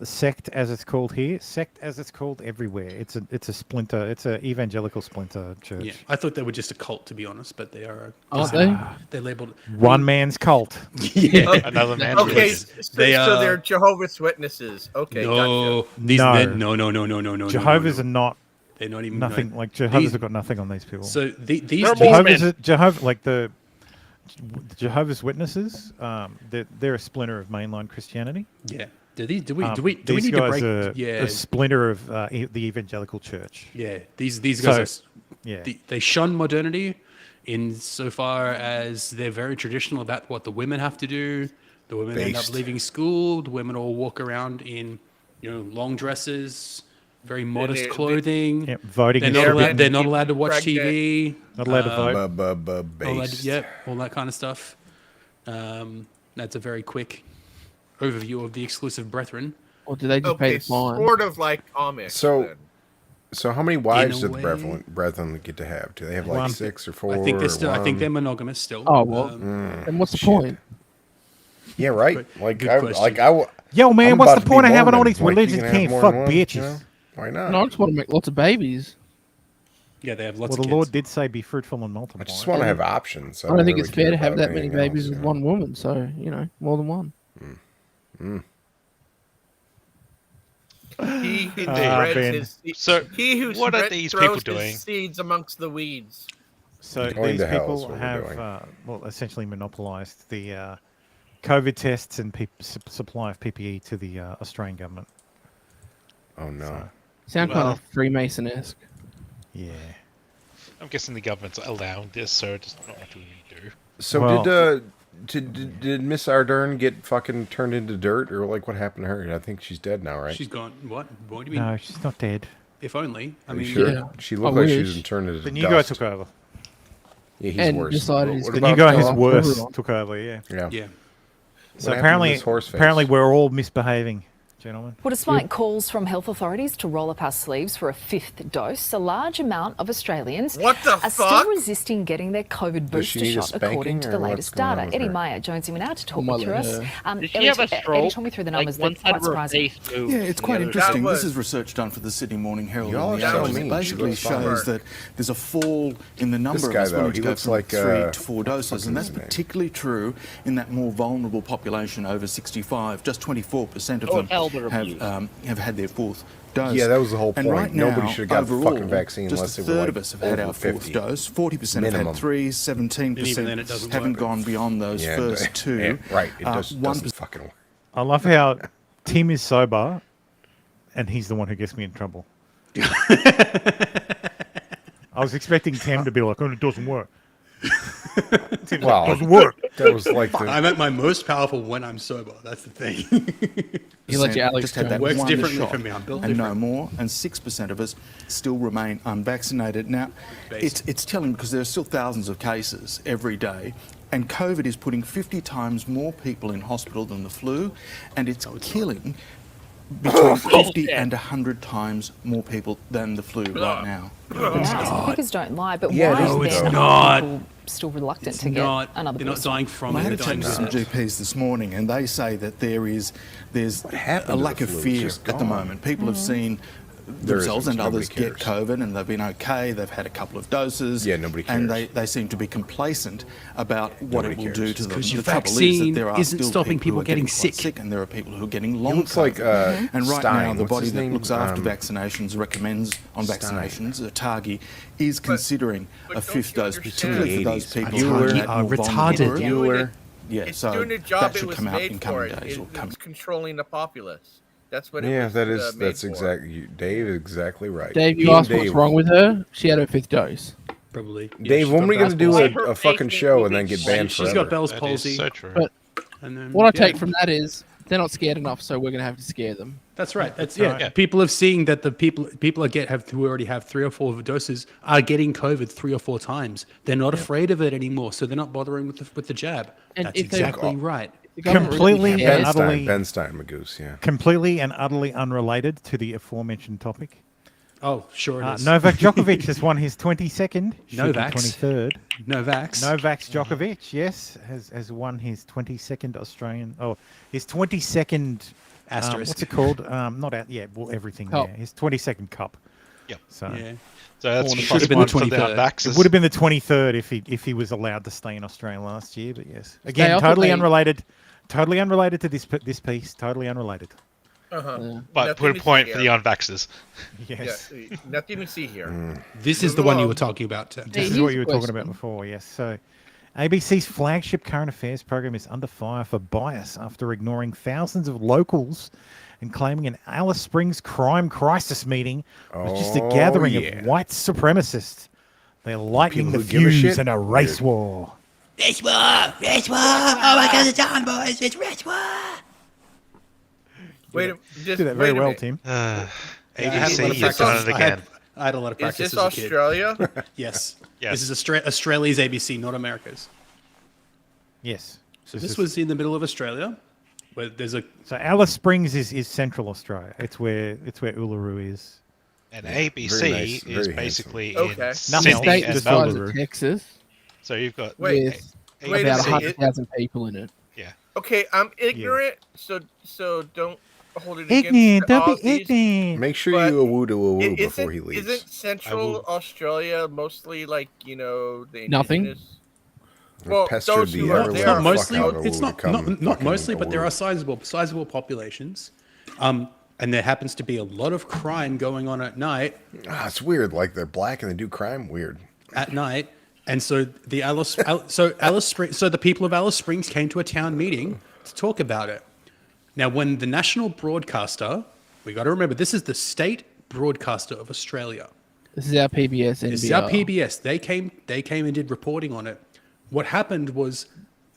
Sect as it's called here. Sect as it's called everywhere. It's a splinter. It's an evangelical splinter church. yeah, I thought they were just a cult, to be honest, but they are. Aren't they? They're labeled One man's cult. Yeah, Another man. Okay, They, so they're Jehovah's Witnesses. Okay, no, gotcha. these No. men, no. Jehovah's are not. They're not even Nothing no. like Jehovah's These- have got nothing on these people. So these Jehovah's like the Jehovah's Witnesses. They're a splinter of mainline Christianity. Yeah. Do we These need to guys break? are Yeah. a splinter of the evangelical church. Yeah. These guys So, are. They shun modernity, insofar as they're very traditional about what the women have to do. The women end up Based. leaving school. The women all walk around in, long dresses, very modest clothing. Yeah, voting. They're not allowed to watch pregnant. TV. Not allowed to vote. Based. All that kind of stuff. That's a very quick overview of the exclusive Brethren. Or do they just pay Okay, the fine? sort of like Amish. So how many wives In do a the way. brethren get to have? Do they have like One. 6 or 4? I think they're or still. I think one? they're monogamous still. Oh well, Um, then what's the point? Yeah, right. Good- Like good I question. like I. Yo, man, I'm what's about the to be point of having all Mormon. these Like, you religions? can Can't have more fuck than one, bitches. Why not? No, I just want to make lots of babies. Yeah, they have lots Well, of the kids. Lord did say, "Be fruitful and multiply." I just want to have options. I don't think really it's fair care to have about that many anything babies else, with you know? one woman. So more than one. He who Ben. spreads his So, he who what are spread- these throws people doing? his seeds amongst the weeds. So Going these to hell is people what we're have, doing. essentially monopolised the COVID tests and supply of PPE to the Australian government. Oh no. Sound kind of Freemason-esque. Yeah. I'm guessing the government's allowing this, so it's not nothing you do. So Well- did Miss Ardern get fucking turned into dirt, or like what happened to her? I think she's dead now, right? She's gone. What? What do you mean? No, she's not dead. If only. I Are you mean, sure? yeah. She looked I like she wish. was turned into The new dust. guy took over. Yeah, he's And worse. decided he's What The gonna new guy go who's after worse everyone. took over. Yeah. Yeah. Yeah. So happened to this horse face? apparently we're all misbehaving, gentlemen. Well, despite calls from health authorities to roll up our sleeves for a 5th dose, a large amount of Australians What the are fuck? still resisting getting their COVID Does she booster need a shot, spanking, according to the or what's latest going on data. with Eddie her? Meyer joins me now to talk Mother through us. her. Did she Ellie, have a Eddie, stroke? talk me through the Like, numbers. one They're side quite of her surprising. face moved. Yeah, it's quite the other- interesting. That This was- is research done for the Sydney Morning Herald. Y'all and are the so Age. mean. It She basically looks shows fine. that there's a fall in the number This of guy, us though, willing he to go looks from like, 3 to 4 doses, what's and that's his name? particularly true in that more vulnerable population over 65. Just 24% of them elder abuse. have had their 4th dose. Yeah, that was the whole And point. right now, Nobody should have got the overall, fucking vaccine just unless a they were third like of us have had over our 4th 50. dose. 40% have Minimum. had 3, And even 17% then it doesn't haven't work. gone beyond those Yeah, first 2. yeah, right. It just 1% doesn't fucking work. I love how Tim is sober, and he's the one who gets me in trouble. I was expecting Tim to be like, "Oh, it doesn't work." Tim's like, Well, it doesn't work. That was like the, I'm at my most powerful when I'm sober. That's the thing. You let your Alex just had go. that Works one differently shot for me. I'm built and different. no more. And 6% of us still remain unvaccinated. Now, it's telling because there are still thousands of cases every day, and COVID is putting 50 times more people in hospital than the flu, and it's killing between 50 and 100 times more people than the flu right now. The figures don't lie, but Yeah, why no, is it's then not. people still reluctant It's to get not. another They're not booster? dying from I it. had a They're chat dying to some with it. GPs this morning, and they say that there's happened a to lack the of flu? It's fear just at the gone. moment. People have seen There themselves isn't. and others Nobody get COVID, and they've been okay. They've had a couple of doses. Yeah, nobody And cares. they seem to be complacent about what Nobody it will cares. do to them. Because your The trouble is vaccine that there are isn't still stopping people who are getting quite sick. and there are people who are getting long looks like, COVID. And right now, Stein. the What's body his that name? looks after vaccinations recommends on Stein. vaccinations, TAGI, is considering a fifth dose, particularly for those people Bueller. who are more retarded. vulnerable. Yeah, It's so doing the job that it should was come out made in for. coming days. Or come. It's controlling the populace. That's what it Yeah, was. that's made for. exactly Dave is exactly right. Dave, you Team asked what's wrong with her. She had her 5th dose. Probably. Dave, when are we going to do basketball. a fucking show and then get banned She's forever? got Bell's That is palsy. so true. But And then, what I yeah. take from that is they're not scared enough, so we're going to have to scare them. That's right. That's right. yeah. People have seen that the people who already have 3 or 4 doses are getting COVID 3 or 4 times. They're not afraid of it anymore, so they're not bothering with the jab. And That's if they- exactly right. Completely and Ben utterly, Stein, Ben Stein, Magoose, yeah. completely and utterly unrelated to the aforementioned topic. Oh, sure it is. Novak Djokovic has won his 22nd, Novax. 23rd. Novax. Novak Djokovic, yes, has won his 22nd his 22nd Asterisk. what's it called? Not out, yeah, well, everything Cup. there. His 22nd cup. Yep. So, Yeah. So that's Should plus have been one the for the 23rd. unvaxxers. it would have been the 23rd if he was allowed to stay in Australia last year, but yes. They Again, offer totally they- unrelated. Totally unrelated to this piece. Totally unrelated. But put a point for the unvaxxers. Yes. Yeah, nothing to see here. This is the one you were talking about, Tim. This is what you were talking about before, yes. So, ABC's flagship current affairs program is under fire for bias after ignoring thousands of locals and claiming an Alice Springs crime crisis meeting was just a Oh, gathering yeah. of white supremacists. They're lighting People the who give a fuse shit? in a race Weird. war. Race war! Race war! Oh my god, it's on, boys! It's race war! Wait, Do that very well, Tim. ABC, you've done it again. I had a lot of Is practice this as a kid. Australia? Yes. Yes. This is Australia's ABC, not America's. Yes. So this was in the middle of Australia, where there's a So Alice Springs is Central Australia. It's where Uluru is. And Yeah. ABC Very nice, is very handsome. basically Okay. in Nothing Sydney else, State and the size Melbourne. of Texas So you've got Wait, with wait a about minute, 100,000 people in it. yeah. Okay, I'm ignorant, so don't hold it Ignorant, against the don't be Aussies. ignorant. Make sure But you awoo to awoo Isn't- before he leaves. Isn't Central Australia mostly like the Nothing. indigenous? Well, Pestered those the who are ever there It's not are mostly. fuck out of It's Awoo not to come not fucking mostly, but there Awoo. are sizable populations, and there happens to be a lot of crime going on at night. It's weird. Like they're black and they do crime. Weird. At night, and so the the people of Alice Springs came to a town meeting to talk about it. Now, when the national broadcaster, we got to remember this is the state broadcaster of Australia. This is our PBS NBR. This is our PBS. They came and did reporting on it. What happened was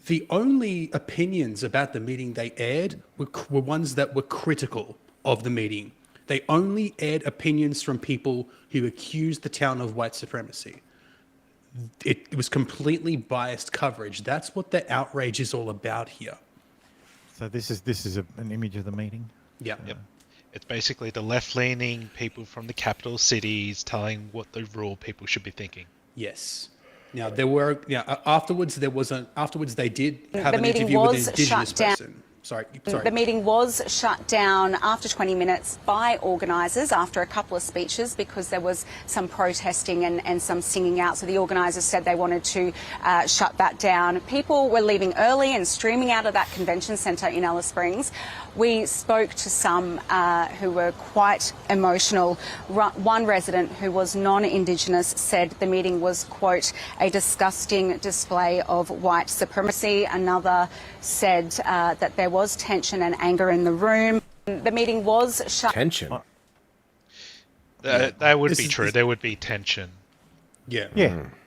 the only opinions about the meeting they aired were ones that were critical of the meeting. They only aired opinions from people who accused the town of white supremacy. It was completely biased coverage. That's what the outrage is all about here. So this is an image of the meeting. Yeah. Yep. It's basically the left-leaning people from the capital cities telling what the rural people should be thinking. Yes. Now afterwards they did have The an meeting interview with was an indigenous shut down. person. Sorry. The meeting was shut down after 20 minutes by organisers after a couple of speeches because there was some protesting and some singing out. So the organisers said they wanted to shut that down. People were leaving early and streaming out of that convention centre in Alice Springs. We spoke to some who were quite emotional. One resident who was non-Indigenous said the meeting was, quote, a disgusting display of white supremacy. Another said that there was tension and anger in the room. The meeting was shut. Tension. That would be true. There would be tension. Yeah.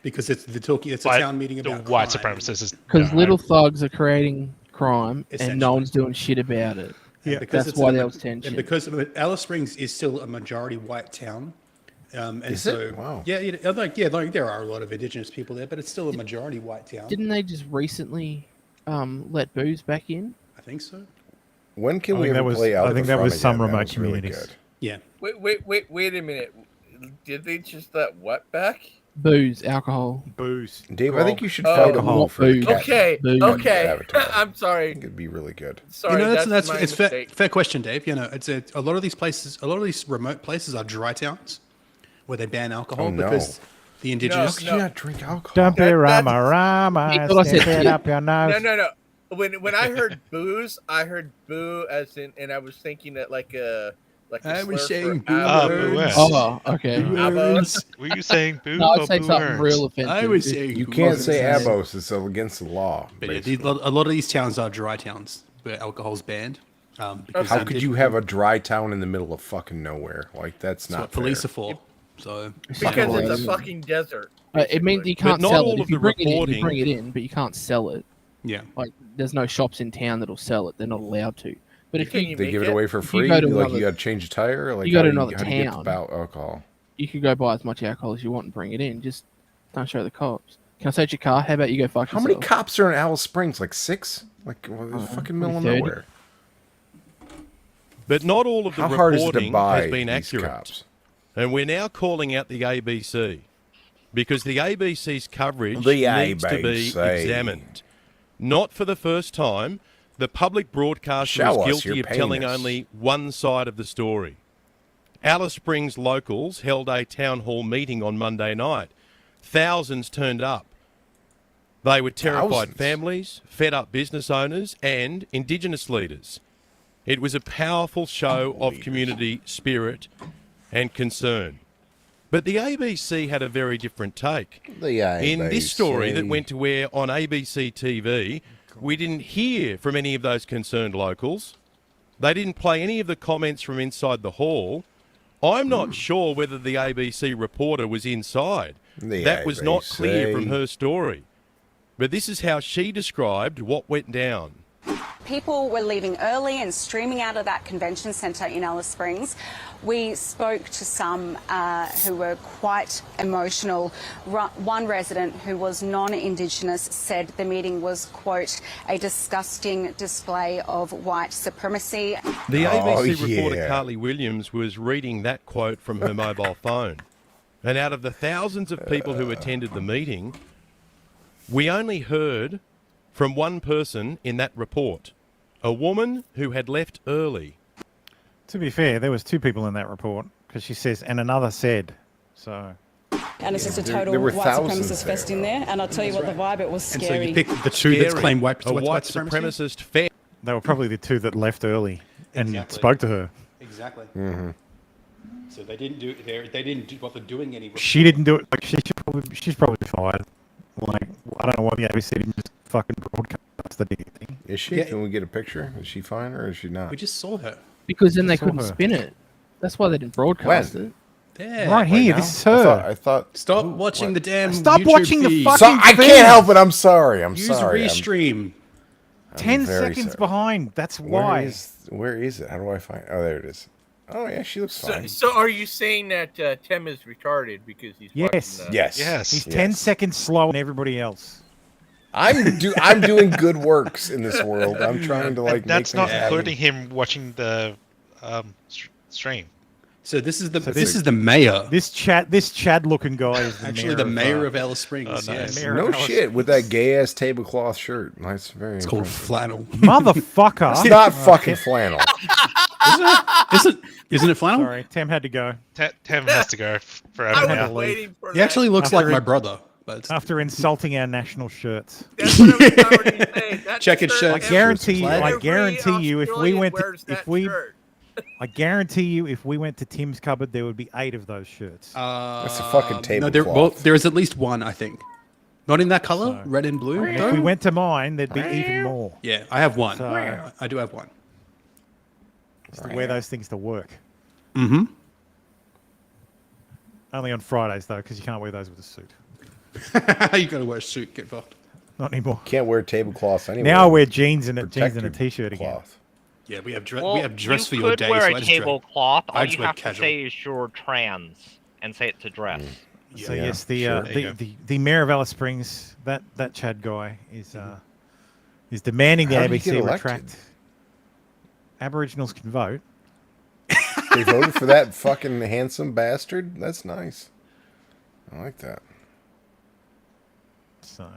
Because it's a But town meeting about the white crime. supremacists. Because little thugs are creating crime and Essentially. no one's doing shit about it. Yeah, That's it's why a- there was tension. And because Alice Springs is still a majority white town, and Is so it? Wow. yeah, there are a lot of Indigenous people there, but it's still a majority white town. Didn't they just recently let booze back in? I think so. When can I we think ever that was- play out I of think the that front was some again? That remote was really communities. good. Yeah. Wait a minute. Did they just let what back? Booze, alcohol. Booze. Dave, I think you should Oh. fight a move for the Booze. cat. Okay, Booze. okay. Avatar. I'm sorry. It'd be really good. Sorry, You know, that's that's my it's fair, mistake. fair question, Dave. You know, it's a lot of these places, a lot of these remote places are dry towns where they ban alcohol Oh, no. because the indigenous. How could you not drink alcohol? Don't be That- rama that's- rama. That's what I Stick said it too. up your nose. No. When I heard booze, I heard boo as in, and I was thinking that like a I was slur saying for boo abos. words. Oh, okay. Abos. Were you saying boo No, or I'd say boo something words? real offensive. I was saying You boo can't words. say abos. It's against the law. But yeah, basically. a lot of these towns are dry towns where alcohol's banned. Because How could you have a dry town in the middle of fucking nowhere? Like that's That's not what police fair. are for. So Because it's a fucking desert. It means you can't not sell all it. of If you the bring it in, you reporting- bring it in, but you can't sell it. yeah, Like, there's no shops in town that'll sell it. They're not allowed to. But if Can you you They make give it it? away for If you free. go to Like another- you got to change a tire. Like you go to how another how do you get town. about alcohol? you could go buy as much alcohol as you want and bring it in, just don't show the cops. Can I search your car? How about you go fuck How many yourself? cops are in Alice Springs? Like 6? Like fucking middle of 30. nowhere. But not all of the How hard is it to reporting buy has been these accurate. cops? And we're now calling out the ABC because the ABC's coverage The needs to be ABC. examined. Not for the first time, the public broadcaster Show us is guilty your of telling penis. only one side of the story. Alice Springs locals held a town hall meeting on Monday night. Thousands turned up. They were terrified Thousands? families, fed up business owners, and Indigenous leaders. It was a powerful show of community spirit and concern. But the ABC had a very different take. In this story that went to air on ABC TV, we didn't hear from any of those concerned locals. They didn't play any of the comments from inside the hall. I'm not sure whether the ABC reporter was inside. That was not clear from her story. But this is how she described what went down. People were leaving early and streaming out of that convention centre in Alice Springs. We spoke to some who were quite emotional. One resident who was non-Indigenous said the meeting was, quote, a disgusting display of white supremacy. The ABC reporter Carly Williams was reading that quote from her mobile phone. And out of the thousands of people who attended the meeting, we only heard from one person in that report, a woman who had left early. To be fair, there was 2 people in that report because she says, and another said. So. And it's just a There total were white thousands supremacist there, fest in there. And I'll tell you what, the vibe, it was and scary. so you picked the two that claim white supremacist fair. They were probably the 2 that left early and spoke to her. Exactly. Mm-hmm. So they didn't do. They didn't do what they're doing anymore. She didn't do it. Like she's probably fired. Like I don't know why the ABC didn't just fucking broadcast the damn thing. Is she? Yeah. Can we get a picture? Is she fine or is she not? We just saw her. Because then they Saw couldn't her. spin it. That's why they didn't broadcast it. Yeah. Right here, this is her. I thought. Stop watching the damn. Stop YouTube watching the feed. fucking So, I thing. can't help it. I'm sorry. I'm Use sorry. restream. 10 very seconds sorry. behind. That's why. Where is it? How do I find? Oh, there it is. Oh yeah, she looks fine. So are you saying that Tim is retarded because he's Yes. watching, Yes. He's 10 seconds slower than everybody else. I'm doing good works in this world. I'm trying to like. That's make not things happen. including him watching the stream. So this is the mayor. This Chad looking guy is the Actually, mayor the mayor of of Alice Springs. Oh, nice. Yes. Mayor No of Alice shit with that gay ass tablecloth shirt. That's very. It's called impressive. flannel. Motherfucker. It's not fucking flannel. Isn't it flannel? Sorry, Tim had to go. Tim has to go forever I now. was waiting for He that. actually looks like my brother. But After insulting our national shirts. That's what I was already saying. That Checkered shirt, shirt. I guarantee you, if we Australian went, wears that shirt. I guarantee you, if we went to Tim's cupboard, there would be 8 of those shirts. That's a fucking No, tablecloth. there is at least one, I think. Not in that color, red and blue. And though? if we went to mine, there'd be even more. Yeah, I have one. So- I do have one. Just to wear those things to work. Mm-hmm. Only on Fridays though, because you can't wear those with a suit. You got to wear a suit. Get fucked. Not anymore. Can't wear tablecloths anyway. Now I wear jeans and a Protective t-shirt again. cloth. Yeah, we have Well, we have dress for you your could day. wear so a I just dress- tablecloth. I All just you wear have to casual. say is you're trans and say it's a dress. So Yeah, yes, the, sure. There you go. the mayor of Alice Springs, that Chad guy is demanding the How did he get ABC elected? retract. Aboriginals can vote. They voted for that fucking handsome bastard? That's nice. I like that. So,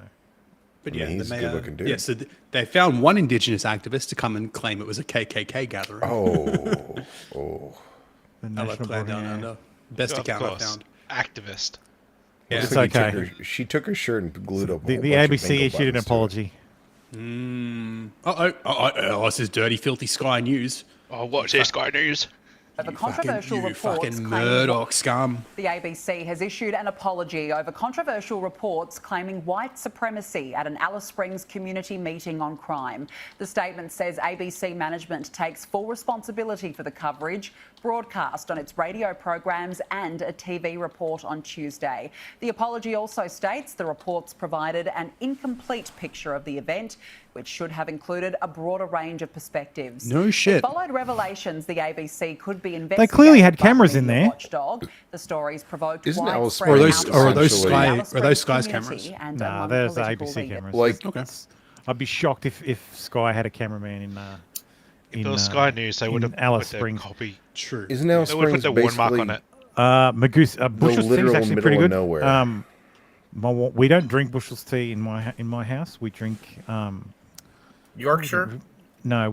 But I mean, yeah, he's a good-looking dude. Yeah, so they found one Indigenous activist to come and claim it was a KKK gathering. Oh. The Hello, National Clan Down Body, Under. Best Of account I course. found. Activist. Yeah. It's Looks like okay. she took her shirt and glued up. The ABC issued an apology. This is dirty, filthy Sky News. Oh, what's this Sky News? Over controversial reports fucking claiming Murdoch scum. the ABC has issued an apology over controversial reports claiming white supremacy at an Alice Springs community meeting on crime. The statement says ABC management takes full responsibility for the coverage broadcast on its radio programs and a TV report on Tuesday. The apology also states the reports provided an incomplete picture of the event, which should have included a broader range of perspectives. No shit. It followed revelations the ABC could be investigated. They clearly had by cameras the in media there. Watchdog. The stories provoked Isn't Alice widespread Springs Are those essentially- Sky? Alice Are those Springs Sky's cameras? community and Nah, among there's the political ABC leaders. cameras. Like, Okay. I'd be shocked if Sky had a cameraman in. If it was Sky News, they would have Alice put their Springs. copy. True. Isn't Alice They would have Springs put the watermark basically on it. Magoose, Bushell's tea is literal actually middle pretty of good. nowhere? We don't drink Bushell's tea in my house. We drink Yorkshire? No,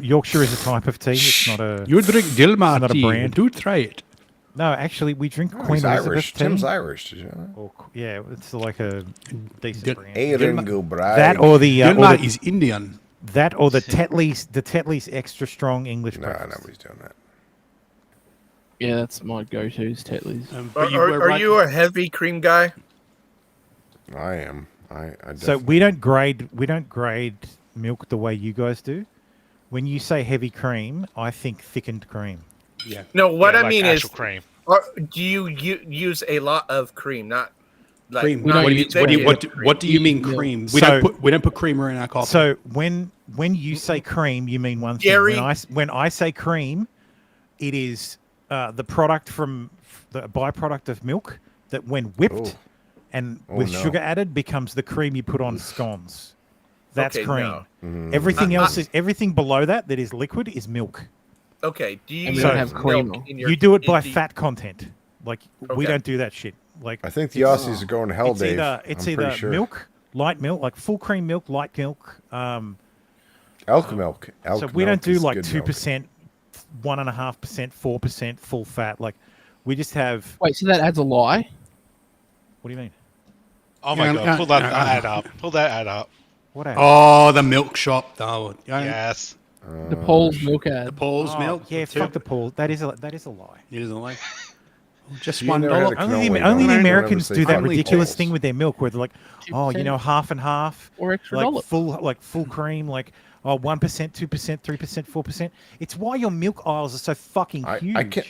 Yorkshire is a type of tea. It's not a. You drink Dilmah not a tea. brand. Do try it. No, actually, we drink Oh, Queen he's Elizabeth Irish. tea. Tim's Irish. Did you know that? Or, yeah, it's like a decent brand. Eringo Bragg. That or the Dilmah is Indian. That or the Tetley's extra strong English Nah, breakfast. nobody's doing that. Yeah, that's my go-to's, Tetley's. Are you a heavy cream guy? I am. I So we don't grade milk the way you guys do. When you say heavy cream, I think thickened cream. Yeah. No, what Yeah, I like mean is, actual cream. do you use a lot of cream? Not like Cream. not What do you mean thick cream? So- We don't put creamer in our coffee. So when you say cream, you mean one thing. Gary- When I say cream, it is the product from the byproduct of milk that, when whipped and with no. sugar added, becomes the cream you put on scones. That's Okay, cream. no. Everything else is everything below that is liquid is milk. Okay, do you And we use don't have cream. milk in your? You do it by do you- fat content. Like we Okay. don't do that shit. Like I think the it's- Aussies are going to hell, it's Dave. either it's I'm either pretty sure. milk, light milk, like full cream milk, light milk. Elk milk. Elk So we don't milk do is like good 2%, 1.5%, 4% full fat. Like we just have. Wait, so that adds a lie? What do you mean? Oh my god, pull that ad up. Pull that ad up. What ad? Oh, the milk shop. Oh, Yes. The Paul's milk ad. The Paul's milk. Yeah, fuck the Paul. That is a lie. It isn't like just You $1. never had a Only cannoli, the don't you? Americans Don't ever do say that fuck ridiculous Paul's. thing with their milk, where they're like, oh, you know, half and half, Or extra like dollar. full cream, like 1%, 2%, 3%, 4%. It's why your milk aisles are so fucking huge.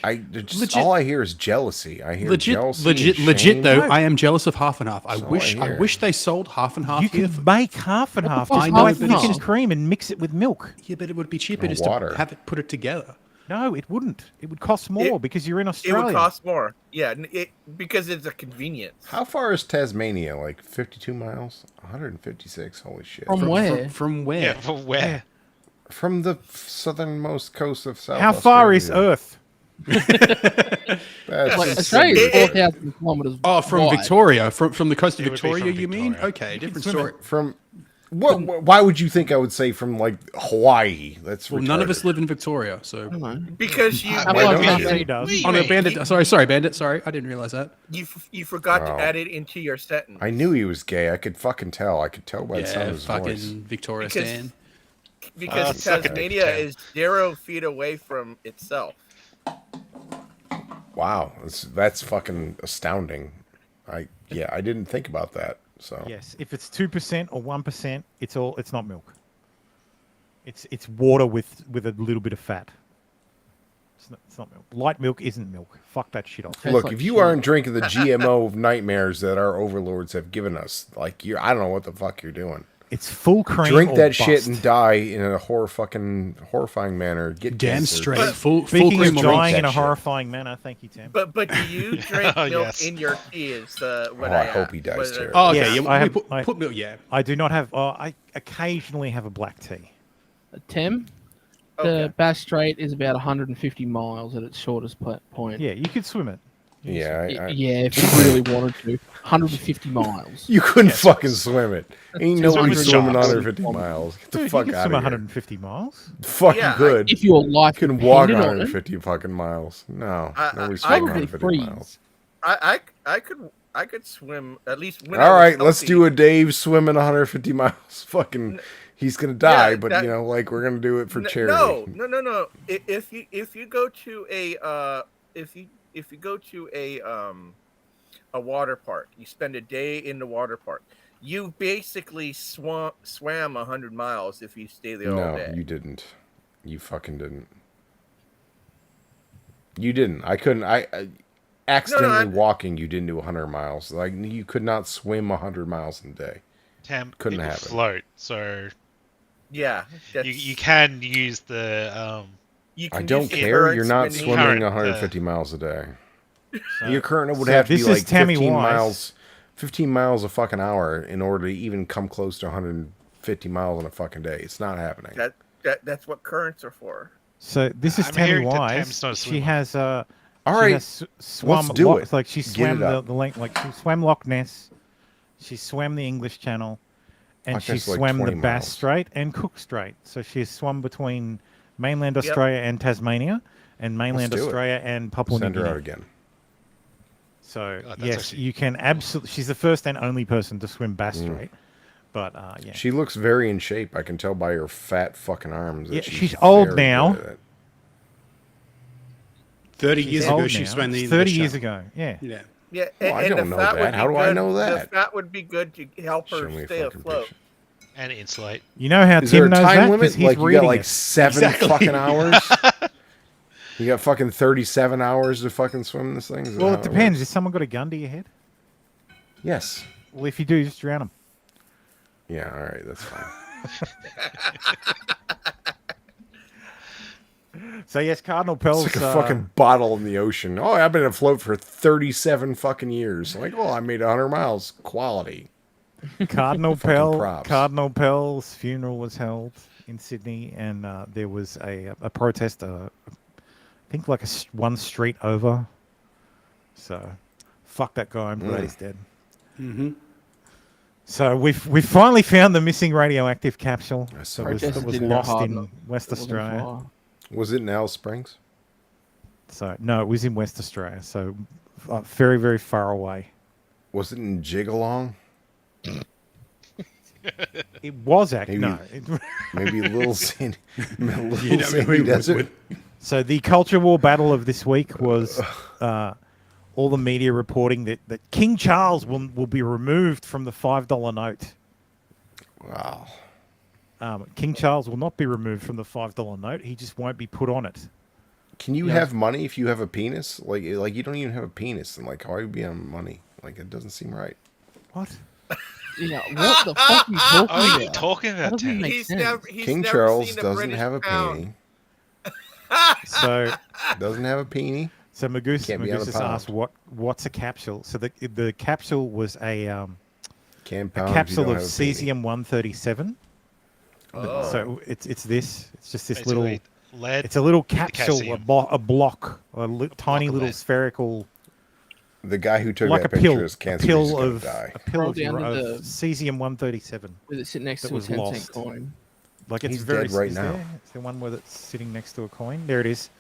Just all I hear is jealousy. I hear jealousy. legit shame. though. No. I am jealous of half and half. I So wish I hear. wish they sold half and half You here. can make half and half. fuck Just is buy half and thickened half? cream and mix it with milk. Yeah, but it would be cheaper Or just water. to have it put it together. No, it wouldn't. It would cost more because you're in It Australia. would cost more. Yeah, because it's a convenience. How far is Tasmania? Like 52 miles? 156. Holy shit. From where? From where? Yeah, for where? From the southernmost coast of South How far is Australia. Earth? That's Like, just Australia silly. is 4,000 kilometers Oh, from wide. Victoria, from the coast of It would be Victoria, from you mean? Victoria. Okay, different story. From why would you think I would say from like Hawaii? That's Well, none of retarded. us live in Victoria, so Because you How Why about don't that? you? does. oh no, Bandit. Sorry, Bandit. Sorry, I didn't realize that. you forgot to Oh. add it into your sentence. I knew he was gay. I could fucking tell. I could tell by the sound Yeah, of his fucking voice. Victoria Because- Stan. Because suck it, Tasmania Ken. is 0 feet away from itself. Wow, that's fucking astounding. I didn't think about that. So Yes, if it's 2% or 1%, it's not milk. It's water with a little bit of fat. It's not milk. Light milk isn't milk. Fuck that shit off. look, like if you shit. aren't drinking the GMO nightmares that our overlords have given us, like I don't know what the fuck you're doing. It's full cream. Drink or that shit bust. and die in a horrifying manner. Get Damn cancer. straight. Full Speaking cream of or dying that in a shit. horrifying manner, thank you, Tim. But do you drink Oh, milk yes. in your tea? Is what I hope he dies what- too. Oh, okay. Yes, yeah, I we have- put milk. Yeah. I do not have. I occasionally have a black tea. Tim, The Bass Strait is about 150 miles at its shortest point. Yeah, you could swim it. Yeah, Yeah, if you really wanted to. 150 miles. You couldn't fucking swim it. Ain't nobody swimming 150 sharks. miles. Get the Dude, fuck you can out swim of here. 150 miles. Fucking good. If your life you can walk depended on it. 150 fucking miles. No, nobody's I swimming could 150 miles. I could swim at least. When All I was right, let's healthy. do a Dave swimming 150 miles. Fucking, he's gonna die, Yeah, but that- you know, like we're gonna do it for charity. No. If you go to a water park, you spend a day in the water park. You basically swam 100 miles if you stay there all No, day. you didn't. You fucking didn't. You didn't. I couldn't. I accidentally walking. You didn't do 100 miles. Like you could not swim 100 miles in a day. Couldn't people happen. float, so Yeah, you can use the. I don't care. You're not swimming 150 miles a day. Your current would so have to be this is like Tammy 15 Wise. miles, 15 miles a fucking hour in order to even come close to 150 miles in a fucking day. It's not happening. That's what currents are for. So this is I'm Tammy hearing that Wise. Tam's not a She swimmer. has All she right, has swum let's do Loch- it. Like she Get swam it up. the length. Like she swam Loch Ness. She swam the English Channel, and Loch she Ness is like swam the 20 Bass miles. Strait and Cook Strait. So she has swum between mainland Yep. Australia and Tasmania, and mainland Let's do it. Australia and Papua Send New her Guinea. out again. So that's yes, actually- you can absolutely. She's the first and only person to swim Bass Mm. Strait. But yeah, She looks very in shape. I can tell by her fat fucking arms. That Yeah, she's she's old very now. good at it. 30 She's years ago, old she now. swam the It's 30 English years Channel. ago. Yeah. Yeah. Yeah, Well, I and don't the know fat that. would be How do I good- know that? The fat would be good to help her Show me a stay fucking afloat. picture. And insulate. You know how Is there Tim a knows time that? limit? 'Cause he's Like you reading got like it. 7 Exactly. fucking hours. You got fucking 37 hours to fucking swim this thing. Is that Well, how it works? depends. Has someone got a gun to your head? Yes. Well, if you do, just drown them. Yeah. All right. That's fine. So yes, Cardinal Pell's It's like a fucking bottle in the ocean. Oh, I've been afloat for 37 fucking years. Like, oh, I made 100 miles. Quality. Cardinal Fucking Pell. props. Cardinal Pell's funeral was held in Sydney, and there was a protest. I think like one street over. So, fuck that guy. I'm glad he's dead. Mm-hmm. So we've finally found the missing radioactive capsule that was Protesters that was didn't go lost hard in enough. West It wasn't Australia. far. Was it in Alice Springs? So no, it was in West Australia. So very very far away. Was it in Jigalong? It was actually Maybe, no. maybe Little Sandy. Little You know, Sandy maybe Desert. So the culture war battle of this week was all the media reporting that King Charles will be removed from the $5 note. Wow. King Charles will not be removed from the $5 note. He just won't be put on it. Can you Yeah. have money if you have a penis? Like you don't even have a penis, and like how are you be on money? Like it doesn't seem right. What? Yeah, what the fuck are you talking What are you about? talking about, That doesn't Tim? make He's sense. never, he's King never Charles seen a doesn't British have a pound. peenie. So Doesn't have a peenie. So Magoose Can't be on a just asked pound. what's a capsule. So the capsule was a Can't a pound if you capsule don't of have a peenie. cesium-137. Oh. So it's this. It's just this Basically, little. lead It's a little into capsule, calcium. a block, tiny of little lead. spherical, The guy who took like that a pill, picture is a cancer. pill He's gonna of die. a pill of, Scroll down to the- cesium-137. With it sitting next that to a was 10-cent lost. coin. Like it's He's very dead right is now. there? It's the one where it's sitting next to a coin. There it is.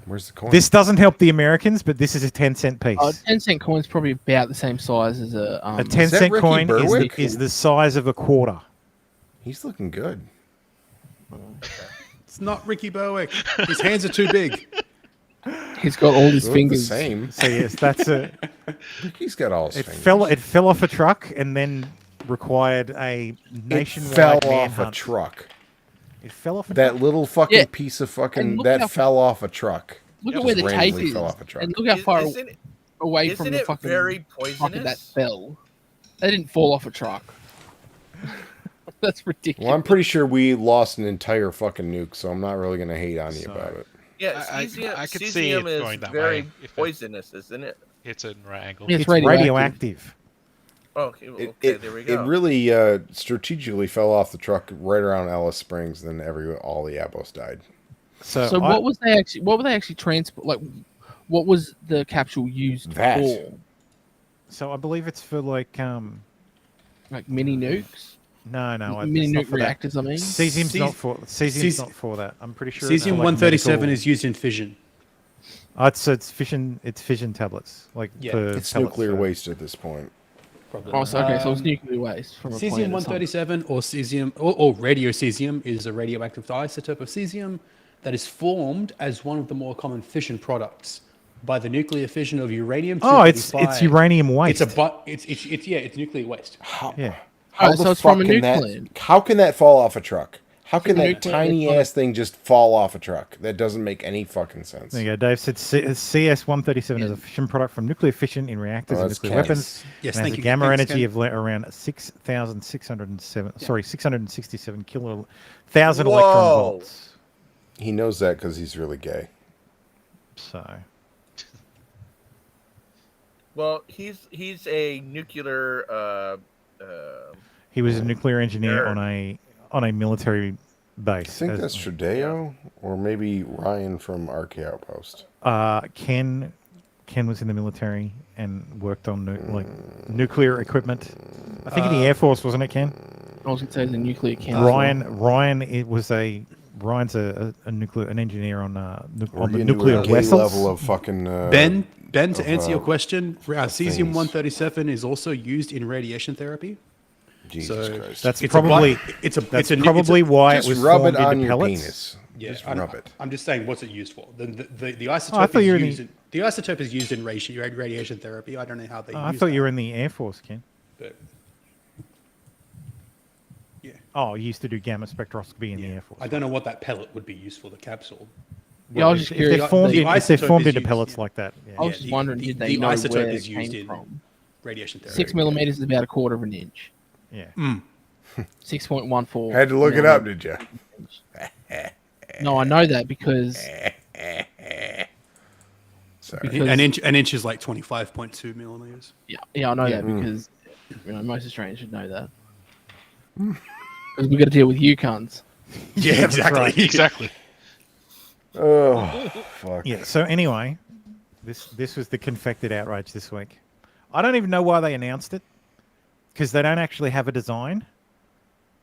Where's the coin? This doesn't help the Americans, but this is a 10-cent piece. A 10-cent coin's probably about the same size as a. A 10-cent Ricky coin Berwick? is the size of a quarter. He's looking good. It's not Ricky Berwick. His hands are too big. He's got all his They look fingers. the same. So yes, that's a. He's got all his It fingers. fell off a truck and then required a It nationwide fell off a manhunt. truck. It fell off a That truck. little fucking Yeah. piece of And fucking look that how- fell off a truck. Look Just at where the tape randomly is, fell off a truck. and look how far Isn't it- away isn't from the it fucking very truck that poisonous? fell. They didn't fall off a truck. That's ridiculous. Well, I'm pretty sure we lost an entire fucking nuke, so I'm not really gonna hate on you about it. Yeah, I cesium, could see it cesium is going that very way if it poisonous, isn't it? hits it in right angle. Yeah, It's radioactive. Okay, well, okay, there we go. It really strategically fell off the truck right around Alice Springs, then all the Abos died. So what were they actually transport? Like, what was the capsule used for? So I believe it's for like mini nukes. No, mini it's not nuke for that. reactors. I mean, Cesium's not for not for that. I'm pretty sure. Cesium 137 is used in fission. It's fission. It's fission tablets. Like It's nuclear waste at this point. Probably. Oh, so it's nuclear waste from a Cesium plant or 137 or cesium or radiocesium is a radioactive isotope of cesium that is formed as one of the more common fission products by the nuclear fission of uranium. Oh, it's uranium waste. It's nuclear waste. Yeah. How so the it's from fuck a can nuke that? plant. How can that fall off a truck? How can From a that nuke plant, tiny it's not- ass thing just fall off a truck? That doesn't make any fucking sense. There you go. Dave said CS-137 is a fission product from nuclear fission in reactors and that's nuclear Ken. weapons. Yes, and thank has a you. gamma Thanks, energy Ken. of around 667 thousand electron volts. He knows that because he's really gay. So. Well, he's a nuclear. He was a nuclear engineer on a military base. I think that's Tradeo, or maybe Ryan from RK Outpost. Ken was in the military and worked on nuclear equipment. I think in the Air Force, wasn't it, Ken? I was going to say the nuclear can. Ryan's an engineer on the nuclear gay vessels. level of fucking. Ben, to answer your question, cesium 137 is also used in radiation therapy. Jesus Christ. That's probably why it was rub it formed on into your pellets. penis. Yeah, Just rub it. I'm just saying, what's it used for? The isotope. I thought you were is used the isotope is used in radiation therapy. I don't know how they. I use thought that. you were in the Air Force, Ken. But, yeah. Oh, you used to do gamma spectroscopy in the Air Force. I don't know what that pellet would be used for. The capsule. Yeah, I was just curious. If they're formed into pellets like that. Yeah. I was just wondering, did they the know isotope where is it used came in from? radiation therapy. 6 millimeters is about a quarter of an inch. Yeah. 6.14. Had to look it up, did you? No, I know that because. Sorry. An inch is like 25.2 millimeters. Yeah, I know that because most Australians should know that. Because we got to deal with you cunts. Yeah, exactly. Exactly. Oh, fuck. Yeah. So anyway, this was the confected outrage this week. I don't even know why they announced it, because they don't actually have a design.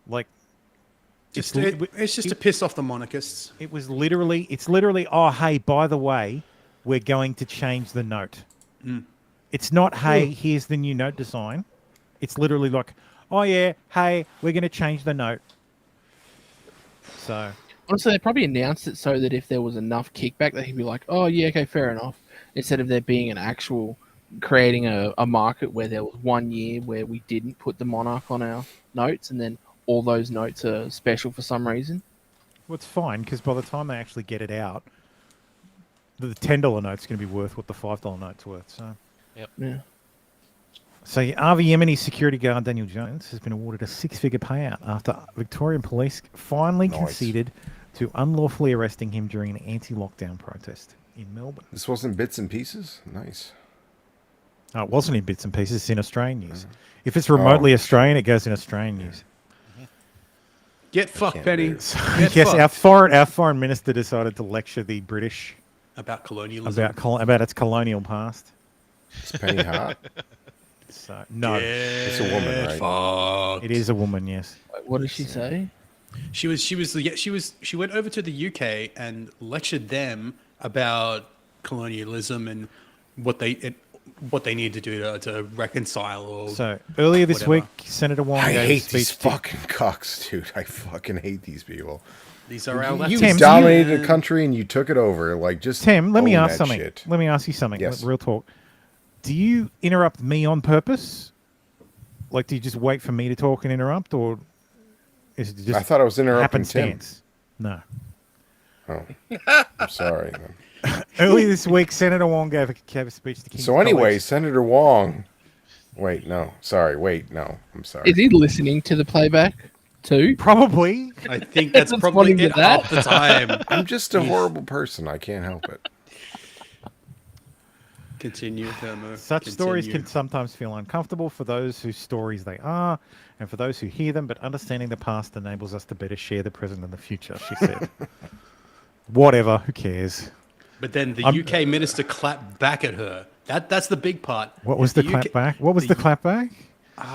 Like, It's just to piss off the monarchists. it's literally, oh, hey, by the way, we're going to change the note. It's not, hey, here's the new note design. It's literally like, oh, yeah, hey, we're going to change the note. So. Honestly, they probably announced it so that if there was enough kickback, they could be like, oh, yeah, okay, fair enough. Instead of there being an actual creating a market where there was 1 year where we didn't put the Monarch on our notes and then all those notes are special for some reason. Well, it's fine, because by the time they actually get it out, the $10 note's going to be worth what the $5 note's worth. So. Yep. Yeah. So RV Yemeni security guard Daniel Jones has been awarded a 6-figure payout after Victorian police finally conceded to unlawfully arresting him during an anti-lockdown protest in Melbourne. This wasn't bits and pieces? Nice. Oh, it wasn't in bits and pieces. It's in Australian news. If it's remotely Australian, it goes in Australian news. Get fucked, Penny. Yes, our foreign minister decided to lecture the British about colonialism, about its colonial past. It's Penny Hart. So no, it's a woman, right? Fucked. It is a woman. Yes. What did she say? She went over to the UK and lectured them about colonialism and what they need to do to reconcile. Or so earlier this whatever. week, Senator Wong I gave hate a speech these fucking cocks, dude. I fucking hate these people. These are our You leftists. dominated a country and you took it over. Like, just Tim, let me own ask that something. shit. Let me ask you something. Yes. Real talk. Do you interrupt me on purpose? Like, do you just wait for me to talk and interrupt, or is it just? I thought I was interrupting Tim. happenstance? No. Oh, I'm sorry. Earlier this week, Senator Wong gave a speech to King's So anyway, College. Senator Wong. Wait, no. Sorry. Wait, no. I'm sorry. Is he listening to the playback too? Probably. I think that's probably it half the time. I'm just a horrible person. I can't help it. Continue, Thermo. Such stories can sometimes feel uncomfortable for those whose stories they are, and for those who hear them, but understanding the past enables us to better share the present and the future, she said. Whatever, who cares? But then the UK minister clapped back at her. That's the big part. What was the clap back? What was the clap back?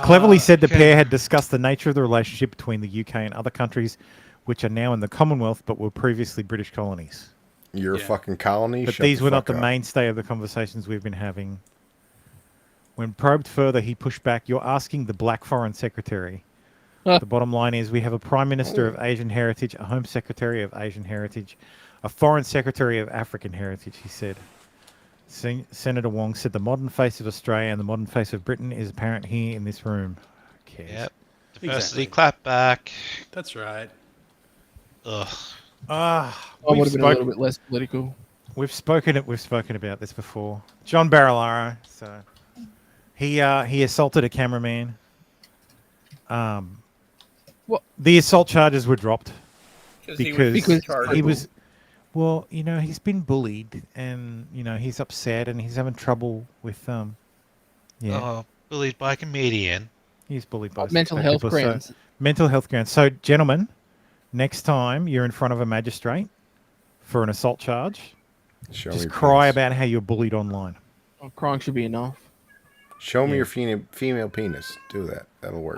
Cleverly said the pair had discussed the nature of the relationship between the UK and other countries which are now in the Commonwealth but were previously British colonies. You're a fucking colony? But Shut these the were not fuck the up. mainstay of the conversations we've been having. When probed further, he pushed back, "You're asking the black foreign secretary." The bottom line is we have a prime minister of Asian heritage, a home secretary of Asian heritage, a foreign secretary of African heritage, he said. Senator Wong said the modern face of Australia and the modern face of Britain is apparent here in this room. Who cares? Yep. Diversity clap back. That's right. Ugh. I would have been a little bit less political. We've spoken about this before. John Barilaro, so he assaulted a cameraman. What? The assault charges were dropped because he was. Well, you know, he's been bullied, and you know he's upset, and he's having trouble with bullied by a comedian. He's bullied by mental health people, grounds. So, mental health grounds. So, gentlemen, next time you're in front of a magistrate for an assault charge, just cry about how you're bullied online. Oh, crying should be enough. Show me your female penis. Do that. That'll work.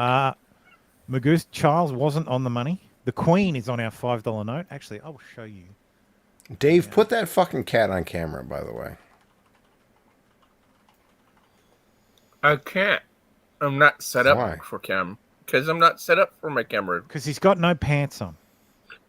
Magoo's Charles wasn't on the money. The Queen is on our $5 note. Actually, I will show you. Dave, put that fucking cat on camera, by the way. I can't. I'm not set up for cam. Because I'm not set up for my camera. Because he's got no pants on.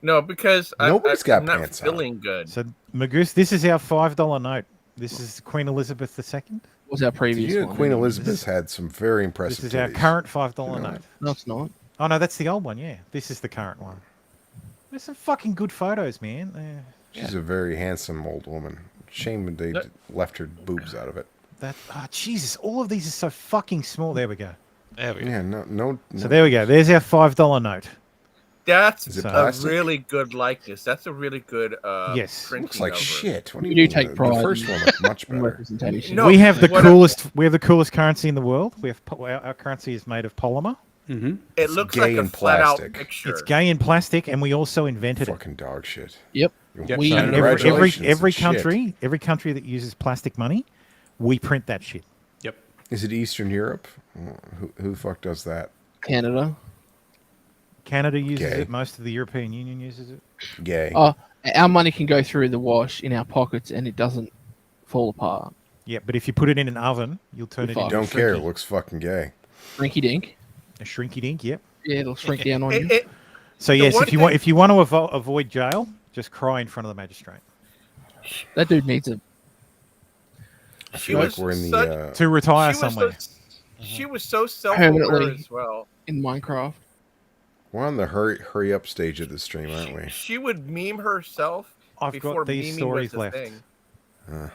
No, because Nobody's got I'm not pants feeling good. So, Magoose, this is our $5 note. This is Queen Elizabeth II. What was our previous You know, one? Queen Elizabeth had some very impressive This is our titties. current $5 note. No, it's not. Oh, no, that's the old one, yeah. This is the current one. There's some fucking good photos, man. She's a very handsome old woman. Shame they left her boobs out of it. Jesus, all of these are so fucking small. There we go. There we go. Yeah, no. So there we go. There's our $5 note. That's it a plastic? really good likeness. That's a really good Yes. printing Looks like of her. shit. What do We you do mean? take pride The first in one looked much better. representation. No, we have the what coolest currency in the world. We have our currency is made of polymer. Mm-hmm. It looks gay like a in flat out plastic. picture. It's gay in plastic, and we also invented Fucking dog shit. Yep. it. So And congratulations, every shit. country that uses plastic money, we print that shit. Yep. Is it Eastern Europe? Who the fuck does that? Canada. Canada uses Gay. it. Most of the European Union uses it. Gay. Our money can go through the wash in our pockets and it doesn't fall apart. Yeah, but if you put it in an oven, you'll turn it into Don't care. It looks fucking gay. Shrinky dink. a shrinky dink. Yep. Yeah, it'll shrink down on you. So yes, if you want to avoid jail, just cry in front of the magistrate. That dude needs a. I feel like we're in the to retire somewhere. She was so self-aware Permanently as well. in Minecraft. we're on the hurry up stage of the stream, aren't we? She would meme herself I've before got these memeing stories was a left. thing.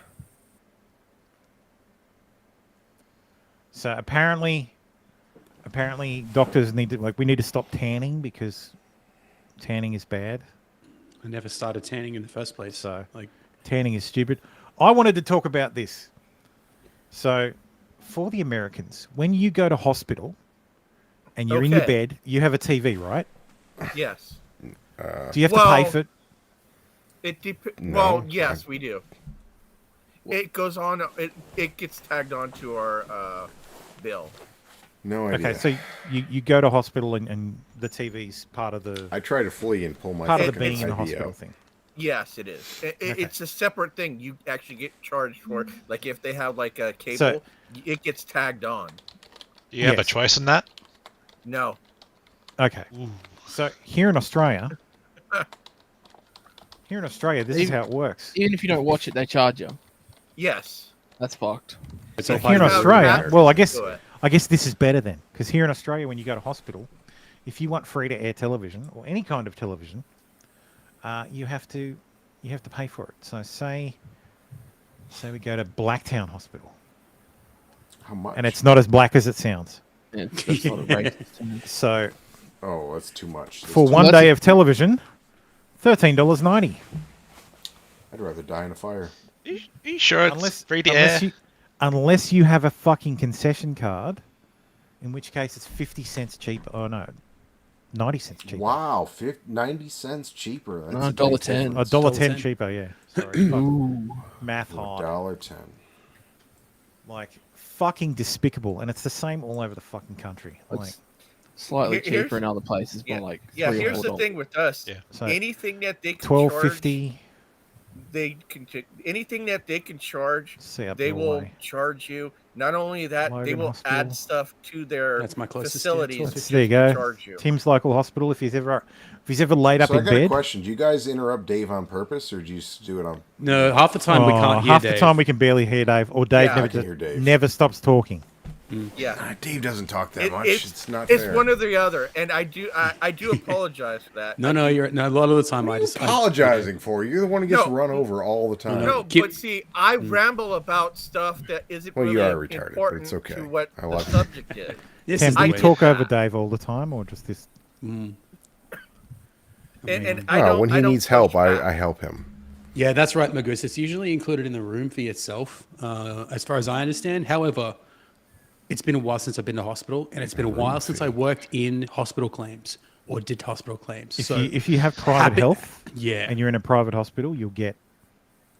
So apparently doctors need to we need to stop tanning because tanning is bad. I never started tanning in the first place. So like tanning is stupid. I wanted to talk about this. So for the Americans, when you go to hospital and you're in your bed, you have a TV, right? Yes. Do you have to pay for it? No. Well, yes, we do. It goes on. It gets tagged onto our bill. No idea. Okay, so you go to hospital and the TV's part of the. I try to flee and pull my part of the fucking being in the IV hospital out. thing. Yes, it is. It's a separate thing. You actually get charged for it. Like if they have like a cable, So- it gets tagged on. Do you have a Yes. choice in that? No. Okay. So here in Australia, this is how it works. Even if you don't watch it, they charge you. Yes. That's fucked. So here in Australia, well, I guess this is better then, because here in Australia, when you go to hospital, if you want free to air television or any kind of television, you have to pay for it. So say we go to Blacktown Hospital, How much? and it's not as black as it sounds. Yeah, that's not a racist. So Oh, that's too much. That's for too one much. day of television, $13.90. I'd rather die in a fire. Are you sure it's free to air? unless you have a fucking concession card, in which case it's 50 cents cheaper. Oh no, 90 cents cheaper. Wow, 90 cents cheaper. That's a $1.10. big difference. $1.10 cheaper. Yeah. Sorry. Ooh. Math hard. $1.10. Like fucking despicable, and it's the same all over the fucking country. Like It's slightly cheaper in other places, but like $3 or here's the $4. thing with us. So, Anything that they can $12.50. they can anything that they can charge, up they your will way. charge you. Not only that, they Logan will Hospital. add stuff to their That's my closest, facilities. So there you go. Charge you. Tim's local hospital. If he's ever laid up So I in got a bed. question. Do you guys interrupt Dave on purpose, or do you just do it on? No, half the time we can't hear half Dave. the time we can barely hear Dave, or Dave I can hear Dave. never stops talking. Yeah, Dave doesn't talk that much. It's not It's fair. one or the other, and I do apologize for that. No, a lot of the time I just apologizing for you. You're the one who gets No. run over all the time. No, but see, I ramble about stuff that isn't Well, really you are retarded, but important it's okay. to what I the love you. subject is. Tim, do I you get talk that. over Dave all the time, or just this? And I don't. when he I don't needs help, push back. I help him. Yeah, that's right, Magus. It's usually included in the room fee itself, as far as I understand. However, it's been a while since I've been to hospital, and it's been a while since I worked in hospital claims or did hospital claims. If you have private health, yeah, and you're in a private hospital, you'll get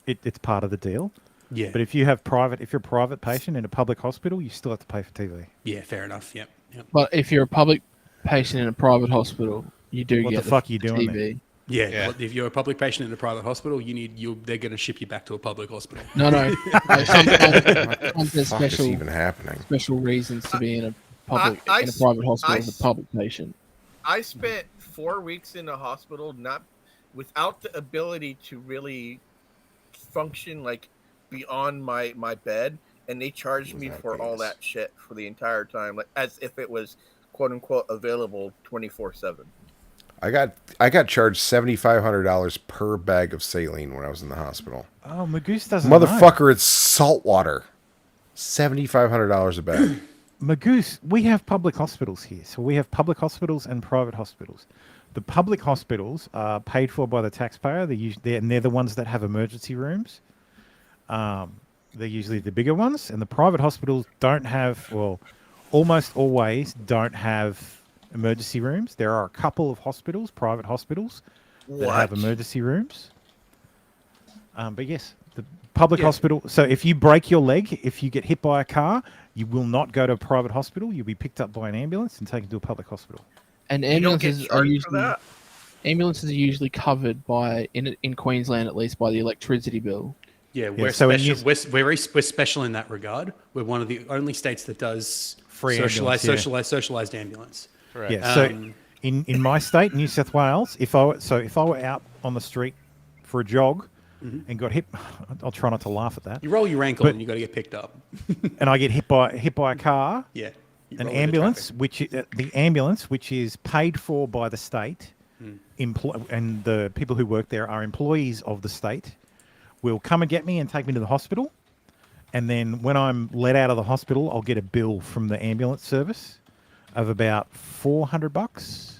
it. It's part of the deal. Yeah. But if you're a private patient in a public hospital, you still have to pay for TV. Yeah, fair enough. Yep. But if you're a public patient in a private hospital, you do What get the fuck are you doing TV. there? Yeah, well, if you're a public patient in a private hospital, they're going to ship you back to a public hospital. No. Sometimes there's Fuck is special even happening? special reasons to be in a private hospital as a public patient. I spent 4 weeks in a hospital, not without the ability to really function like beyond my bed, and they charged me for all that shit for the entire time, like as if it was quote unquote available 24/7. I got charged $7,500 per bag of saline when I was in the hospital. Oh, Magoose doesn't know. Motherfucker, it's salt water. $7,500 a bag. Magoose, we have public hospitals here. So we have public hospitals and private hospitals. The public hospitals are paid for by the taxpayer. They're the ones that have emergency rooms. They're usually the bigger ones. And the private hospitals don't have, well, almost always don't have emergency rooms. There are a couple of hospitals, private hospitals, that have emergency rooms. But yes, the public hospital. So if you break your leg, if you get hit by a car, you will not go to a private hospital. You'll be picked up by an ambulance and taken to a public hospital. And ambulances are usually covered by in Queensland, at least, by the electricity bill. Yeah, we're special in that regard. We're one of the only states that does Free socialized ambulance. Correct. Yeah. So in my state, New South Wales, if I were out on the street for a jog and got hit, I'll try not to laugh at that. You roll your ankle and you got to get picked up. And I get hit by a car. Yeah. An ambulance, which is paid for by the state, and the people who work there are employees of the state, will come and get me and take me to the hospital. And then when I'm let out of the hospital, I'll get a bill from the ambulance service of about $400,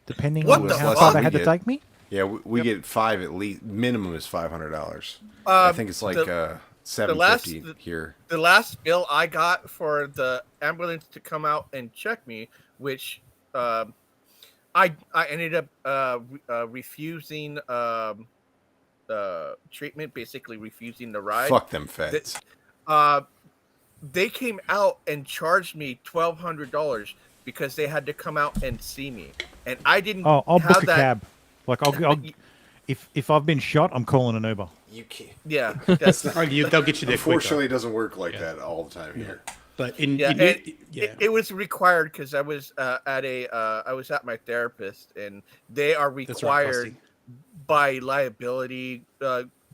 depending on how far they had to take me. Yeah, we get five at least. Minimum is $500. I think it's like $750 here. The last bill I got for the ambulance to come out and check me, which I ended up refusing treatment, basically refusing the ride. Fuck them feds. They came out and charged me $1,200 because they had to come out and see me, and I didn't. Oh, I'll have book a cab. Like I'll if I've been shot, I'm calling an Uber. You can't. Yeah, that's they'll get you there quicker. Unfortunately, it doesn't work like that all the time here. But it was required because I was I was at my therapist, and they are required by liability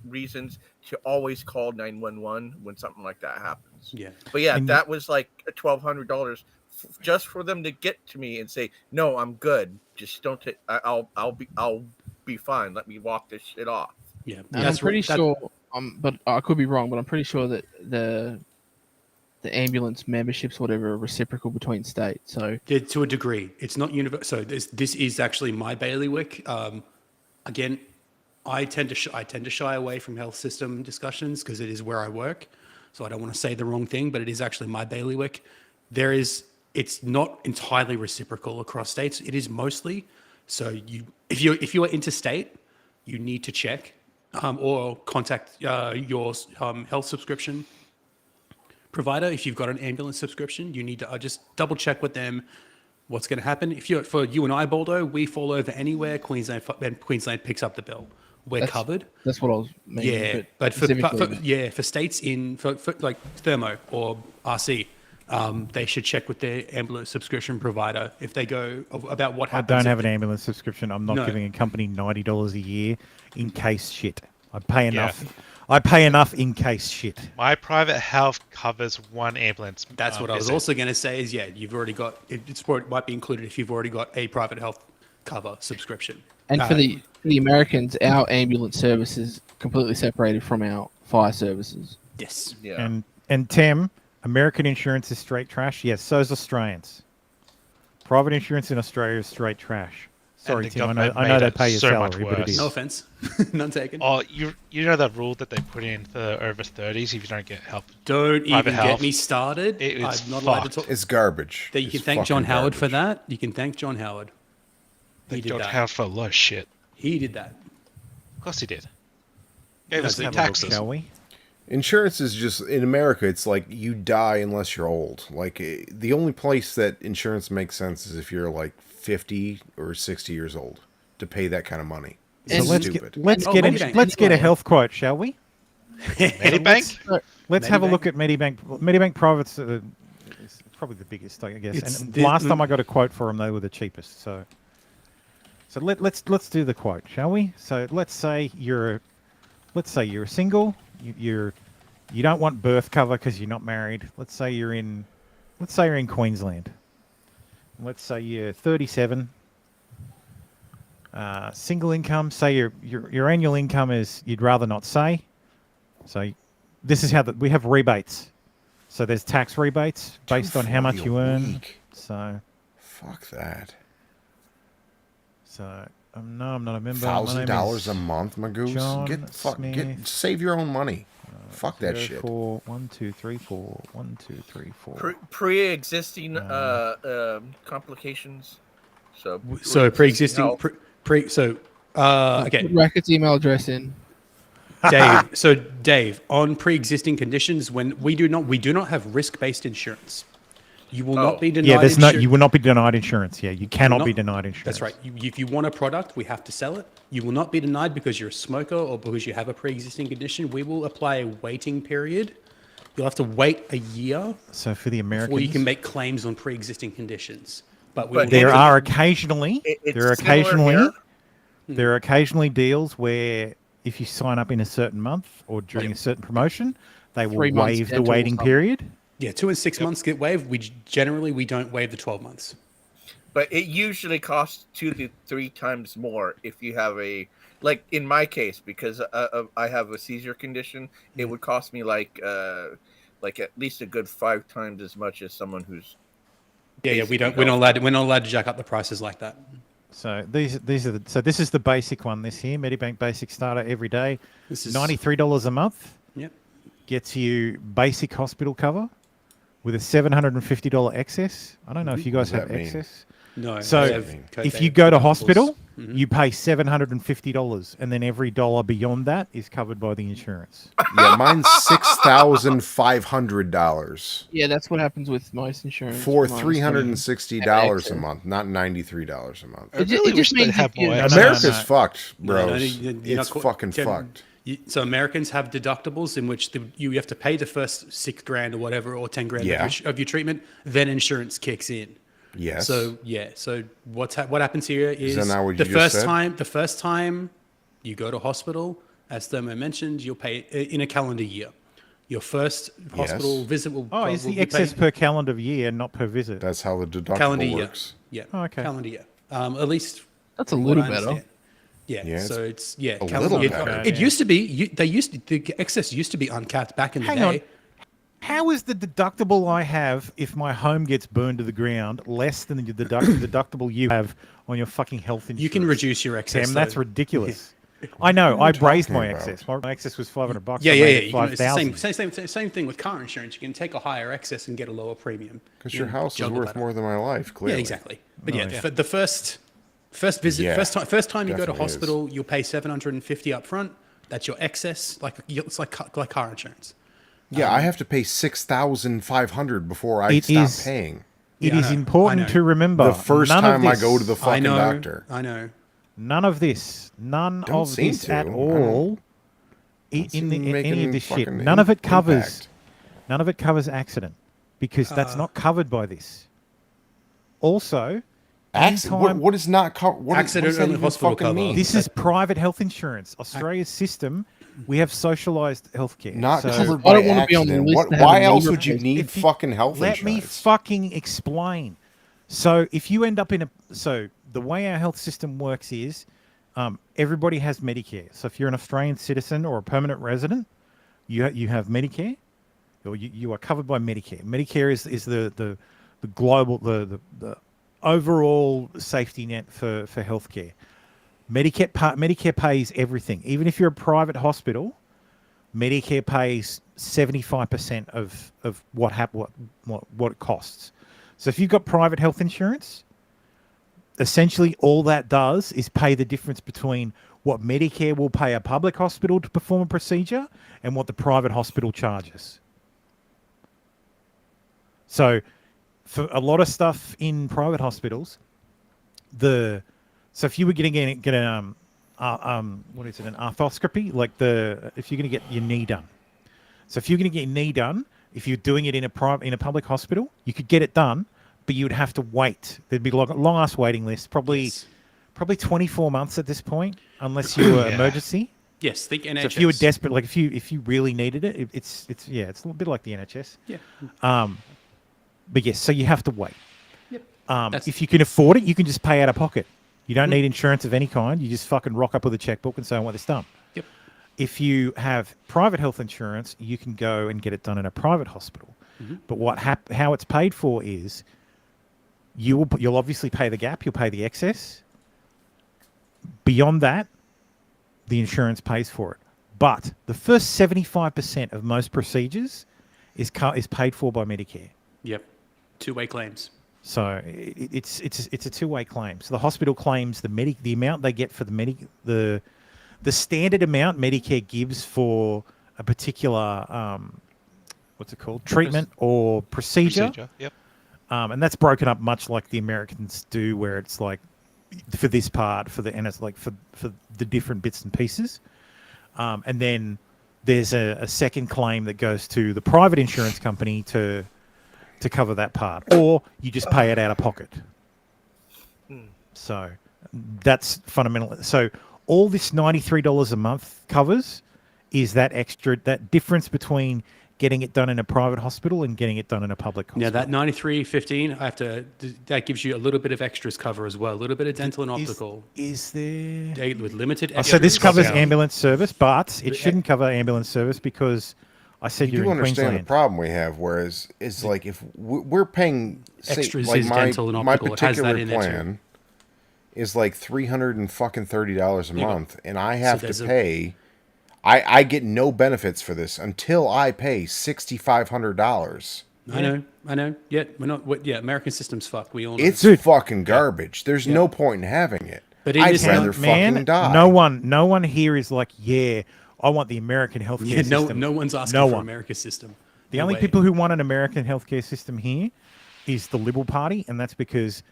reasons to always call 911 when something like that happens. Yeah. But yeah, that was like $1,200 just for them to get to me and say, "No, I'm good. Just don't take. I'll be fine. Let me walk this shit off." Yeah, I'm pretty sure. But I could be wrong. But I'm pretty sure that the ambulance memberships, whatever, are reciprocal between states. So yeah, to a degree, it's not universal. So this is actually my bailiwick. Again, I tend to shy away from health system discussions because it is where I work. so I don't want to say the wrong thing, but it is actually my bailiwick. It's not entirely reciprocal across states. It is mostly. So if you are interstate, you need to check or contact your health subscription provider. If you've got an ambulance subscription, you need to just double check with them what's going to happen. For you and I, Baldo, we fall over anywhere, Queensland picks up the bill. We're covered. That's what I was meaning. Yeah, but for states for like Thermo or RC, they should check with their ambulance subscription provider if they go about what happens. I don't have an ambulance subscription. I'm not giving a company $90 a year in case shit. I pay enough. Yeah. I pay enough in case shit. My private health covers one ambulance. That's what I was also going to say is, you've already got, it might be included if you've already got a private health cover subscription. And for the Americans, our ambulance service is completely separated from our fire services. Yes. Yeah. And Tim, American insurance is straight trash. Yes, so is Australians. Private insurance in Australia is straight trash. Sorry, Tim. I know they pay your salary, but it is. No offense. None taken. Oh, you know that rule that they put in for over 30s if you don't get help? Don't even get me started. It's I'm not allowed to talk. It's garbage. You can thank John Howard for that. You can thank John Howard. He did John that. Howard for a lot of shit. He did that. Of course he did. Gave us the taxes. Shall we? Insurance is just, in America, it's like you die unless you're old. Like, the only place that insurance makes sense is if you're like 50 or 60 years old to pay that kind of money. So let's get a health quote, shall we? Medibank? Let's have a look at Medibank. Medibank Private's probably the biggest, I guess. And last time I got a quote for them, they were the cheapest. So let's do the quote, shall we? So let's say you're single. You don't want birth cover because you're not married. Let's say you're in Queensland. Let's say you're 37. Single income. Say your annual income is, you'd rather not say. So this is how we have rebates. So there's tax rebates based on how much you earn. So fuck that. So no, I'm not a member. $1,000 a month, my goose. Save your own money. Fuck that shit. 1, 2, 3, 4. 1, 2, 3, 4. Pre-existing complications. So pre-existing. Okay. Put Racket's email address in. Dave. So Dave, on pre-existing conditions, when we do not have risk-based insurance. You will not be denied. Yeah, you will not be denied insurance. Yeah, you cannot be denied insurance. That's right. If you want a product, we have to sell it. You will not be denied because you're a smoker or because you have a pre-existing condition. We will apply a waiting period. You'll have to wait a year. So for the Americans, before you can make claims on pre-existing conditions. But there are occasionally deals where if you sign up in a certain month or during a certain promotion, they will waive the waiting period. Yeah, 2 and 6 months get waived. We don't waive the 12 months. But it usually costs 2 to 3 times more if you have like in my case, because I have a seizure condition, it would cost me like at least a good 5 times as much as someone who's. Yeah, we're not allowed to jack up the prices like that. So this is the basic one. This here, Medibank Basic Starter every day. This is $93 a month. Yep. Gets you basic hospital cover with a $750 excess. I don't know if you guys have excess. No. So if you go to hospital, you pay $750, and then every dollar beyond that is covered by the insurance. Yeah, mine's $6,500. Yeah, that's what happens with most insurance. For $360 a month, not $93 a month. It just means America's fucked, bros. It's fucking fucked. So Americans have deductibles in which you have to pay the first $6,000 or whatever, or $10,000 of your treatment. Then insurance kicks in. Yes. So So what happens here is the first time you go to hospital, as Thermo mentioned, you'll pay in a calendar year. Your first hospital visit will. Oh, is the excess per calendar year, not per visit? That's how the deductible works. Yeah. Oh, okay. Calendar year. At least that's a little better. Yeah. So it's a little better. It used to be. The excess used to be uncapped back in the day. On. How is the deductible I have if my home gets burned to the ground less than the deductible you have on your fucking health insurance? You can reduce your excess. Damn, that's ridiculous. I know. What are I you raised talking my about? excess. My excess was $500. Yeah, I yeah, made yeah. it You can, it's the 5,000. same thing with car insurance. You can take a higher excess and get a lower premium. Because You your can house is juggle worth that. more than my life, clearly. Yeah, exactly. But Oh, yeah, yeah. for the first visit, Yeah, first time you go to definitely is. hospital, you'll pay $750 up front. That's your excess. It's like car insurance. Yeah, I have to pay $6,500 before I It stop is- paying. It Yeah, I is know. important I know. to remember. The first none of time I this- go to the I fucking know. doctor. I know. None of this. None Don't of seem this to. at I all. don't In seem any making of this shit. fucking None of it covers. impact. None of it covers accident, because that's not covered by this. Also, anytime- What is not covered? What Accident does that only even hospital fucking cover. mean? This is private health insurance. Australia's system, we have socialised healthcare. Not So- covered I by don't wanna be on the accident. list to have Why a else knee would you replacement. need If you- fucking health Let me insurance? fucking explain. So if you end up in a... So the way our health system works is everybody has Medicare. So if you're an Australian citizen or a permanent resident, you have Medicare, or you are covered by Medicare. Medicare is the global, the overall safety net for healthcare. Medicare pays everything. Even if you're a private hospital, Medicare pays 75% of what it costs. So if you've got private health insurance, essentially all that does is pay the difference between what Medicare will pay a public hospital to perform a procedure and what the private hospital charges. So for a lot of stuff in private hospitals, so if you were going to get an arthroscopy, like if you're going to get your knee done. So if you're going to get your knee done, if you're doing it in a public hospital, you could get it done, but you would have to wait. There'd be a long ass waiting list, probably 24 months at this point, unless you were emergency. Yes, think NHS. So if you were desperate, like if you really needed it, it's a little bit like the NHS. Yeah. But yes, so you have to wait. Yep. If you can afford it, you can just pay out of pocket. You don't need insurance of any kind. You just fucking rock up with a checkbook and say, I want this done. Yep. If you have private health insurance, you can go and get it done in a private hospital. But how it's paid for is you'll obviously pay the gap, you'll pay the excess. Beyond that, the insurance pays for it. But the first 75% of most procedures is paid for by Medicare. Yep. Two-way claims. So it's a two-way claim. So the hospital claims the amount they get for the standard amount Medicare gives for a particular what's it called, treatment or procedure. Yep. And that's broken up much like the Americans do, where it's like for this part, and it's like for the different bits and pieces. And then there's a second claim that goes to the private insurance company to cover that part, or you just pay it out of pocket. So that's fundamental. So all this $93 a month covers is that difference between getting it done in a private hospital and getting it done in a public hospital. Yeah, that 93.15, that gives you a little bit of extras cover as well, a little bit of dental and optical. Is there? With limited So this extras. covers ambulance service, but it shouldn't cover ambulance service because I said You you're do in understand Queensland. the problem we have, whereas it's like if we're paying Extras like is dental and my optical. It has that particular in there too. plan is like $330 a Yeah. month, and I have there's to pay. I get no benefits for this until I pay $6,500. I know. Yeah, we're not. American system's fucked. We all know. It's fucking garbage. There's no point in having it. But I'd rather fucking die. No one here is like, yeah, I want the American healthcare system. No one's asking No for one. America's system. The No only way. people who want an American healthcare system here is the Liberal Party, and that's because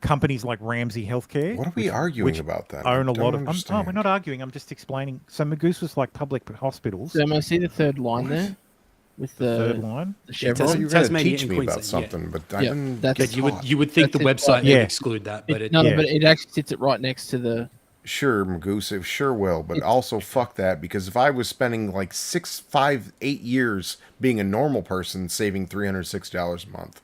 companies like Ramsay Healthcare. What are we arguing about then? Own a I don't lot of. understand. We're not arguing. I'm just explaining. So Magoo's was like public hospitals. So, I see the third line there with the Third line. The Yeah, chevron. you were going to Tasmania teach and me about Queensland, something, but I Yeah, didn't that's- get You taught. would think the That's website it. would Yeah. exclude that, but it, but it actually sits it right next to the. Sure, Magoose, it sure will, but also fuck that, because if I was spending like 6, 5, 8 years being a normal person saving $360 a month,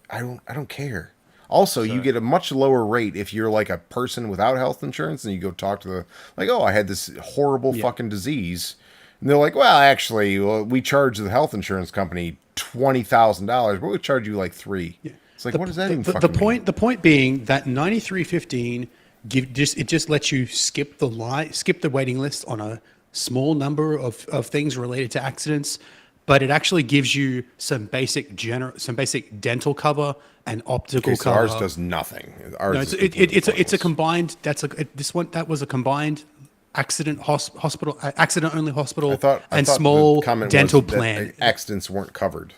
I don't care. Also, you get a much lower rate if you're like a person without health insurance and you go talk to the, like, oh, I had this horrible fucking disease. And they're like, well, actually, we charge the health insurance company $20,000, but we charge you like $3,000. It's like, what does that even fucking mean? The point being that 93.15 it just lets you skip the waiting list on a small number of things related to accidents, but it actually gives you some basic dental cover and optical cover. Ours does nothing. It's a combined. That was a combined accident only hospital and small dental plan. Accidents weren't covered.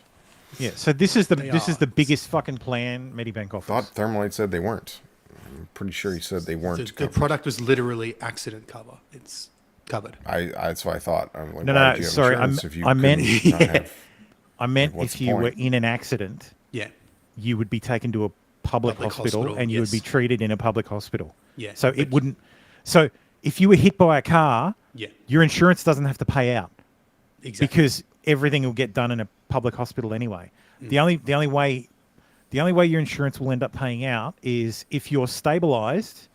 Yeah, so this is the biggest fucking plan Medibank offers. I thought Thermalite said they weren't. I'm pretty sure he said they weren't. The product was literally accident cover. It's covered. That's what I thought. I'm like, no, sorry. I meant like, if you were in an accident, you would be taken to a public hospital and you would be treated in a public hospital. Yeah. So it wouldn't. So if you were hit by a car, your insurance doesn't have to pay out. Exactly. Because everything will get done in a public hospital anyway. The only way your insurance will end up paying out is if you're stabilized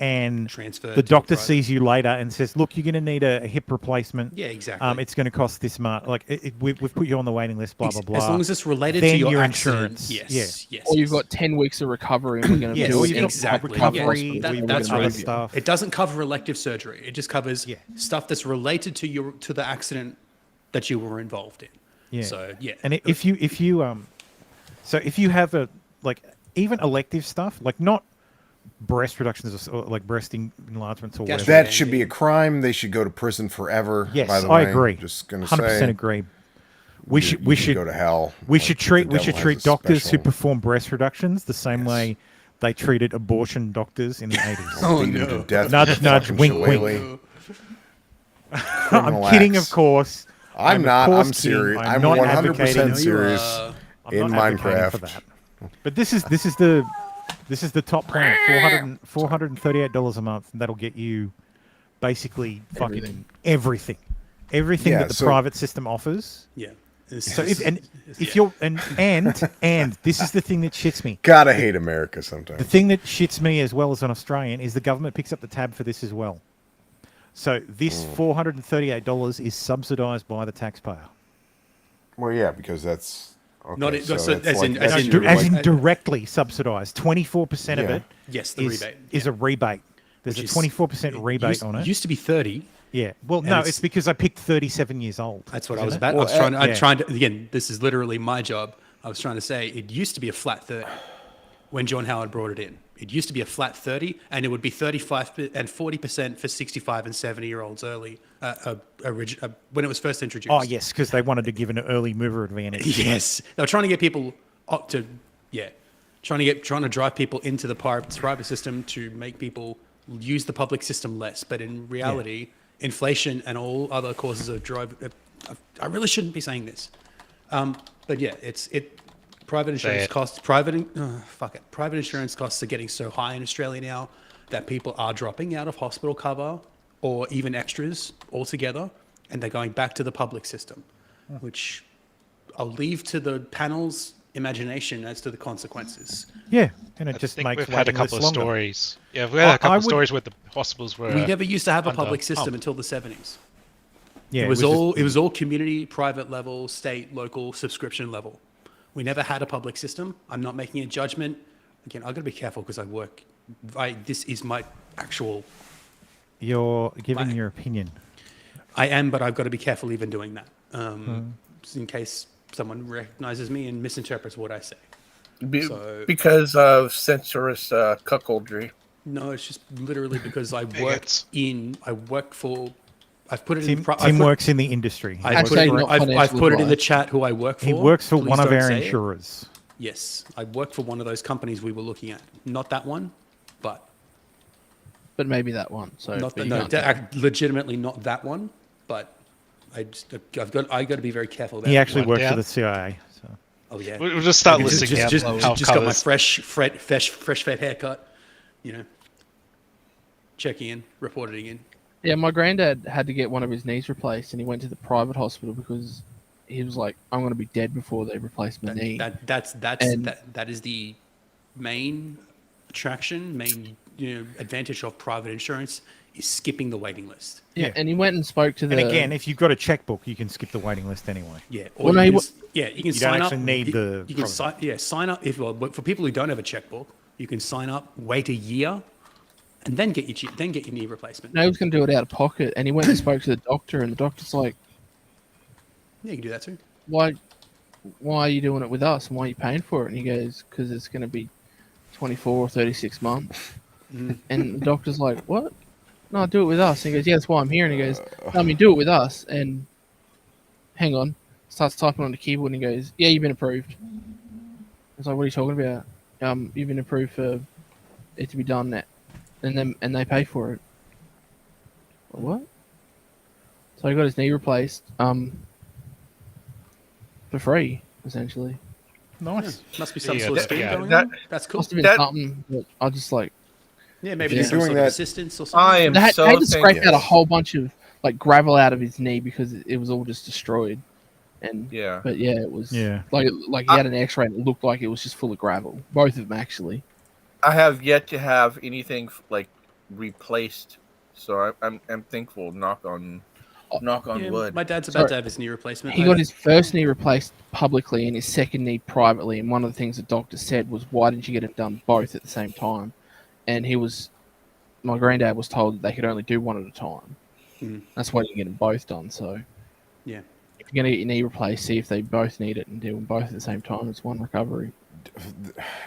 and the doctor sees you later and says, "Look, you're going to need a hip replacement. Yeah, exactly. It's going to cost this much. Like we've put you on the waiting list. Blah blah blah. As long as it's related then to your insurance. Yes. Or you've got 10 weeks of recovery and we're going to do it. Exactly. Recovery. That's other right. stuff. It doesn't cover elective surgery. It just covers stuff that's related to the accident that you were involved in. Yeah. So And if you have even elective stuff, like not breast reductions or like breast enlargements or whatever. That should be a crime. They should go to prison forever. Yes, by the way. I agree. Just gonna 100% say, agree. We should go to hell. We should treat devil has a doctors who special- perform breast reductions the same way they treated abortion doctors in the 80s. Oh, beat 'em to death Nudge, with nudge, fucking wink, shillelagh. wink. I'm kidding, of course. I'm not. I'm serious. I'm not 100% advocating- serious I'm in not advocating for Minecraft. that. But this is the top plan, $438 a month, and that'll get you basically fucking everything that the private system offers. Yeah. So if you're and this is the thing that shits me. Gotta hate America sometimes. The thing that shits me as well as an Australian is the government picks up the tab for this as well. So this $438 is subsidised by the taxpayer. Well, yeah, because that's okay, as in directly subsidised. 24% of it rebate is a rebate. There's a 24% rebate on it. It used to be 30. Yeah. Well, no, it's because I picked 37 years old. That's what I was about. I was trying to again, this is literally my job. I was trying to say it used to be a flat 30 when John Howard brought it in. It used to be a flat 30, and it would be 35 and 40% for 65 and 70-year-olds ery when it was first introduced. Oh, yes, because they wanted to give an early mover advantage. Yes. They were trying to get people trying to drive people into the private system to make people use the public system less. But in reality, inflation and all other causes of I really shouldn't be saying this. But yeah, private insurance costs. Private insurance costs are getting so high in Australia now that people are dropping out of hospital cover or even extras altogether, and they're going back to the public system, which I'll leave to the panel's imagination as to the consequences. Yeah, and it I just think makes we've had a couple of longer. stories. Yeah, we had a couple of stories where the hospitals were. We never used to have a public system under-pumped. until the 70s. Yeah, it was all community, private level, state, local, subscription level. We never had a public system. I'm not making a judgment. Again, I've got to be careful because I work. This is my actual. You're giving your opinion. I am, but I've got to be careful even doing that, in case someone recognizes me and misinterprets what I say. Because of censorious cuckoldry. No, it's just literally because I work for. I've put it Tim works in the industry. I've put it in the chat who I work for. He works for Please one of don't our say it. insurers. Yes, I work for one of those companies we were looking at. Not that one, but maybe that one. So legitimately not that one. But I've got to be very careful. About He actually works for the CIA. So. Oh yeah. We'll just start listing out. Just got my fresh fed haircut. Checking in, reporting in. Yeah, my granddad had to get one of his knees replaced, and he went to the private hospital because he was like, "I'm going to be dead before they replace my knee." That is the main attraction, advantage of private insurance is skipping the waiting list. Yeah, and he went and spoke to the. And again, if you've got a checkbook, you can skip the waiting list anyway. Yeah, you can sign up. Don't actually need the. You can sign up for people who don't have a checkbook. You can sign up, wait a year, and then get your knee replacement. No, he was going to do it out of pocket, and he went and spoke to the doctor, and the doctor's like, Yeah, you can do that too. why are you doing it with us, and why are you paying for it? And he goes, because it's going to be 24 or 36 months. And the doctor's like, what? No, do it with us. And he goes, yeah, that's why I'm here. And he goes, no, I mean, do it with us. And hang on, starts typing on the keyboard, and he goes, yeah, you've been approved. It's like, what are you talking about? You've been approved for it to be done that, and they pay for it. What? So he got his knee replaced, for free, essentially. Nice. Yeah, must be some sort of scheme going on. That's cool. Must have been something. But I just like. Yeah, maybe there's some sort of assistance or something. I am They had so to scrape thankful. out a whole bunch of like gravel out of his knee because it was all just destroyed. And Yeah. but yeah, it was Yeah. like he had an X-ray and it looked like it was just full of gravel. Both of them actually. I have yet to have anything like replaced, so I'm thankful. Knock on Yeah, wood. my dad's about to have his knee replacement. He got his first knee replaced publicly and his second knee privately. And one of the things the doctor said was, "Why didn't you get it done both at the same time?" And my granddad was told that they could only do one at a time. That's why you get them both done. So yeah, if you're gonna get your knee replaced, see if they both need it and do them both at the same time. It's one recovery.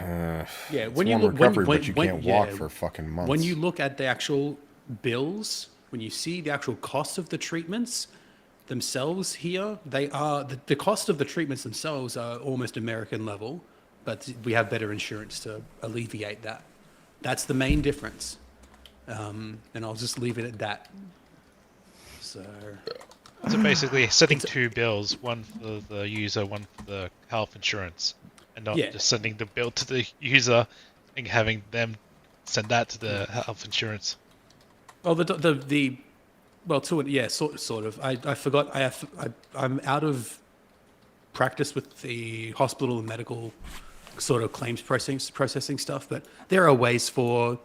Yeah, when you look, recovery, but you can't walk for fucking months. When you look at the actual bills, when you see the actual cost of the treatments themselves here, they are the cost of the treatments themselves are almost American level, but we have better insurance to alleviate that. That's the main difference, and I'll just leave it at that. So basically, setting two bills, one for the user, one for the health insurance, and not just sending the bill to the user and having them send that to the health insurance. Well, sort of. I forgot. I'm out of practice with the hospital and medical sort of claims processing stuff, but there are ways for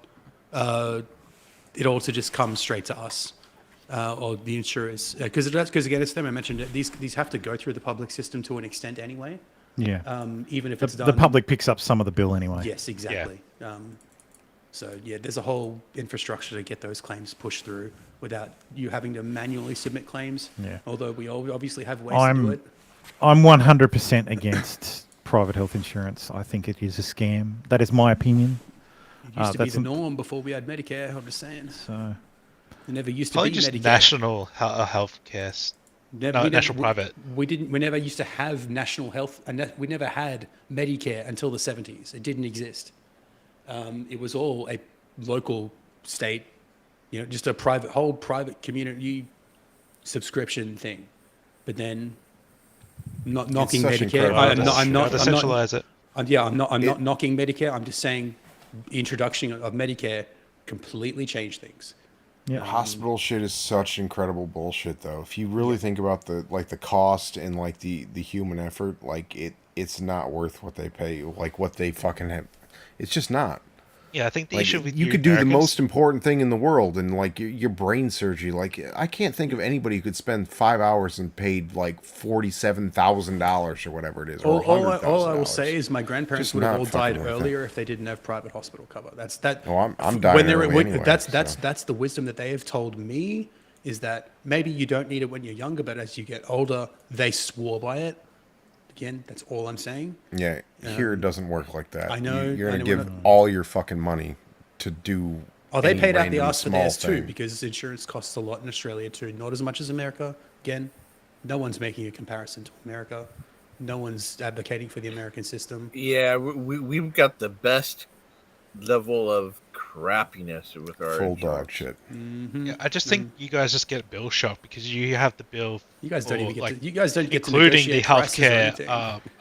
it all to just come straight to us or the insurers, because again, it's them. I mentioned it, these have to go through the public system to an extent anyway. Yeah. Even if it's done, the public picks up some of the bill anyway. Yes, exactly. Yeah. So yeah, there's a whole infrastructure to get those claims pushed through without you having to manually submit claims. Yeah. Although we all obviously have ways to do it. I'm 100% against private health insurance. I think it is a scam. That is my opinion. It used to be the norm before we had Medicare. I'm just saying. So it never used to Probably be just Medicare. national health care. National private. We never used to have national health, and we never had Medicare until the 70s. It didn't exist. It was all a local state, just a whole private community subscription thing. But then, not knocking Medicare. I'm not knocking Medicare. I'm just saying, the introduction of Medicare completely changed things. Yeah. Hospital shit is such incredible bullshit, though. If you really think about the cost and like the human effort, like it's not worth what they pay you. Like what they fucking have. It's just not. Yeah, I think the issue with you could do the most important thing in the world, and like your brain surgery. Like I can't think of anybody who could spend 5 hours and paid like $47,000 or whatever it is. Or All I will say is my grandparents Just would have not all died fucking worth earlier if they didn't have private hospital cover. That's that. Oh, I'm dying early anyway, That's the wisdom that they have told me, is that maybe you don't need it when you're younger, but as you get older, they swore by it. Again, that's all I'm saying. Yeah, here it doesn't work like that. I know. You're gonna give all your fucking money to do. Oh, they any paid out the random arse for small theirs too, thing. because insurance costs a lot in Australia too. Not as much as America. Again, no one's making a comparison to America. No one's advocating for the American system. Yeah, we've got the best level of crappiness with our Full dog shit. Yeah, I just think you guys just get bill shock because you have the bill. You guys don't for, even get like, to, you guys don't get to including the negotiate prices or healthcare anything.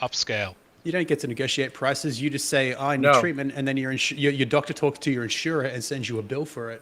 upscale. You don't get to negotiate prices. You just say, "I need treatment," and then your doctor talks to your insurer and sends you a bill for it.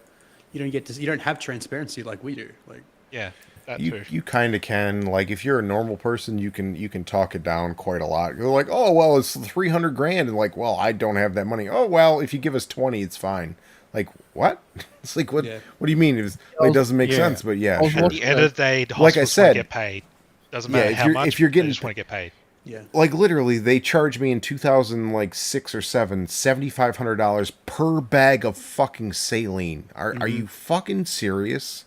You don't get to. You don't have transparency like we do. Like yeah, that you, too. You kind of can. Like if you're a normal person, you can talk it down quite a lot. You're like, oh well, it's $300,000, and like, well, I don't have that money. Oh well, if you give us 20, it's fine. Like what? It's like what? Yeah. What do you mean? It doesn't make sense. But yeah, At the end of the day, the like I hospitals said, want to get paid. Doesn't matter how much. If you're getting they just want to get paid. Yeah. Like literally, they charged me in 2006 or 7, $7,500 per bag of fucking saline. Are you fucking serious?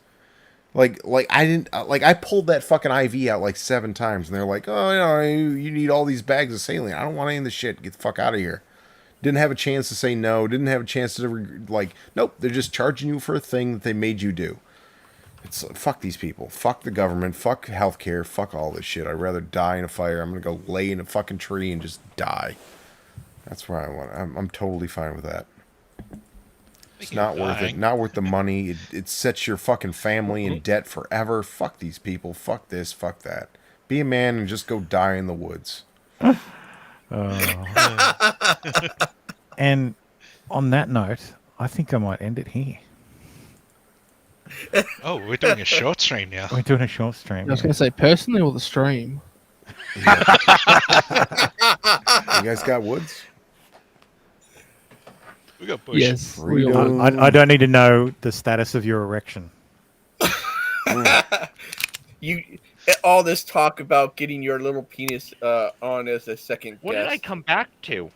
Like I didn't I pulled that fucking IV out like 7 times, and they're like, oh, you need all these bags of saline. I don't want any of this shit. Get the fuck out of here. Didn't have a chance to say no. Didn't have a chance to nope. They're just charging you for a thing that they made you do. It's fuck these people. Fuck the government. Fuck healthcare. Fuck all this shit. I'd rather die in a fire. I'm gonna go lay in a fucking tree and just die. That's where I want. I'm totally fine with that. It's not worth it. Not worth the money. It sets your fucking family in debt forever. Fuck these people. Fuck this. Fuck that. Be a man and just go die in the woods. And on that note, I think I might end it here. Oh, we're doing a short stream now. We're doing a short stream. I was going to say personally or the stream. You guys got woods? We got bush. Yes. I don't need to know the status of your erection. All this talk about getting your little penis on as a second What guest. did I come back to?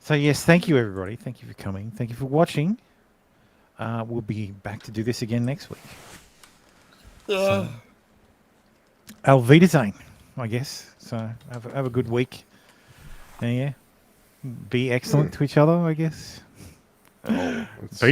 So yes, thank you everybody. Thank you for coming. Thank you for watching. We'll be back to do this again next week. So, Auf Wiedersehen, I guess. So have a good week. And yeah, be excellent to each other, I guess. Oh, Peace.